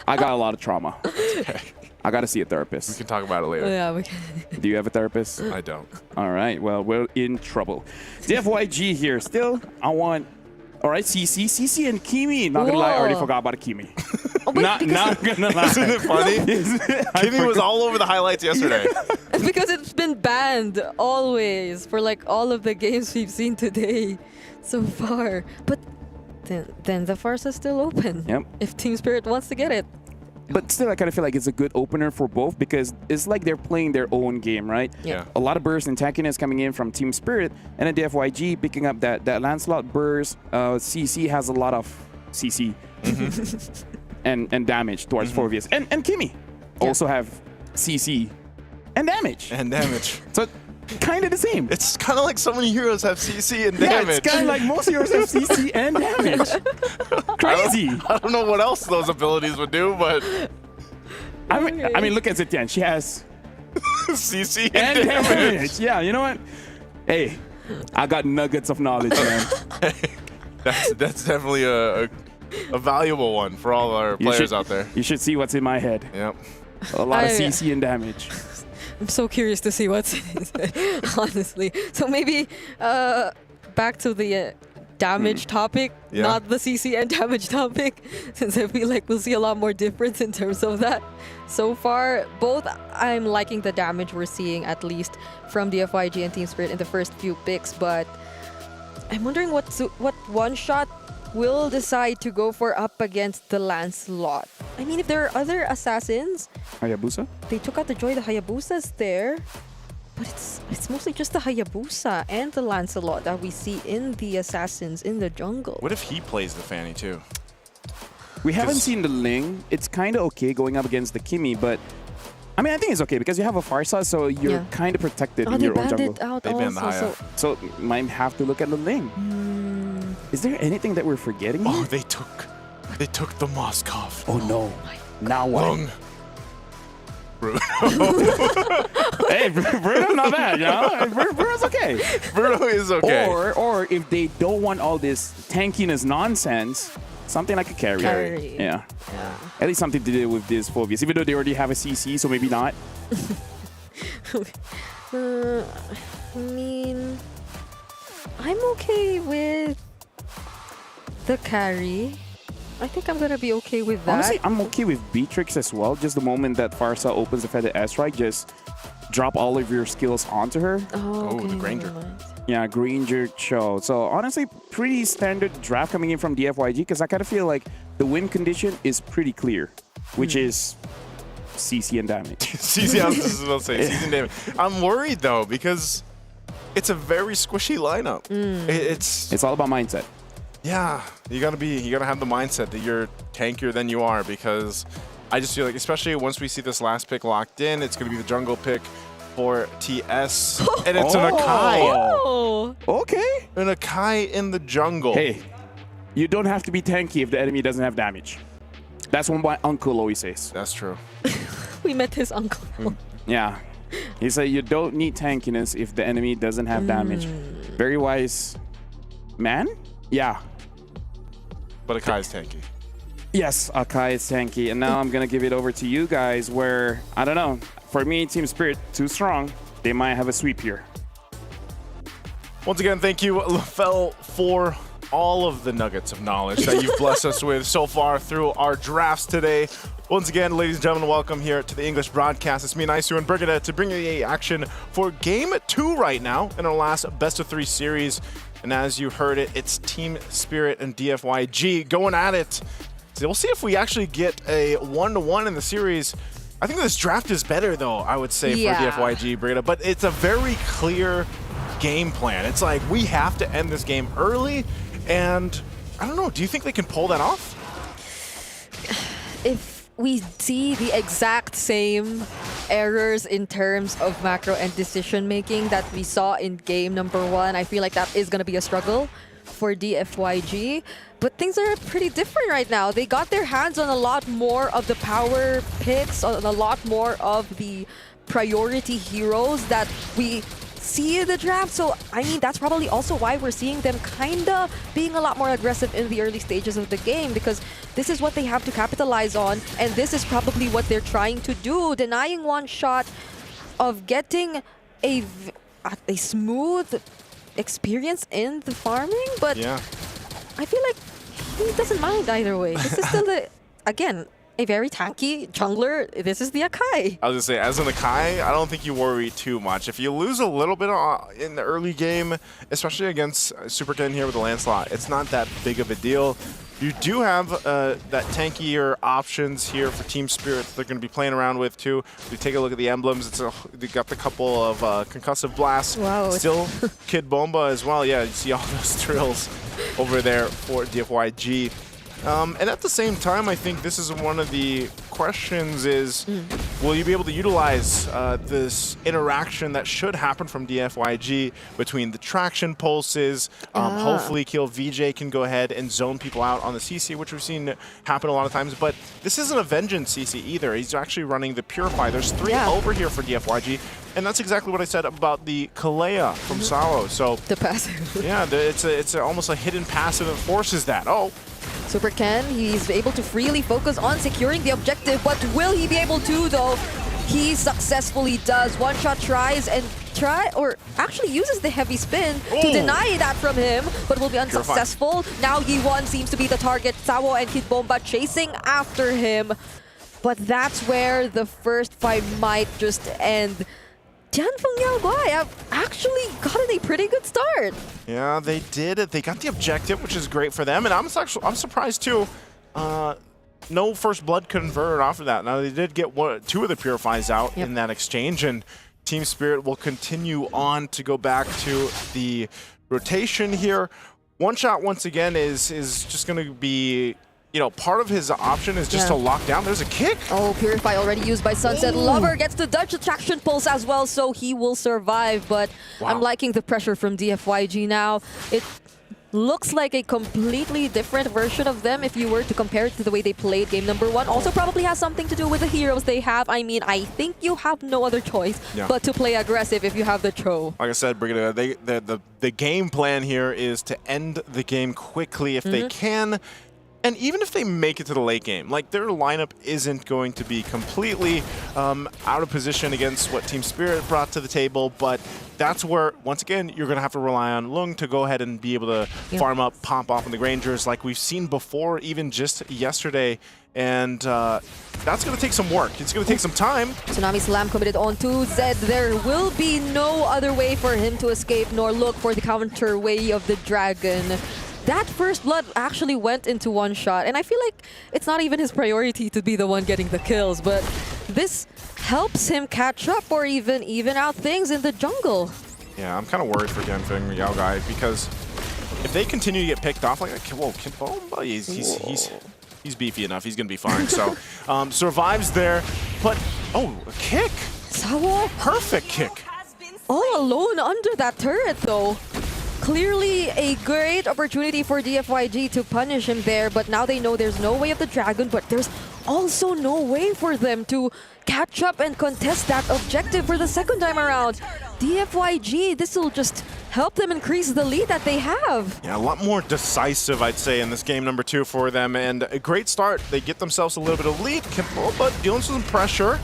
I got a lot of trauma. Okay. I got to see a therapist. We can talk about it later. Yeah, we can. Do you have a therapist? I don't. All right. Well, we're in trouble. DFYG here. Still, I want. All right, CC and Kimi. Not gonna lie, I already forgot about Kimi. Not gonna lie. Isn't it funny? Kimi was all over the highlights yesterday. Because it's been banned always for like all of the games we've seen today so far. But then the Farsa is still open. Yep. If Team Spirit wants to get it. But still, I kind of feel like it's a good opener for both because it's like they're playing their own game, right? Yeah. A lot of burst and tankiness coming in from Team Spirit, and then DFYG picking up that Lancelot burst. CC has a lot of CC and damage towards Phoveus. And Kimi also have CC and damage. So kind of the same. It's kind of like so many heroes have CC and Yeah, damage. it's kind of like most heroes have CC and damage. Crazy. I don't know what else those abilities would do, but I mean, look at Zitian. She has CC and damage. Yeah, you know what? Hey, I got nuggets of knowledge, man. that's definitely a valuable one for all our players out there. You should see what's in my head. Yep. A lot of CC and damage. I'm so curious to see what's in it, honestly. So maybe back to the damage topic, not the CC and damage topic, since I feel like we'll see a lot more difference in terms of that. So far, both I'm liking the damage we're seeing, at least from DFYG and Team Spirit in the first few picks, but I'm wondering what one shot will decide to go for up against the Lancelot. I mean, if there are other assassins, Hayabusa? They took out the Joy, the Hayabusa's there. But it's mostly just the Hayabusa and the Lancelot that we see in the assassins in the jungle. What if he plays the Fanny too? We haven't seen the Ling. It's kind of okay going up against the Kimi, but I mean, I think it's okay because you have a Farsa, so you're kind of protected in your own jungle. They banned the Haya. So might have to look at the Ling. Is there anything that we're forgetting here? Oh, they took the Moskov. Oh no. Now what? Lung. Bruno. Hey, Bruno's not bad, you know? Bruno's okay. Bruno is okay. Or if they don't want all this tankiness nonsense, something like a carry. Yeah. At least something to do with this Phobias, even though they already have a CC, so maybe not. I mean, I'm okay with the carry. I think I'm gonna be okay with that. Honestly, I'm okay with Beatrix as well. Just the moment that Farsa opens the Feather S-Strike, just drop all of your skills onto her. Oh, the Granger. Yeah, Granger Cho. So honestly, pretty standard draft coming in from DFYG because I kind of feel like the win condition is pretty clear, which is CC and damage. CC, I was just about to say, CC and damage. I'm worried though because it's a very squishy lineup. It's all about mindset. Yeah, you gotta have the mindset that you're tankier than you are, because I just feel like, especially once we see this last pick locked in, it's gonna be the jungle pick for TS, and it's an Akai. Okay. An Akai in the jungle. Hey, you don't have to be tanky if the enemy doesn't have damage. That's what my uncle always says. That's true. We met his uncle. Yeah. He said you don't need tankiness if the enemy doesn't have damage. Very wise man? Yeah. But Akai's tanky. Yes, Akai is tanky. And now I'm going to give it over to you guys where, I don't know, for me, Team Spirit, too strong. They might have a sweep here. Once again, thank you, LaFell, for all of the nuggets of knowledge that you've blessed us with so far through our drafts today. Once again, ladies and gentlemen, welcome here to the English broadcast. It's me, Naisu, and Brigida to bring you the action for Game 2 right now in our last best-of-3 series. And as you heard it, it's Team Spirit and DFYG going at it. So we'll see if we actually get a 1-to-1 in the series. I think this draft is better, though, I would say, for DFYG, Brigida. But it's a very clear game plan. It's like, we have to end this game early. And I don't know, do you think they can pull that off? If we see the exact same errors in terms of macro and decision making that we saw in game number 1, I feel like that is going to be a struggle for DFYG. But things are pretty different right now. They got their hands on a lot more of the power picks, on a lot more of the priority heroes that we see in the draft. So, I mean, that's probably also why we're seeing them kind of being a lot more aggressive in the early stages of the game, because this is what they have to capitalize on, and this is probably what they're trying to do, denying one shot of getting a smooth experience in the farming. But I feel like he doesn't mind either way. This is still, again, a very tanky jungler. This is the Akai. I was gonna say, as an Akai, I don't think you worry too much. If you lose a little bit in the early game, especially against Super Ken here with the Lancelot, it's not that big of a deal. You do have that tankier options here for Team Spirit that they're going to be playing around with too. We take a look at the emblems. They got the couple of concussive blasts. Wow. Still Kid Bomba as well. Yeah, you see all those drills over there for DFYG. And at the same time, I think this is one of the questions is, will you be able to utilize this interaction that should happen from DFYG between the traction pulses? Hopefully, Kill VJ can go ahead and zone people out on the CC, which we've seen happen a lot of times. But this isn't a Vengeance CC either. He's actually running the Purify. There's 3 over here for DFYG. And that's exactly what I said about the Kalea from Salo. So the passive. Yeah, it's almost a hidden passive that forces that. Oh. Super Ken, he's able to freely focus on securing the objective, but will he be able to, though? He successfully does. One-shot tries and try, or actually uses the heavy spin to deny that from him, but will be unsuccessful. Now Yi-Won seems to be the target. Sawo and Kid Bomba chasing after him. But that's where the first fight might just end. Tianfeng Yaoguai have actually gotten a pretty good start. Yeah, they did it. They got the objective, which is great for them. And I'm surprised too. No first blood converted off of that. Now they did get two of the Purifies out in that exchange, and Team Spirit will continue on to go back to the rotation here. One shot once again is just going to be, you know, part of his option is just to lock down. There's a kick. Oh, Purify already used by Sunset Lover. Gets the Dutch attraction pulse as well, so he will survive. But I'm liking the pressure from DFYG now. It looks like a completely different version of them if you were to compare it to the way they played game number 1. Also probably has something to do with the heroes they have. I mean, I think you have no other choice but to play aggressive if you have the Tro. Like I said, Brigada, the game plan here is to end the game quickly if they can. And even if they make it to the late game, like their lineup isn't going to be completely out of position against what Team Spirit brought to the table, but that's where, once again, you're going to have to rely on Lung to go ahead and be able to farm up, pop off on the Rangers like we've seen before, even just yesterday. And that's going to take some work. It's going to take some time. Tsunami Slam committed onto Zed. There will be no other way for him to escape nor look for the counter way of the Dragon. That first blood actually went into one shot, and I feel like it's not even his priority to be the one getting the kills, but this helps him catch up or even out things in the jungle. Yeah, I'm kind of worried for Tianfeng Yaoguai because if they continue to get picked off like that, whoa, Kid Bomba, he's beefy enough. He's gonna be fine. So survives there, but a kick. Sawo, perfect kick. All alone under that turret though. Clearly a great opportunity for DFYG to punish him there, but now they know there's no way of the Dragon, but there's also no way for them to catch up and contest that objective for the second time around. DFYG, this will just help them increase the lead that they have. Yeah, a lot more decisive, I'd say, in this game number 2 for them, and a great start. They get themselves a little bit of lead, but dealing with some pressure.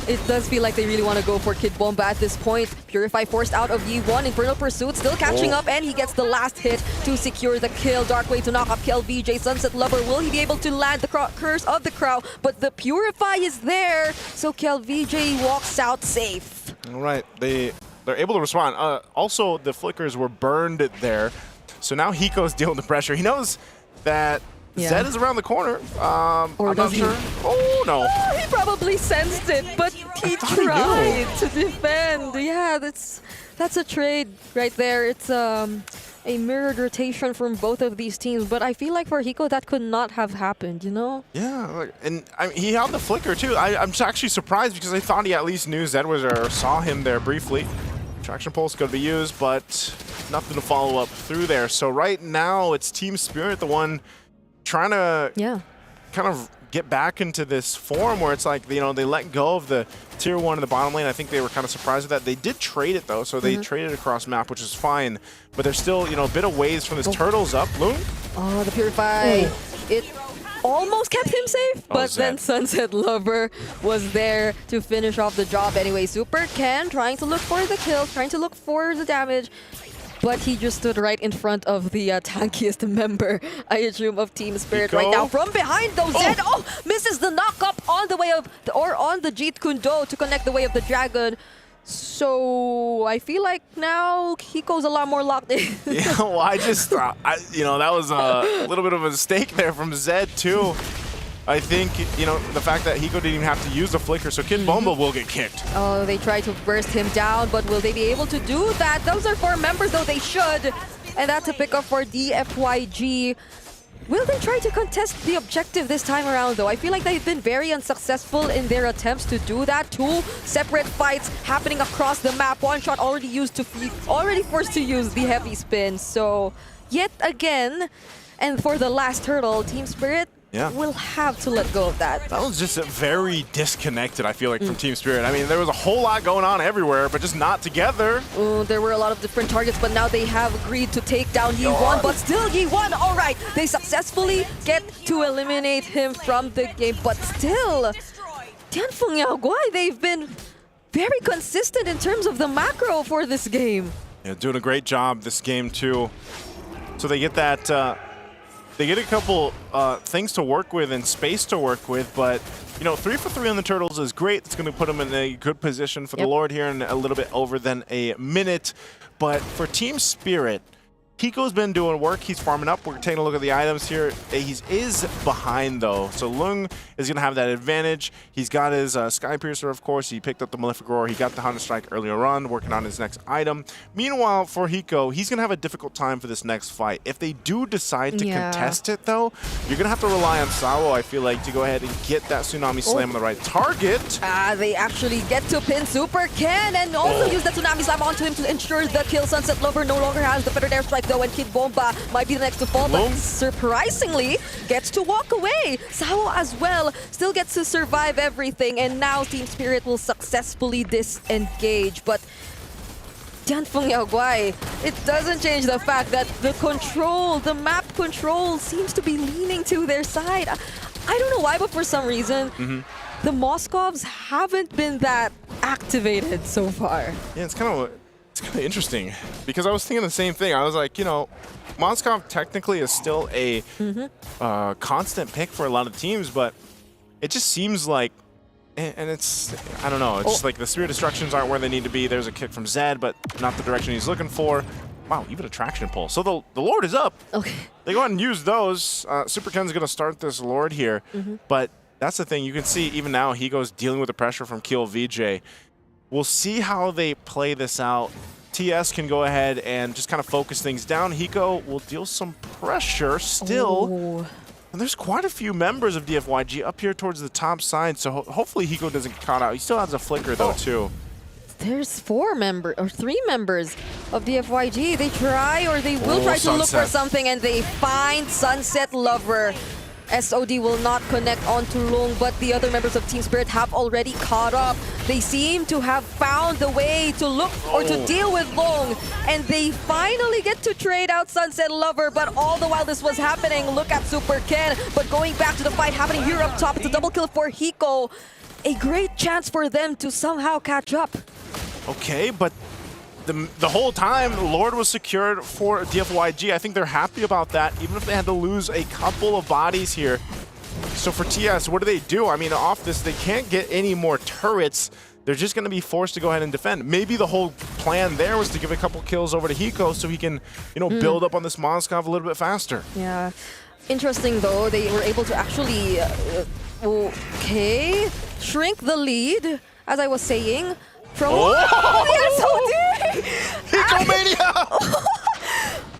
It does feel like they really want to go for Kid Bomba at this point. Purify forced out of Yi-Won. Infernal Pursuit still catching up, and he gets the last hit to secure the kill. Dark Way to knock up KLVJ. Sunset Lover, will he be able to land the Curse of the Crow? But the Purify is there, so KLVJ walks out safe. All right, they're able to respond. Also, the flickers were burned there, so now Hiko's dealing with the pressure. He knows that Zed is around the corner. I'm not sure. Oh, no. Oh, he probably sensed it, but he tried to defend. Yeah, that's a trade right there. It's a mirrored rotation from both of these teams, but I feel like for Hiko, that could not have happened, you know? Yeah, and he had the flicker, too. I'm actually surprised because I thought he at least knew Zed was there or saw him there briefly. Traction pulse going to be used, but nothing to follow up through there. So right now, it's Team Spirit, the one trying to kind of get back into this form where it's like, you know, they let go of the tier 1 in the bottom lane. I think they were kind of surprised with that. They did trade it, though, so they traded across map, which is fine. But they're still, you know, a bit of ways from this Turtles up. Loon? Oh, the Purify. It almost kept him safe, but then Sunset Lover was there to finish off the job anyway. Super Ken trying to look for the kill, trying to look for the damage, but he just stood right in front of the tankiest member, I assume, of Team Spirit right now. From behind though, Zed, misses the knock up on the way of, on the Jeet Kune Do to connect the way of the Dragon. So I feel like now Hiko's a lot more locked in. Yeah, well, you know, that was a little bit of a mistake there from Zed too. I think, you know, the fact that Hiko didn't even have to use the flicker, so Kid Bomba will get kicked. Oh, they tried to burst him down, but will they be able to do that? Those are 4 members, though they should. And that's a pickup for DFYG. Will they try to contest the objective this time around, though? I feel like they've been very unsuccessful in their attempts to do that. 2 separate fights happening across the map. One shot already forced to use the heavy spin. So, yet again, and for the last turtle, Team Spirit will have to let go of that. That was just very disconnected, I feel like, from Team Spirit. I mean, there was a whole lot going on everywhere, but just not together. There were a lot of different targets, but now they have agreed to take down Yi-Won, but still Yi-Won, all right. They successfully get to eliminate him from the game, but still, Tianfeng Yaoguai, they've been very consistent in terms of the macro for this game. Yeah, doing a great job this game too. So they get that, they get a couple things to work with and space to work with, but you know, 3 for 3 on the Turtles is great. It's going to put them in a good position for the Lord here in a little bit over than a minute. But for Team Spirit, Hiko's been doing work. He's farming up. We're taking a look at the items here. He is behind, though. So Lung is going to have that advantage. He's got his Sky Piercer, of course. He picked up the Malefic Roar. He got the Hunter Strike earlier on, working on his next item. Meanwhile, for Hiko, he's going to have a difficult time for this next fight. If they do decide to contest it, though, you're going to have to rely on Sawo, I feel like, to go ahead and get that Tsunami Slam on the right target. They actually get to pin Super Ken and also use the Tsunami Slam onto him to ensure the kill. Sunset Lover no longer has the Feathered Airstrike, though, and Kid Bomba might be the next to fall, but surprisingly gets to walk away. Sawo as well still gets to survive everything, and now Team Spirit will successfully disengage. But Tianfeng Yaoguai, it doesn't change the fact that the control, the map control seems to be leaning to their side. I don't know why, but for some reason, the Moscovs haven't been that activated so far. Yeah, it's kind of interesting because I was thinking the same thing. I was like, you know, Moskov technically is still a constant pick for a lot of teams, but it just seems like, and it's, I don't know, it's just like the Spear Destructions aren't where they need to be. There's a kick from Zed, but not the direction he's looking for. Wow, even a traction pull. So the Lord is up. Okay. They go ahead and use those. Super Ken's going to start this Lord here, but that's the thing. You can see even now he goes dealing with the pressure from Kill VJ. We'll see how they play this out. TS can go ahead and just kind of focus things down. Hiko will deal some pressure still. And there's quite a few members of DFYG up here towards the top side, so hopefully Hiko doesn't get caught out. He still has a flicker, though, too. There's 3 members of DFYG. They try, or they will try to look for something, and they find Sunset Lover. SOD will not connect onto Long, but the other members of Team Spirit have already caught up. They seem to have found the way to look or to deal with Long, and they finally get to trade out Sunset Lover, but all the while this was happening, look at Super Ken. But going back to the fight happening here up top, it's a double kill for Hiko. A great chance for them to somehow catch up. Okay, but the whole time, the Lord was secured for DFYG. I think they're happy about that, even if they had to lose a couple of bodies here. So for TS, what do? I mean, off this, they can't get any more turrets. They're just going to be forced to go ahead and defend. Maybe the whole plan there was to give a couple kills over to Hiko so he can, you know, build up on this Moskov a little bit faster. Yeah. Interesting, though, they were able to actually, shrink the lead, as I was saying. From Hiko-mania!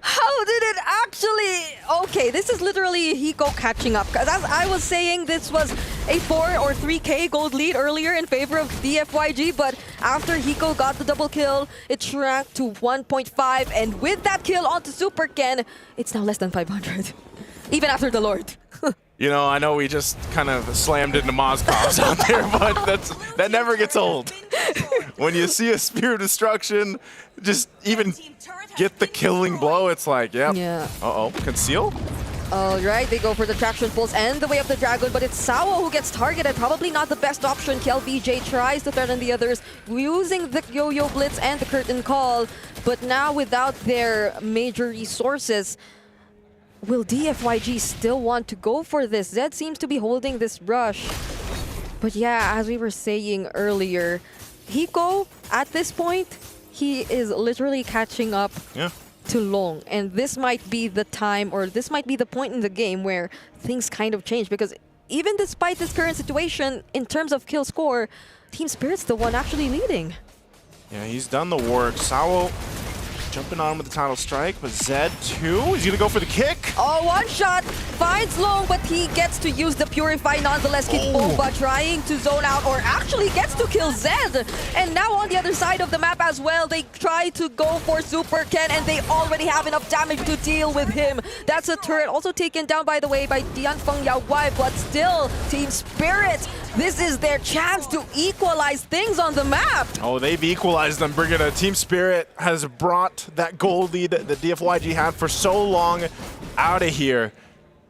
How did it actually... Okay, this is literally Hiko catching up. Because as I was saying, this was a 4 or 3k gold lead earlier in favor of DFYG, but after Hiko got the double kill, it shrank to 1.5, and with that kill onto Super Ken, it's now less than 500. Even after the Lord. You know, I know we just kind of slammed into Moscovs out there, but that never gets old. When you see a Spear of Destruction, just even get the killing blow, it's like, yep. Yeah. Uh-oh, conceal? All right, they go for the traction pulse and the Way of the Dragon, but it's Sawo who gets targeted. Probably not the best option. KLBJ tries to threaten the others using the Yo-Yo Blitz and the Curtain Call, but now without their major resources, will DFYG still want to go for this? Zed seems to be holding this rush. But yeah, as we were saying earlier, Hiko, at this point, he is literally catching up to Long. And this might be the time, or this might be the point in the game where things kind of change. Because even despite this current situation, in terms of kill score, Team Spirit's the one actually leading. Yeah, he's done the work. Sawo jumping on with the Tidal Strike, but Zed too. He's gonna go for the kick. Oh, one shot finds Long, but he gets to use the Purify nonetheless. Kid Bomba trying to zone out, or actually gets to kill Zed. And now on the other side of the map as well, they try to go for Super Ken, and they already have enough damage to deal with him. That's a turret also taken down, by the way, by Tianfeng Yaoguai, but still, Team Spirit, this is their chance to equalize things on the map. Oh, they've equalized them, Brigida. Team Spirit has brought that gold lead that DFYG had for so long out of here.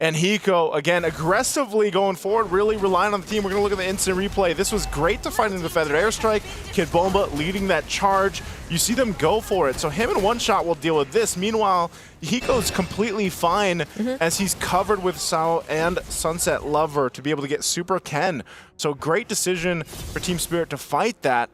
And Hiko, again, aggressively going forward, really relying on the team. We're going to look at the instant replay. This was great to find in the feathered airstrike. Kid Bomba leading that charge. You see them go for it. So him in one shot will deal with this. Meanwhile, Hiko's completely fine as he's covered with Sao and Sunset Lover to be able to get Super Ken. So great decision for Team Spirit to fight that.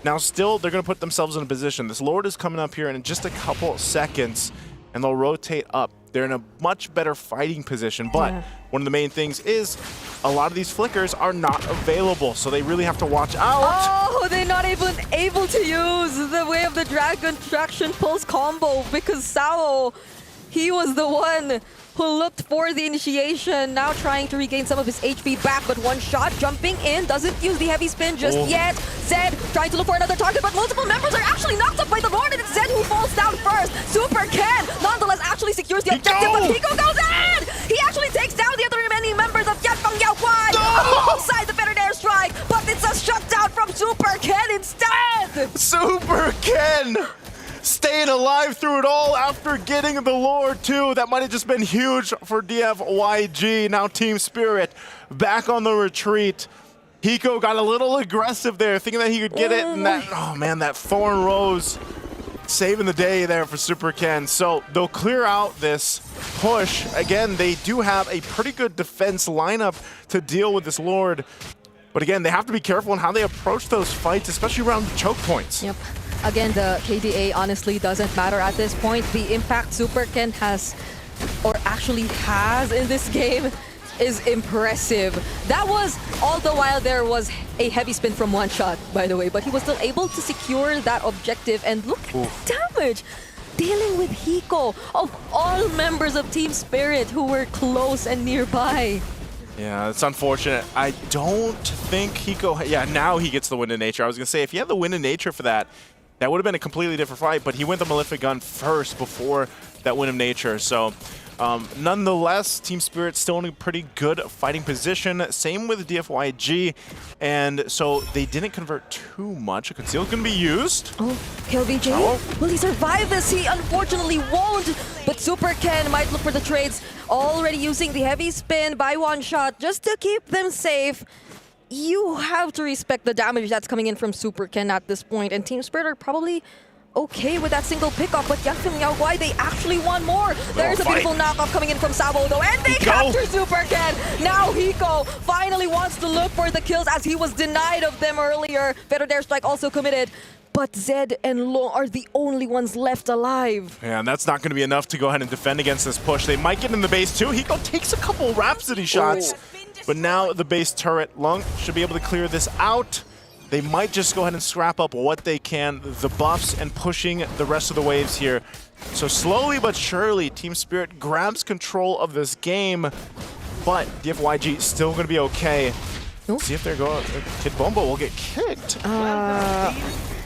Now still, they're going to put themselves in a position. This Lord is coming up here in just a couple seconds, and they'll rotate up. They're in a much better fighting position, but one of the main things is a lot of these flickers are not available, so they really have to watch out. Oh, they're not even able to use the Way of the Dragon Traction Pulse combo because Sao, he was the one who looked for the initiation, now trying to regain some of his HP back, but one shot jumping in, doesn't use the heavy spin just yet. Zed trying to look for another target, but multiple members are actually knocked up by the Lord, and it's Zed who falls down first. Super Ken, nonetheless, actually secures the objective, but Hiko goes in! He actually takes down the other remaining members of Yanfeng Yao Kwai alongside the feathered airstrike, but it's a shutdown from Super Ken instead! Super Ken! Staying alive through it all after getting the Lord too. That might have just been huge for DFYG. Now Team Spirit back on the retreat. Hiko got a little aggressive there, thinking that he could get it, and that, oh man, that Thorn Rose saving the day there for Super Ken. So they'll clear out this push. Again, they do have a pretty good defense lineup to deal with this Lord. But again, they have to be careful in how they approach those fights, especially around the choke points. Yep. Again, the KDA honestly doesn't matter at this point. The impact Super Ken has, or actually has in this game, is impressive. That was all the while there was a heavy spin from one shot, by the way, but he was still able to secure that objective, and look at the damage. Dealing with Hiko, of all members of Team Spirit who were close and nearby. Yeah, it's unfortunate. I don't think Hiko... Yeah, now he gets the Wind of Nature. I was going to say, if he had the Wind of Nature for that, that would have been a completely different fight, but he went the Malefic Gun first before that Wind of Nature. So, nonetheless, Team Spirit still in a pretty good fighting position. Same with DFYG, and so they didn't convert too much. A Conceal is going to be used. Oh, KLVJ, will he survive this? He unfortunately won't, but Super Ken might look for the trades, already using the heavy spin by one shot just to keep them safe. You have to respect the damage that's coming in from Super Ken at this point, and Team Spirit are probably okay with that single pickoff, but Yanfeng Yao Kwai, they actually want more. There's a beautiful knockoff coming in from Sabo though, and they capture Super Ken. Now Hiko finally wants to look for the kills as he was denied of them earlier. Feathered Airstrike also committed, but Zed and Long are the only ones left alive. Yeah, and that's not going to be enough to go ahead and defend against this push. They might get in the base too. Hiko takes a couple Rhapsody shots. But now the base turret, Lung should be able to clear this out. They might just go ahead and scrap up what they can, the buffs, and pushing the rest of the waves here. So slowly but surely, Team Spirit grabs control of this game, but DFYG still going to be okay. See if they're going. Kid Bomba will get kicked.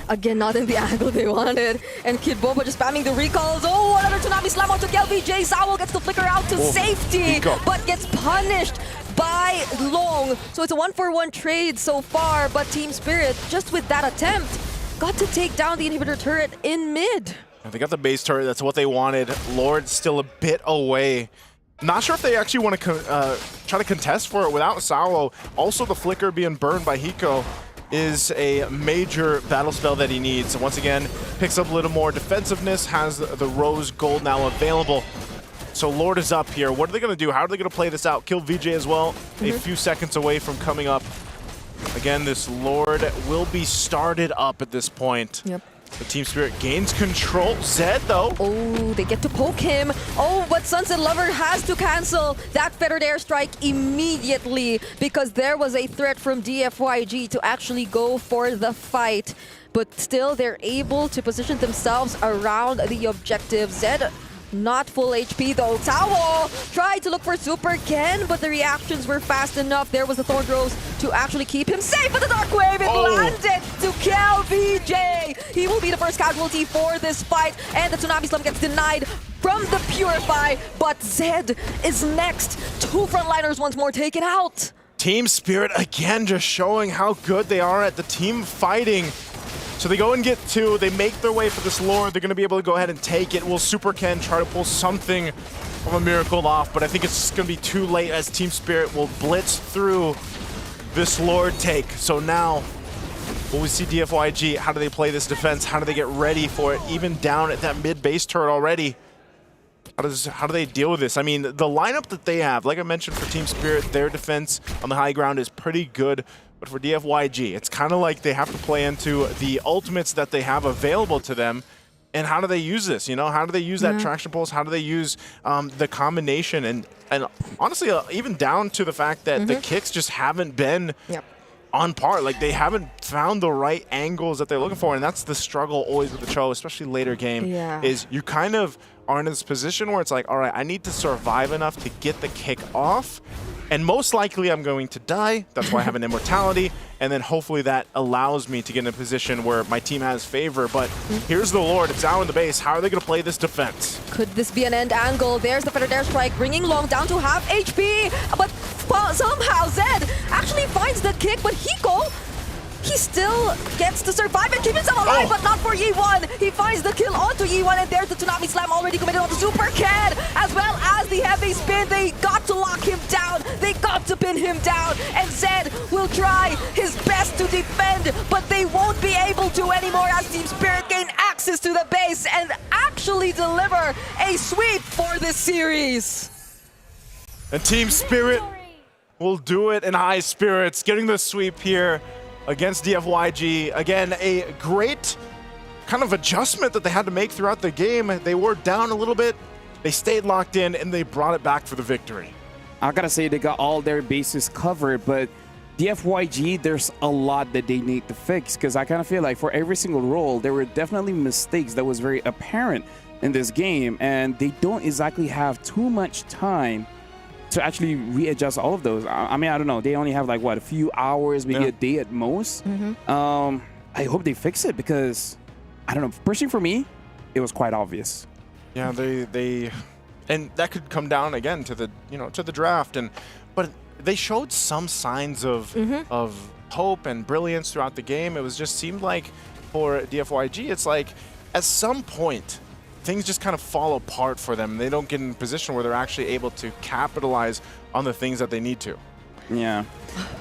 Again, not in the angle they wanted. And Kid Bomba just spamming the recalls. Oh, another Tsunami Slam onto KLVJ. Sao gets the flicker out to safety, but gets punished by Long. So it's a 1-for-1 trade so far, but Team Spirit, just with that attempt, got to take down the inhibitor turret in mid. They got the base turret, that's what they wanted. Lord's still a bit away. Not sure if they actually want to try to contest for it without Sao. Also, the flicker being burned by Hiko is a major battle spell that he needs. So once again, picks up a little more defensiveness, has the Rose Gold now available. So Lord is up here. What are they going to do? How are they going to play this out? Kill VJ as well. A few seconds away from coming up. Again, this Lord will be started up at this point. Yep. The Team Spirit gains control. Zed, though. Oh, they get to poke him. Oh, but Sunset Lover has to cancel that feathered airstrike immediately because there was a threat from DFYG to actually go for the fight. But still, they're able to position themselves around the objective. Zed, not full HP though. Tao tried to look for Super Ken, but the reactions were fast enough. There was the Thorn Rose to actually keep him safe, but the Dark Wave, it landed to KLVJ. He will be the first casualty for this fight, and the Tsunami Slam gets denied from the Purify, but Zed is next. Two frontliners once more taken out. Team Spirit again just showing how good they are at the team fighting. So they go and get two, they make their way for this Lord, they're going to be able to go ahead and take it. Will Super Ken try to pull something of a miracle off, but I think it's just going to be too late as Team Spirit will blitz through this Lord take. So now, will we see DFYG? How do they play this defense? How do they get ready for it? Even down at that mid-base turret already. How do they deal with this? I mean, the lineup that they have, like I mentioned for Team Spirit, their defense on the high ground is pretty good. But for DFYG, it's kind of like they have to play into the ultimates that they have available to them. And how do they use this? You know, how do they use that traction pulse? How do they use the combination? And honestly, even down to the fact that the kicks just haven't been on par. Like, they haven't found the right angles that they're looking for. And that's the struggle always with the Cho, especially later game, is you kind of are in this position where it's like, all right, I need to survive enough to get the kick off. And most likely I'm going to die. That's why I have an immortality. And then hopefully that allows me to get in a position where my team has favor. But here's the Lord. It's out in the base. How are they going to play this defense? Could this be an end angle? There's the Feather Dare Strike, bringing Long down to half HP. But somehow Zed actually finds the kick, but Hiko, he still gets to survive and keep himself alive, but not for Yi1. He finds the kill onto Yi1, and there's the Tsunami Slam already committed onto Super Kid, as well as the heavy spin. They got to lock him down. They got to pin him down, and Zed will try his best to defend, but they won't be able to anymore as Team Spirit gain access to the base and actually deliver a sweep for this series. And Team Spirit will do it in high spirits, getting the sweep here against DFYG. Again, a great kind of adjustment that they had to make throughout the game. They were down a little bit, they stayed locked in, and they brought it back for the victory. I gotta say, they got all their bases covered, but DFYG, there's a lot that they need to fix, because I kind of feel like for every single role, there were definitely mistakes that was very apparent in this game, and they don't exactly have too much time to actually readjust all of those. I mean, I don't know. They only have like, what, a few hours, maybe a day at most. I hope they fix it because, I don't know, personally for me, it was quite obvious. Yeah, and that could come down again to the, to the draft. But they showed some signs of hope and brilliance throughout the game. It was just seemed like for DFYG, it's like at some point, things just kind of fall apart for them. They don't get in a position where they're actually able to capitalize on the things that they need to. Yeah,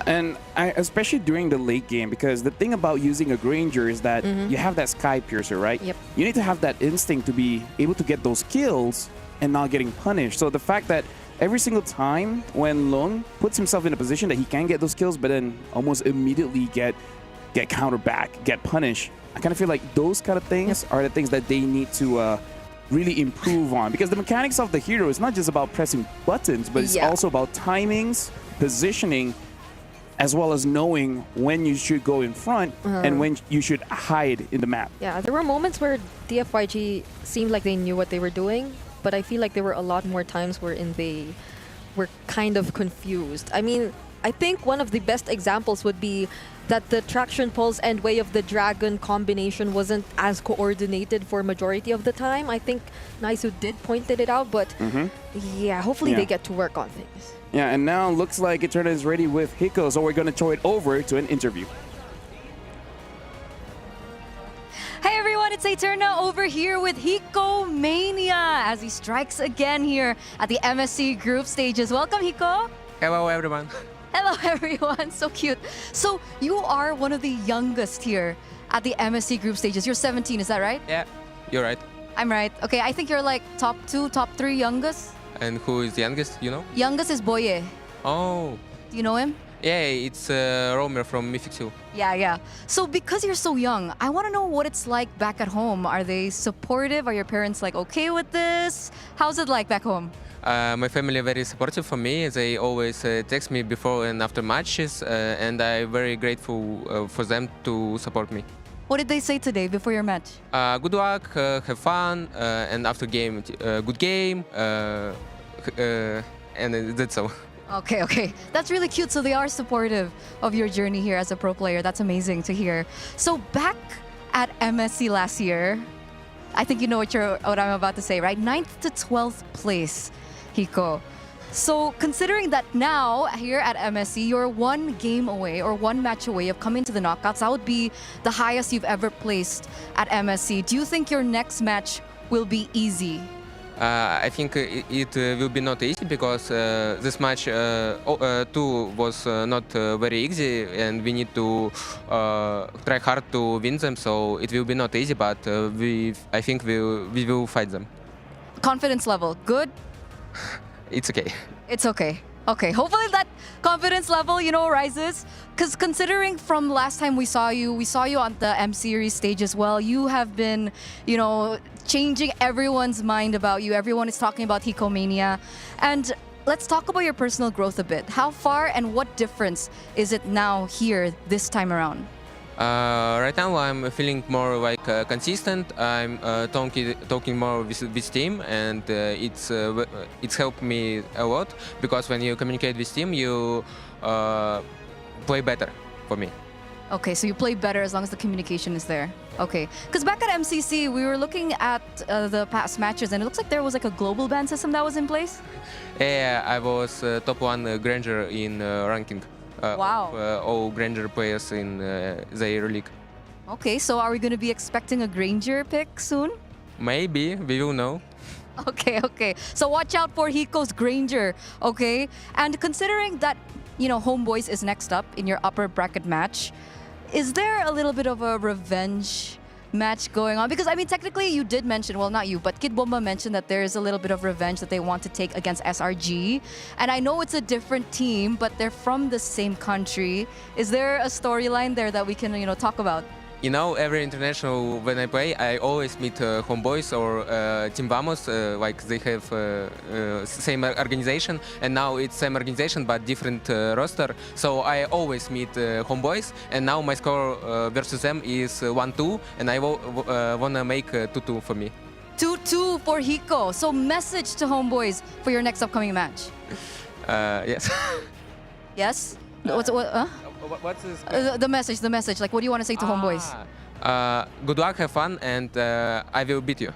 and especially during the late game, because the thing about using a Granger is that you have that Sky Piercer, right? Yep. You need to have that instinct to be able to get those kills and not getting punished. So the fact that every single time when Lung puts himself in a position that he can get those kills, but then almost immediately get countered back, get punished, I kind of feel like those kind of things are the things that they need to really improve on, because the mechanics of the hero is not just about pressing buttons, but it's also about timings, positioning, as well as knowing when you should go in front and when you should hide in the map. Yeah, there were moments where DFYG seemed like they knew what they were doing, but I feel like there were a lot more times wherein they were kind of confused. I mean, I think one of the best examples would be that the traction pulse and Way of the Dragon combination wasn't as coordinated for majority of the time. I think Naisu did pointed it out, but yeah, hopefully they get to work on things. Yeah, and now looks like Eterna is ready with Hiko, so we're going to throw it over to an interview. Hey everyone, it's Eterna over here with Hiko Mania as he strikes again here at the MSC group stages. Welcome, Hiko. Hello, everyone. Hello, everyone. So cute. So you are one of the youngest here at the MSC group stages. You're 17, is that right? Yeah, you're right. I'm right. Okay, I think you're like top 2, top 3 youngest. And who is the youngest, you know? Youngest is Boye. Oh. Do you know him? Yeah, it's Romer from Mythic 2. Yeah. So because you're so young, I want to know what it's like back at home. Are they supportive? Are your parents like okay with this? How's it like back home? My family are very supportive for me. They always text me before and after matches, and I'm very grateful for them to support me. What did they say today before your match? Good luck, have fun, and after game, good game, and that's all. Okay. That's really cute. So they are supportive of your journey here as a pro player. That's amazing to hear. So back at MSC last year, I think you know what I'm about to say, right? 9th to 12th place, Hiko. So considering that now here at MSC, you're 1 game away or 1 match away of coming to the knockouts, that would be the highest you've ever placed at MSC. Do you think your next match will be easy? I think it will be not easy because this match 2 was not very easy, and we need to try hard to win them. So it will be not easy, but I think we will fight them. Confidence level, good? It's okay. It's okay. Okay, hopefully that confidence level, rises. Because considering from last time we saw you on the M Series stage as well. You have been, changing everyone's mind about you. Everyone is talking about Hicomania. And let's talk about your personal growth a bit. How far and what difference is it now here this time around? Right now I'm feeling more like consistent. I'm talking more with team, and it's helped me a lot because when you communicate with team, you play better for me. Okay, so you play better as long as the communication is there. Okay, because back at MCC, we were looking at the past matches, and it looks like there was like a global ban system that was in place. Yeah, I was top 1 Granger in ranking. Wow. Of, all Granger players in the EuroLeague. Okay, so are we going to be expecting a Granger pick soon? Maybe, we will know. Okay. So watch out for Hiko's Granger, okay? And considering that, Homeboys is next up in your upper bracket match, is there a little bit of a revenge match going on? Because, technically you did mention, well, not you, but Kid Bomba mentioned that there is a little bit of revenge that they want to take against SRG. And I know it's a different team, but they're from the same country. Is there a storyline there that we can, talk about? Every international, when I play, I always meet Homeboys or Team Vamos, like they have same organization, and now it's same organization but different roster. So I always meet Homeboys, and now my score versus them is 1-2, and I wanna make 2-2 for me. 2-2 for Hiko. So message to Homeboys for your next upcoming match. Yes. Yes? What's this? The message. Like, what do you want to say to Homeboys? Good luck, have fun, and I will beat you.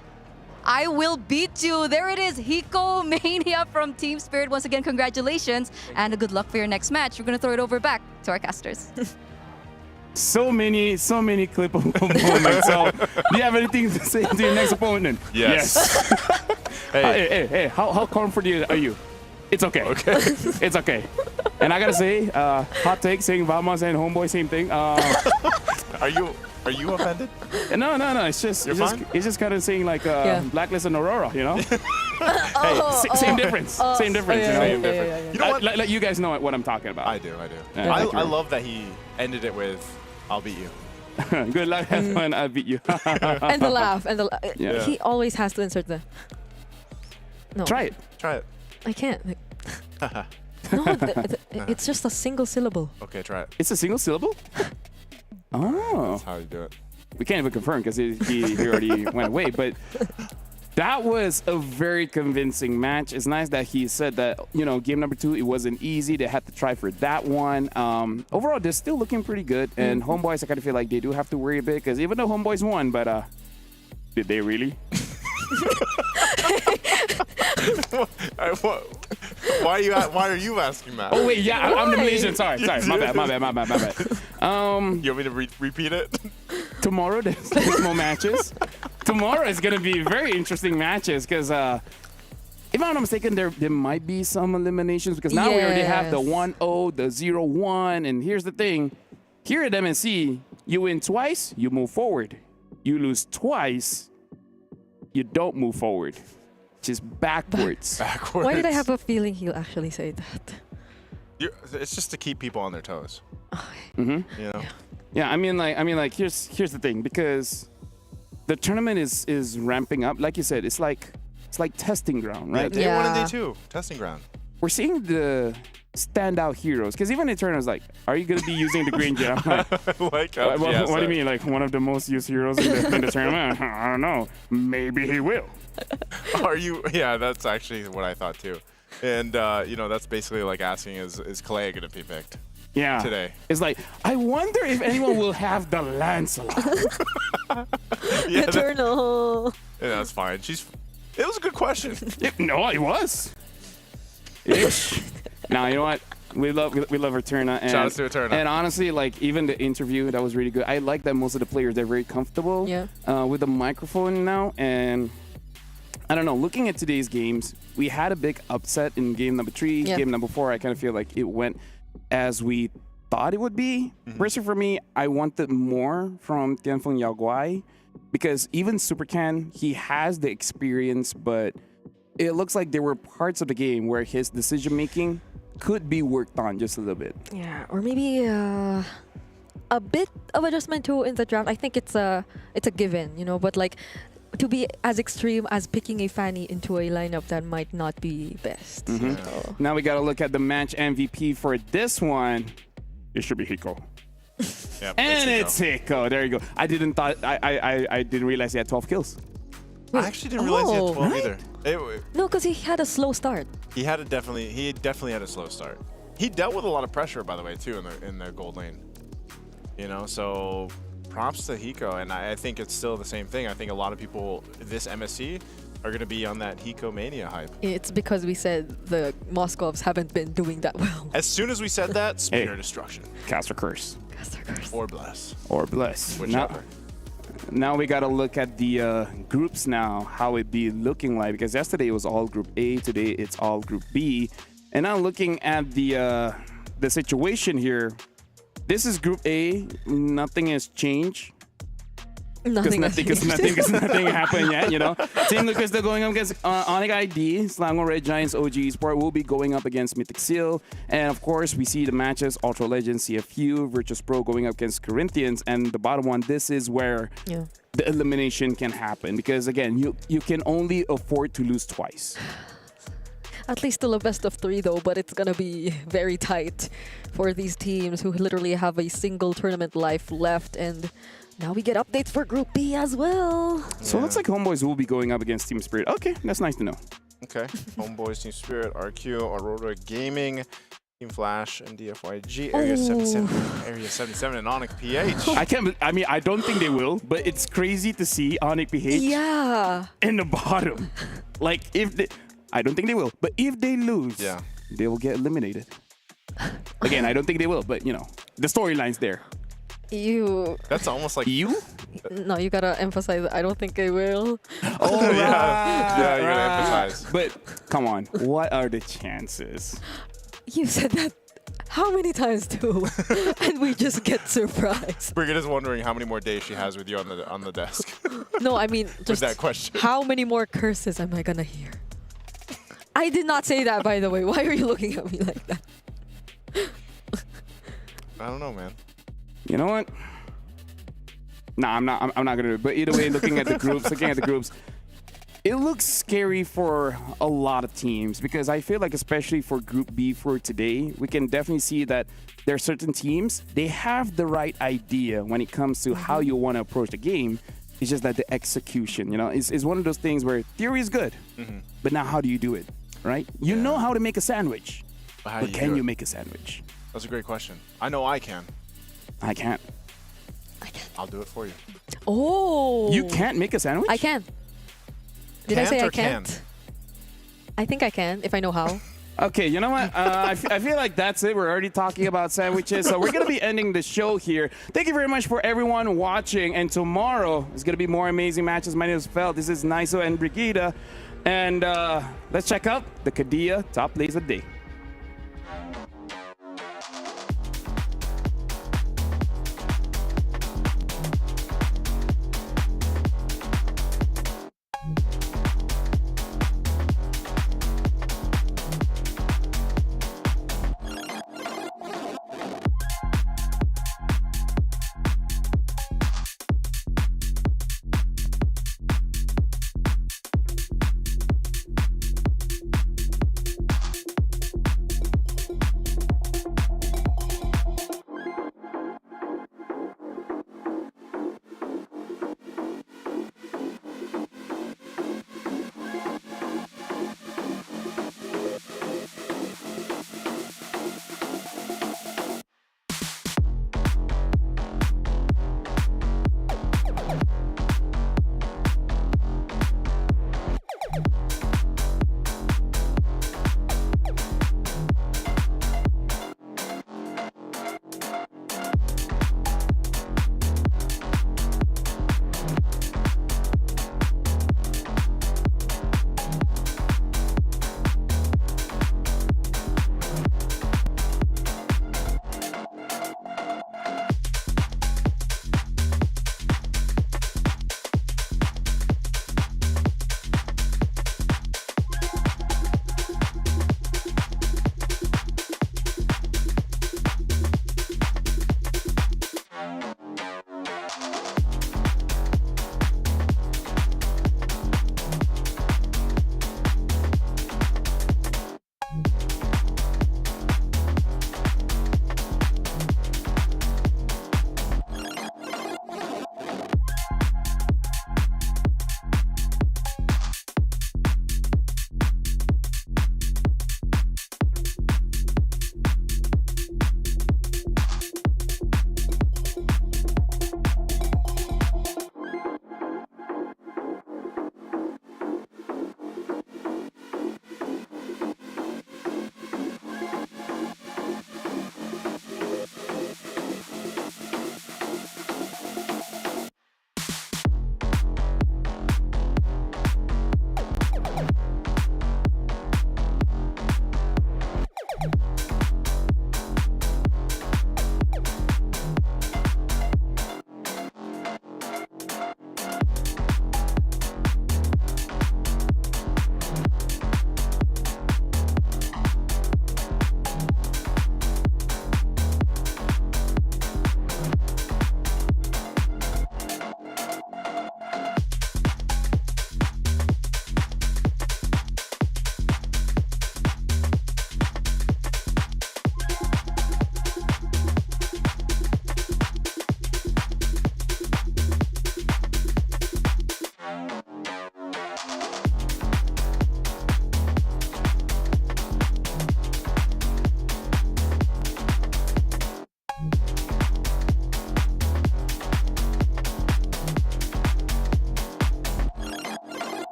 I will beat you. There it is, Hicomania from Team Spirit. Once again, congratulations, and good luck for your next match. We're going to throw it over back to our casters. So many clip of moments. So, do you have anything to say to your next opponent? Yes. Hey, how confident are you? It's okay. It's okay. And I gotta say, hot take saying Vamos and Homeboy, same thing. Are you offended? No. It's just kind of saying like Blacklist and Aurora, Same difference. Same difference. Same difference. You know what? Let you guys know what I'm talking about. I do. Yeah, I love that he ended it with, "I'll beat you." Good luck, have fun. I'll beat you. And the laugh. Yeah. He always has to insert the. No. Try it. I can't. No, it's just a single syllable. Okay, try it. It's a single syllable? Oh. That's how you do it. We can't even confirm because he already went away. But that was a very convincing match. It's nice that he said that, game number 2, it wasn't easy. They had to try for that one. Overall, they're still looking pretty good. And Homeboys, I kind of feel like they do have to worry a bit because even though Homeboys won, but did they really? Why are you asking that? Oh wait, yeah, I'm the Malaysian. Sorry, my bad. You want me to repeat it? Tomorrow there's more matches. Tomorrow is gonna be very interesting matches because if I'm not mistaken, there might be some eliminations because now we already have the 1-0, the 0-1, and here's the thing: here at MSC, you win twice, you move forward. You lose twice, you don't move forward. Just backwards. Why did I have a feeling he'll actually say that? It's just to keep people on their toes. Yeah, I mean, here's the thing, because the tournament is ramping up. Like you said, it's like testing ground, right? Day 1 and day 2, testing ground. We're seeing the standout heroes, because even the tournament was like, are you going to be using the green jet? I'm like, what do you mean? Like one of the most used heroes in the tournament? I don't know. Maybe he will. Are you? Yeah, that's actually what I thought too. And that's basically like asking, is Kalea going to be picked? Yeah. Today. It's like, I wonder if anyone will have the Lancelot. Eternal. Yeah, that's fine. It was a good question. No, it was. Now, you know what? We love Eterna. And, shout out to Eterna. And honestly, like, even the interview, that was really good. I like that most of the players, they're very comfortable with the microphone now. And I don't know. Looking at today's games, we had a big upset in game number 3. Yeah. Game number 4, I kind of feel like it went as we thought it would be. Personally, for me, I wanted more from Tianfeng Yaoguai because even Super Can, he has the experience, but it looks like there were parts of the game where his decision making could be worked on just a little bit. Yeah, or maybe a bit of adjustment too in the draft. I think it's a given, you know, but like to be as extreme as picking a Fanny into a lineup that might not be best. So. Now we got to look at the match MVP for this one. It should be Hiko. Yep, And it's Hiko. There you go. I didn't realize he had 12 kills. I actually didn't realize he had 12 right? either. No, because he had a slow start. He definitely had a slow start. He dealt with a lot of pressure, by the way, too, in the gold lane. You know, so props to Hiko, and I think it's still the same thing. I think a lot of people this MSC are going to be on that Hiko mania hype. It's because we said the Moscovs haven't been doing that well. As soon as we said that, Spear Destruction. Cast or Curse. Or Bless. Or Bless. Whichever. Now we got to look at the groups now, how it be looking like, because yesterday it was all Group A, today it's all Group B. And now looking at the situation here, this is Group A, nothing has changed. Nothing happened yet, you know. Team Lucas still going up against Onyx ID, Slango Red Giants, OG Esports will be going up against Mythic Seal. And of course, we see the matches, Ultra Legends, CFU, Virtus Pro going up against Corinthians. And the bottom one, this is where the elimination can happen. Because again, you can only afford to lose twice. At least still a best of 3 though, but it's gonna be very tight for these teams who literally have a single tournament life left. And now we get updates for Group B as well. So it looks like Homeboys will be going up against Team Spirit. Okay, that's nice to know. Okay. Homeboys, Team Spirit, RQ, Aurora Gaming, Team Flash, and DFYG, Area 77, and Onyx PH. I don't think they will, but it's crazy to see Onyx PH in the bottom. Like, I don't think they will, but if they lose, they will get eliminated. Again, I don't think they will, but you know, the storyline's there. That's almost like you. No, you gotta emphasize. I don't think I will. Oh yeah, you gotta emphasize. But come on, what are the chances? You said that how many times too, and we just get surprised. Brigitte is wondering how many more days she has with you on the desk. No, I mean just with that question. How many more curses am I gonna hear? I did not say that, by the way. Why are you looking at me like that? I don't know, man. You know what? Nah, I'm not gonna do it. But either way, looking at the groups, it looks scary for a lot of teams because I feel like, especially for Group B for today, we can definitely see that there are certain teams, they have the right idea when it comes to how you want to approach the game. It's just that the execution, you know, is one of those things where theory is good, but now how do you do it, right? You know how to make a sandwich, but can you make a sandwich? That's a great question. I know I can. I can't. I'll do it for you. Oh. You can't make a sandwich? I can. Did I say I can't? can't? I think I can if I know how. Okay, you know what? I feel like that's it. We're already talking about sandwiches, so we're going to be ending the show here. Thank you very much for everyone watching, and tomorrow is going to be more amazing matches. My name is Fel. This is Naiso and Brigitte, and let's check out the Kadia Top Plays of the Day.